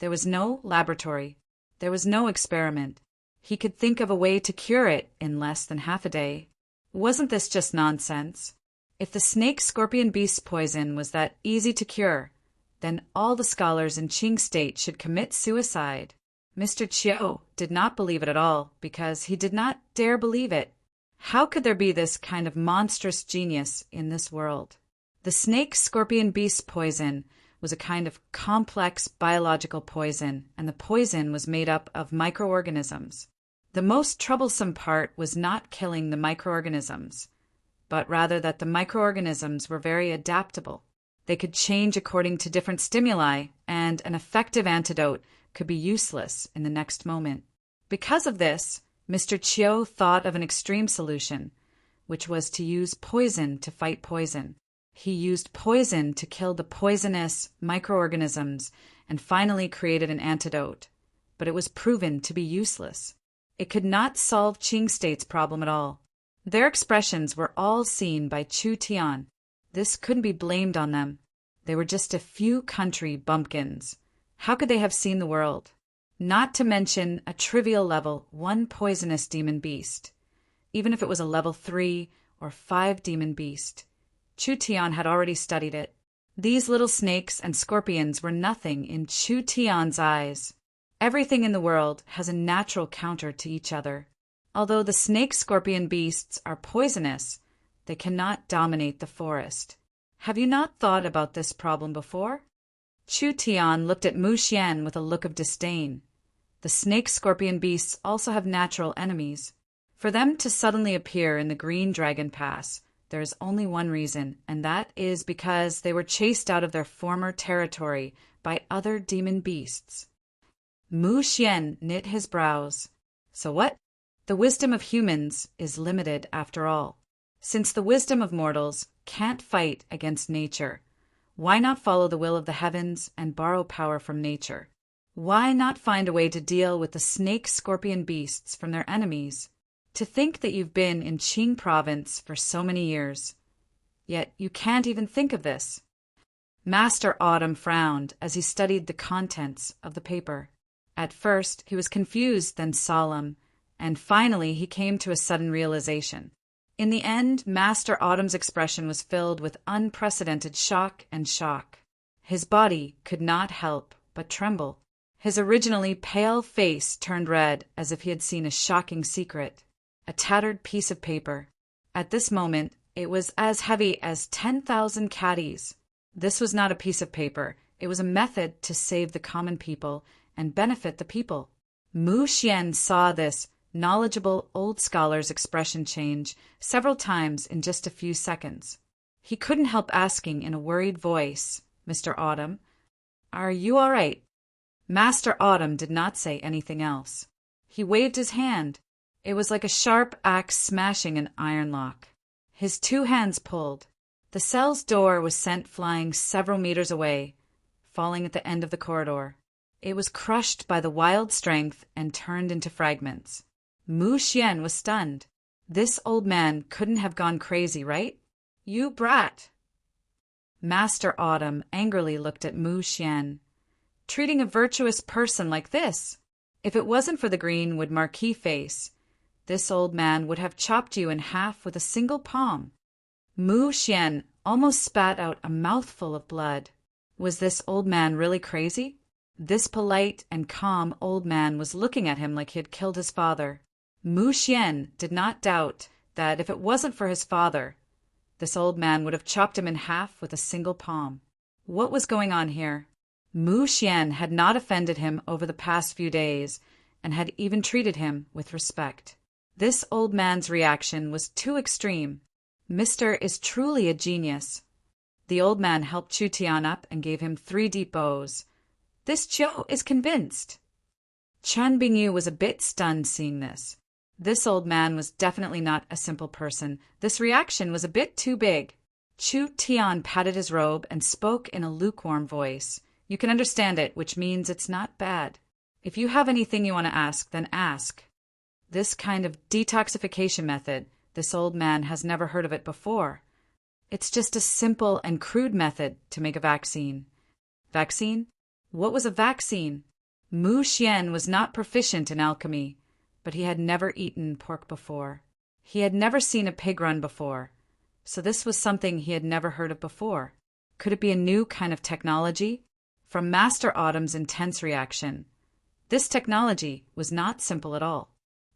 There was no laboratory. There was no experiment. He could think of a way to cure it in less than half a day. Wasn't this just nonsense? If the snake scorpion beast's poison was that easy to cure, then all the scholars in Qing State should commit suicide. Mr. Chiu did not believe it at all because he did not dare believe it. How could there be this kind of monstrous genius in this world? The snake scorpion beast's poison was a kind of complex biological poison, and the poison was made up of microorganisms. The most troublesome part was not killing the microorganisms, but rather that the microorganisms were very adaptable. They could change according to different stimuli, and an effective antidote could be useless in the next moment. Because of this, Mr. Chiu thought of an extreme solution, which was to use poison to fight poison. He used poison to kill the poisonous microorganisms and finally created an antidote, but it was proven to be useless. It could not solve Qing State's problem at all. Their expressions were all seen by Chu Tian. This couldn't be blamed on them. They were just a few country bumpkins. How could they have seen the world? Not to mention a trivial level 1 poisonous demon beast. Even if it was a level 3 or 5 demon beast, Chu Tian had already studied it. These little snakes and scorpions were nothing in Chu Tian's eyes. Everything in the world has a natural counter to each other. Although the snake-scorpion beasts are poisonous, They cannot dominate the forest. Have you not thought about this problem before? Chu Tian looked at Mu Xian with a look of disdain. The snake-scorpion beasts also have natural enemies. For them to suddenly appear in the Green Dragon Pass, there is only one reason, and that is because they were chased out of their former territory by other demon beasts. Mu Xian knit his brows. So what? The wisdom of humans is limited after all. Since the wisdom of mortals can't fight against nature, why not follow the will of the heavens and borrow power from nature? Why not find a way to deal with the snake-scorpion beasts from their enemies? To think that you've been in Qing province for so many years, yet you can't even think of this. Master Autumn frowned as he studied the contents of the paper. At first, he was confused, then solemn, and finally he came to a sudden realization. In the end, Master Autumn's expression was filled with unprecedented shock and shock. His body could not help but tremble. His originally pale face turned red as if he had seen a shocking secret. A tattered piece of paper. At this moment, it was as heavy as 10,000 caddies. This was not a piece of paper. It was a method to save the common people and benefit the people. Mu Xian saw this knowledgeable old scholar's expression change several times in just a few seconds. He couldn't help asking in a worried voice, "Mr. Autumn, are you all right?" Master Autumn did not say anything else. He waved his hand. It was like a sharp axe smashing an iron lock. His two hands pulled. The cell's door was sent flying several meters away, falling at the end of the corridor. It was crushed by the wild strength and turned into fragments. Mu Xian was stunned. This old man couldn't have gone crazy, right? "You brat!" Master Autumn angrily looked at Mu Xian. "Treating a virtuous person like this! If it wasn't for the greenwood marquis face, this old man would have chopped you in half with a single palm." Mu Xian almost spat out a mouthful of blood. Was this old man really crazy? This polite and calm old man was looking at him like he had killed his father. Mu Xian did not doubt that if it wasn't for his father, this old man would have chopped him in half with a single palm. What was going on here? Mu Xian had not offended him over the past few days and had even treated him with respect. This old man's reaction was too extreme. Mister is truly a genius. The old man helped Chu Tian up and gave him 3 deep bows. This Chiu is convinced. Chen Bingyu was a bit stunned seeing this. This old man was definitely not a simple person. This reaction was a bit too big. Chu Tian patted his robe and spoke in a lukewarm voice. "You can understand it, which means it's not bad. If you have anything you want to ask, then ask." This kind of detoxification method, this old man has never heard of it before. It's just a simple and crude method to make a vaccine. Vaccine? What was a vaccine? Mu Xian was not proficient in alchemy, but he had never eaten pork before. He had never seen a pig run before, so this was something he had never heard of before. Could it be a new kind of technology? From Master Autumn's intense reaction, this technology was not simple at all.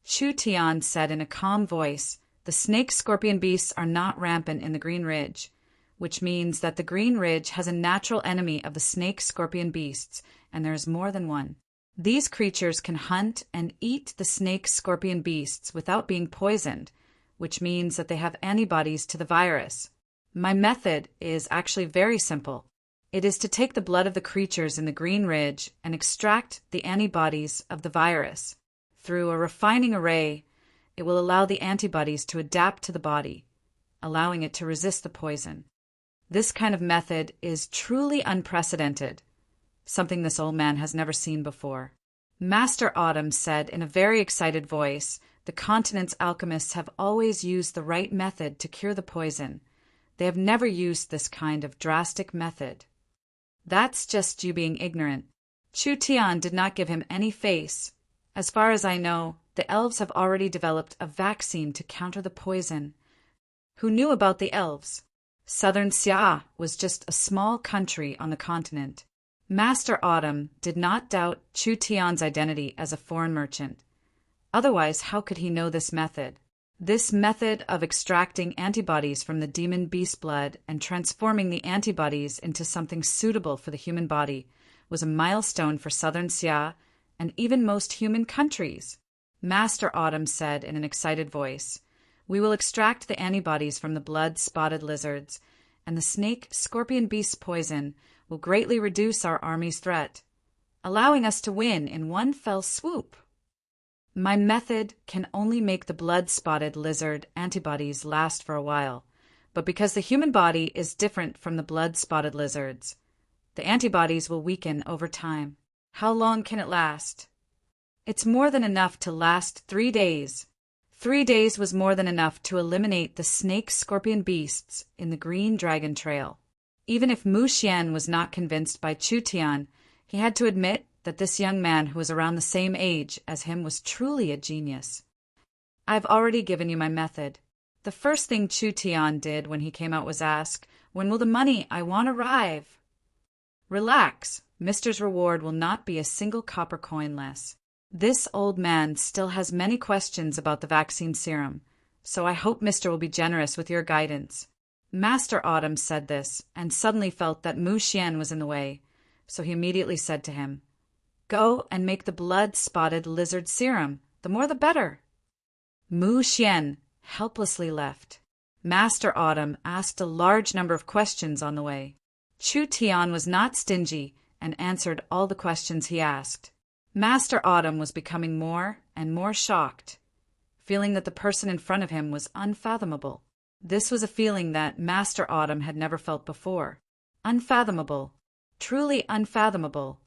Chu Tian said in a calm voice, "The snake-scorpion beasts are not rampant in the Green Ridge, which means that the Green Ridge has a natural enemy of the snake-scorpion beasts, and there is more than one. These creatures can hunt and eat the snake-scorpion beasts without being poisoned, which means that they have antibodies to the virus. My method is actually very simple. It is to take the blood of the creatures in the Green Ridge and extract the antibodies of the virus. Through a refining array, it will allow the antibodies to adapt to the body, allowing it to resist the poison. This kind of method is truly unprecedented, something this old man has never seen before." Master Autumn said in a very excited voice, "The continent's alchemists have always used the right method to cure the poison. They have never used this kind of drastic method." "That's just you being ignorant." Chu Tian did not give him any face. "As far as I know, the elves have already developed a vaccine to counter the poison." Who knew about the elves? Southern Xia was just a small country on the continent. Master Autumn did not doubt Chu Tian's identity as a foreign merchant. Otherwise, how could he know this method? This method of extracting antibodies from the demon beast blood and transforming the antibodies into something suitable for the human body was a milestone for Southern Xia and even most human countries. Master Autumn said in an excited voice, "We will extract the antibodies from the blood-spotted lizards, and the snake-scorpion beast's poison will greatly reduce our army's threat, allowing us to win in one fell swoop. My method can only make the blood-spotted lizard antibodies last for a while, but because the human body is different from the blood-spotted lizards, the antibodies will weaken over time. How long can it last? It's more than enough to last 3 days. 3 days was more than enough to eliminate the snake-scorpion beasts in the Green Dragon Trail." Even if Mu Xian was not convinced by Chu Tian, he had to admit that this young man who was around the same age as him was truly a genius. "I've already given you my method." The first thing Chu Tian did when he came out was ask, "When will the money I want arrive?" "Relax, Mister's reward will not be a single copper coin less. This old man still has many questions about the vaccine serum, so I hope Mister will be generous with your guidance." Master Autumn said this and suddenly felt that Mu Xian was in the way, so he immediately said to him, "Go and make the blood-spotted lizard serum. The more the better." Mu Xian helplessly left. Master Autumn asked a large number of questions on the way. Chu Tian was not stingy and answered all the questions he asked. Master Autumn was becoming more and more shocked, feeling that the person in front of him was unfathomable. This was a feeling that Master Autumn had never felt before. Unfathomable. Truly unfathomable.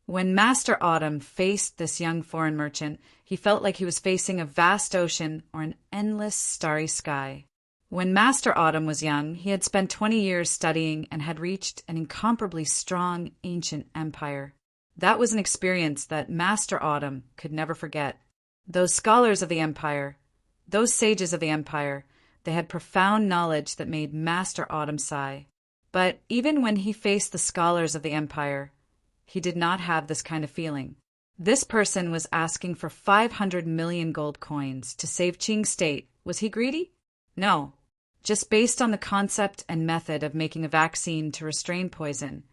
When Master Autumn faced this young foreign merchant, he felt like he was facing a vast ocean or an endless starry sky. When Master Autumn was young, he had spent 20 years studying and had reached an incomparably strong ancient empire. That was an experience that Master Autumn could never forget. Those scholars of the empire, those sages of the empire, they had profound knowledge that made Master Autumn sigh. But even when he faced the scholars of the empire, he did not have this kind of feeling. This person was asking for 500 million gold coins to save Qing State. Was he greedy? No. Just based on the concept and method of making a vaccine to restrain poison,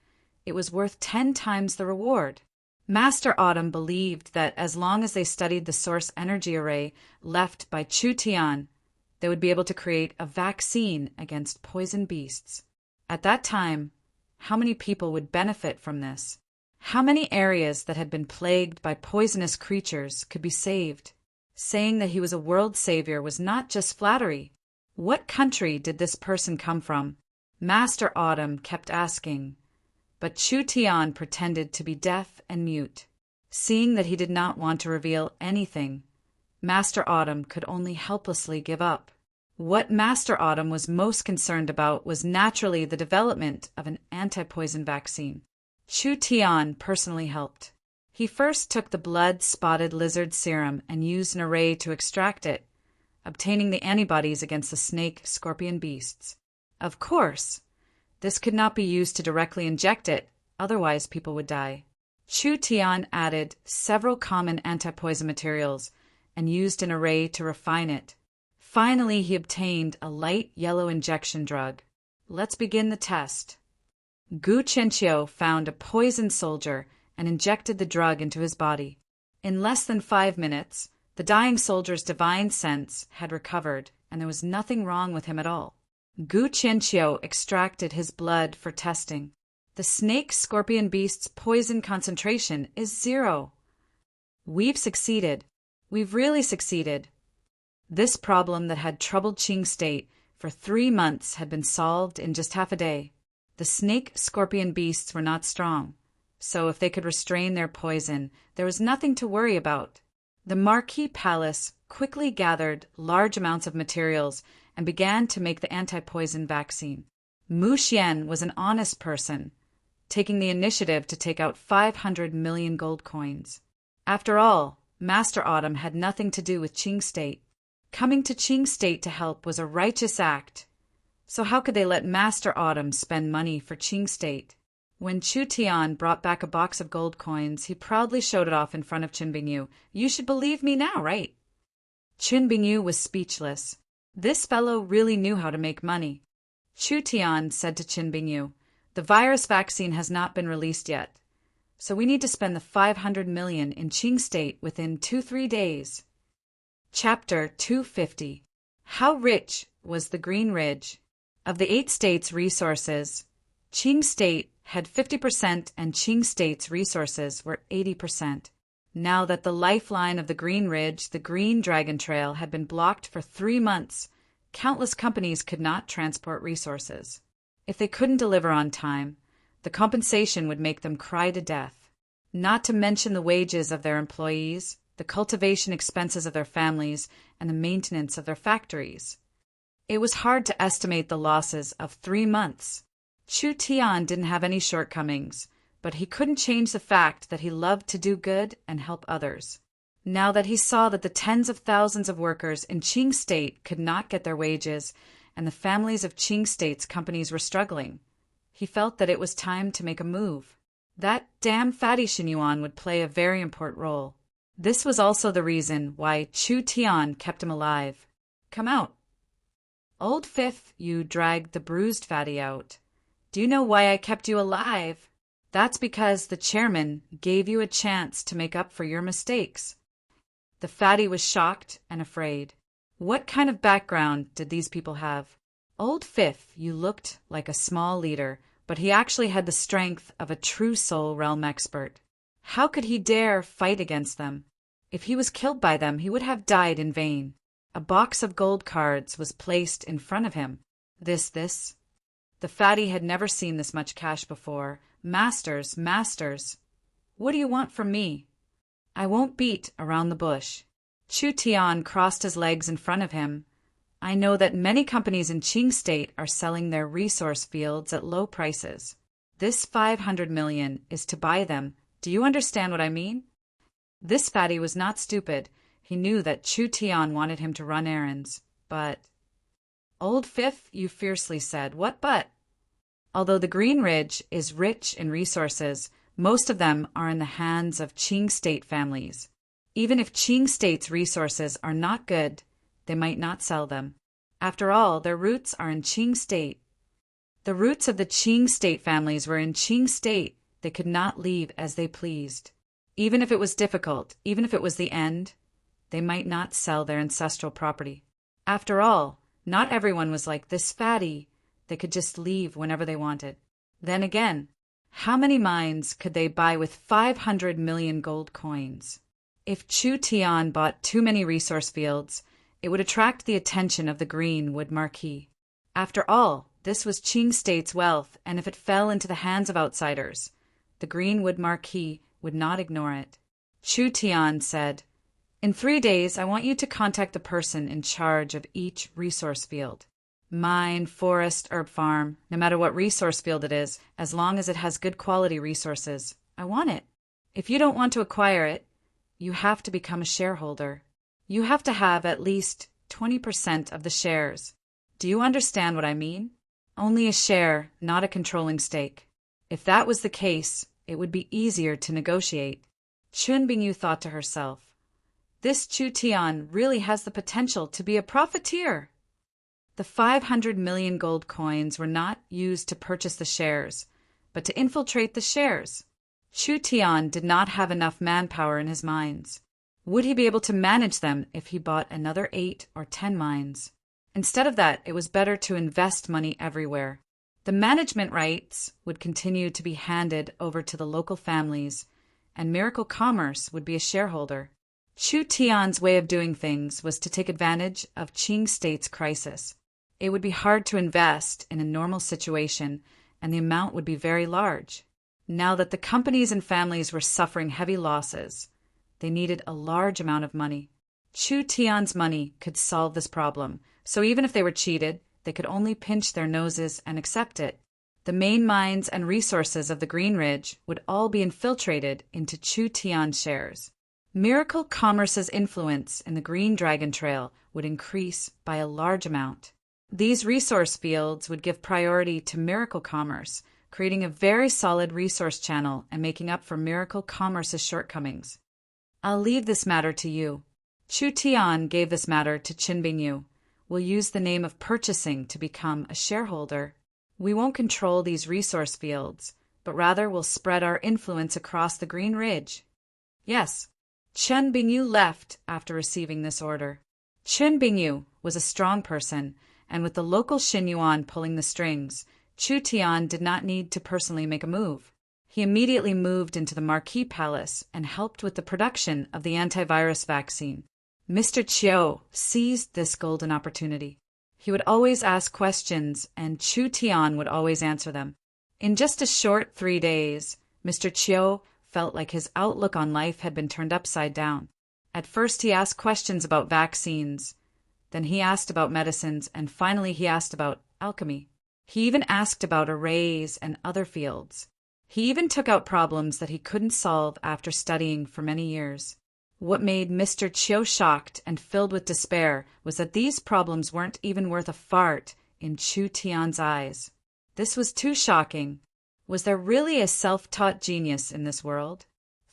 it was worth 10 times the reward. Master Autumn believed that as long as they studied the source energy array left by Chu Tian, they would be able to create a vaccine against poison beasts. At that time, how many people would benefit from this? How many areas that had been plagued by poisonous creatures could be saved? Saying that he was a world savior was not just flattery. What country did this person come from? Master Autumn kept asking, but Chu Tian pretended to be deaf and mute. Seeing that he did not want to reveal anything, Master Autumn could only helplessly give up. What Master Autumn was most concerned about was naturally the development of an anti-poison vaccine. Chu Tian personally helped. He first took the blood-spotted lizard serum and used an array to extract it, obtaining the antibodies against the snake-scorpion beasts. Of course, this could not be used to directly inject it, otherwise people would die. Chu Tian added several common anti-poison materials and used an array to refine it. Finally, he obtained a light yellow injection drug. Let's begin the test. Gu Chenqiu found a poisoned soldier and injected the drug into his body. In less than 5 minutes, the dying soldier's divine sense had recovered, and there was nothing wrong with him at all. Gu Chenqiu extracted his blood for testing. The snake-scorpion beast's poison concentration is 0. We've succeeded. We've really succeeded. This problem that had troubled Qing State for 3 months had been solved in just half a day. The snake-scorpion beasts were not strong, so if they could restrain their poison, there was nothing to worry about. The Marquis Palace quickly gathered large amounts of materials and began to make the anti-poison vaccine. Mu Xian was an honest person, taking the initiative to take out 500 million gold coins. After all, Master Autumn had nothing to do with Qing State. Coming to Qing State to help was a righteous act. So how could they let Master Autumn spend money for Qing State? When Chu Tian brought back a box of gold coins, he proudly showed it off in front of Qin Bingyu. "You should believe me now, right?" Chun Bingyu was speechless. This fellow really knew how to make money. Chu Tian said to Chun Bingyu, "The virus vaccine has not been released yet, so we need to spend the 500 million in Qing State within 2-3 days." Chapter 250. How rich was the Green Ridge? Of the 8 states' resources, Qing State had 50% and Qing State's resources were 80%. Now that the lifeline of the Green Ridge, the Green Dragon Trail, had been blocked for 3 months, countless companies could not transport resources. If they couldn't deliver on time, the compensation would make them cry to death. Not to mention the wages of their employees, the cultivation expenses of their families, and the maintenance of their factories. It was hard to estimate the losses of 3 months. Chu Tian didn't have any shortcomings, but he couldn't change the fact that he loved to do good and help others. Now that he saw that the tens of thousands of workers in Qing State could not get their wages and the families of Qing State's companies were struggling, he felt that it was time to make a move. That damn fatty Xinyuan would play a very important role. This was also the reason why Chu Tian kept him alive. "Come out." "Old Fifth," you dragged the bruised fatty out. "Do you know why I kept you alive? That's because the chairman gave you a chance to make up for your mistakes." The fatty was shocked and afraid. What kind of background did these people have? Old Fifth, you looked like a small leader, but he actually had the strength of a true soul realm expert. How could he dare fight against them? If he was killed by them, he would have died in vain. A box of gold cards was placed in front of him. This. The fatty had never seen this much cash before. "Masters, masters, what do you want from me?" "I won't beat around the bush." Chu Tian crossed his legs in front of him. "I know that many companies in Qing State are selling their resource fields at low prices. This 500 million is to buy them. Do you understand what I mean?" This fatty was not stupid. He knew that Chu Tian wanted him to run errands. But "Old Fifth," you fiercely said. "What but?" Although the Green Ridge is rich in resources, most of them are in the hands of Qing State families. Even if Qing State's resources are not good, they might not sell them. After all, their roots are in Qing State. The roots of the Qing State families were in Qing State. They could not leave as they pleased. Even if it was difficult, even if it was the end, they might not sell their ancestral property. After all, not everyone was like this fatty. They could just leave whenever they wanted. Then again, how many mines could they buy with 500 million gold coins? If Chu Tian bought too many resource fields, it would attract the attention of the Greenwood Marquis. After all, this was Qing State's wealth, and if it fell into the hands of outsiders, the Greenwood Marquis would not ignore it. Chu Tian said, "In 3 days, I want you to contact the person in charge of each resource field. Mine, forest, herb farm, no matter what resource field it is, as long as it has good quality resources. I want it. If you don't want to acquire it, you have to become a shareholder. You have to have at least 20% of the shares. Do you understand what I mean? Only a share, not a controlling stake. If that was the case, it would be easier to negotiate." Chun Bingyu thought to herself, "This Chu Tian really has the potential to be a profiteer." The 500 million gold coins were not used to purchase the shares, but to infiltrate the shares. Chu Tian did not have enough manpower in his mines. Would he be able to manage them if he bought another 8 or 10 mines? Instead of that, it was better to invest money everywhere. The management rights would continue to be handed over to the local families, and Miracle Commerce would be a shareholder. Chu Tian's way of doing things was to take advantage of Qing State's crisis. It would be hard to invest in a normal situation, and the amount would be very large. Now that the companies and families were suffering heavy losses, they needed a large amount of money. Chu Tian's money could solve this problem, so even if they were cheated, they could only pinch their noses and accept it. The main mines and resources of the Green Ridge would all be infiltrated into Chu Tian shares. Miracle Commerce's influence in the Green Dragon Trail would increase by a large amount. These resource fields would give priority to Miracle Commerce, creating a very solid resource channel and making up for Miracle Commerce's shortcomings. "I'll leave this matter to you." Chu Tian gave this matter to Qin Bingyu. We'll use the name of purchasing to become a shareholder. We won't control these resource fields, but rather will spread our influence across the Green Ridge. Yes. Chen Bingyu left after receiving this order. Chen Bingyu was a strong person, and with the local Xinyuan pulling the strings, Chu Tian did not need to personally make a move. He immediately moved into the Marquis Palace and helped with the production of the antivirus vaccine. Mr. Chiu seized this golden opportunity. He would always ask questions, and Chu Tian would always answer them. In just a short 3 days, Mr. Chiu felt like his outlook on life had been turned upside down. At first he asked questions about vaccines, then he asked about medicines, and finally he asked about alchemy. He even asked about arrays and other fields. He even took out problems that he couldn't solve after studying for many years. What made Mr. Chiu shocked and filled with despair was that these problems weren't even worth a fart in Chu Tian's eyes. This was too shocking. Was there really a self-taught genius in this world?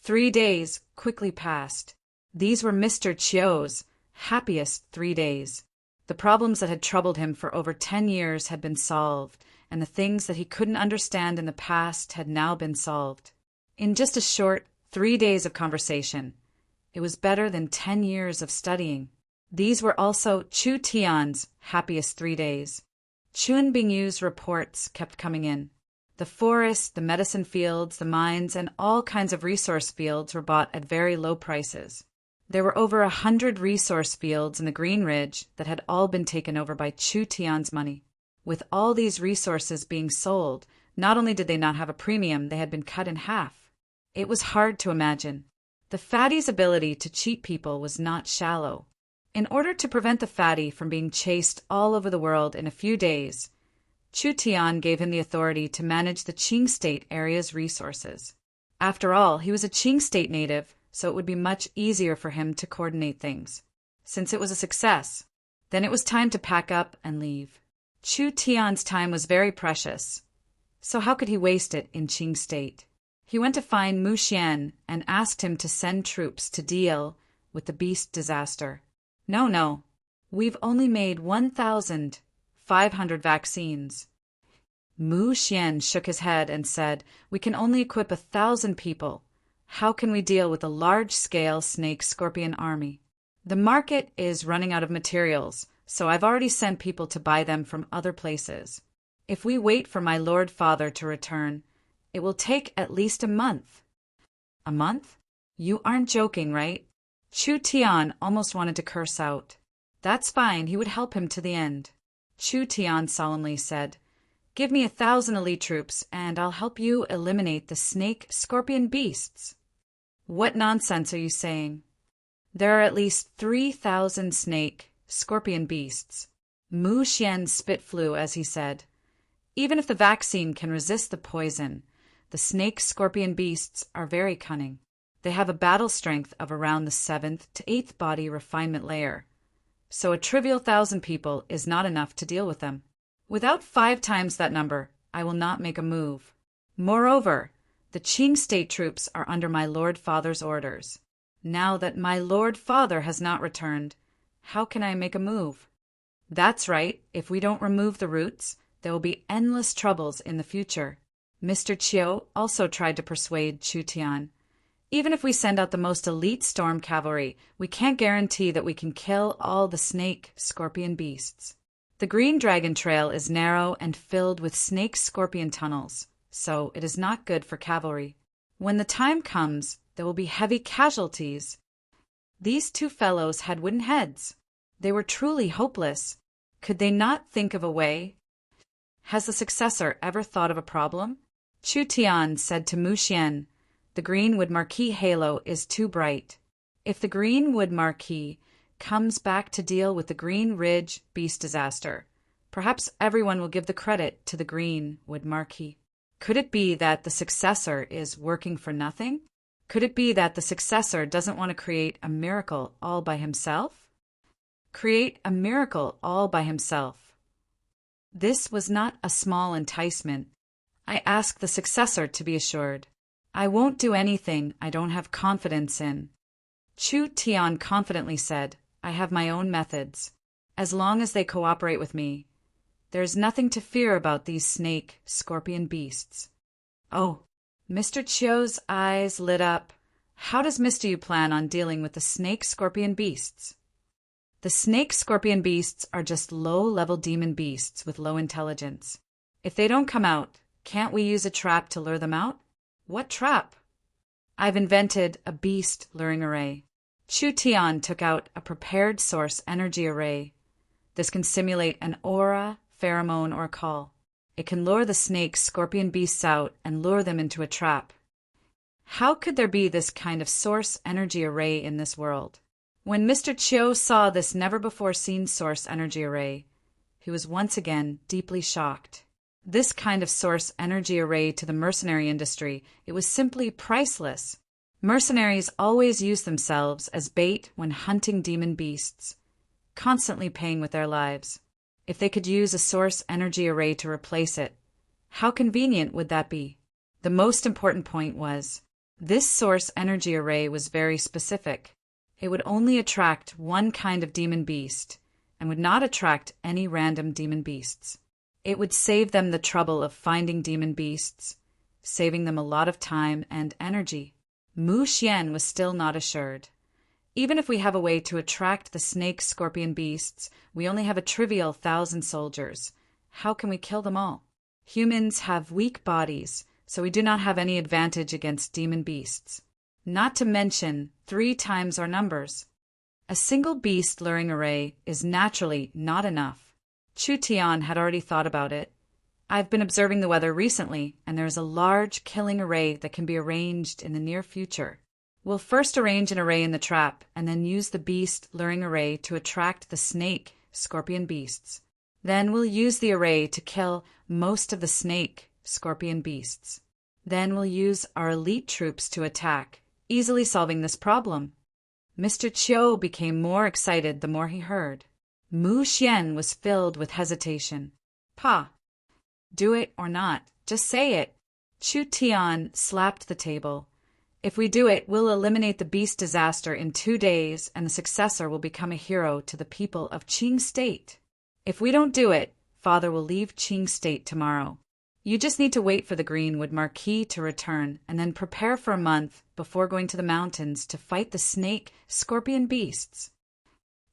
3 days quickly passed. These were Mr. Chiu's happiest 3 days. The problems that had troubled him for over 10 years had been solved, and the things that he couldn't understand in the past had now been solved. In just a short 3 days of conversation, it was better than 10 years of studying. These were also Chu Tian's happiest 3 days. Qin Bingyu's reports kept coming in. The forests, the medicine fields, the mines, and all kinds of resource fields were bought at very low prices. There were over 100 resource fields in the Green Ridge that had all been taken over by Chu Tian's money. With all these resources being sold, not only did they not have a premium, they had been cut in half. It was hard to imagine. The fatty's ability to cheat people was not shallow. In order to prevent the fatty from being chased all over the world in a few days, Chu Tian gave him the authority to manage the Qing State area's resources. After all, he was a Qing State native, so it would be much easier for him to coordinate things. Since it was a success, then it was time to pack up and leave. Chu Tian's time was very precious, so how could he waste it in Qing State? He went to find Mu Xian and asked him to send troops to deal with the beast disaster. No, we've only made 1,500 vaccines. Mu Xian shook his head and said, "We can only equip 1,000 people. How can we deal with a large-scale snake-scorpion army? The market is running out of materials, so I've already sent people to buy them from other places. If we wait for my Lord Father to return, it will take at least a month." A month? You aren't joking, right? Chu Tian almost wanted to curse out. That's fine, he would help him to the end. Chu Tian solemnly said, "Give me 1,000 elite troops, and I'll help you eliminate the snake-scorpion beasts." What nonsense are you saying? There are at least 3,000 snake-scorpion beasts. Mu Xian's spit flew as he said, "Even if the vaccine can resist the poison, the snake-scorpion beasts are very cunning. They have a battle strength of around the 7th to 8th body refinement layer, so a trivial 1,000 people is not enough to deal with them. Without 5 times that number, I will not make a move. Moreover, the Qing State troops are under my Lord Father's orders. Now that my Lord Father has not returned, how can I make a move? That's right, if we don't remove the roots, there will be endless troubles in the future." Mr. Chiu also tried to persuade Chu Tian. "Even if we send out the most elite storm cavalry, we can't guarantee that we can kill all the snake-scorpion beasts. The Green Dragon Trail is narrow and filled with snake-scorpion tunnels, so it is not good for cavalry. When the time comes, there will be heavy casualties." These two fellows had wooden heads. They were truly hopeless. Could they not think of a way? Has the successor ever thought of a problem? Chu Tian said to Mu Xian, "The Greenwood Marquis halo is too bright. If the Greenwood Marquis comes back to deal with the Green Ridge beast disaster, perhaps everyone will give the credit to the Greenwood Marquis. Could it be that the successor is working for nothing? Could it be that the successor doesn't want to create a miracle all by himself? Create a miracle all by himself. This was not a small enticement. I ask the successor to be assured. I won't do anything I don't have confidence in." Chu Tian confidently said, I have my own methods. As long as they cooperate with me, there is nothing to fear about these snake, scorpion beasts. Oh, Mr. Chio's eyes lit up. How does Mr. Yu plan on dealing with the snake, scorpion beasts? The snake, scorpion beasts are just low-level demon beasts with low intelligence. If they don't come out, can't we use a trap to lure them out? What trap? I've invented a beast luring array. Chu Tian took out a prepared source energy array. This can simulate an aura, pheromone, or call. It can lure the snake, scorpion beasts out and lure them into a trap. How could there be this kind of source energy array in this world? When Mr. Chiu saw this never-before-seen source energy array, he was once again deeply shocked. This kind of source energy array to the mercenary industry, it was simply priceless. Mercenaries always use themselves as bait when hunting demon beasts, constantly paying with their lives. If they could use a source energy array to replace it, how convenient would that be? The most important point was, this source energy array was very specific. It would only attract one kind of demon beast, and would not attract any random demon beasts. It would save them the trouble of finding demon beasts, saving them a lot of time and energy. Mu Xian was still not assured. Even if we have a way to attract the snake scorpion beasts, we only have a trivial 1,000 soldiers. How can we kill them all? Humans have weak bodies, so we do not have any advantage against demon beasts. Not to mention 3 times our numbers. A single beast luring array is naturally not enough. Chu Tian had already thought about it. I've been observing the weather recently, and there is a large killing array that can be arranged in the near future. We'll first arrange an array in the trap, and then use the beast luring array to attract the snake, scorpion beasts. Then we'll use the array to kill most of the snake, scorpion beasts. Then we'll use our elite troops to attack, easily solving this problem. Mr. Chiu became more excited the more he heard. Mu Xian was filled with hesitation. Pa, do it or not, just say it. Chu Tian slapped the table. If we do it, we'll eliminate the beast disaster in 2 days, and the successor will become a hero to the people of Qing State. If we don't do it, Father will leave Qing State tomorrow. You just need to wait for the Greenwood Marquis to return, and then prepare for a month before going to the mountains to fight the snake, scorpion beasts.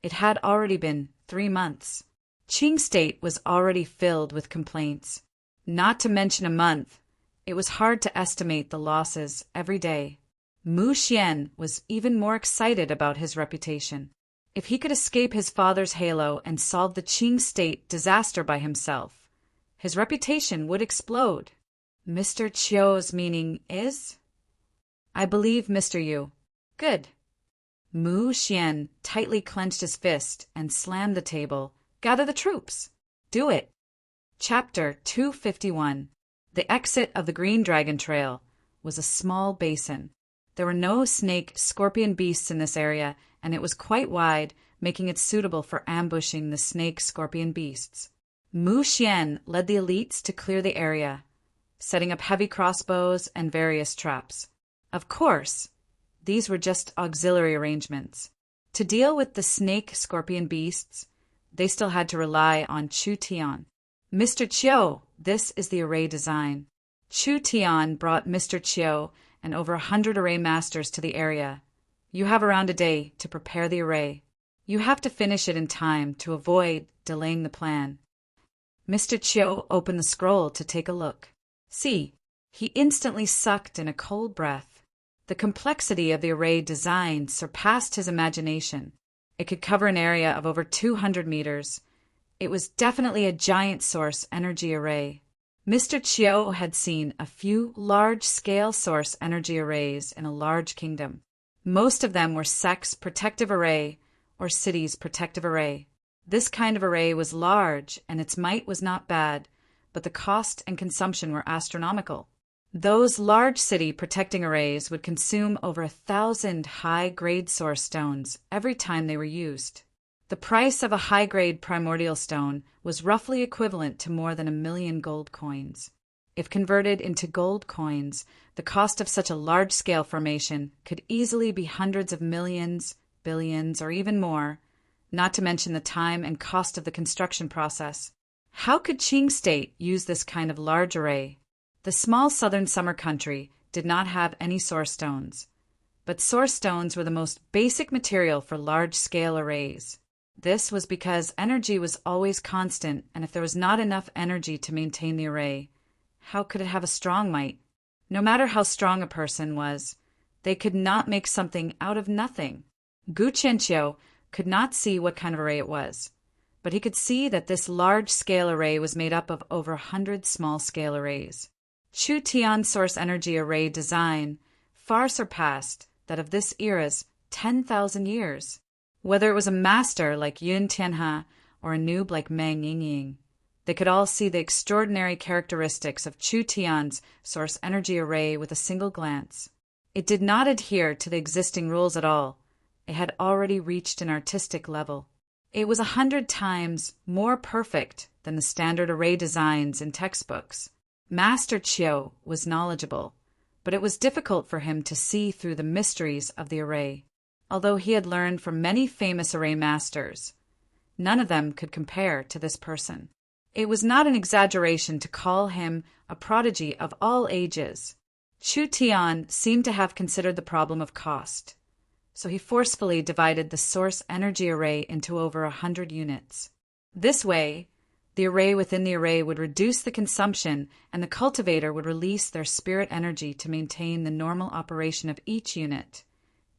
It had already been 3 months. Qing State was already filled with complaints. Not to mention a month, it was hard to estimate the losses every day. Mu Xian was even more excited about his reputation. If he could escape his father's halo and solve the Qing State disaster by himself, his reputation would explode. Mr. Chiu's meaning is? I believe Mr. Yu. Good. Mu Xian tightly clenched his fist and slammed the table. Gather the troops. Do it. Chapter 251. The exit of the Green Dragon Trail was a small basin. There were no snake, scorpion beasts in this area, and it was quite wide, making it suitable for ambushing the snake, scorpion beasts. Mu Xian led the elites to clear the area, setting up heavy crossbows and various traps. Of course, these were just auxiliary arrangements. To deal with the snake, scorpion beasts, they still had to rely on Chu Tian. Mr. Chiu, this is the array design. Chu Tian brought Mr. Chiu and over 100 array masters to the area. You have around a day to prepare the array. You have to finish it in time to avoid delaying the plan. Mr. Chiu opened the scroll to take a look. See, he instantly sucked in a cold breath. The complexity of the array design surpassed his imagination. It could cover an area of over 200 meters. It was definitely a giant source energy array. Mr. Chiu had seen a few large-scale source energy arrays in a large kingdom. Most of them were Sect's protective array or City's protective array. This kind of array was large, and its might was not bad, but the cost and consumption were astronomical. Those large city protecting arrays would consume over 1,000 high-grade source stones every time they were used. The price of a high-grade primordial stone was roughly equivalent to more than 1 million gold coins. If converted into gold coins, the cost of such a large-scale formation could easily be hundreds of millions, billions, or even more, not to mention the time and cost of the construction process. How could Qing State use this kind of large array? The small southern summer country did not have any source stones, but source stones were the most basic material for large-scale arrays. This was because energy was always constant, and if there was not enough energy to maintain the array, how could it have a strong might? No matter how strong a person was, they could not make something out of nothing. Gu Qianqiu could not see what kind of array it was, but he could see that this large-scale array was made up of over 100 small-scale arrays. Chu Tian's source energy array design far surpassed that of this era's 10,000 years. Whether it was a master like Yun Tianhe or a noob like Meng Yingying, they could all see the extraordinary characteristics of Chu Tian's source energy array with a single glance. It did not adhere to the existing rules at all. It had already reached an artistic level. It was 100 times more perfect than the standard array designs in textbooks. Master Qiu was knowledgeable, but it was difficult for him to see through the mysteries of the array. Although he had learned from many famous array masters, none of them could compare to this person. It was not an exaggeration to call him a prodigy of all ages. Chu Tian seemed to have considered the problem of cost, so he forcefully divided the source energy array into over 100 units. This way, the array within the array would reduce the consumption, and the cultivator would release their spirit energy to maintain the normal operation of each unit,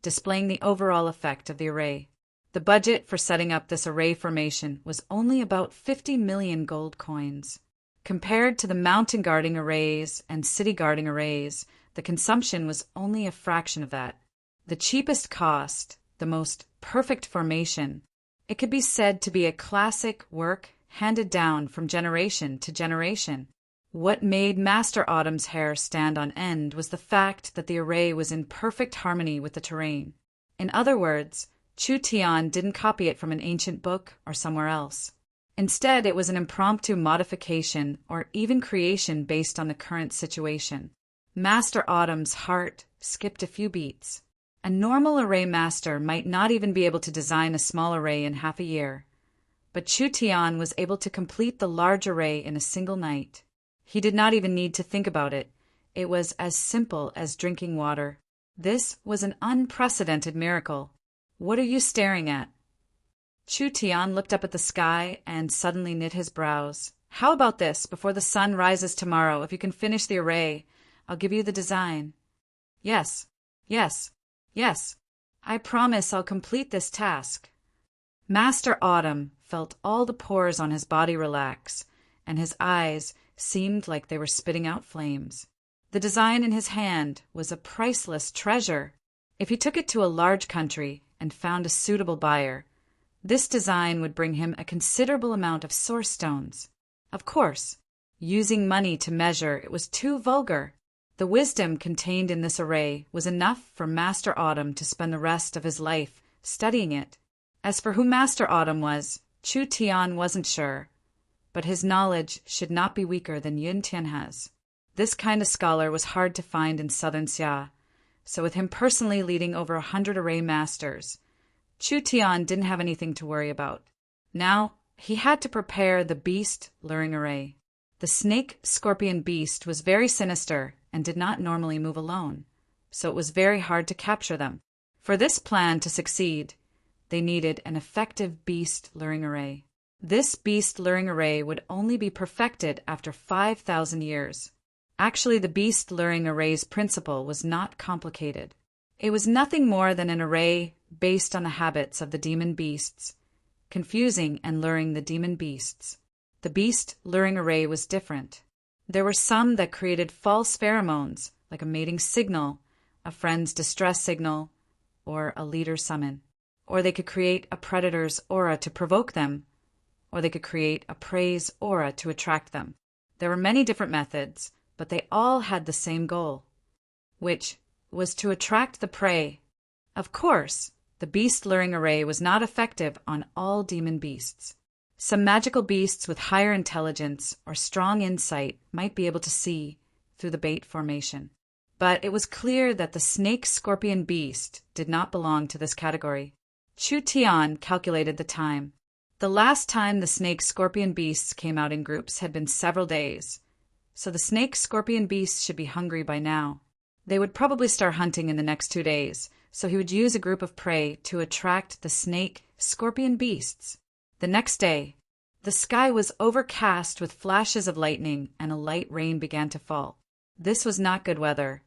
displaying the overall effect of the array. The budget for setting up this array formation was only about 50 million gold coins. Compared to the mountain guarding arrays and city guarding arrays, the consumption was only a fraction of that. The cheapest cost, the most perfect formation, it could be said to be a classic work handed down from generation to generation. What made Master Autumn's hair stand on end was the fact that the array was in perfect harmony with the terrain. In other words, Chu Tian didn't copy it from an ancient book or somewhere else. Instead, it was an impromptu modification or even creation based on the current situation. Master Autumn's heart skipped a few beats. A normal array master might not even be able to design a small array in half a year, but Chu Tian was able to complete the large array in a single night. He did not even need to think about it. It was as simple as drinking water. This was an unprecedented miracle. What are you staring at? Chu Tian looked up at the sky and suddenly knit his brows. How about this? Before the sun rises tomorrow, if you can finish the array, I'll give you the design. Yes, yes, yes. I promise I'll complete this task. Master Autumn felt all the pores on his body relax, and his eyes seemed like they were spitting out flames. The design in his hand was a priceless treasure. If he took it to a large country and found a suitable buyer, this design would bring him a considerable amount of source stones. Of course, using money to measure it was too vulgar. The wisdom contained in this array was enough for Master Autumn to spend the rest of his life studying it. As for who Master Autumn was, Chu Tian wasn't sure, but his knowledge should not be weaker than Yun Tianhe's. This kind of scholar was hard to find in southern Xia, so with him personally leading over 100 array masters, Chu Tian didn't have anything to worry about. Now, he had to prepare the beast luring array. The snake-scorpion beast was very sinister and did not normally move alone, so it was very hard to capture them. For this plan to succeed, they needed an effective beast luring array. This beast luring array would only be perfected after 5,000 years. Actually, the beast luring array's principle was not complicated. It was nothing more than an array based on the habits of the demon beasts, confusing and luring the demon beasts. The beast luring array was different. There were some that created false pheromones, like a mating signal, a friend's distress signal, or a leader summon. Or they could create a predator's aura to provoke them, or they could create a prey's aura to attract them. There were many different methods, but they all had the same goal, which was to attract the prey. Of course, the beast luring array was not effective on all demon beasts. Some magical beasts with higher intelligence or strong insight might be able to see through the bait formation. But it was clear that the snake-scorpion beast did not belong to this category. Chu Tian calculated the time. The last time the snake-scorpion beasts came out in groups had been several days, so the snake-scorpion beasts should be hungry by now. They would probably start hunting in the next 2 days, so he would use a group of prey to attract the snake-scorpion beasts. The next day, the sky was overcast with flashes of lightning and a light rain began to fall. This was not good weather,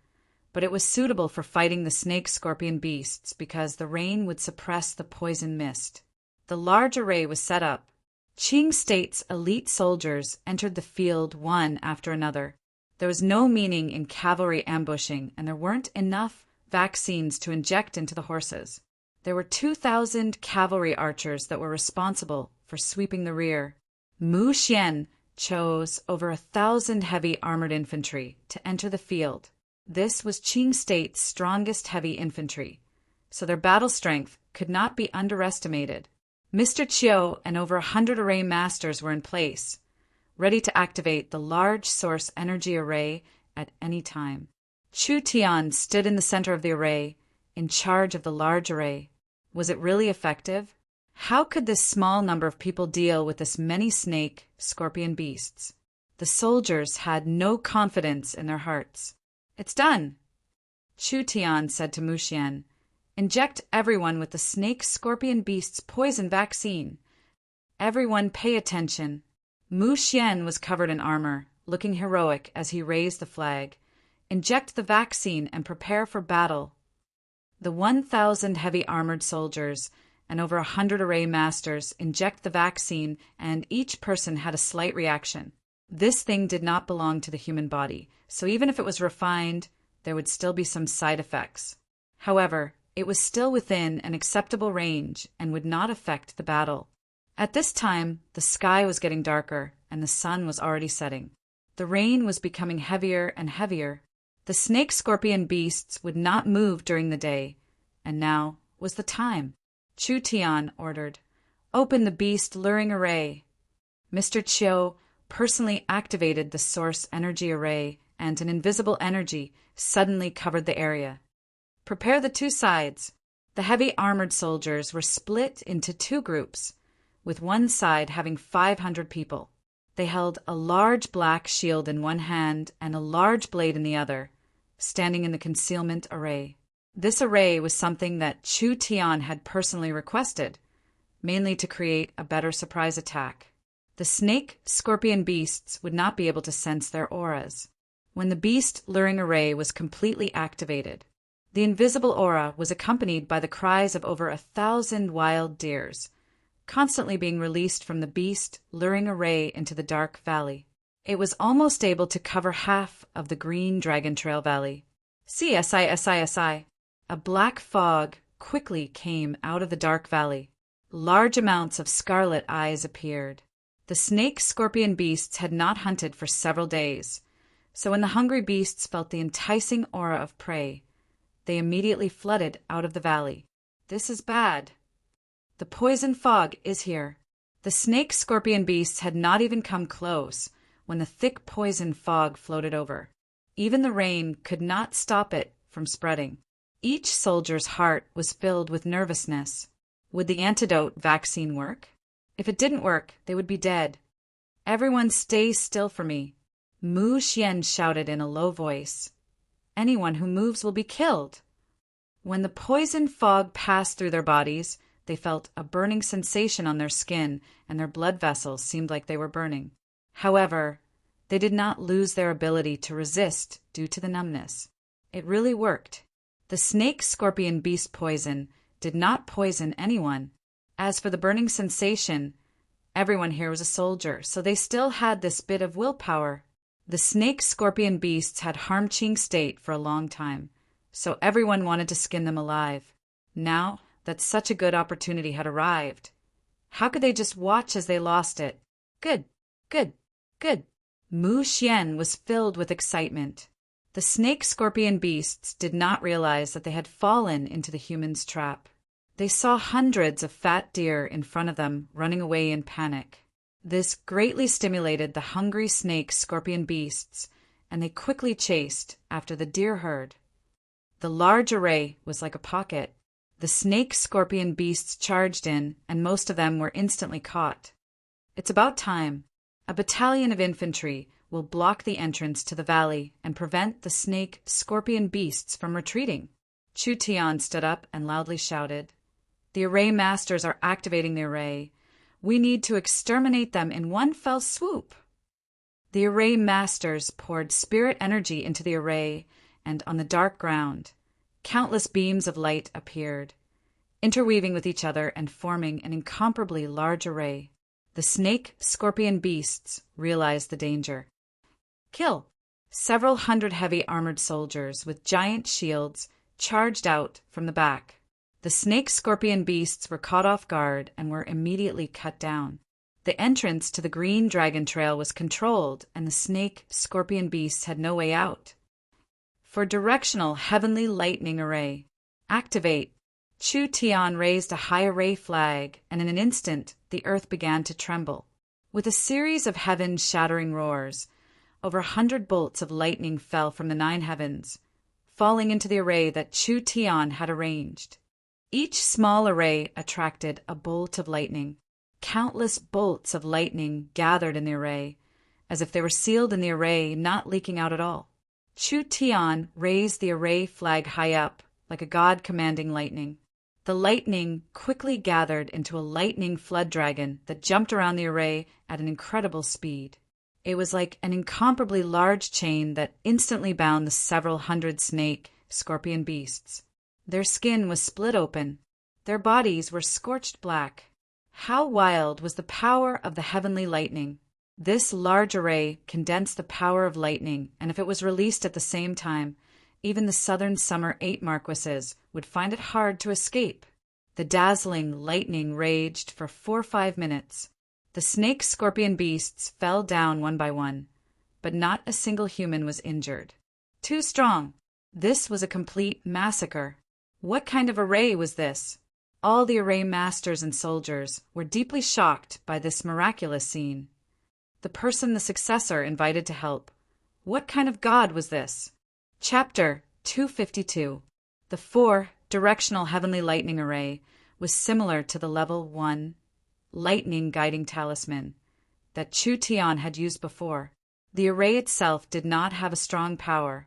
but it was suitable for fighting the snake-scorpion beasts because the rain would suppress the poison mist. The large array was set up. Qing State's elite soldiers entered the field one after another. There was no meaning in cavalry ambushing, and there weren't enough vaccines to inject into the horses. There were 2,000 cavalry archers that were responsible for sweeping the rear. Mu Xian chose over 1,000 heavy armored infantry to enter the field. This was Qing State's strongest heavy infantry, so their battle strength could not be underestimated. Mr. Chiu and over 100 array masters were in place, ready to activate the large source energy array at any time. Chu Tian stood in the center of the array, in charge of the large array. Was it really effective? How could this small number of people deal with this many snake-scorpion beasts? The soldiers had no confidence in their hearts. "It's done," Chu Tian said to Mu Xian. "Inject everyone with the snake-scorpion beast's poison vaccine. Everyone pay attention." Mu Xian was covered in armor, looking heroic as he raised the flag. "Inject the vaccine and prepare for battle." The 1,000 heavy armored soldiers and over 100 array masters inject the vaccine, and each person had a slight reaction. This thing did not belong to the human body, so even if it was refined, there would still be some side effects. However, it was still within an acceptable range and would not affect the battle. At this time, the sky was getting darker and the sun was already setting. The rain was becoming heavier and heavier. The snake-scorpion beasts would not move during the day, and now was the time. Chu Tian ordered, "Open the beast luring array." Mr. Chiu personally activated the source energy array, and an invisible energy suddenly covered the area. "Prepare the two sides." The heavy armored soldiers were split into 2 groups, with one side having 500 people. They held a large black shield in one hand and a large blade in the other, standing in the concealment array. This array was something that Chu Tian had personally requested, mainly to create a better surprise attack. The snake-scorpion beasts would not be able to sense their auras. When the beast luring array was completely activated, the invisible aura was accompanied by the cries of over 1,000 wild deers, constantly being released from the beast luring array into the dark valley. It was almost able to cover half of the green Dragon Trail Valley. Si. A black fog quickly came out of the dark valley. Large amounts of scarlet eyes appeared. The snake-scorpion beasts had not hunted for several days, so when the hungry beasts felt the enticing aura of prey, they immediately flooded out of the valley. "This is bad. The poison fog is here." The snake-scorpion beasts had not even come close when the thick poison fog floated over. Even the rain could not stop it from spreading. Each soldier's heart was filled with nervousness. Would the antidote vaccine work? If it didn't work, they would be dead. "Everyone stay still for me," Mu Xian shouted in a low voice. "Anyone who moves will be killed." When the poison fog passed through their bodies, they felt a burning sensation on their skin, and their blood vessels seemed like they were burning. However, they did not lose their ability to resist due to the numbness. It really worked. The snake-scorpion beast poison did not poison anyone. As for the burning sensation, everyone here was a soldier, so they still had this bit of willpower. The snake-scorpion beasts had harmed Qing State for a long time, so everyone wanted to skin them alive. Now that such a good opportunity had arrived, how could they just watch as they lost it? Good. Mu Xian was filled with excitement. The snake-scorpion beasts did not realize that they had fallen into the humans' trap. They saw hundreds of fat deer in front of them running away in panic. This greatly stimulated the hungry snake-scorpion beasts, and they quickly chased after the deer herd. The large array was like a pocket. The snake-scorpion beasts charged in, and most of them were instantly caught. It's about time. A battalion of infantry will block the entrance to the valley and prevent the snake-scorpion beasts from retreating. Chu Tian stood up and loudly shouted, "The array masters are activating the array. We need to exterminate them in one fell swoop." The array masters poured spirit energy into the array, and on the dark ground, countless beams of light appeared, interweaving with each other and forming an incomparably large array. The snake-scorpion beasts realized the danger. Kill! Several hundred heavy armored soldiers with giant shields charged out from the back. The snake-scorpion beasts were caught off guard and were immediately cut down. The entrance to the Green Dragon Trail was controlled, and the snake-scorpion beasts had no way out. For directional heavenly lightning array, activate! Chu Tian raised a high array flag, and in an instant the earth began to tremble. With a series of heaven-shattering roars, over 100 bolts of lightning fell from the 9 heavens, falling into the array that Chu Tian had arranged. Each small array attracted a bolt of lightning. Countless bolts of lightning gathered in the array, as if they were sealed in the array, not leaking out at all. Chu Tian raised the array flag high up, like a god commanding lightning. The lightning quickly gathered into a lightning flood dragon that jumped around the array at an incredible speed. It was like an incomparably large chain that instantly bound the several hundred snake-scorpion beasts. Their skin was split open. Their bodies were scorched black. How wild was the power of the heavenly lightning! This large array condensed the power of lightning, and if it was released at the same time, even the southern summer 8 marquises would find it hard to escape. The dazzling lightning raged for 4 or 5 minutes. The snake-scorpion beasts fell down one by one, but not a single human was injured. Too strong. This was a complete massacre. What kind of array was this? All the array masters and soldiers were deeply shocked by this miraculous scene. The person the successor invited to help. What kind of god was this? Chapter 252. The 4-directional heavenly lightning array was similar to the level 1 lightning guiding talisman that Chu Tian had used before. The array itself did not have a strong power,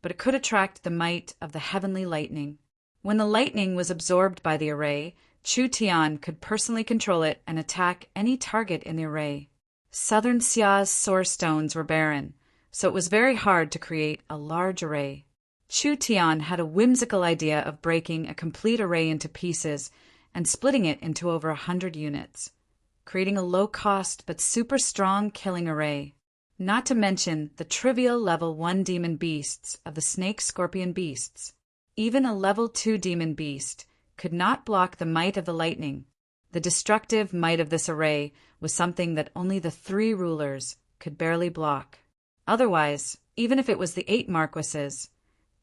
but it could attract the might of the heavenly lightning. When the lightning was absorbed by the array, Chu Tian could personally control it and attack any target in the array. Southern Xia's source stones were barren, so it was very hard to create a large array. Chu Tian had a whimsical idea of breaking a complete array into pieces and splitting it into over 100 units, creating a low-cost but super strong killing array. Not to mention the trivial level 1 demon beasts of the snake-scorpion beasts. Even a level 2 demon beast could not block the might of the lightning. The destructive might of this array was something that only the 3 rulers could barely block. Otherwise, even if it was the 8 marquises,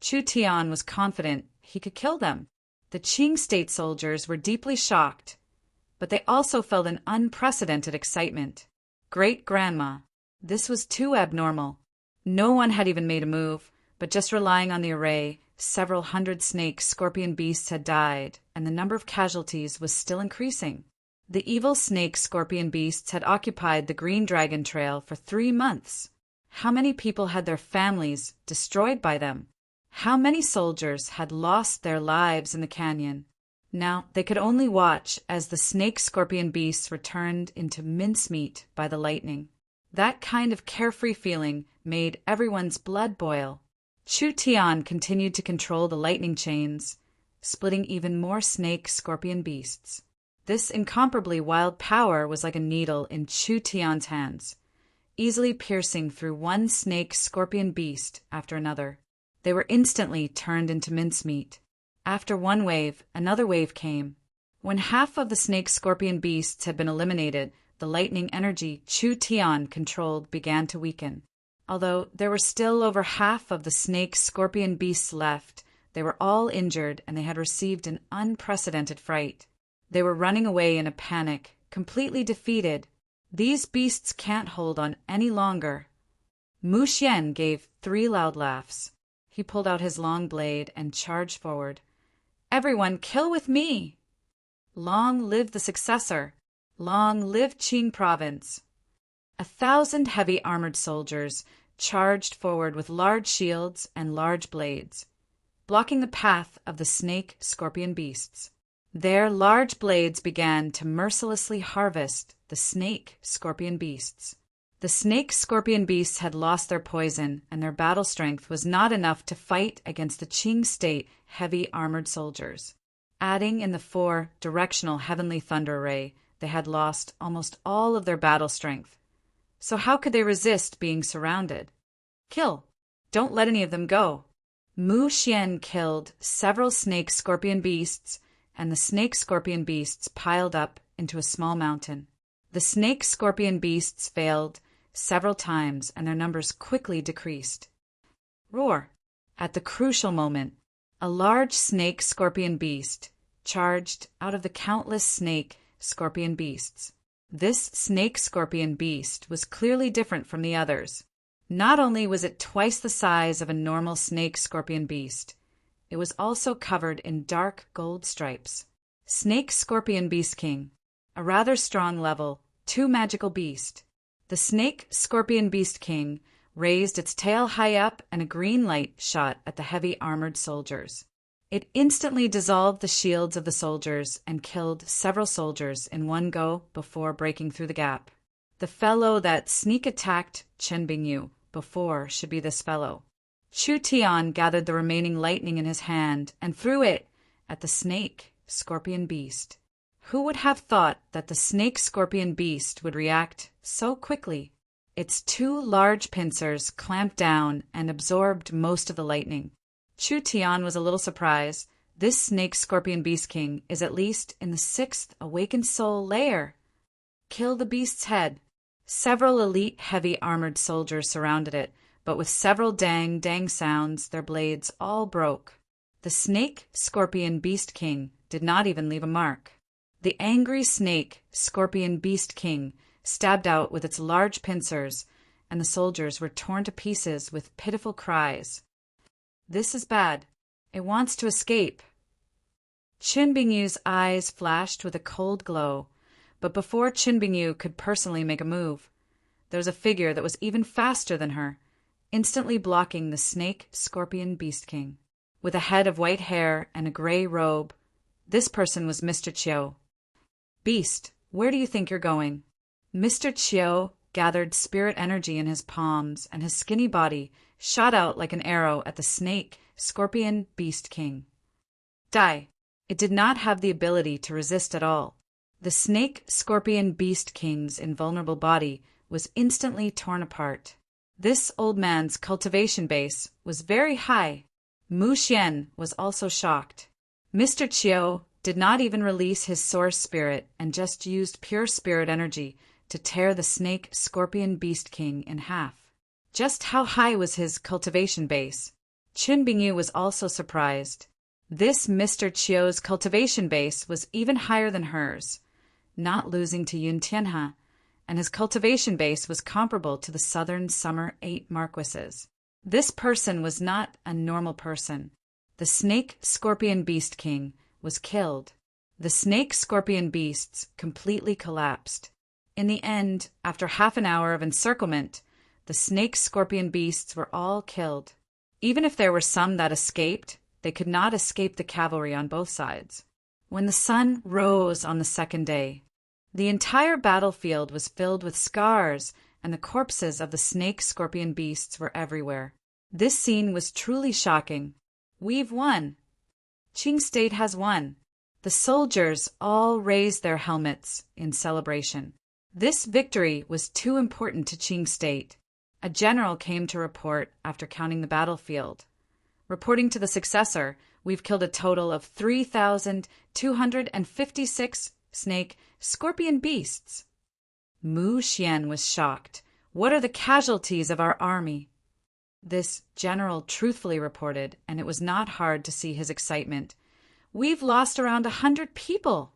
Chu Tian was confident he could kill them. The Qing state soldiers were deeply shocked, but they also felt an unprecedented excitement. Great-grandma, this was too abnormal. No one had even made a move, but just relying on the array, several hundred snake-scorpion beasts had died, and the number of casualties was still increasing. The evil snake-scorpion beasts had occupied the Green Dragon Trail for 3 months. How many people had their families destroyed by them? How many soldiers had lost their lives in the canyon? Now they could only watch as the snake-scorpion beasts were turned into mincemeat by the lightning. That kind of carefree feeling made everyone's blood boil. Chu Tian continued to control the lightning chains, splitting even more snake-scorpion beasts. This incomparably wild power was like a needle in Chu Tian's hands, easily piercing through one snake-scorpion beast after another. They were instantly turned into mincemeat. After one wave, another wave came. When half of the snake-scorpion beasts had been eliminated, the lightning energy Chu Tian controlled began to weaken. Although there were still over half of the snake-scorpion beasts left, they were all injured and they had received an unprecedented fright. They were running away in a panic, completely defeated. These beasts can't hold on any longer. Mu Xian gave 3 loud laughs. He pulled out his long blade and charged forward. Everyone, kill with me! Long live the successor! Long live Qing province! 1,000 heavy armored soldiers charged forward with large shields and large blades, blocking the path of the snake-scorpion beasts. Their large blades began to mercilessly harvest the snake-scorpion beasts. The snake-scorpion beasts had lost their poison, and their battle strength was not enough to fight against the Qing state heavy armored soldiers. Adding in the 4 directional heavenly thunder array, they had lost almost all of their battle strength. So how could they resist being surrounded? Kill! Don't let any of them go! Mu Xian killed several snake-scorpion beasts, and the snake-scorpion beasts piled up into a small mountain. The snake-scorpion beasts failed several times, and their numbers quickly decreased. Roar! At the crucial moment, a large snake-scorpion beast charged out of the countless snake-scorpion beasts. This snake-scorpion beast was clearly different from the others. Not only was it twice the size of a normal snake-scorpion beast, it was also covered in dark gold stripes. Snake-scorpion beast king, a rather strong level 2 magical beast. The snake-scorpion beast king raised its tail high up, and a green light shot at the heavy armored soldiers. It instantly dissolved the shields of the soldiers and killed several soldiers in one go before breaking through the gap. The fellow that sneak attacked Chen Bingyu before should be this fellow. Chu Tian gathered the remaining lightning in his hand and threw it at the snake-scorpion beast. Who would have thought that the snake-scorpion beast would react so quickly? Its 2 large pincers clamped down and absorbed most of the lightning. Chu Tian was a little surprised. This snake-scorpion beast king is at least in the 6th awakened soul layer. Kill the beast's head. Several elite heavy armored soldiers surrounded it, but with several dang sounds, their blades all broke. The snake-scorpion beast king did not even leave a mark. The angry snake-scorpion beast king stabbed out with its large pincers, and the soldiers were torn to pieces with pitiful cries. This is bad. It wants to escape. Qin Bingyu's eyes flashed with a cold glow, but before Qin Bingyu could personally make a move, there was a figure that was even faster than her, instantly blocking the snake-scorpion beast king. With a head of white hair and a gray robe, this person was Mr. Chiu. Beast, where do you think you're going? Mr. Chiu gathered spirit energy in his palms, and his skinny body shot out like an arrow at the snake-scorpion beast king. Die! It did not have the ability to resist at all. The snake-scorpion beast king's invulnerable body was instantly torn apart. This old man's cultivation base was very high. Mu Xian was also shocked. Mr. Chiu did not even release his source spirit and just used pure spirit energy to tear the snake-scorpion beast king in half. Just how high was his cultivation base? Qin Bingyu was also surprised. This Mr. Chiu's cultivation base was even higher than hers, not losing to Yun Tianhe, and his cultivation base was comparable to the Southern Summer 8 Marquises. This person was not a normal person. The snake-scorpion beast king was killed. The snake-scorpion beasts completely collapsed. In the end, after half an hour of encirclement, the snake-scorpion beasts were all killed. Even if there were some that escaped, they could not escape the cavalry on both sides. When the sun rose on the 2nd day, the entire battlefield was filled with scars, and the corpses of the snake-scorpion beasts were everywhere. This scene was truly shocking. We've won. Qing State has won. The soldiers all raised their helmets in celebration. This victory was too important to Qing State. A general came to report after counting the battlefield. Reporting to the successor, we've killed a total of 3,256 snake-scorpion beasts. Mu Xian was shocked. What are the casualties of our army? This general truthfully reported, and it was not hard to see his excitement. We've lost around 100 people.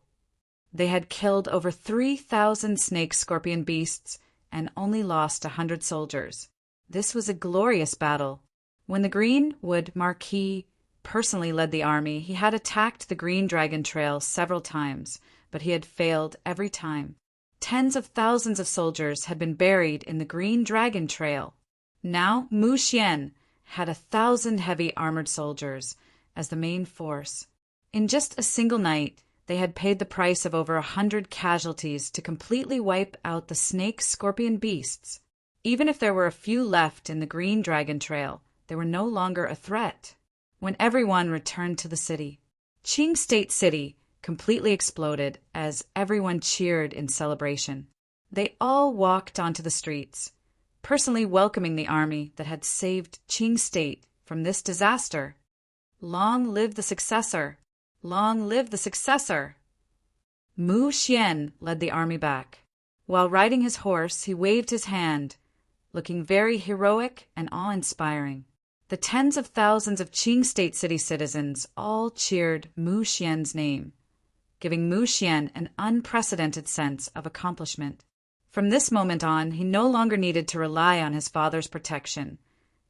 They had killed over 3,000 snake-scorpion beasts and only lost 100 soldiers. This was a glorious battle. When the Greenwood Marquis personally led the army, he had attacked the Green Dragon Trail several times, but he had failed every time. Tens of thousands of soldiers had been buried in the Green Dragon Trail. Now Mu Xian had 1,000 heavy armored soldiers as the main force. In just a single night, they had paid the price of over 100 casualties to completely wipe out the snake-scorpion beasts. Even if there were a few left in the Green Dragon Trail, they were no longer a threat. When everyone returned to the city, Qing State City completely exploded as everyone cheered in celebration. They all walked onto the streets, personally welcoming the army that had saved Qing State from this disaster. Long live the successor! Long live the successor! Mu Xian led the army back. While riding his horse, he waved his hand, looking very heroic and awe-inspiring. The tens of thousands of Qing State City citizens all cheered Mu Xian's name, giving Mu Xian an unprecedented sense of accomplishment. From this moment on, he no longer needed to rely on his father's protection.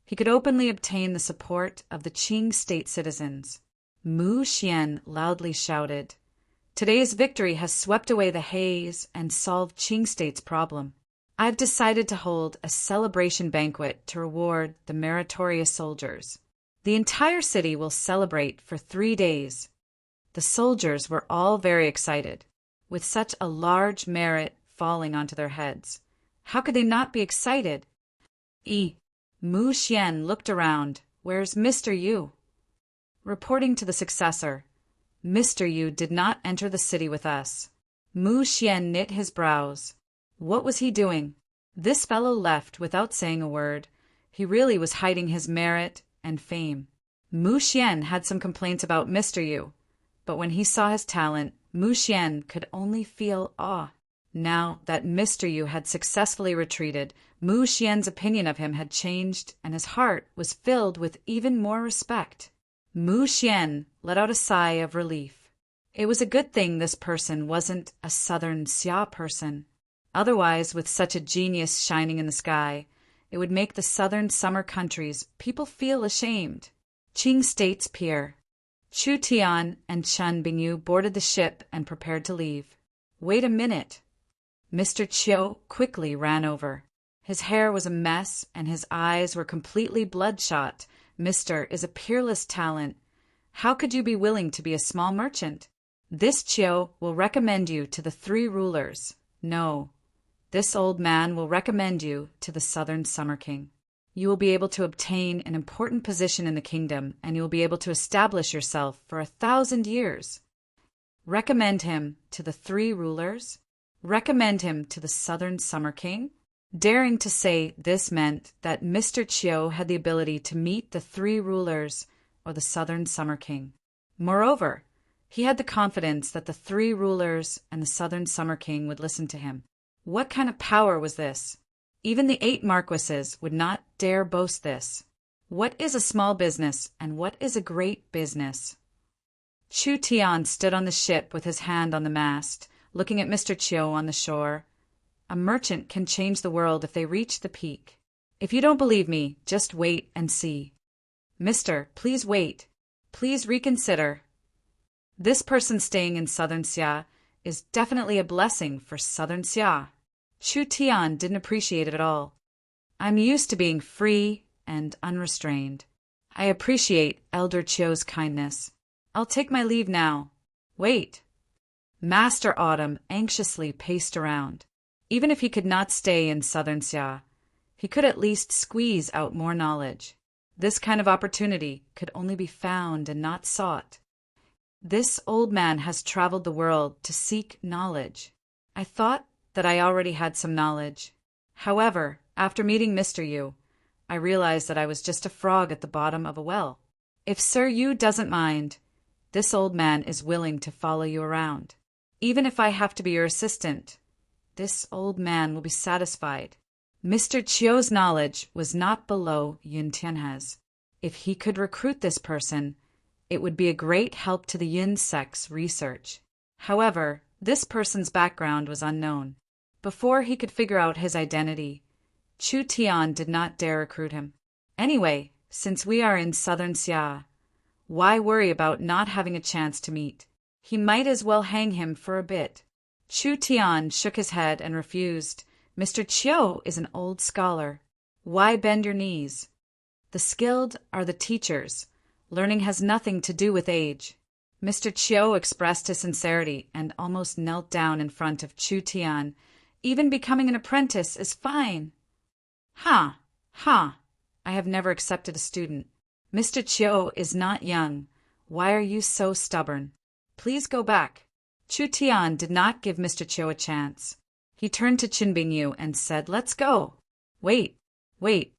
He could openly obtain the support of the Qing State citizens. Mu Xian loudly shouted, "Today's victory has swept away the haze and solved Qing State's problem. I've decided to hold a celebration banquet to reward the meritorious soldiers. The entire city will celebrate for 3 days." The soldiers were all very excited, with such a large merit falling onto their heads. How could they not be excited? Mu Xian looked around. "Where's Mr. Yu?" Reporting to the successor, "Mr. Yu did not enter the city with us." Mu Xian knit his brows. What was he doing? This fellow left without saying a word. He really was hiding his merit and fame. Mu Xian had some complaints about Mr. Yu, but when he saw his talent, Mu Xian could only feel awe. Now that Mr. Yu had successfully retreated, Mu Xian's opinion of him had changed, and his heart was filled with even more respect. Mu Xian let out a sigh of relief. It was a good thing this person wasn't a southern Xia person. Otherwise, with such a genius shining in the sky, it would make the southern summer countries people feel ashamed. Qing State's pier. Chu Tian and Chen Bingyu boarded the ship and prepared to leave. Wait a minute. Mr. Chiu quickly ran over. His hair was a mess and his eyes were completely bloodshot. "Mr. is a peerless talent. How could you be willing to be a small merchant? This Chiu will recommend you to the 3 rulers. No. This old man will recommend you to the Southern Summer King. You will be able to obtain an important position in the kingdom, and you will be able to establish yourself for 1,000 years. Recommend him to the 3 rulers? Recommend him to the Southern Summer King?" Daring to say this meant that Mr. Chiu had the ability to meet the 3 rulers or the Southern Summer King. Moreover, he had the confidence that the 3 rulers and the Southern Summer King would listen to him. What kind of power was this? Even the 8 marquises would not dare boast this. What is a small business and what is a great business? Chu Tian stood on the ship with his hand on the mast, looking at Mr. Chiu on the shore. A merchant can change the world if they reach the peak. If you don't believe me, just wait and see. Mister, please wait. Please reconsider. This person staying in Southern Xia is definitely a blessing for Southern Xia. Chu Tian didn't appreciate it at all. I'm used to being free and unrestrained. I appreciate Elder Chiu's kindness. I'll take my leave now. Wait. Master Autumn anxiously paced around. Even if he could not stay in Southern Xia, he could at least squeeze out more knowledge. This kind of opportunity could only be found and not sought. This old man has traveled the world to seek knowledge. I thought that I already had some knowledge. However, after meeting Mr. Yu, I realized that I was just a frog at the bottom of a well. If Sir Yu doesn't mind, this old man is willing to follow you around. Even if I have to be your assistant, this old man will be satisfied. Mr. Chiu's knowledge was not below Yun Tianhe's. If he could recruit this person, it would be a great help to the Yun sect's research. However, This person's background was unknown. Before he could figure out his identity, Chu Tian did not dare recruit him. Anyway, since we are in southern Xia, why worry about not having a chance to meet? He might as well hang him for a bit. Chu Tian shook his head and refused. Mr. Chiu is an old scholar. Why bend your knees? The skilled are the teachers. Learning has nothing to do with age. Mr. Chiu expressed his sincerity and almost knelt down in front of Chu Tian. Even becoming an apprentice is fine. Ha! Ha! I have never accepted a student. Mr. Chiu is not young. Why are you so stubborn? Please go back. Chu Tian did not give Mr. Chiu a chance. He turned to Qin Bingyu and said, "Let's go." Wait, wait.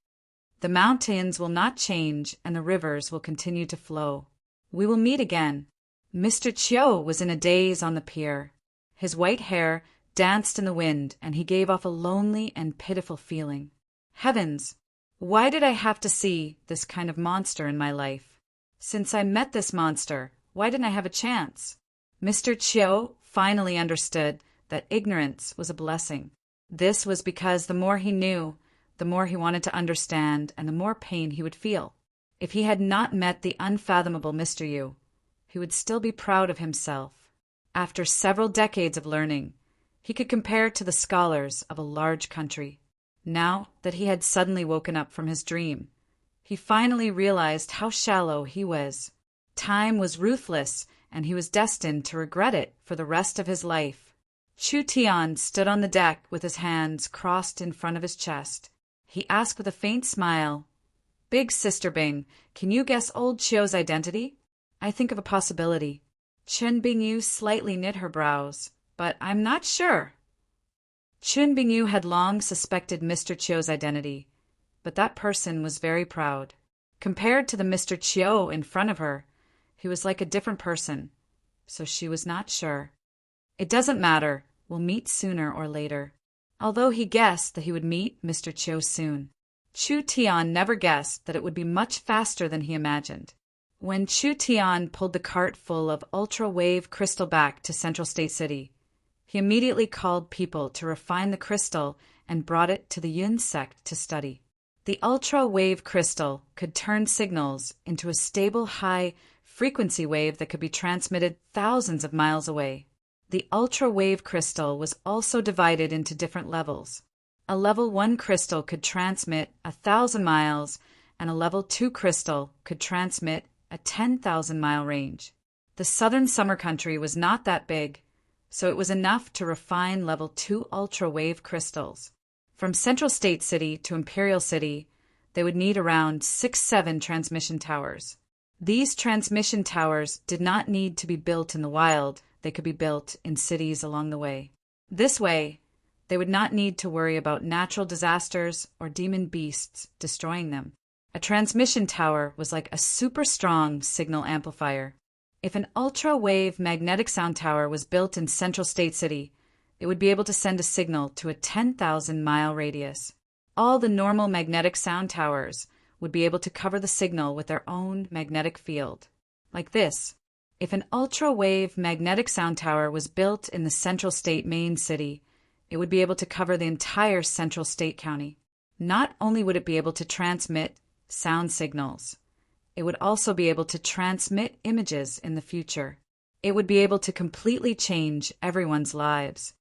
The mountains will not change and the rivers will continue to flow. We will meet again. Mr. Chiu was in a daze on the pier. His white hair danced in the wind and he gave off a lonely and pitiful feeling. Heavens! Why did I have to see this kind of monster in my life? Since I met this monster, why didn't I have a chance? Mr. Chiu finally understood that ignorance was a blessing. This was because the more he knew, the more he wanted to understand and the more pain he would feel. If he had not met the unfathomable Mr. Yu, he would still be proud of himself. After several decades of learning, he could compare to the scholars of a large country. Now that he had suddenly woken up from his dream, he finally realized how shallow he was. Time was ruthless, and he was destined to regret it for the rest of his life. Chu Tian stood on the deck with his hands crossed in front of his chest. He asked with a faint smile, "Big Sister Bing, can you guess old Chiu's identity?" "I think of a possibility." Qin Bingyu slightly knit her brows, "But I'm not sure." Qin Bingyu had long suspected Mr. Chiu's identity, but that person was very proud. Compared to the Mr. Chiu in front of her, he was like a different person, so she was not sure. "It doesn't matter, we'll meet sooner or later." Although he guessed that he would meet Mr. Chiu soon, Chu Tian never guessed that it would be much faster than he imagined. When Chu Tian pulled the cart full of ultra-wave crystal back to Central State City, he immediately called people to refine the crystal and brought it to the Yun sect to study. The ultra-wave crystal could turn signals into a stable high-frequency wave that could be transmitted thousands of miles away. The ultra-wave crystal was also divided into different levels. A level 1 crystal could transmit 1,000 miles, and a level 2 crystal could transmit a 10,000-mile range. The southern summer country was not that big, so it was enough to refine level 2 ultra-wave crystals. From Central State City to Imperial City, they would need around 6-7 transmission towers. These transmission towers did not need to be built in the wild. They could be built in cities along the way. This way, they would not need to worry about natural disasters or demon beasts destroying them. A transmission tower was like a super strong signal amplifier. If an ultra-wave magnetic sound tower was built in Central State City, it would be able to send a signal to a 10,000-mile radius. All the normal magnetic sound towers would be able to cover the signal with their own magnetic field. Like this. If an ultra-wave magnetic sound tower was built in the Central State main city, it would be able to cover the entire Central State County. Not only would it be able to transmit sound signals, it would also be able to transmit images in the future. It would be able to completely change everyone's lives.